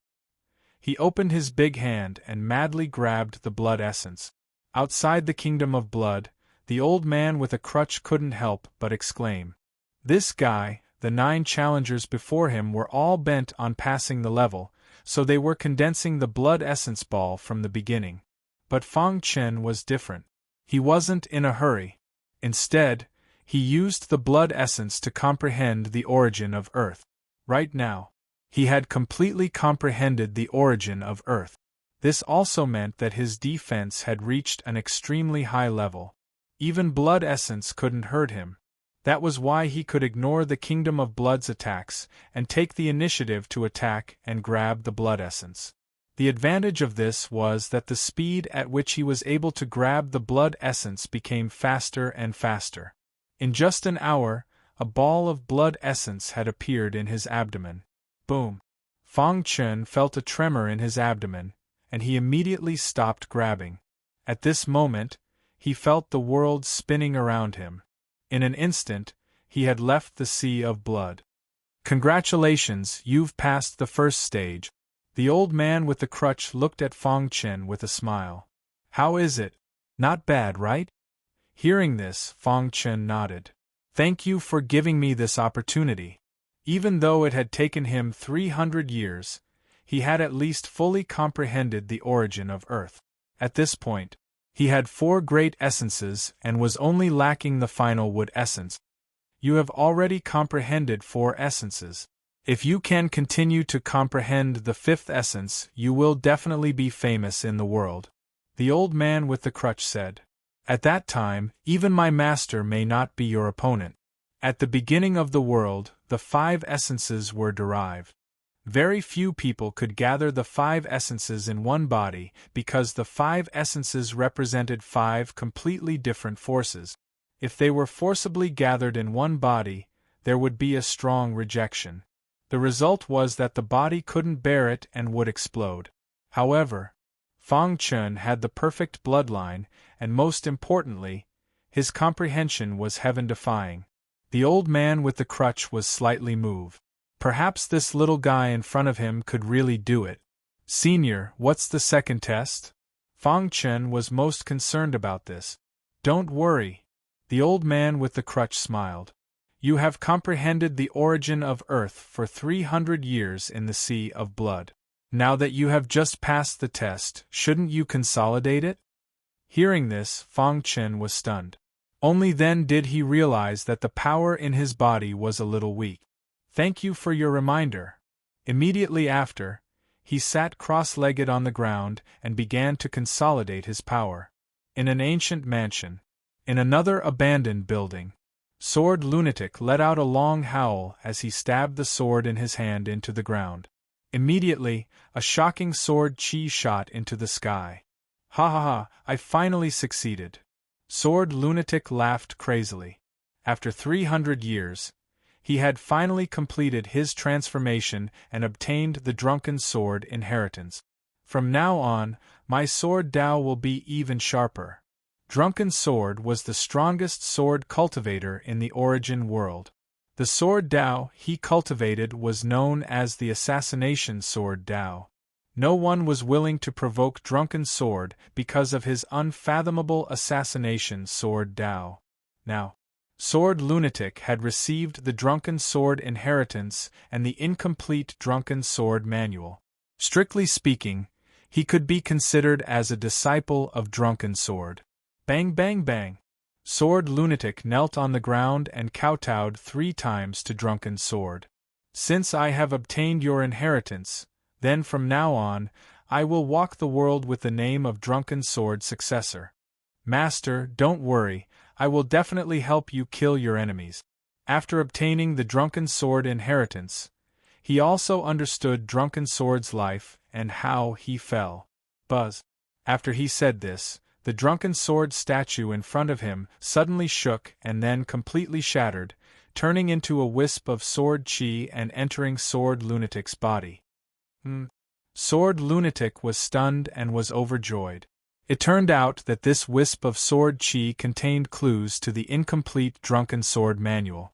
He opened his big hand and madly grabbed the blood essence. Outside the Kingdom of Blood, the old man with a crutch couldn't help but exclaim. This guy, the 9 challengers before him were all bent on passing the level, so they were condensing the blood essence ball from the beginning. But Feng Chen was different. He wasn't in a hurry. Instead, he used the blood essence to comprehend the origin of Earth. Right now, he had completely comprehended the origin of Earth. This also meant that his defense had reached an extremely high level. Even blood essence couldn't hurt him. That was why he could ignore the Kingdom of Blood's attacks and take the initiative to attack and grab the blood essence. The advantage of this was that the speed at which he was able to grab the blood essence became faster and faster. In just an hour, a ball of blood essence had appeared in his abdomen. Boom! Feng Chen felt a tremor in his abdomen, and he immediately stopped grabbing. At this moment, he felt the world spinning around him. In an instant, he had left the sea of blood. Congratulations, you've passed the first stage. The old man with the crutch looked at Feng Chen with a smile. How is it? Not bad, right? Hearing this, Feng Chen nodded. Thank you for giving me this opportunity. Even though it had taken him 300 years, he had at least fully comprehended the origin of Earth. At this point, he had 4 great essences and was only lacking the final wood essence. You have already comprehended 4 essences. If you can continue to comprehend the fifth essence, you will definitely be famous in the world. The old man with the crutch said. At that time, even my master may not be your opponent. At the beginning of the world, the 5 essences were derived. Very few people could gather the 5 essences in one body because the 5 essences represented 5 completely different forces. If they were forcibly gathered in one body, there would be a strong rejection. The result was that the body couldn't bear it and would explode. However, Fang Chun had the perfect bloodline, and most importantly, his comprehension was heaven-defying. The old man with the crutch was slightly moved. Perhaps this little guy in front of him could really do it. Senior, what's the second test? Fang Chun was most concerned about this. Don't worry. The old man with the crutch smiled. You have comprehended the origin of Earth for 300 years in the Sea of Blood. Now that you have just passed the test, shouldn't you consolidate it? Hearing this, Fang Chun was stunned. Only then did he realize that the power in his body was a little weak. Thank you for your reminder. Immediately after, he sat cross-legged on the ground and began to consolidate his power. In an ancient mansion, in another abandoned building, Sword Lunatic let out a long howl as he stabbed the sword in his hand into the ground. Immediately, a shocking sword chi shot into the sky. Ha ha ha, I finally succeeded. Sword Lunatic laughed crazily. After 300 years, he had finally completed his transformation and obtained the Drunken Sword inheritance. From now on, my sword Tao will be even sharper. Drunken Sword was the strongest sword cultivator in the origin world. The sword Tao he cultivated was known as the Assassination Sword Tao. No one was willing to provoke Drunken Sword because of his unfathomable Assassination Sword Tao. Now, Sword Lunatic had received the Drunken Sword inheritance and the incomplete Drunken Sword manual. Strictly speaking, he could be considered as a disciple of Drunken Sword. Bang bang bang! Sword Lunatic knelt on the ground and kowtowed 3 times to Drunken Sword. Since I have obtained your inheritance, then from now on, I will walk the world with the name of Drunken Sword successor. Master, don't worry, I will definitely help you kill your enemies. After obtaining the Drunken Sword inheritance, he also understood Drunken Sword's life and how he fell. Buzz. After he said this, the Drunken Sword statue in front of him suddenly shook and then completely shattered, turning into a wisp of sword chi and entering Sword Lunatic's body. Sword Lunatic was stunned and was overjoyed. It turned out that this wisp of sword chi contained clues to the incomplete Drunken Sword manual.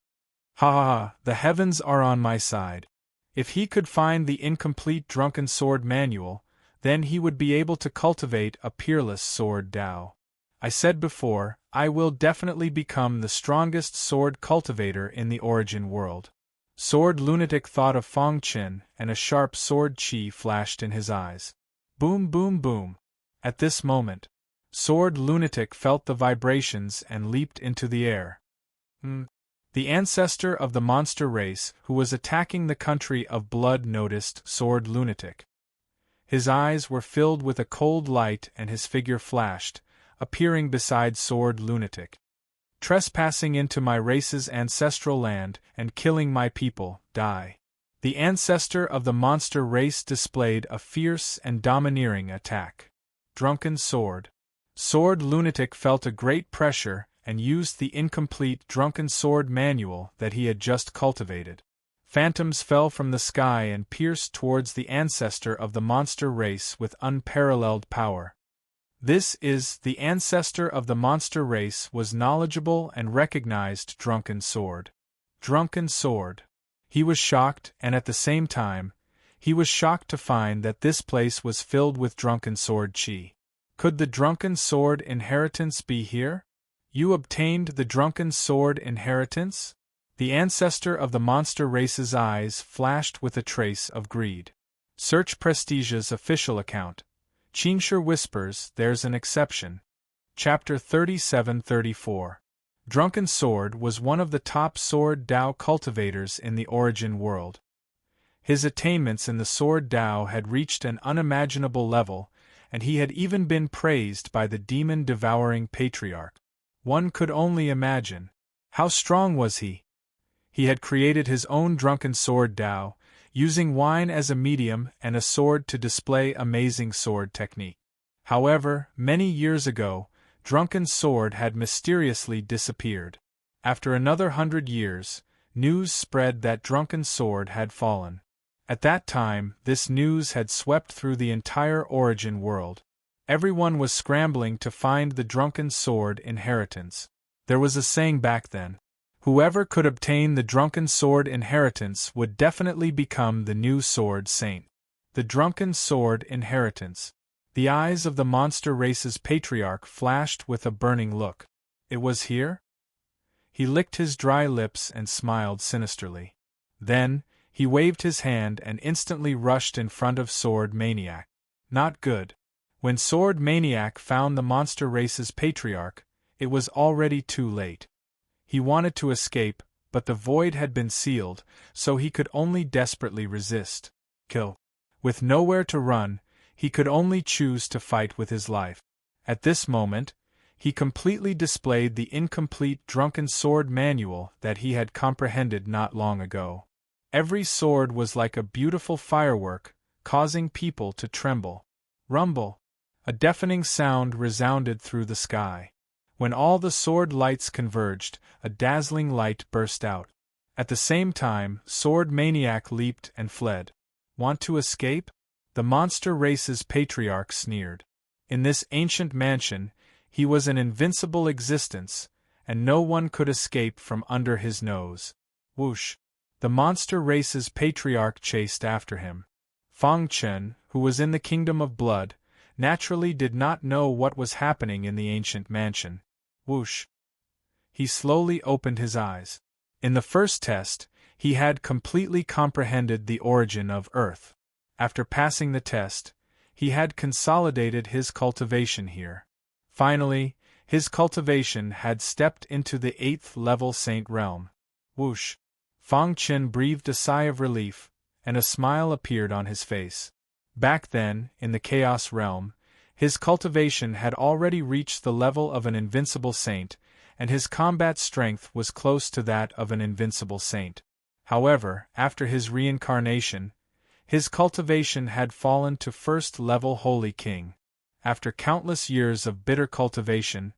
Ha ha ha, the heavens are on my side. If he could find the incomplete Drunken Sword manual, then he would be able to cultivate a peerless sword Tao. I said before, I will definitely become the strongest sword cultivator in the origin world. Sword Lunatic thought of Fang Chun, and a sharp sword chi flashed in his eyes. Boom boom boom. At this moment, Sword Lunatic felt the vibrations and leaped into the air. The ancestor of the monster race who was attacking the country of blood noticed Sword Lunatic. His eyes were filled with a cold light and his figure flashed, appearing beside Sword Lunatic. Trespassing into my race's ancestral land and killing my people, die. The ancestor of the monster race displayed a fierce and domineering attack. Drunken Sword. Sword Lunatic felt a great pressure and used the incomplete Drunken Sword manual that he had just cultivated. Phantoms fell from the sky and pierced towards the ancestor of the monster race with unparalleled power. This is, the ancestor of the monster race was knowledgeable and recognized Drunken Sword. Drunken Sword. He was shocked, and at the same time, he was shocked to find that this place was filled with Drunken Sword chi. Could the Drunken Sword inheritance be here? You obtained the Drunken Sword inheritance? The ancestor of the monster race's eyes flashed with a trace of greed. Search Prestige's official account. Qingshi whispers, there's an exception. Chapter 37-34. Drunken Sword was one of the top sword Tao cultivators in the origin world. His attainments in the sword Tao had reached an unimaginable level, and he had even been praised by the demon-devouring patriarch. One could only imagine. How strong was he? He had created his own drunken sword Tao, using wine as a medium and a sword to display amazing sword technique. However, many years ago, drunken sword had mysteriously disappeared. After another 100 years, news spread that drunken sword had fallen. At that time, this news had swept through the entire origin world. Everyone was scrambling to find the drunken sword inheritance. There was a saying back then: whoever could obtain the drunken sword inheritance would definitely become the new sword saint. The drunken sword inheritance. The eyes of the monster race's patriarch flashed with a burning look. It was here? He licked his dry lips and smiled sinisterly. Then, he waved his hand and instantly rushed in front of Sword Maniac. Not good. When Sword Maniac found the monster race's patriarch, it was already too late. He wanted to escape, but the void had been sealed, so he could only desperately resist. Kill. With nowhere to run, he could only choose to fight with his life. At this moment, he completely displayed the incomplete drunken sword manual that he had comprehended not long ago. Every sword was like a beautiful firework, causing people to tremble. Rumble. A deafening sound resounded through the sky. When all the sword lights converged, a dazzling light burst out. At the same time, Sword Maniac leaped and fled. Want to escape? The monster race's patriarch sneered. In this ancient mansion, he was an invincible existence, and no one could escape from under his nose. Whoosh! The monster race's patriarch chased after him. Fang Chen, who was in the Kingdom of Blood, naturally did not know what was happening in the ancient mansion. Whoosh! He slowly opened his eyes. In the first test, he had completely comprehended the origin of Earth. After passing the test, he had consolidated his cultivation here. Finally, his cultivation had stepped into the 8th level Saint realm. Whoosh! Fang Chen breathed a sigh of relief, and a smile appeared on his face. Back then, in the Chaos realm, his cultivation had already reached the level of an invincible saint, and his combat strength was close to that of an invincible saint. However, after his reincarnation, his cultivation had fallen to 1st level Holy King. After countless years of bitter cultivation,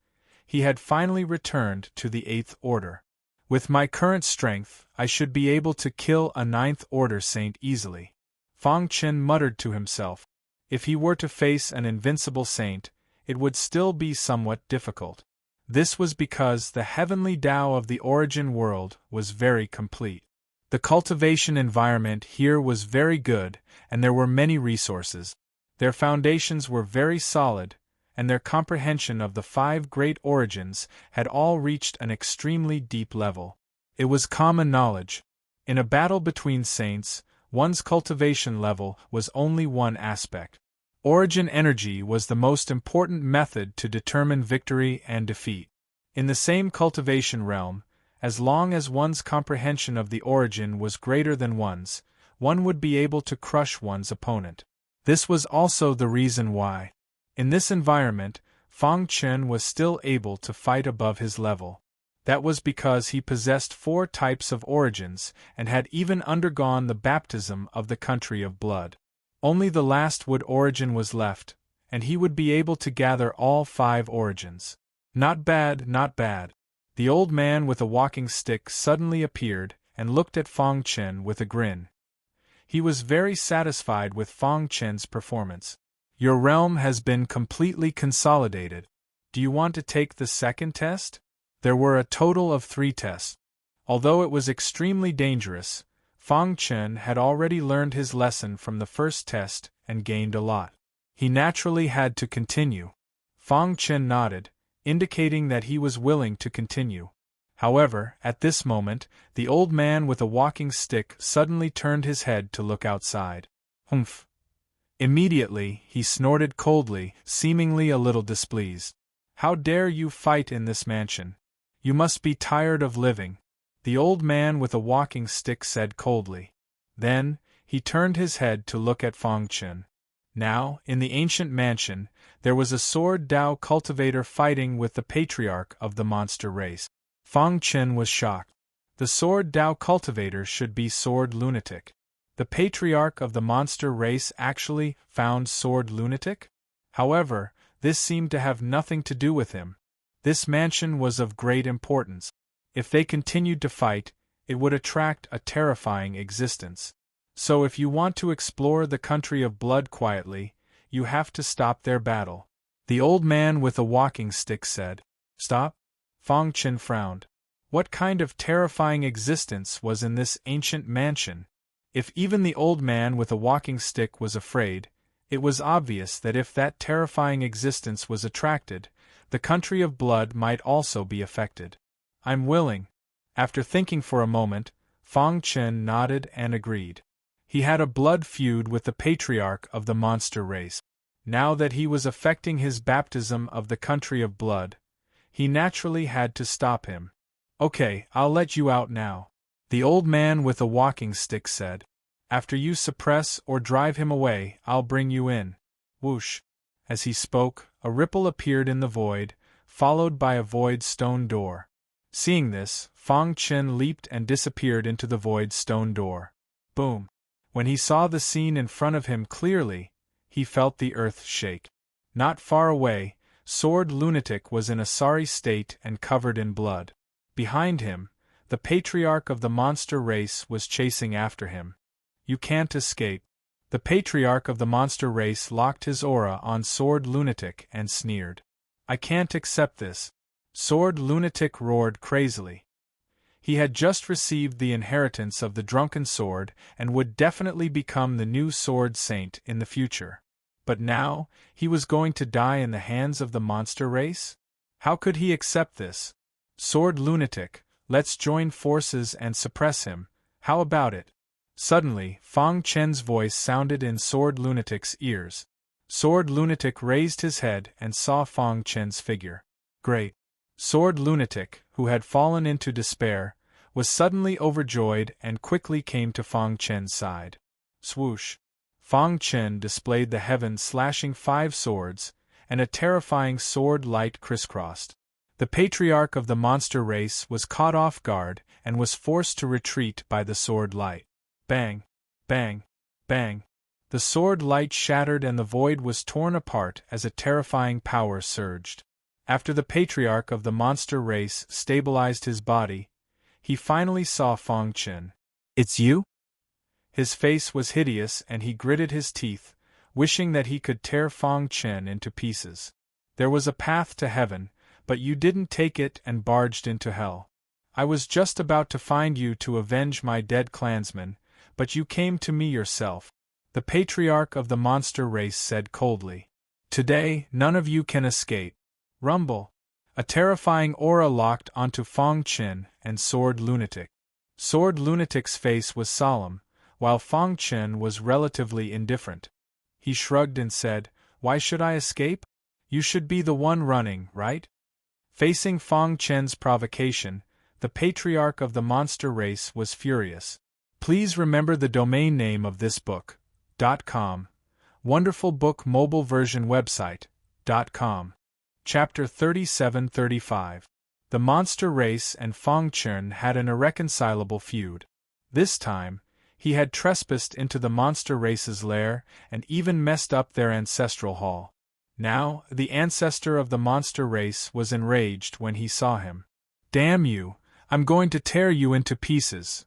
he had finally returned to the 8th order. With my current strength, I should be able to kill a 9th order saint easily. Fang Chen muttered to himself. If he were to face an invincible saint, it would still be somewhat difficult. This was because the heavenly Tao of the origin world was very complete. The cultivation environment here was very good, and there were many resources. Their foundations were very solid, and their comprehension of the 5 great origins had all reached an extremely deep level. It was common knowledge. In a battle between saints, one's cultivation level was only one aspect. Origin energy was the most important method to determine victory and defeat. In the same cultivation realm, as long as one's comprehension of the origin was greater than one's, one would be able to crush one's opponent. This was also the reason why, in this environment, Fang Chen was still able to fight above his level. That was because he possessed 4 types of origins and had even undergone the baptism of the country of blood. Only the last wood origin was left, and he would be able to gather all 5 origins. Not bad, not bad. The old man with a walking stick suddenly appeared and looked at Fang Chen with a grin. He was very satisfied with Fang Chen's performance. Your realm has been completely consolidated. Do you want to take the second test? There were a total of 3 tests. Although it was extremely dangerous, Fang Chen had already learned his lesson from the first test and gained a lot. He naturally had to continue. Fang Chen nodded, indicating that he was willing to continue. However, at this moment, the old man with a walking stick suddenly turned his head to look outside. Humph! Immediately, he snorted coldly, seemingly a little displeased. How dare you fight in this mansion? You must be tired of living, the old man with a walking stick said coldly. Then, He turned his head to look at Fang Chen. Now, in the ancient mansion, there was a sword Dao cultivator fighting with the patriarch of the monster race. Fang Chen was shocked. The sword Dao cultivator should be sword lunatic. The patriarch of the monster race actually found sword lunatic? However, this seemed to have nothing to do with him. This mansion was of great importance. If they continued to fight, it would attract a terrifying existence. So if you want to explore the country of blood quietly, you have to stop their battle. The old man with a walking stick said. Stop? Fang Chen frowned. What kind of terrifying existence was in this ancient mansion? If even the old man with a walking stick was afraid, it was obvious that if that terrifying existence was attracted, the country of blood might also be affected. I'm willing. After thinking for a moment, Fang Chen nodded and agreed. He had a blood feud with the patriarch of the monster race. Now that he was effecting his baptism of the country of blood, he naturally had to stop him. Okay, I'll let you out now. The old man with a walking stick said. After you suppress or drive him away, I'll bring you in. Whoosh. As he spoke, a ripple appeared in the void, followed by a void stone door. Seeing this, Fang Chen leaped and disappeared into the void stone door. Boom. When he saw the scene in front of him clearly, he felt the earth shake. Not far away, Sword Lunatic was in a sorry state and covered in blood. Behind him, the patriarch of the monster race was chasing after him. You can't escape. The patriarch of the monster race locked his aura on Sword Lunatic and sneered. I can't accept this. Sword Lunatic roared crazily. He had just received the inheritance of the drunken sword and would definitely become the new sword saint in the future. But now, he was going to die in the hands of the monster race? How could he accept this? Sword Lunatic, let's join forces and suppress him. How about it? Suddenly, Fang Chen's voice sounded in Sword Lunatic's ears. Sword Lunatic raised his head and saw Fang Chen's figure. Great! Sword Lunatic, who had fallen into despair, was suddenly overjoyed and quickly came to Fang Chen's side. Swoosh! Fang Chen displayed the heavens slashing 5 swords, and a terrifying sword light crisscrossed. The patriarch of the monster race was caught off guard and was forced to retreat by the sword light. Bang! Bang! Bang! The sword light shattered and the void was torn apart as a terrifying power surged. After the patriarch of the monster race stabilized his body, he finally saw Fang Chen. It's you? His face was hideous and he gritted his teeth, wishing that he could tear Fang Chen into pieces. There was a path to heaven, but you didn't take it and barged into hell. I was just about to find you to avenge my dead clansmen, but you came to me yourself. The patriarch of the monster race said coldly. Today, none of you can escape. Rumble. A terrifying aura locked onto Fang Chen and Sword Lunatic. Sword Lunatic's face was solemn, while Fang Chen was relatively indifferent. He shrugged and said, Why should I escape? You should be the one running, right? Facing Fang Chen's provocation, the patriarch of the monster race was furious. Please remember the domain name of this book. .com. Wonderful Book Mobile Version Website. .com. Chapter 37-35. The monster race and Fang Chen had an irreconcilable feud. This time, he had trespassed into the monster race's lair and even messed up their ancestral hall. Now, the ancestor of the monster race was enraged when he saw him. Damn you, I'm going to tear you into pieces.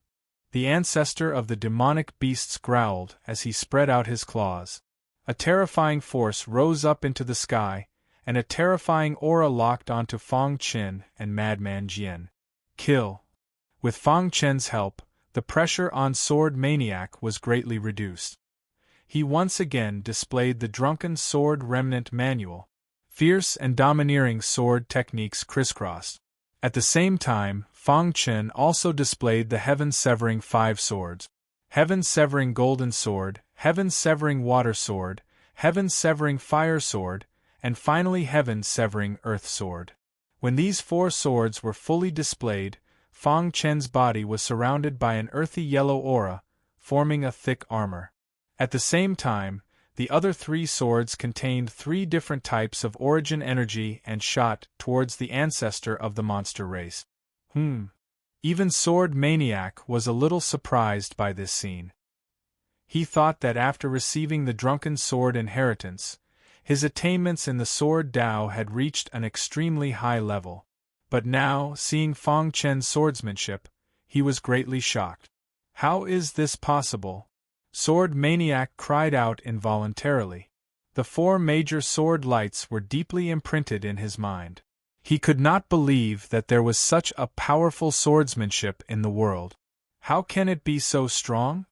The ancestor of the demonic beasts growled as he spread out his claws. A terrifying force rose up into the sky, and a terrifying aura locked onto Fang Chen and Madman Jian. Kill. With Fang Chen's help, the pressure on Sword Maniac was greatly reduced. He once again displayed the drunken sword remnant manual. Fierce and domineering sword techniques crisscrossed. At the same time, Fang Chen also displayed the heaven-severing 5 swords. Heaven-severing golden sword, heaven-severing water sword, heaven-severing fire sword, and finally heaven-severing earth sword. When these 4 swords were fully displayed, Fang Chen's body was surrounded by an earthy yellow aura, forming a thick armor. At the same time, the other 3 swords contained 3 different types of origin energy and shot towards the ancestor of the monster race. Even Sword Maniac was a little surprised by this scene. He thought that after receiving the Drunken Sword inheritance, his attainments in the Sword Dao had reached an extremely high level. But now, seeing Fang Chen's swordsmanship, he was greatly shocked. How is this possible? Sword Maniac cried out involuntarily. The 4 major sword lights were deeply imprinted in his mind. He could not believe that there was such a powerful swordsmanship in the world. How can it be so strong?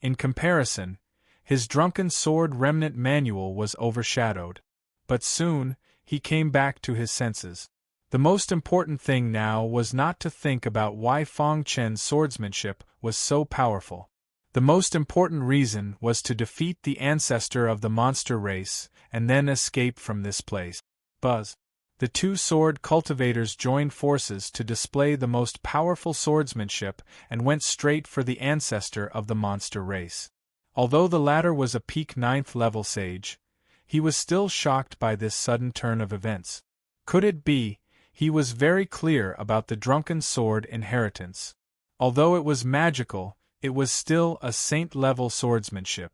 In comparison, his Drunken Sword Remnant manual was overshadowed. But soon, he came back to his senses. The most important thing now was not to think about why Fang Chen's swordsmanship was so powerful. The most important reason was to defeat the ancestor of the monster race and then escape from this place. Buzz. The 2 sword cultivators joined forces to display the most powerful swordsmanship and went straight for the ancestor of the monster race. Although the latter was a peak 9th level sage, he was still shocked by this sudden turn of events. Could it be? He was very clear about the Drunken Sword inheritance. Although it was magical, it was still a saint-level swordsmanship.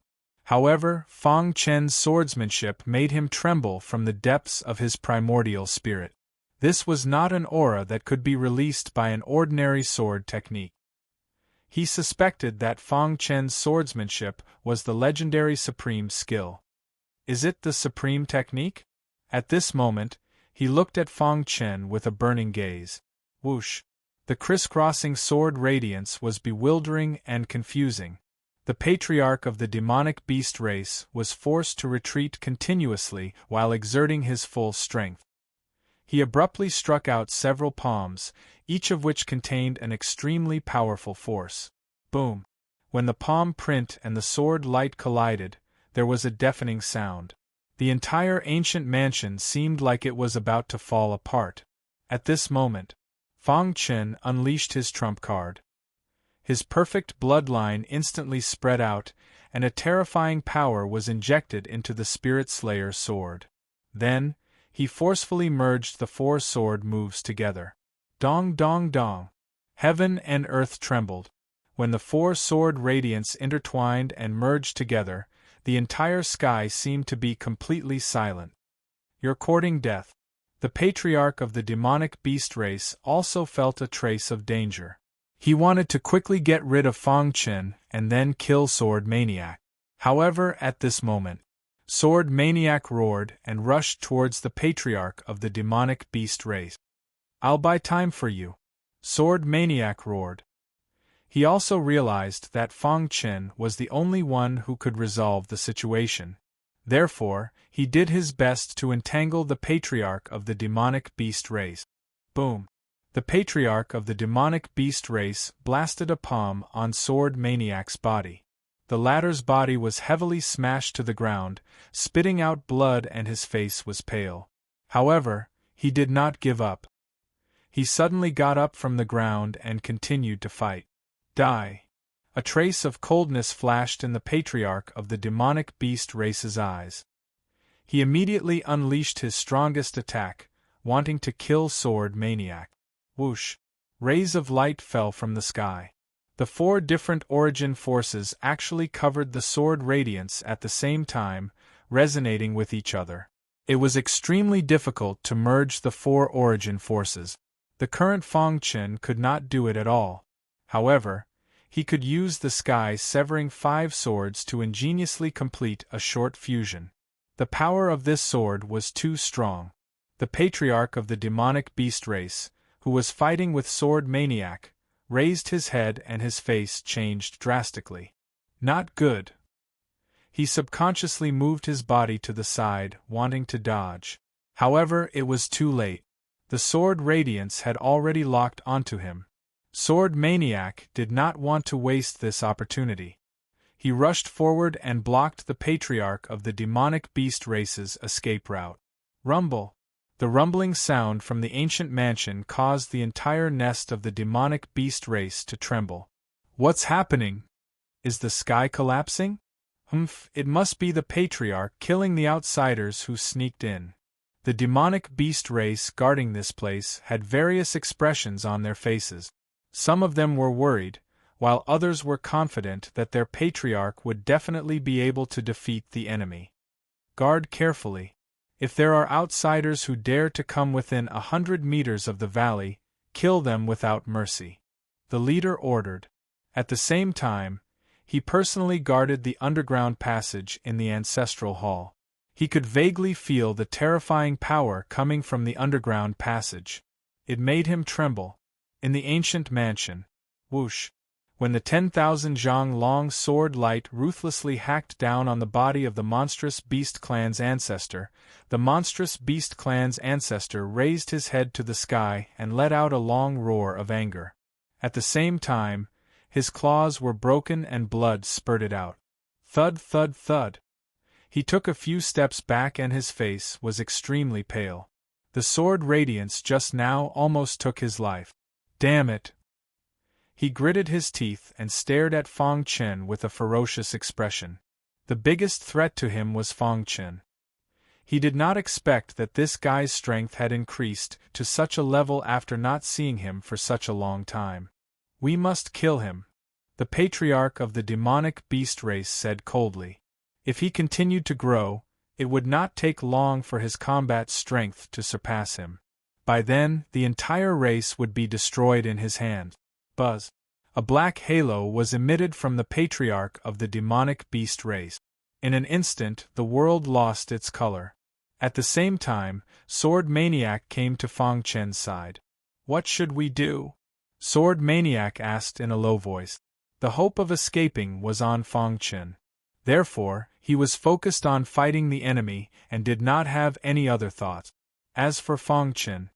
However, Fang Chen's swordsmanship made him tremble from the depths of his primordial spirit. This was not an aura that could be released by an ordinary sword technique. He suspected that Fang Chen's swordsmanship was the legendary supreme skill. Is it the supreme technique? At this moment, he looked at Fang Chen with a burning gaze. Whoosh! The crisscrossing sword radiance was bewildering and confusing. The patriarch of the demonic beast race was forced to retreat continuously while exerting his full strength. He abruptly struck out several palms, each of which contained an extremely powerful force. Boom! When the palm print and the sword light collided, there was a deafening sound. The entire ancient mansion seemed like it was about to fall apart. At this moment, Fang Chen unleashed his trump card. His perfect bloodline instantly spread out, and a terrifying power was injected into the Spirit Slayer's sword. Then, he forcefully merged the 4 sword moves together. Dong dong dong! Heaven and earth trembled. When the 4 sword radiance intertwined and merged together, the entire sky seemed to be completely silent. You're courting death. The patriarch of the demonic beast race also felt a trace of danger. He wanted to quickly get rid of Fang Chen and then kill Sword Maniac. However, at this moment, Sword Maniac roared and rushed towards the patriarch of the demonic beast race. I'll buy time for you. Sword Maniac roared. He also realized that Fang Chen was the only one who could resolve the situation. Therefore, he did his best to entangle the patriarch of the demonic beast race. Boom! The patriarch of the demonic beast race blasted a palm on Sword Maniac's body. The latter's body was heavily smashed to the ground, spitting out blood, and his face was pale. However, he did not give up. He suddenly got up from the ground and continued to fight. Die! A trace of coldness flashed in the patriarch of the demonic beast race's eyes. He immediately unleashed his strongest attack, wanting to kill Sword Maniac. Whoosh! Rays of light fell from the sky. The 4 different origin forces actually covered the sword radiance at the same time, resonating with each other. It was extremely difficult to merge the 4 origin forces. The current Fang Chen could not do it at all. However, he could use the sky-severing 5 swords to ingeniously complete a short fusion. The power of this sword was too strong. The patriarch of the demonic beast race, who was fighting with Sword Maniac, raised his head and his face changed drastically. Not good. He subconsciously moved his body to the side, wanting to dodge. However, it was too late. The sword radiance had already locked onto him. Sword Maniac did not want to waste this opportunity. He rushed forward and blocked the patriarch of the demonic beast race's escape route. Rumble! The rumbling sound from the ancient mansion caused the entire nest of the demonic beast race to tremble. What's happening? Is the sky collapsing? Humph, it must be the Patriarch killing the outsiders who sneaked in. The demonic beast race guarding this place had various expressions on their faces. Some of them were worried, while others were confident that their Patriarch would definitely be able to defeat the enemy. Guard carefully. If there are outsiders who dare to come within 100 meters of the valley, kill them without mercy. The leader ordered. At the same time, he personally guarded the underground passage in the ancestral hall. He could vaguely feel the terrifying power coming from the underground passage. It made him tremble. In the ancient mansion, whoosh, when the 10,000 zhang long sword light ruthlessly hacked down on the body of the monstrous beast clan's ancestor, the monstrous beast clan's ancestor raised his head to the sky and let out a long roar of anger. At the same time, his claws were broken and blood spurted out. Thud, thud, thud. He took a few steps back and his face was extremely pale. The sword radiance just now almost took his life. Damn it! He gritted his teeth and stared at Fong Chen with a ferocious expression. The biggest threat to him was Fong Chen. He did not expect that this guy's strength had increased to such a level after not seeing him for such a long time. We must kill him, the Patriarch of the demonic beast race said coldly. If he continued to grow, it would not take long for his combat strength to surpass him. By then, the entire race would be destroyed in his hand. Buzz. A black halo was emitted from the Patriarch of the demonic beast race. In an instant, the world lost its color. At the same time, Sword Maniac came to Fong Chen's side. What should we do? Sword Maniac asked in a low voice. The hope of escaping was on Fong Chen. Therefore, he was focused on fighting the enemy and did not have any other thoughts. As for Fong Chen,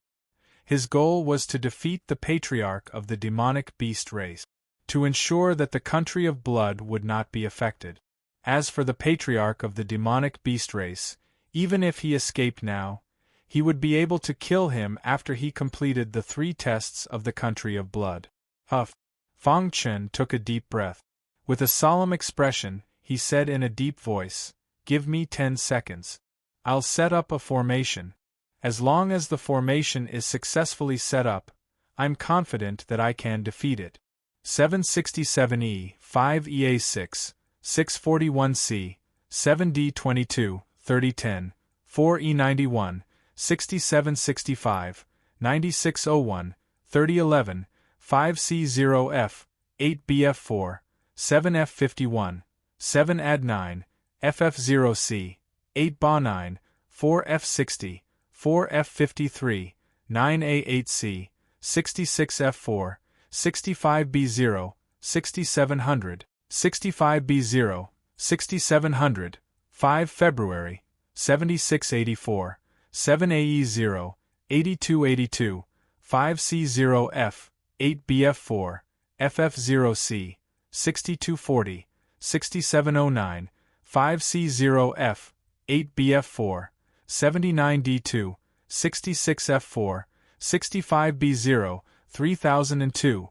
his goal was to defeat the Patriarch of the demonic beast race, to ensure that the country of blood would not be affected. As for the Patriarch of the demonic beast race, even if he escaped now, he would be able to kill him after he completed the 3 tests of the country of blood. Huff. Fong Chen took a deep breath. With a solemn expression, he said in a deep voice, "Give me 10 seconds. I'll set up a formation. As long as the formation is successfully set up, I'm confident that I can defeat it." 767E, 5EA6, 641C, 7D22, 3010, 4E91, 6765, 9601, 3011, 5C0F, 8BF4, 7F51, 7AD9, FF0C, 8BA9, 4F60, 4F53, 9A8C, 66F4, 65B0, 6700, 65B0, 6700, 5 February, 7684, 7AE0, 8282, 5C0F, 8BF4, FF0C, 6240, 6709, 5C0F, 8BF4, 79D2, 66F4, 65B0, 3002.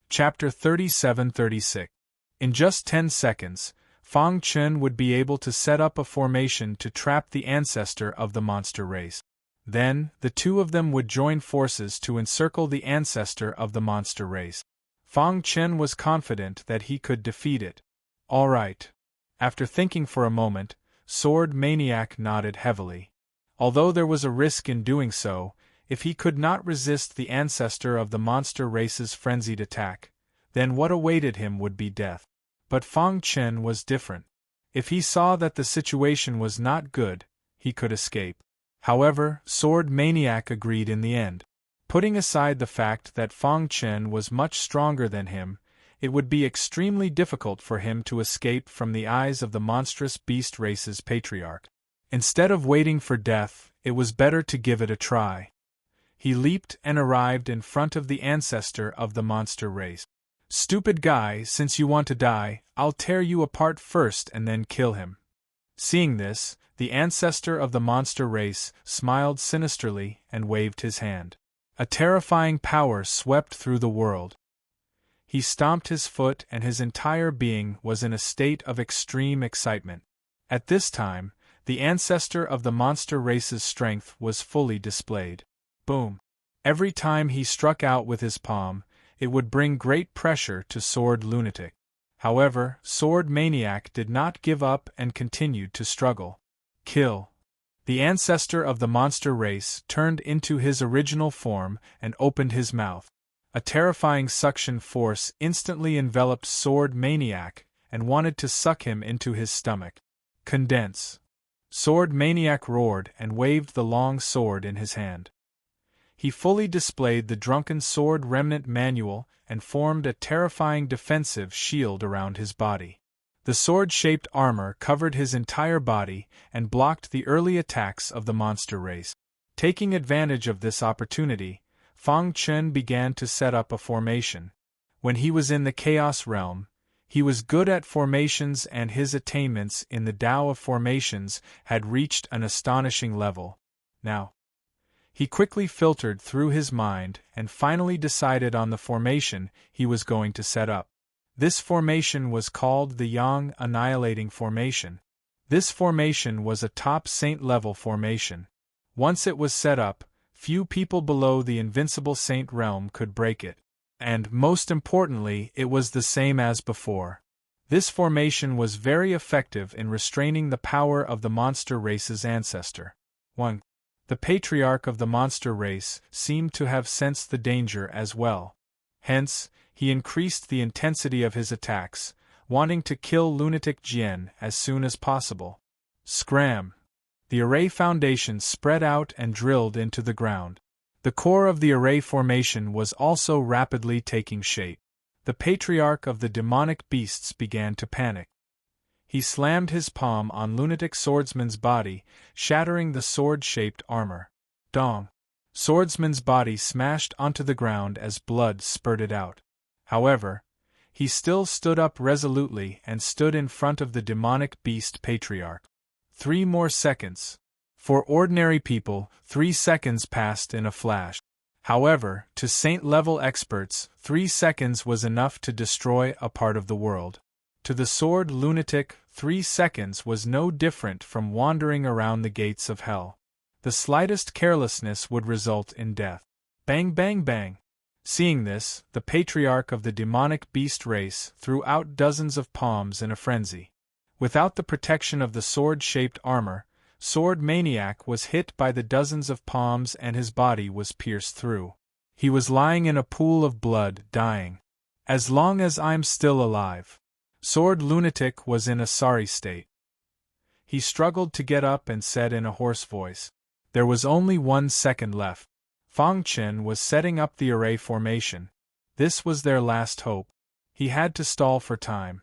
Chapter 3736. In just 10 seconds, Fong Chen would be able to set up a formation to trap the ancestor of the monster race. Then, the two of them would join forces to encircle the ancestor of the monster race. Fong Chen was confident that he could defeat it. All right. After thinking for a moment, Sword Maniac nodded heavily. Although there was a risk in doing so, if he could not resist the ancestor of the monster race's frenzied attack, then what awaited him would be death. But Fong Chen was different. If he saw that the situation was not good, he could escape. However, Sword Maniac agreed in the end. Putting aside the fact that Fong Chen was much stronger than him, it would be extremely difficult for him to escape from the eyes of the monstrous beast race's patriarch. Instead of waiting for death, it was better to give it a try. He leaped and arrived in front of the ancestor of the monster race. "Stupid guy, since you want to die, I'll tear you apart first and then kill him." Seeing this, the ancestor of the monster race smiled sinisterly and waved his hand. A terrifying power swept through the world. He stomped his foot and his entire being was in a state of extreme excitement. At this time, the ancestor of the monster race's strength was fully displayed. Boom! Every time he struck out with his palm, it would bring great pressure to Sword Lunatic. However, Sword Maniac did not give up and continued to struggle. Kill! The ancestor of the monster race turned into his original form and opened his mouth. A terrifying suction force instantly enveloped Sword Maniac and wanted to suck him into his stomach. Condense! Sword Maniac roared and waved the long sword in his hand. He fully displayed the drunken sword remnant manual and formed a terrifying defensive shield around his body. The sword-shaped armor covered his entire body and blocked the early attacks of the monster race. Taking advantage of this opportunity, Fang Chen began to set up a formation. When he was in the Chaos Realm, he was good at formations and his attainments in the Tao of Formations had reached an astonishing level. Now, he quickly filtered through his mind and finally decided on the formation he was going to set up. This formation was called the Yang Annihilating Formation. This formation was a top saint-level formation. Once it was set up, few people below the invincible saint realm could break it. And, most importantly, it was the same as before. This formation was very effective in restraining the power of the monster race's ancestor. 1. The patriarch of the monster race seemed to have sensed the danger as well. Hence, he increased the intensity of his attacks, wanting to kill Lunatic Jian as soon as possible. Scram! The array foundation spread out and drilled into the ground. The core of the array formation was also rapidly taking shape. The patriarch of the demonic beasts began to panic. He slammed his palm on Lunatic Swordsman's body, shattering the sword-shaped armor. Dong! Swordsman's body smashed onto the ground as blood spurted out. However, he still stood up resolutely and stood in front of the demonic beast patriarch. 3 more seconds. For ordinary people, 3 seconds passed in a flash. However, to saint-level experts, 3 seconds was enough to destroy a part of the world. To the Sword Lunatic, 3 seconds was no different from wandering around the gates of hell. The slightest carelessness would result in death. Bang bang bang! Seeing this, the patriarch of the demonic beast race threw out dozens of palms in a frenzy. Without the protection of the sword-shaped armor, Sword Maniac was hit by the dozens of palms and his body was pierced through. He was lying in a pool of blood, dying. As long as I'm still alive. Sword Lunatic was in a sorry state. He struggled to get up and said in a hoarse voice. There was only 1 second left. Fang Chen was setting up the array formation. This was their last hope. He had to stall for time.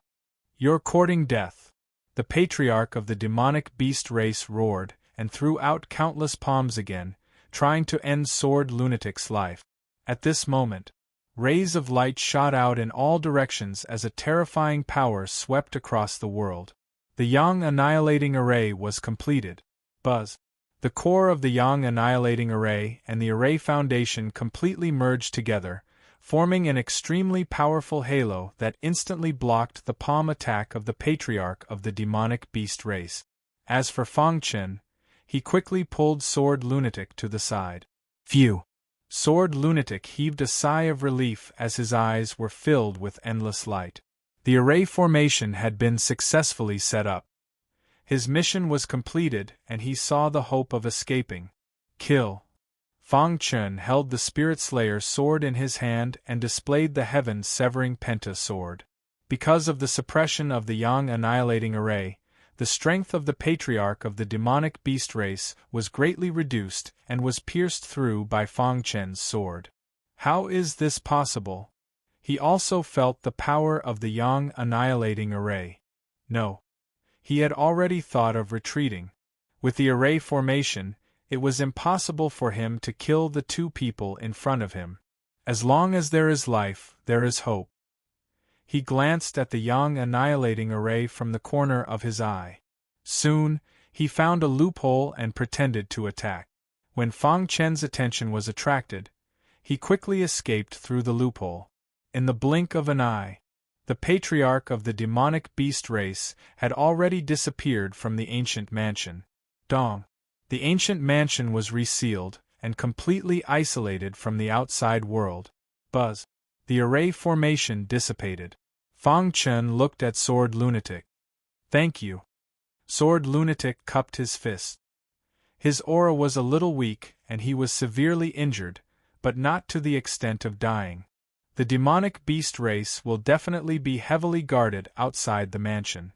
You're courting death. The patriarch of the demonic beast race roared and threw out countless palms again, trying to end Sword Lunatic's life. At this moment, rays of light shot out in all directions as a terrifying power swept across the world. The Yang Annihilating Array was completed. Buzz! The core of the Yang Annihilating Array and the Array Foundation completely merged together, forming an extremely powerful halo that instantly blocked the palm attack of the patriarch of the demonic beast race. As for Fang Chen, he quickly pulled Sword Lunatic to the side. Phew! Sword Lunatic heaved a sigh of relief as his eyes were filled with endless light. The array formation had been successfully set up. His mission was completed and he saw the hope of escaping. Kill! Fang Chen held the Spirit Slayer sword in his hand and displayed the heaven-severing Penta sword. Because of the suppression of the Yang Annihilating Array, the strength of the patriarch of the demonic beast race was greatly reduced and was pierced through by Fang Chen's sword. How is this possible? He also felt the power of the Yang Annihilating Array. No. He had already thought of retreating. With the array formation, it was impossible for him to kill the 2 people in front of him. As long as there is life, there is hope. He glanced at the Yang Annihilating Array from the corner of his eye. Soon, he found a loophole and pretended to attack. When Fang Chen's attention was attracted, he quickly escaped through the loophole. In the blink of an eye, the patriarch of the demonic beast race had already disappeared from the ancient mansion. Dong. The ancient mansion was resealed and completely isolated from the outside world. Buzz. The array formation dissipated. Fang Chen looked at Sword Lunatic. Thank you. Sword Lunatic cupped his fist. His aura was a little weak and he was severely injured, but not to the extent of dying. The demonic beast race will definitely be heavily guarded outside the mansion.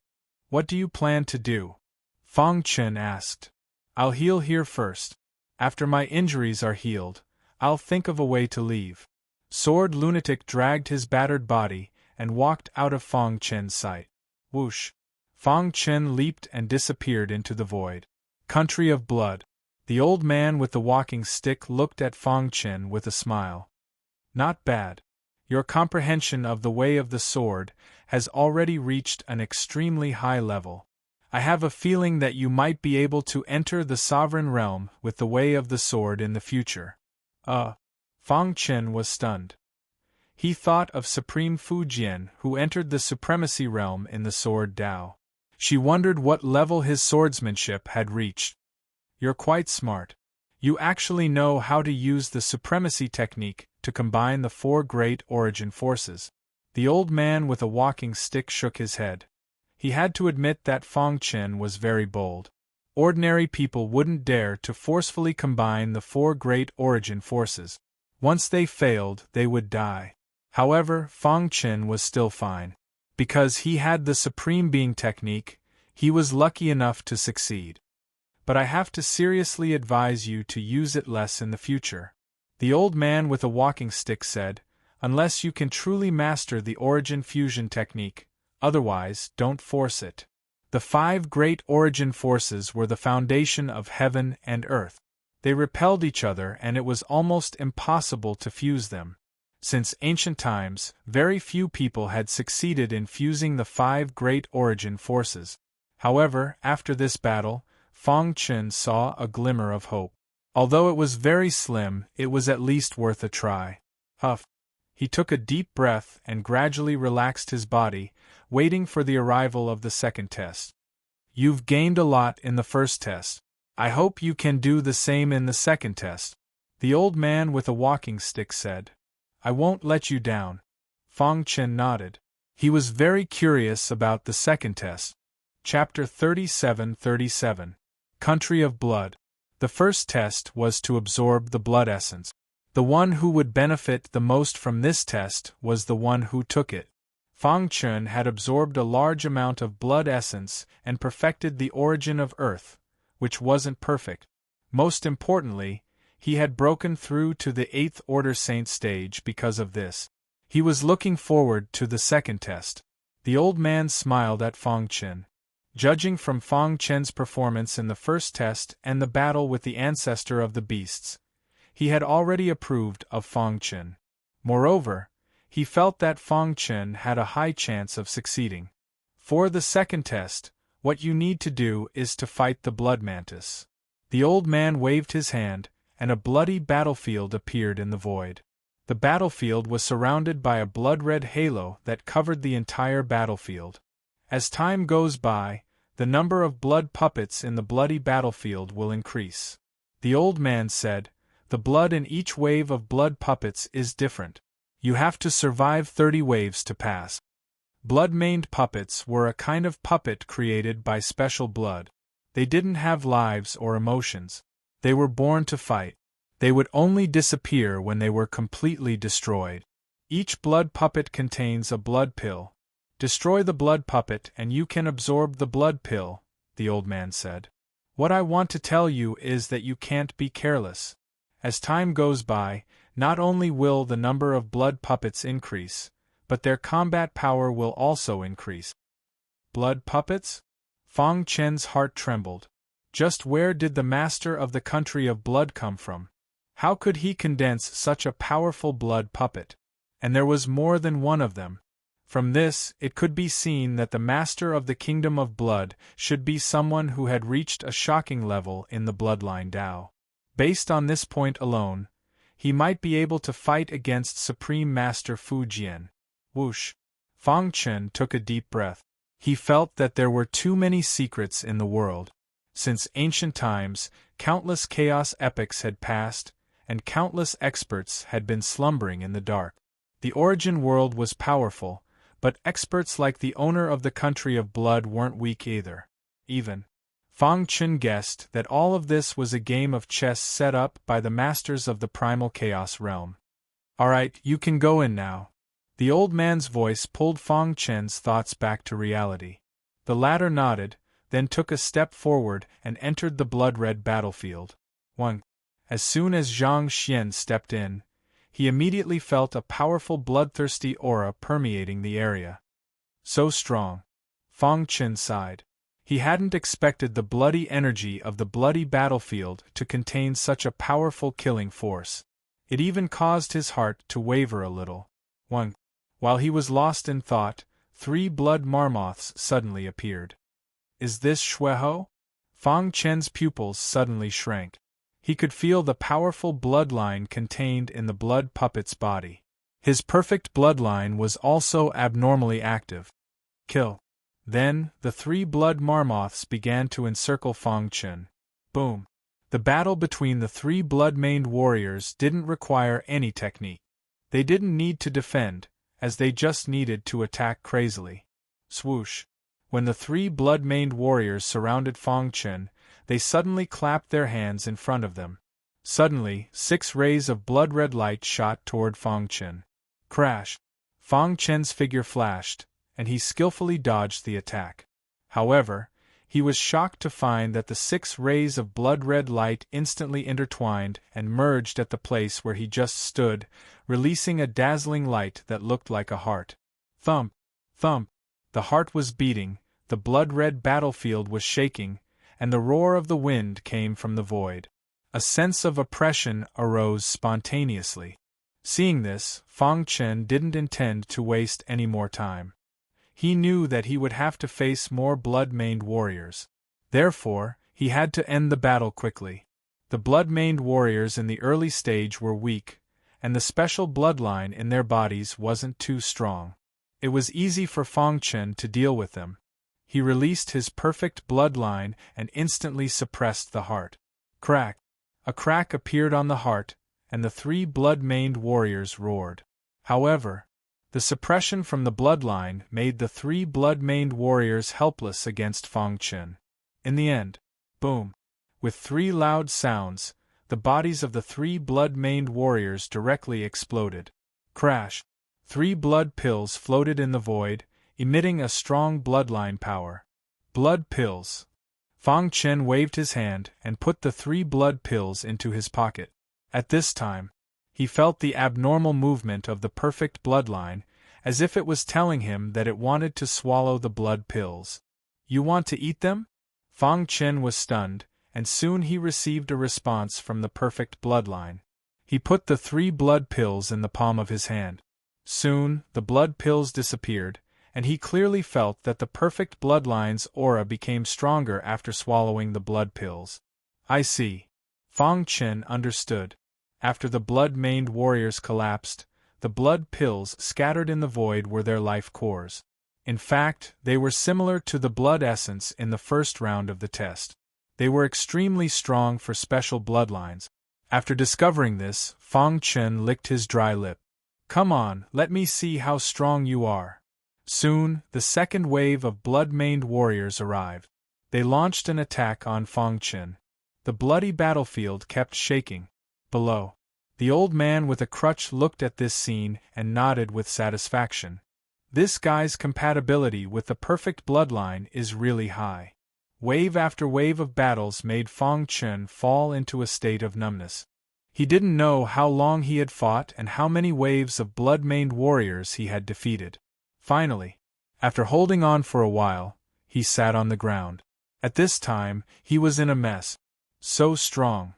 What do you plan to do? Fang Chen asked. I'll heal here first. After my injuries are healed, I'll think of a way to leave. Sword Lunatic dragged his battered body and walked out of Fang Chen's sight. Whoosh! Fang Chen leaped and disappeared into the void. Country of Blood. The old man with the walking stick looked at Fang Chen with a smile. Not bad. Your comprehension of the way of the sword has already reached an extremely high level. I have a feeling that you might be able to enter the sovereign realm with the way of the sword in the future. Fang Chen was stunned. He thought of Supreme Fujian, who entered the supremacy realm in the sword Dao. She wondered what level his swordsmanship had reached. You're quite smart. You actually know how to use the supremacy technique to combine the four great origin forces. The old man with a walking stick shook his head. He had to admit that Fang Chen was very bold. Ordinary people wouldn't dare to forcefully combine the four great origin forces. Once they failed, they would die. However, Fang Chen was still fine. Because he had the Supreme Being technique, he was lucky enough to succeed. But I have to seriously advise you to use it less in the future. The old man with a walking stick said, unless you can truly master the origin fusion technique, otherwise don't force it. The five great origin forces were the foundation of heaven and earth. They repelled each other and it was almost impossible to fuse them. Since ancient times, very few people had succeeded in fusing the five great origin forces. However, after this battle, Fang Chen saw a glimmer of hope. Although it was very slim, it was at least worth a try. Huff. He took a deep breath and gradually relaxed his body, waiting for the arrival of the second test. You've gained a lot in the first test. I hope you can do the same in the second test. The old man with a walking stick said. I won't let you down. Fang Chen nodded. He was very curious about the second test. Chapter 37-37. Country of Blood. The first test was to absorb the blood essence. The one who would benefit the most from this test was the one who took it. Fang Chen had absorbed a large amount of blood essence and perfected the origin of Earth, which wasn't perfect. Most importantly, he had broken through to the 8th Order Saint stage because of this. He was looking forward to the second test. The old man smiled at Fang Chen. Judging from Fang Chen's performance in the first test and the battle with the ancestor of the beasts, he had already approved of Fang Chen. Moreover, he felt that Fang Chen had a high chance of succeeding. For the second test, what you need to do is to fight the blood mantis. The old man waved his hand, and a bloody battlefield appeared in the void. The battlefield was surrounded by a blood-red halo that covered the entire battlefield. As time goes by, the number of blood puppets in the bloody battlefield will increase. The old man said, the blood in each wave of blood puppets is different. You have to survive 30 waves to pass. Blood-maned puppets were a kind of puppet created by special blood. They didn't have lives or emotions. They were born to fight. They would only disappear when they were completely destroyed. Each blood puppet contains a blood pill. Destroy the blood puppet and you can absorb the blood pill, the old man said. What I want to tell you is that you can't be careless. As time goes by, not only will the number of blood puppets increase, but their combat power will also increase. Blood puppets? Fang Chen's heart trembled. Just where did the master of the country of blood come from? How could he condense such a powerful blood puppet? And there was more than one of them. From this, it could be seen that the master of the kingdom of blood should be someone who had reached a shocking level in the bloodline Dao. Based on this point alone, he might be able to fight against Supreme Master Fu Jian. Whoosh! Fang Chen took a deep breath. He felt that there were too many secrets in the world. Since ancient times, countless chaos epochs had passed, and countless experts had been slumbering in the dark. The origin world was powerful, but experts like the owner of the country of blood weren't weak either. Even Fang Chen guessed that all of this was a game of chess set up by the masters of the primal chaos realm. "Alright, you can go in now." The old man's voice pulled Fang Chen's thoughts back to reality. The latter nodded, then took a step forward and entered the blood-red battlefield. 1. As soon as Zhang Xian stepped in, he immediately felt a powerful bloodthirsty aura permeating the area. So strong. Fang Chen sighed. He hadn't expected the bloody energy of the bloody battlefield to contain such a powerful killing force. It even caused his heart to waver a little. 1. While he was lost in thought, 3 blood marmoths suddenly appeared. "Is this Shueho?" Fang Chen's pupils suddenly shrank. He could feel the powerful bloodline contained in the blood puppet's body. His perfect bloodline was also abnormally active. Kill. Then, the 3 blood marmoths began to encircle Fang Chen. Boom. The battle between the 3 blood-maned warriors didn't require any technique. They didn't need to defend, as they just needed to attack crazily. Swoosh. When the 3 blood-maned warriors surrounded Fang Chen, they suddenly clapped their hands in front of them. Suddenly, 6 rays of blood-red light shot toward Fang Chen. Crash! Fang Chen's figure flashed, and he skillfully dodged the attack. However, he was shocked to find that the 6 rays of blood-red light instantly intertwined and merged at the place where he just stood, releasing a dazzling light that looked like a heart. Thump! Thump! The heart was beating, the blood-red battlefield was shaking, and the roar of the wind came from the void. A sense of oppression arose spontaneously. Seeing this, Fang Chen didn't intend to waste any more time. He knew that he would have to face more blood-maned warriors. Therefore, he had to end the battle quickly. The blood-maned warriors in the early stage were weak, and the special bloodline in their bodies wasn't too strong. It was easy for Fang Chen to deal with them. He released his perfect bloodline and instantly suppressed the heart. Crack! A crack appeared on the heart, and the 3 blood-maned warriors roared. However, the suppression from the bloodline made the 3 blood-maned warriors helpless against Fang Chen. In the end, boom! With 3 loud sounds, the bodies of the 3 blood-maned warriors directly exploded. Crash! 3 blood pills floated in the void, emitting a strong bloodline power. Blood pills. Fang Chen waved his hand and put the 3 blood pills into his pocket. At this time, he felt the abnormal movement of the perfect bloodline, as if it was telling him that it wanted to swallow the blood pills. "You want to eat them?" Fang Chen was stunned, and soon he received a response from the perfect bloodline. He put the 3 blood pills in the palm of his hand. Soon, the blood pills disappeared, and he clearly felt that the perfect bloodline's aura became stronger after swallowing the blood pills. "I see." Fang Chen understood. After the blood-maned warriors collapsed, the blood pills scattered in the void were their life cores. In fact, they were similar to the blood essence in the first round of the test. They were extremely strong for special bloodlines. After discovering this, Fang Chen licked his dry lip. "Come on, let me see how strong you are." Soon, the second wave of blood-maned warriors arrived. They launched an attack on Fang Chen. The bloody battlefield kept shaking. Below, the old man with a crutch looked at this scene and nodded with satisfaction. This guy's compatibility with the perfect bloodline is really high. Wave after wave of battles made Fang Chen fall into a state of numbness. He didn't know how long he had fought and how many waves of blood-maned warriors he had defeated. Finally, after holding on for a while, he sat on the ground. At this time, he was in a mess. So strong.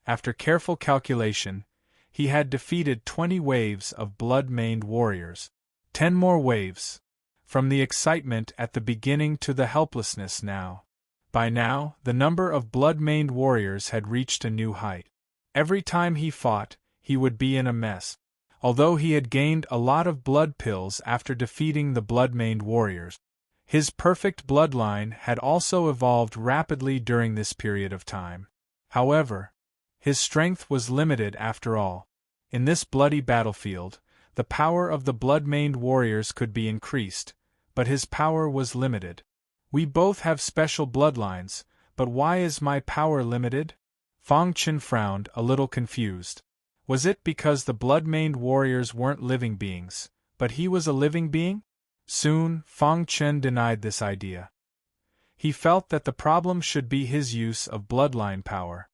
After careful calculation, he had defeated 20 waves of blood-maned warriors. 10 more waves. From the excitement at the beginning to the helplessness now. By now, the number of blood-maned warriors had reached a new height. Every time he fought, he would be in a mess. Although he had gained a lot of blood pills after defeating the blood-maned warriors, his perfect bloodline had also evolved rapidly during this period of time. However, his strength was limited after all. In this bloody battlefield, the power of the blood-maned warriors could be increased, but his power was limited. We both have special bloodlines, but why is my power limited? Fang Chen frowned, a little confused. Was it because the blood-maned warriors weren't living beings, but he was a living being? Soon, Fang Chen denied this idea. He felt that the problem should be his use of bloodline power.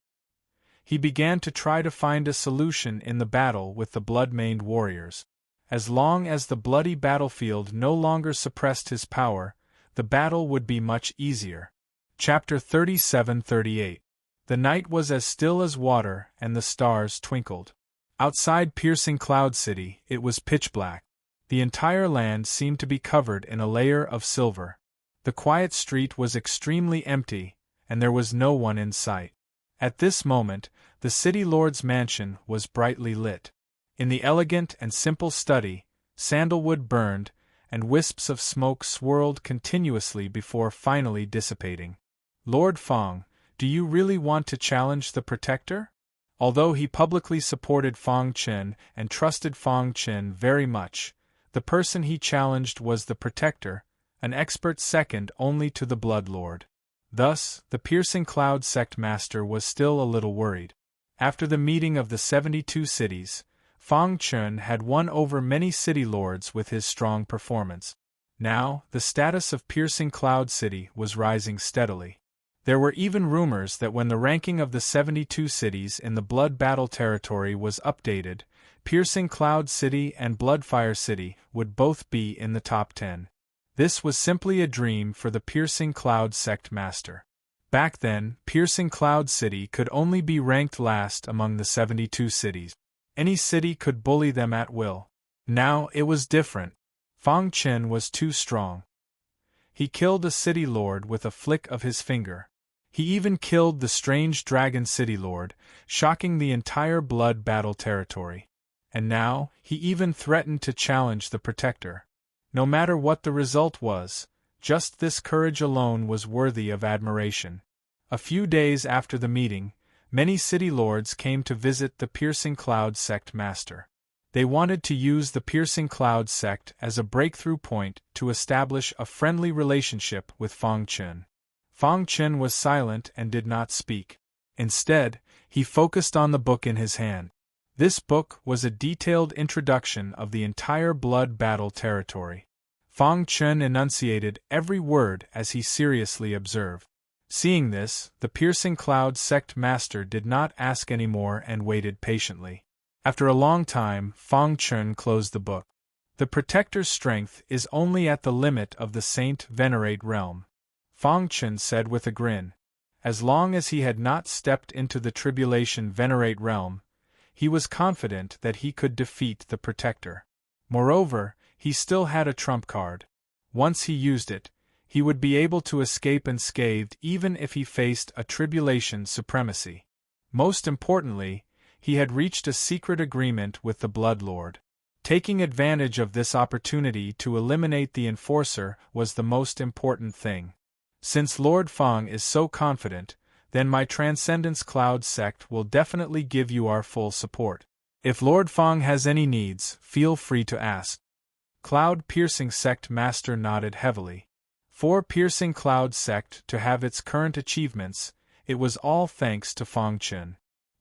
He began to try to find a solution in the battle with the blood-maned warriors. As long as the bloody battlefield no longer suppressed his power, the battle would be much easier. Chapter 37-38. The night was as still as water and the stars twinkled. Outside Piercing Cloud City, it was pitch black. The entire land seemed to be covered in a layer of silver. The quiet street was extremely empty, and there was no one in sight. At this moment, the city lord's mansion was brightly lit. In the elegant and simple study, sandalwood burned, and wisps of smoke swirled continuously before finally dissipating. Lord Fang, do you really want to challenge the Protector? Although he publicly supported Fang Chen and trusted Fang Chen very much, the person he challenged was the Protector, an expert second only to the Blood Lord. Thus, the Piercing Cloud Sect Master was still a little worried. After the meeting of the 72 cities, Fang Chen had won over many city lords with his strong performance. Now, the status of Piercing Cloud City was rising steadily. There were even rumors that when the ranking of the 72 cities in the Blood Battle territory was updated, Piercing Cloud City and Bloodfire City would both be in the top 10. This was simply a dream for the Piercing Cloud Sect Master. Back then, Piercing Cloud City could only be ranked last among the 72 cities. Any city could bully them at will. Now it was different. Fang Chen was too strong. He killed a city lord with a flick of his finger. He even killed the strange dragon city lord, shocking the entire Blood Battle territory. And now, he even threatened to challenge the Protector. No matter what the result was, just this courage alone was worthy of admiration. A few days after the meeting, many city lords came to visit the Piercing Cloud Sect Master. They wanted to use the Piercing Cloud Sect as a breakthrough point to establish a friendly relationship with Fang Chen. Fang Chen was silent and did not speak. Instead, he focused on the book in his hand. This book was a detailed introduction of the entire Blood Battle territory. Fang Chen enunciated every word as he seriously observed. Seeing this, the Piercing Cloud Sect Master did not ask any more and waited patiently. After a long time, Fang Chen closed the book. The Protector's strength is only at the limit of the Saint Venerate realm, Fang Chen said with a grin. As long as he had not stepped into the Tribulation Venerate realm, he was confident that he could defeat the Protector. Moreover, he still had a trump card. Once he used it, he would be able to escape unscathed even if he faced a Tribulation supremacy. Most importantly, he had reached a secret agreement with the Blood Lord. Taking advantage of this opportunity to eliminate the Enforcer was the most important thing. Since Lord Fang is so confident, then my Transcendence Cloud Sect will definitely give you our full support. If Lord Fang has any needs, feel free to ask. Cloud Piercing Sect Master nodded heavily. For Piercing Cloud Sect to have its current achievements, it was all thanks to Fang Chen.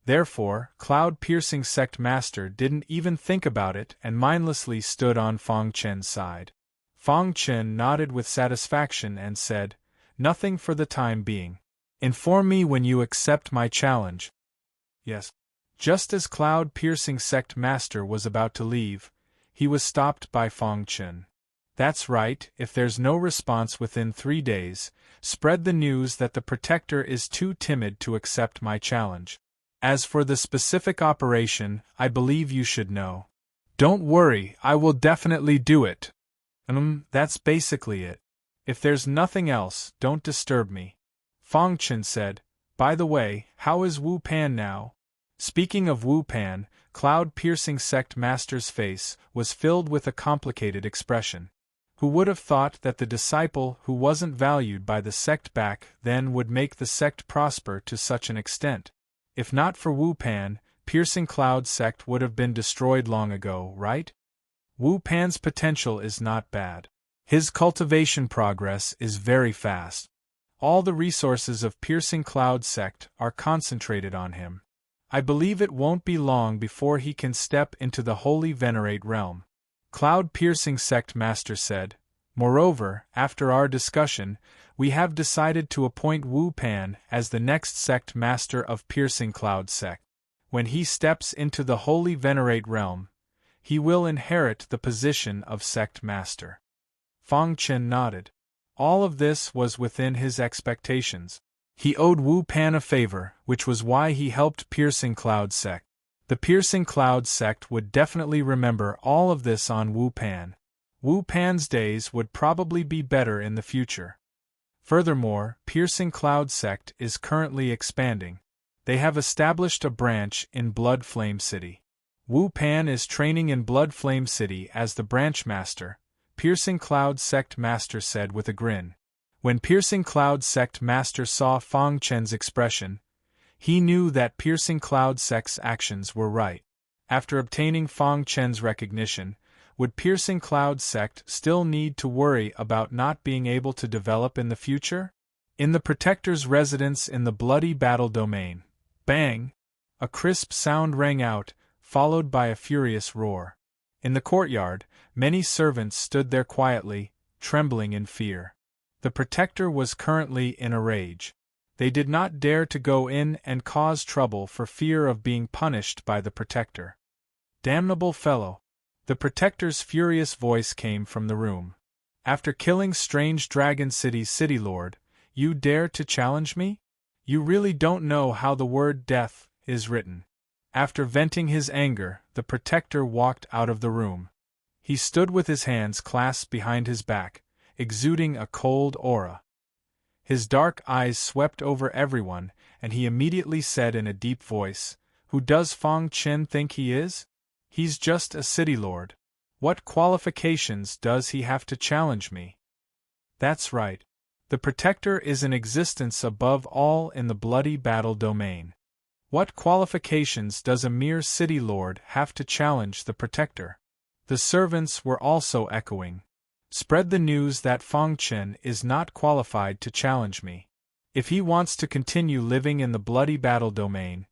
Therefore, Cloud Piercing Sect Master didn't even think about it and mindlessly stood on Fang Chen's side. Fang Chen nodded with satisfaction and said, "Nothing for the time being. Inform me when you accept my challenge." "Yes." Just as Cloud Piercing Sect Master was about to leave, he was stopped by Fang Chen. "That's right, if there's no response within 3 days, spread the news that the Protector is too timid to accept my challenge. As for the specific operation, I believe you should know." "Don't worry, I will definitely do it." That's basically it. If there's nothing else, don't disturb me." Fang Chen said, "By the way, how is Wu Pan now?" Speaking of Wu Pan, cloud-piercing sect master's face was filled with a complicated expression. Who would have thought that the disciple who wasn't valued by the sect back then would make the sect prosper to such an extent? If not for Wu Pan, Piercing Cloud sect would have been destroyed long ago, right? Wu Pan's potential is not bad. His cultivation progress is very fast. All the resources of Piercing Cloud sect are concentrated on him. I believe it won't be long before he can step into the Holy Venerate realm. Cloud Piercing Sect Master said. Moreover, after our discussion, we have decided to appoint Wu Pan as the next Sect Master of Piercing Cloud Sect. When he steps into the Holy Venerate realm, he will inherit the position of Sect Master. Fang Chen nodded. All of this was within his expectations. He owed Wu Pan a favor, which was why he helped Piercing Cloud Sect. The Piercing Cloud Sect would definitely remember all of this on Wu Pan. Wu Pan's days would probably be better in the future. Furthermore, Piercing Cloud Sect is currently expanding. They have established a branch in Blood Flame City. Wu Pan is training in Blood Flame City as the branch master, Piercing Cloud Sect Master said with a grin. When Piercing Cloud Sect Master saw Fang Chen's expression, he knew that Piercing Cloud Sect's actions were right. After obtaining Fang Chen's recognition, would Piercing Cloud Sect still need to worry about not being able to develop in the future? In the Protector's residence in the Bloody Battle Domain, bang! A crisp sound rang out, followed by a furious roar. In the courtyard, many servants stood there quietly, trembling in fear. The Protector was currently in a rage. They did not dare to go in and cause trouble for fear of being punished by the Protector. Damnable fellow! The Protector's furious voice came from the room. After killing Strange Dragon City's City Lord, you dare to challenge me? You really don't know how the word death is written. After venting his anger, the Protector walked out of the room. He stood with his hands clasped behind his back, exuding a cold aura. His dark eyes swept over everyone, and he immediately said in a deep voice, "Who does Fang Chen think he is? He's just a city lord. What qualifications does he have to challenge me?" That's right. The Protector is in existence above all in the Bloody Battle Domain. What qualifications does a mere city lord have to challenge the Protector? The servants were also echoing. Spread the news that Fang Chen is not qualified to challenge me. If he wants to continue living in the Bloody Battle Domain,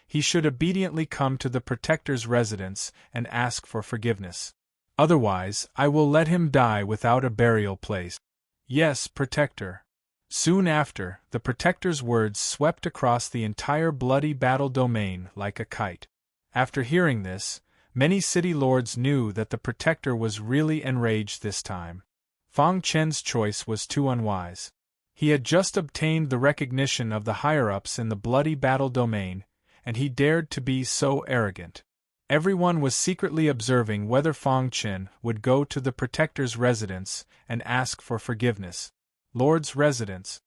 he should obediently come to the Protector's residence and ask for forgiveness. Otherwise, I will let him die without a burial place. Yes, Protector. Soon after, the Protector's words swept across the entire Bloody Battle Domain like a kite. After hearing this, many city lords knew that the Protector was really enraged this time. Fang Chen's choice was too unwise. He had just obtained the recognition of the higher-ups in the Bloody Battle Domain, and he dared to be so arrogant. Everyone was secretly observing whether Fang Chen would go to the Protector's residence and ask for forgiveness. Lord's residence.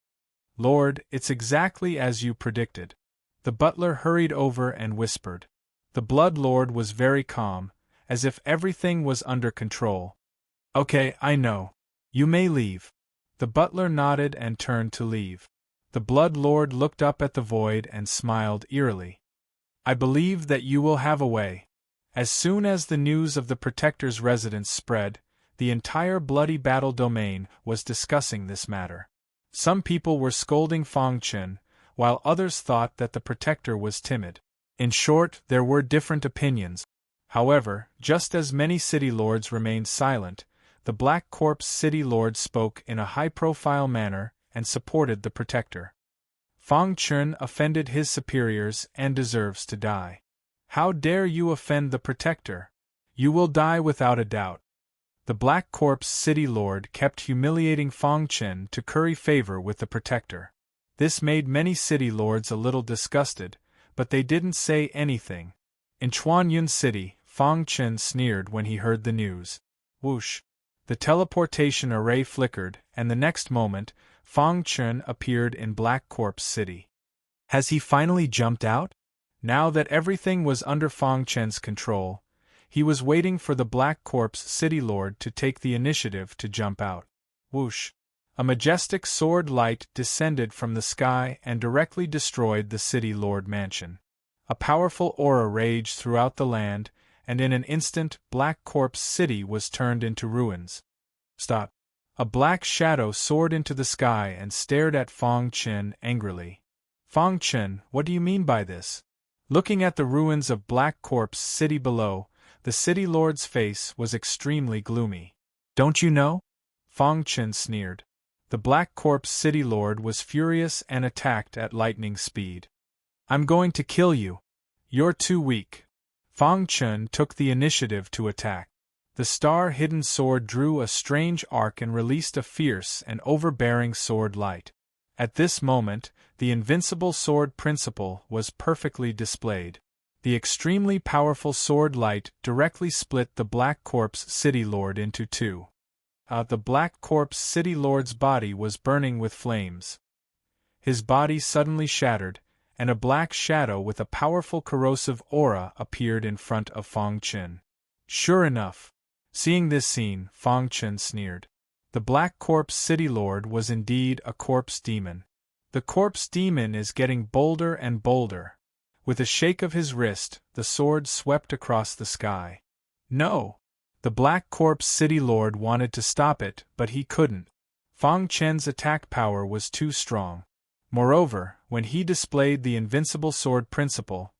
Lord, it's exactly as you predicted. The butler hurried over and whispered. The Blood Lord was very calm, as if everything was under control. Okay, I know. You may leave. The butler nodded and turned to leave. The Blood Lord looked up at the void and smiled eerily. I believe that you will have a way. As soon as the news of the Protector's residence spread, the entire Bloody Battle Domain was discussing this matter. Some people were scolding Fang Chen, while others thought that the Protector was timid. In short, there were different opinions. However, just as many city lords remained silent, the Black Corpse City Lord spoke in a high-profile manner and supported the Protector. Fang Chen offended his superiors and deserves to die. How dare you offend the Protector? You will die without a doubt. The Black Corpse City Lord kept humiliating Fang Chen to curry favor with the Protector. This made many city lords a little disgusted, but they didn't say anything. In Chuanyun City, Fang Chen sneered when he heard the news. Whoosh! The teleportation array flickered, and the next moment, Fang Chen appeared in Black Corpse City. Has he finally jumped out? Now that everything was under Fang Chen's control, he was waiting for the Black Corpse City Lord to take the initiative to jump out. Whoosh! A majestic sword light descended from the sky and directly destroyed the City Lord mansion. A powerful aura raged throughout the land, and in an instant Black Corpse City was turned into ruins. Stop! A black shadow soared into the sky and stared at Fang Chen angrily. Fang Chen, what do you mean by this? Looking at the ruins of Black Corpse City below, the City Lord's face was extremely gloomy. Don't you know? Fang Chen sneered. The Black Corpse City Lord was furious and attacked at lightning speed. I'm going to kill you. You're too weak. Fang Chen took the initiative to attack. The star-hidden sword drew a strange arc and released a fierce and overbearing sword light. At this moment, the invincible sword principle was perfectly displayed. The extremely powerful sword light directly split the Black Corpse City Lord into two. The Black Corpse City Lord's body was burning with flames. His body suddenly shattered, and a black shadow with a powerful corrosive aura appeared in front of Fang Chen. Sure enough, seeing this scene, Fang Chen sneered. The Black Corpse City Lord was indeed a corpse demon. The corpse demon is getting bolder and bolder. With a shake of his wrist, the sword swept across the sky. No! The Black Corpse City Lord wanted to stop it, but he couldn't. Fang Chen's attack power was too strong. Moreover, when he displayed the invincible sword principle,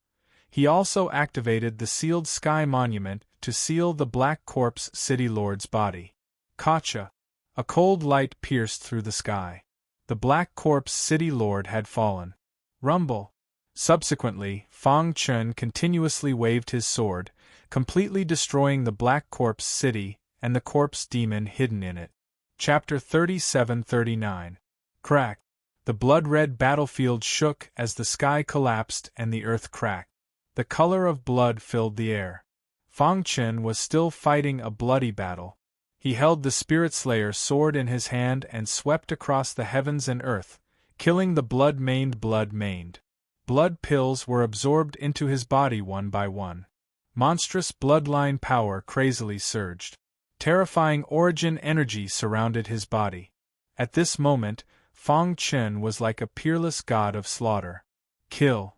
he also activated the sealed sky monument to seal the Black Corpse City Lord's body. Gotcha! A cold light pierced through the sky. The Black Corpse City Lord had fallen. Rumble! Subsequently, Fang Chen continuously waved his sword, completely destroying the Black Corpse City and the corpse demon hidden in it. Chapter 37-39. Crack! The blood-red battlefield shook as the sky collapsed and the earth cracked. The color of blood filled the air. Fang Chen was still fighting a bloody battle. He held the Spirit Slayer sword in his hand and swept across the heavens and earth, killing the blood-maned. Blood pills were absorbed into his body one by one. Monstrous bloodline power crazily surged. Terrifying origin energy surrounded his body. At this moment, Fang Chen was like a peerless god of slaughter. Kill!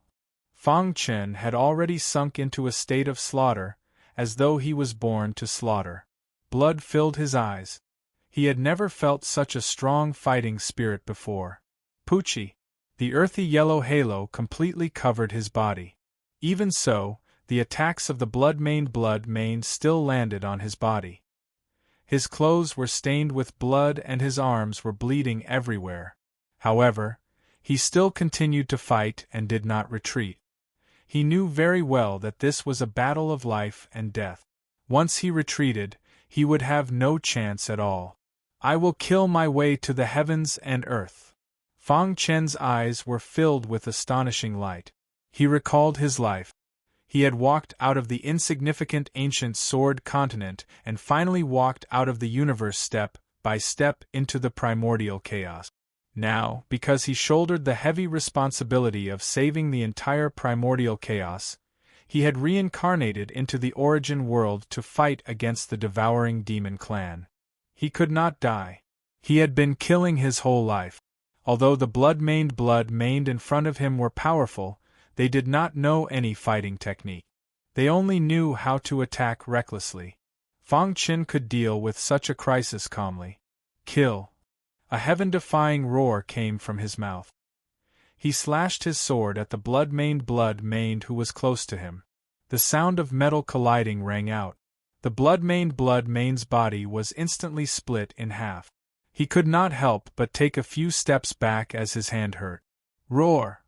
Fang Chen had already sunk into a state of slaughter, as though he was born to slaughter. Blood filled his eyes. He had never felt such a strong fighting spirit before. Poochie! The earthy yellow halo completely covered his body. Even so, the attacks of the blood-maned still landed on his body. His clothes were stained with blood and his arms were bleeding everywhere. However, he still continued to fight and did not retreat. He knew very well that this was a battle of life and death. Once he retreated, he would have no chance at all. I will kill my way to the heavens and earth. Fang Chen's eyes were filled with astonishing light. He recalled his life. He had walked out of the insignificant ancient sword continent and finally walked out of the universe step by step into the primordial chaos. Now, because he shouldered the heavy responsibility of saving the entire primordial chaos, he had reincarnated into the origin world to fight against the devouring demon clan. He could not die. He had been killing his whole life. Although the blood-maned in front of him were powerful, they did not know any fighting technique. They only knew how to attack recklessly. Fang Chen could deal with such a crisis calmly. Kill! A heaven-defying roar came from his mouth. He slashed his sword at the blood-maned who was close to him. The sound of metal colliding rang out. The blood-man's body was instantly split in half. He could not help but take a few steps back as his hand hurt. Roar!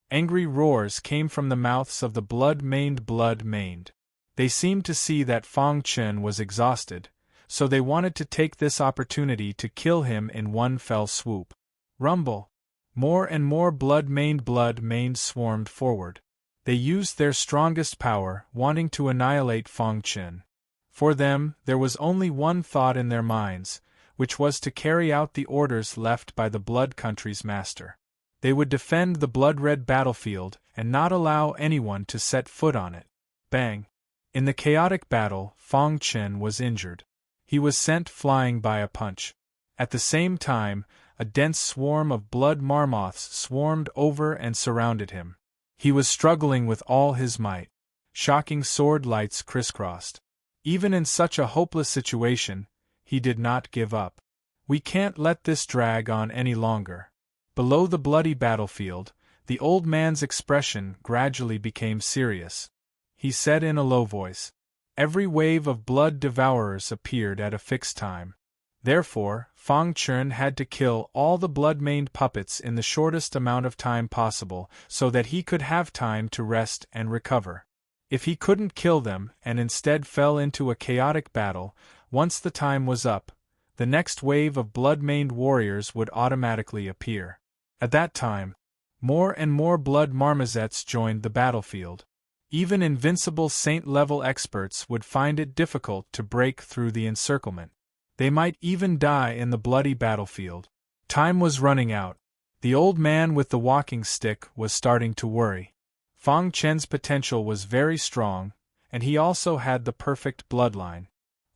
Angry roars came from the mouths of the blood-maned. They seemed to see that Fang Chen was exhausted, so they wanted to take this opportunity to kill him in one fell swoop. Rumble! More and more blood-maned swarmed forward. They used their strongest power, wanting to annihilate Fang Chen. For them, there was only one thought in their minds, which was to carry out the orders left by the Blood Country's master. They would defend the blood-red battlefield and not allow anyone to set foot on it. Bang! In the chaotic battle, Fong Chen was injured. He was sent flying by a punch. At the same time, a dense swarm of blood marmoths swarmed over and surrounded him. He was struggling with all his might. Shocking sword lights crisscrossed. Even in such a hopeless situation, he did not give up. We can't let this drag on any longer. Below the bloody battlefield, the old man's expression gradually became serious. He said in a low voice, "Every wave of blood devourers appeared at a fixed time. Therefore, Fong Chen had to kill all the blood-maned puppets in the shortest amount of time possible so that he could have time to rest and recover. If he couldn't kill them and instead fell into a chaotic battle, once the time was up, the next wave of blood-maned warriors would automatically appear. At that time, more and more blood marmozets joined the battlefield. Even invincible saint-level experts would find it difficult to break through the encirclement. They might even die in the bloody battlefield. Time was running out. The old man with the walking stick was starting to worry. Fong Chen's potential was very strong, and he also had the perfect bloodline.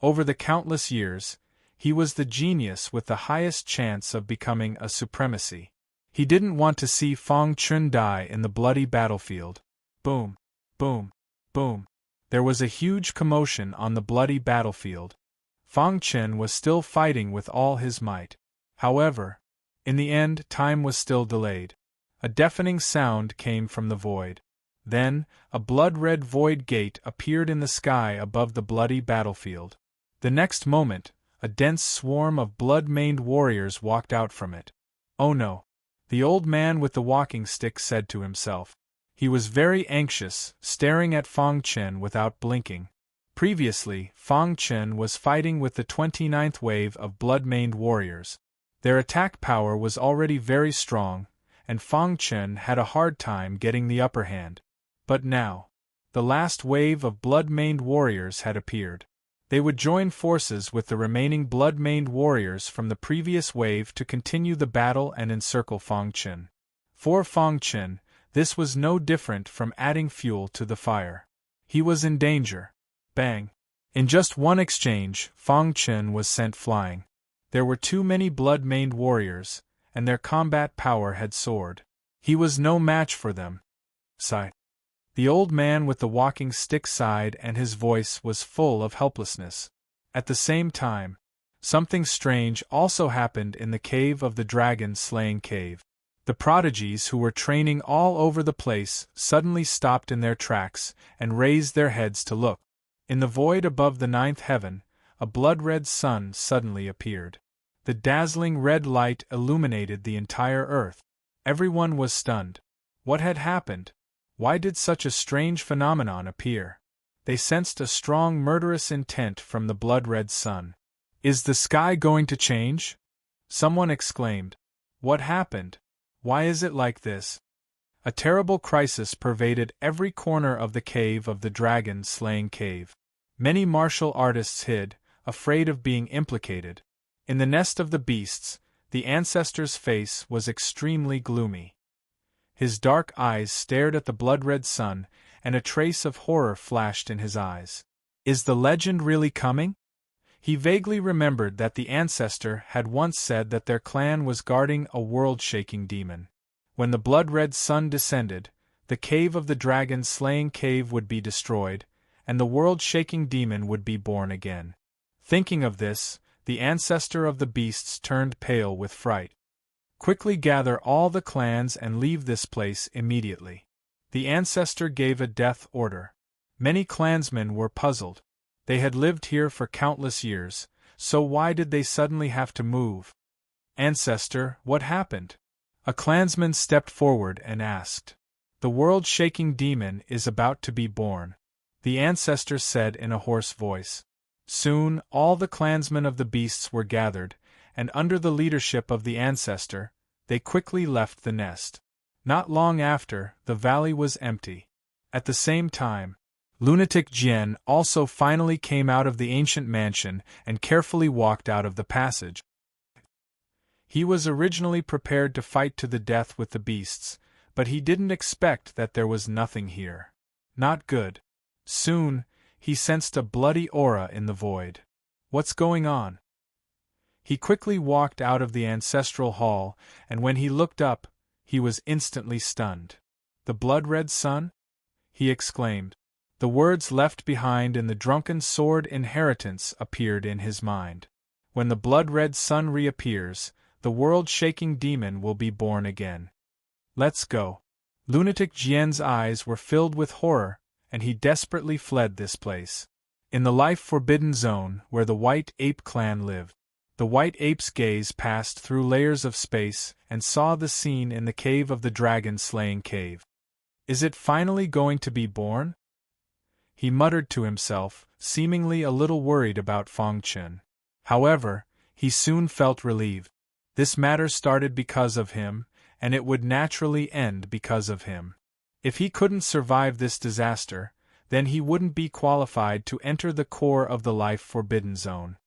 Over the countless years, he was the genius with the highest chance of becoming a supremacy. He didn't want to see Fong Chen die in the bloody battlefield. Boom, boom, boom. There was a huge commotion on the bloody battlefield. Fong Chen was still fighting with all his might. However, in the end, time was still delayed. A deafening sound came from the void. Then, a blood-red void gate appeared in the sky above the bloody battlefield. The next moment, a dense swarm of blood-maned warriors walked out from it. "Oh no," the old man with the walking stick said to himself. He was very anxious, staring at Fong Chen without blinking. Previously, Fong Chen was fighting with the 29th wave of blood-maned warriors. Their attack power was already very strong, and Fong Chen had a hard time getting the upper hand. But now, the last wave of blood-maned warriors had appeared. They would join forces with the remaining blood-maned warriors from the previous wave to continue the battle and encircle Fong Chen. For Fong Chen, this was no different from adding fuel to the fire. He was in danger. Bang! In just one exchange, Fong Chen was sent flying. There were too many blood-maned warriors, and their combat power had soared. He was no match for them. Sigh. The old man with the walking stick sighed, and his voice was full of helplessness. At the same time, something strange also happened in the cave of the dragon-slaying cave. The prodigies who were training all over the place suddenly stopped in their tracks and raised their heads to look. In the void above the 9th heaven, a blood-red sun suddenly appeared. The dazzling red light illuminated the entire earth. Everyone was stunned. What had happened? Why did such a strange phenomenon appear? They sensed a strong murderous intent from the blood-red sun. "Is the sky going to change?" someone exclaimed. "What happened? Why is it like this?" A terrible crisis pervaded every corner of the cave of the dragon-slaying cave. Many martial artists hid, afraid of being implicated. In the nest of the beasts, the ancestor's face was extremely gloomy. His dark eyes stared at the blood-red sun, and a trace of horror flashed in his eyes. Is the legend really coming? He vaguely remembered that the ancestor had once said that their clan was guarding a world-shaking demon. When the blood-red sun descended, the cave of the dragon-slaying cave would be destroyed, and the world-shaking demon would be born again. Thinking of this, the ancestor of the beasts turned pale with fright. "Quickly gather all the clans and leave this place immediately." The ancestor gave a death order. Many clansmen were puzzled. They had lived here for countless years, so why did they suddenly have to move? "Ancestor, what happened?" A clansman stepped forward and asked. "The world-shaking demon is about to be born," the ancestor said in a hoarse voice. Soon, all the clansmen of the beasts were gathered, and under the leadership of the ancestor, they quickly left the nest. Not long after, the valley was empty. At the same time, Lunatic Jian also finally came out of the ancient mansion and carefully walked out of the passage. He was originally prepared to fight to the death with the beasts, but he didn't expect that there was nothing here. Not good. Soon, he sensed a bloody aura in the void. What's going on? He quickly walked out of the ancestral hall, and when he looked up, he was instantly stunned. The blood-red sun? He exclaimed. The words left behind in the drunken sword inheritance appeared in his mind. When the blood-red sun reappears, the world-shaking demon will be born again. Let's go. Lunatic Jian's eyes were filled with horror, and he desperately fled this place. In the life-forbidden zone where the White Ape clan lived, the White Ape's gaze passed through layers of space and saw the scene in the cave of the dragon-slaying cave. Is it finally going to be born? He muttered to himself, seemingly a little worried about Fangchen. However, he soon felt relieved. This matter started because of him, and it would naturally end because of him. If he couldn't survive this disaster, then he wouldn't be qualified to enter the core of the life-forbidden zone.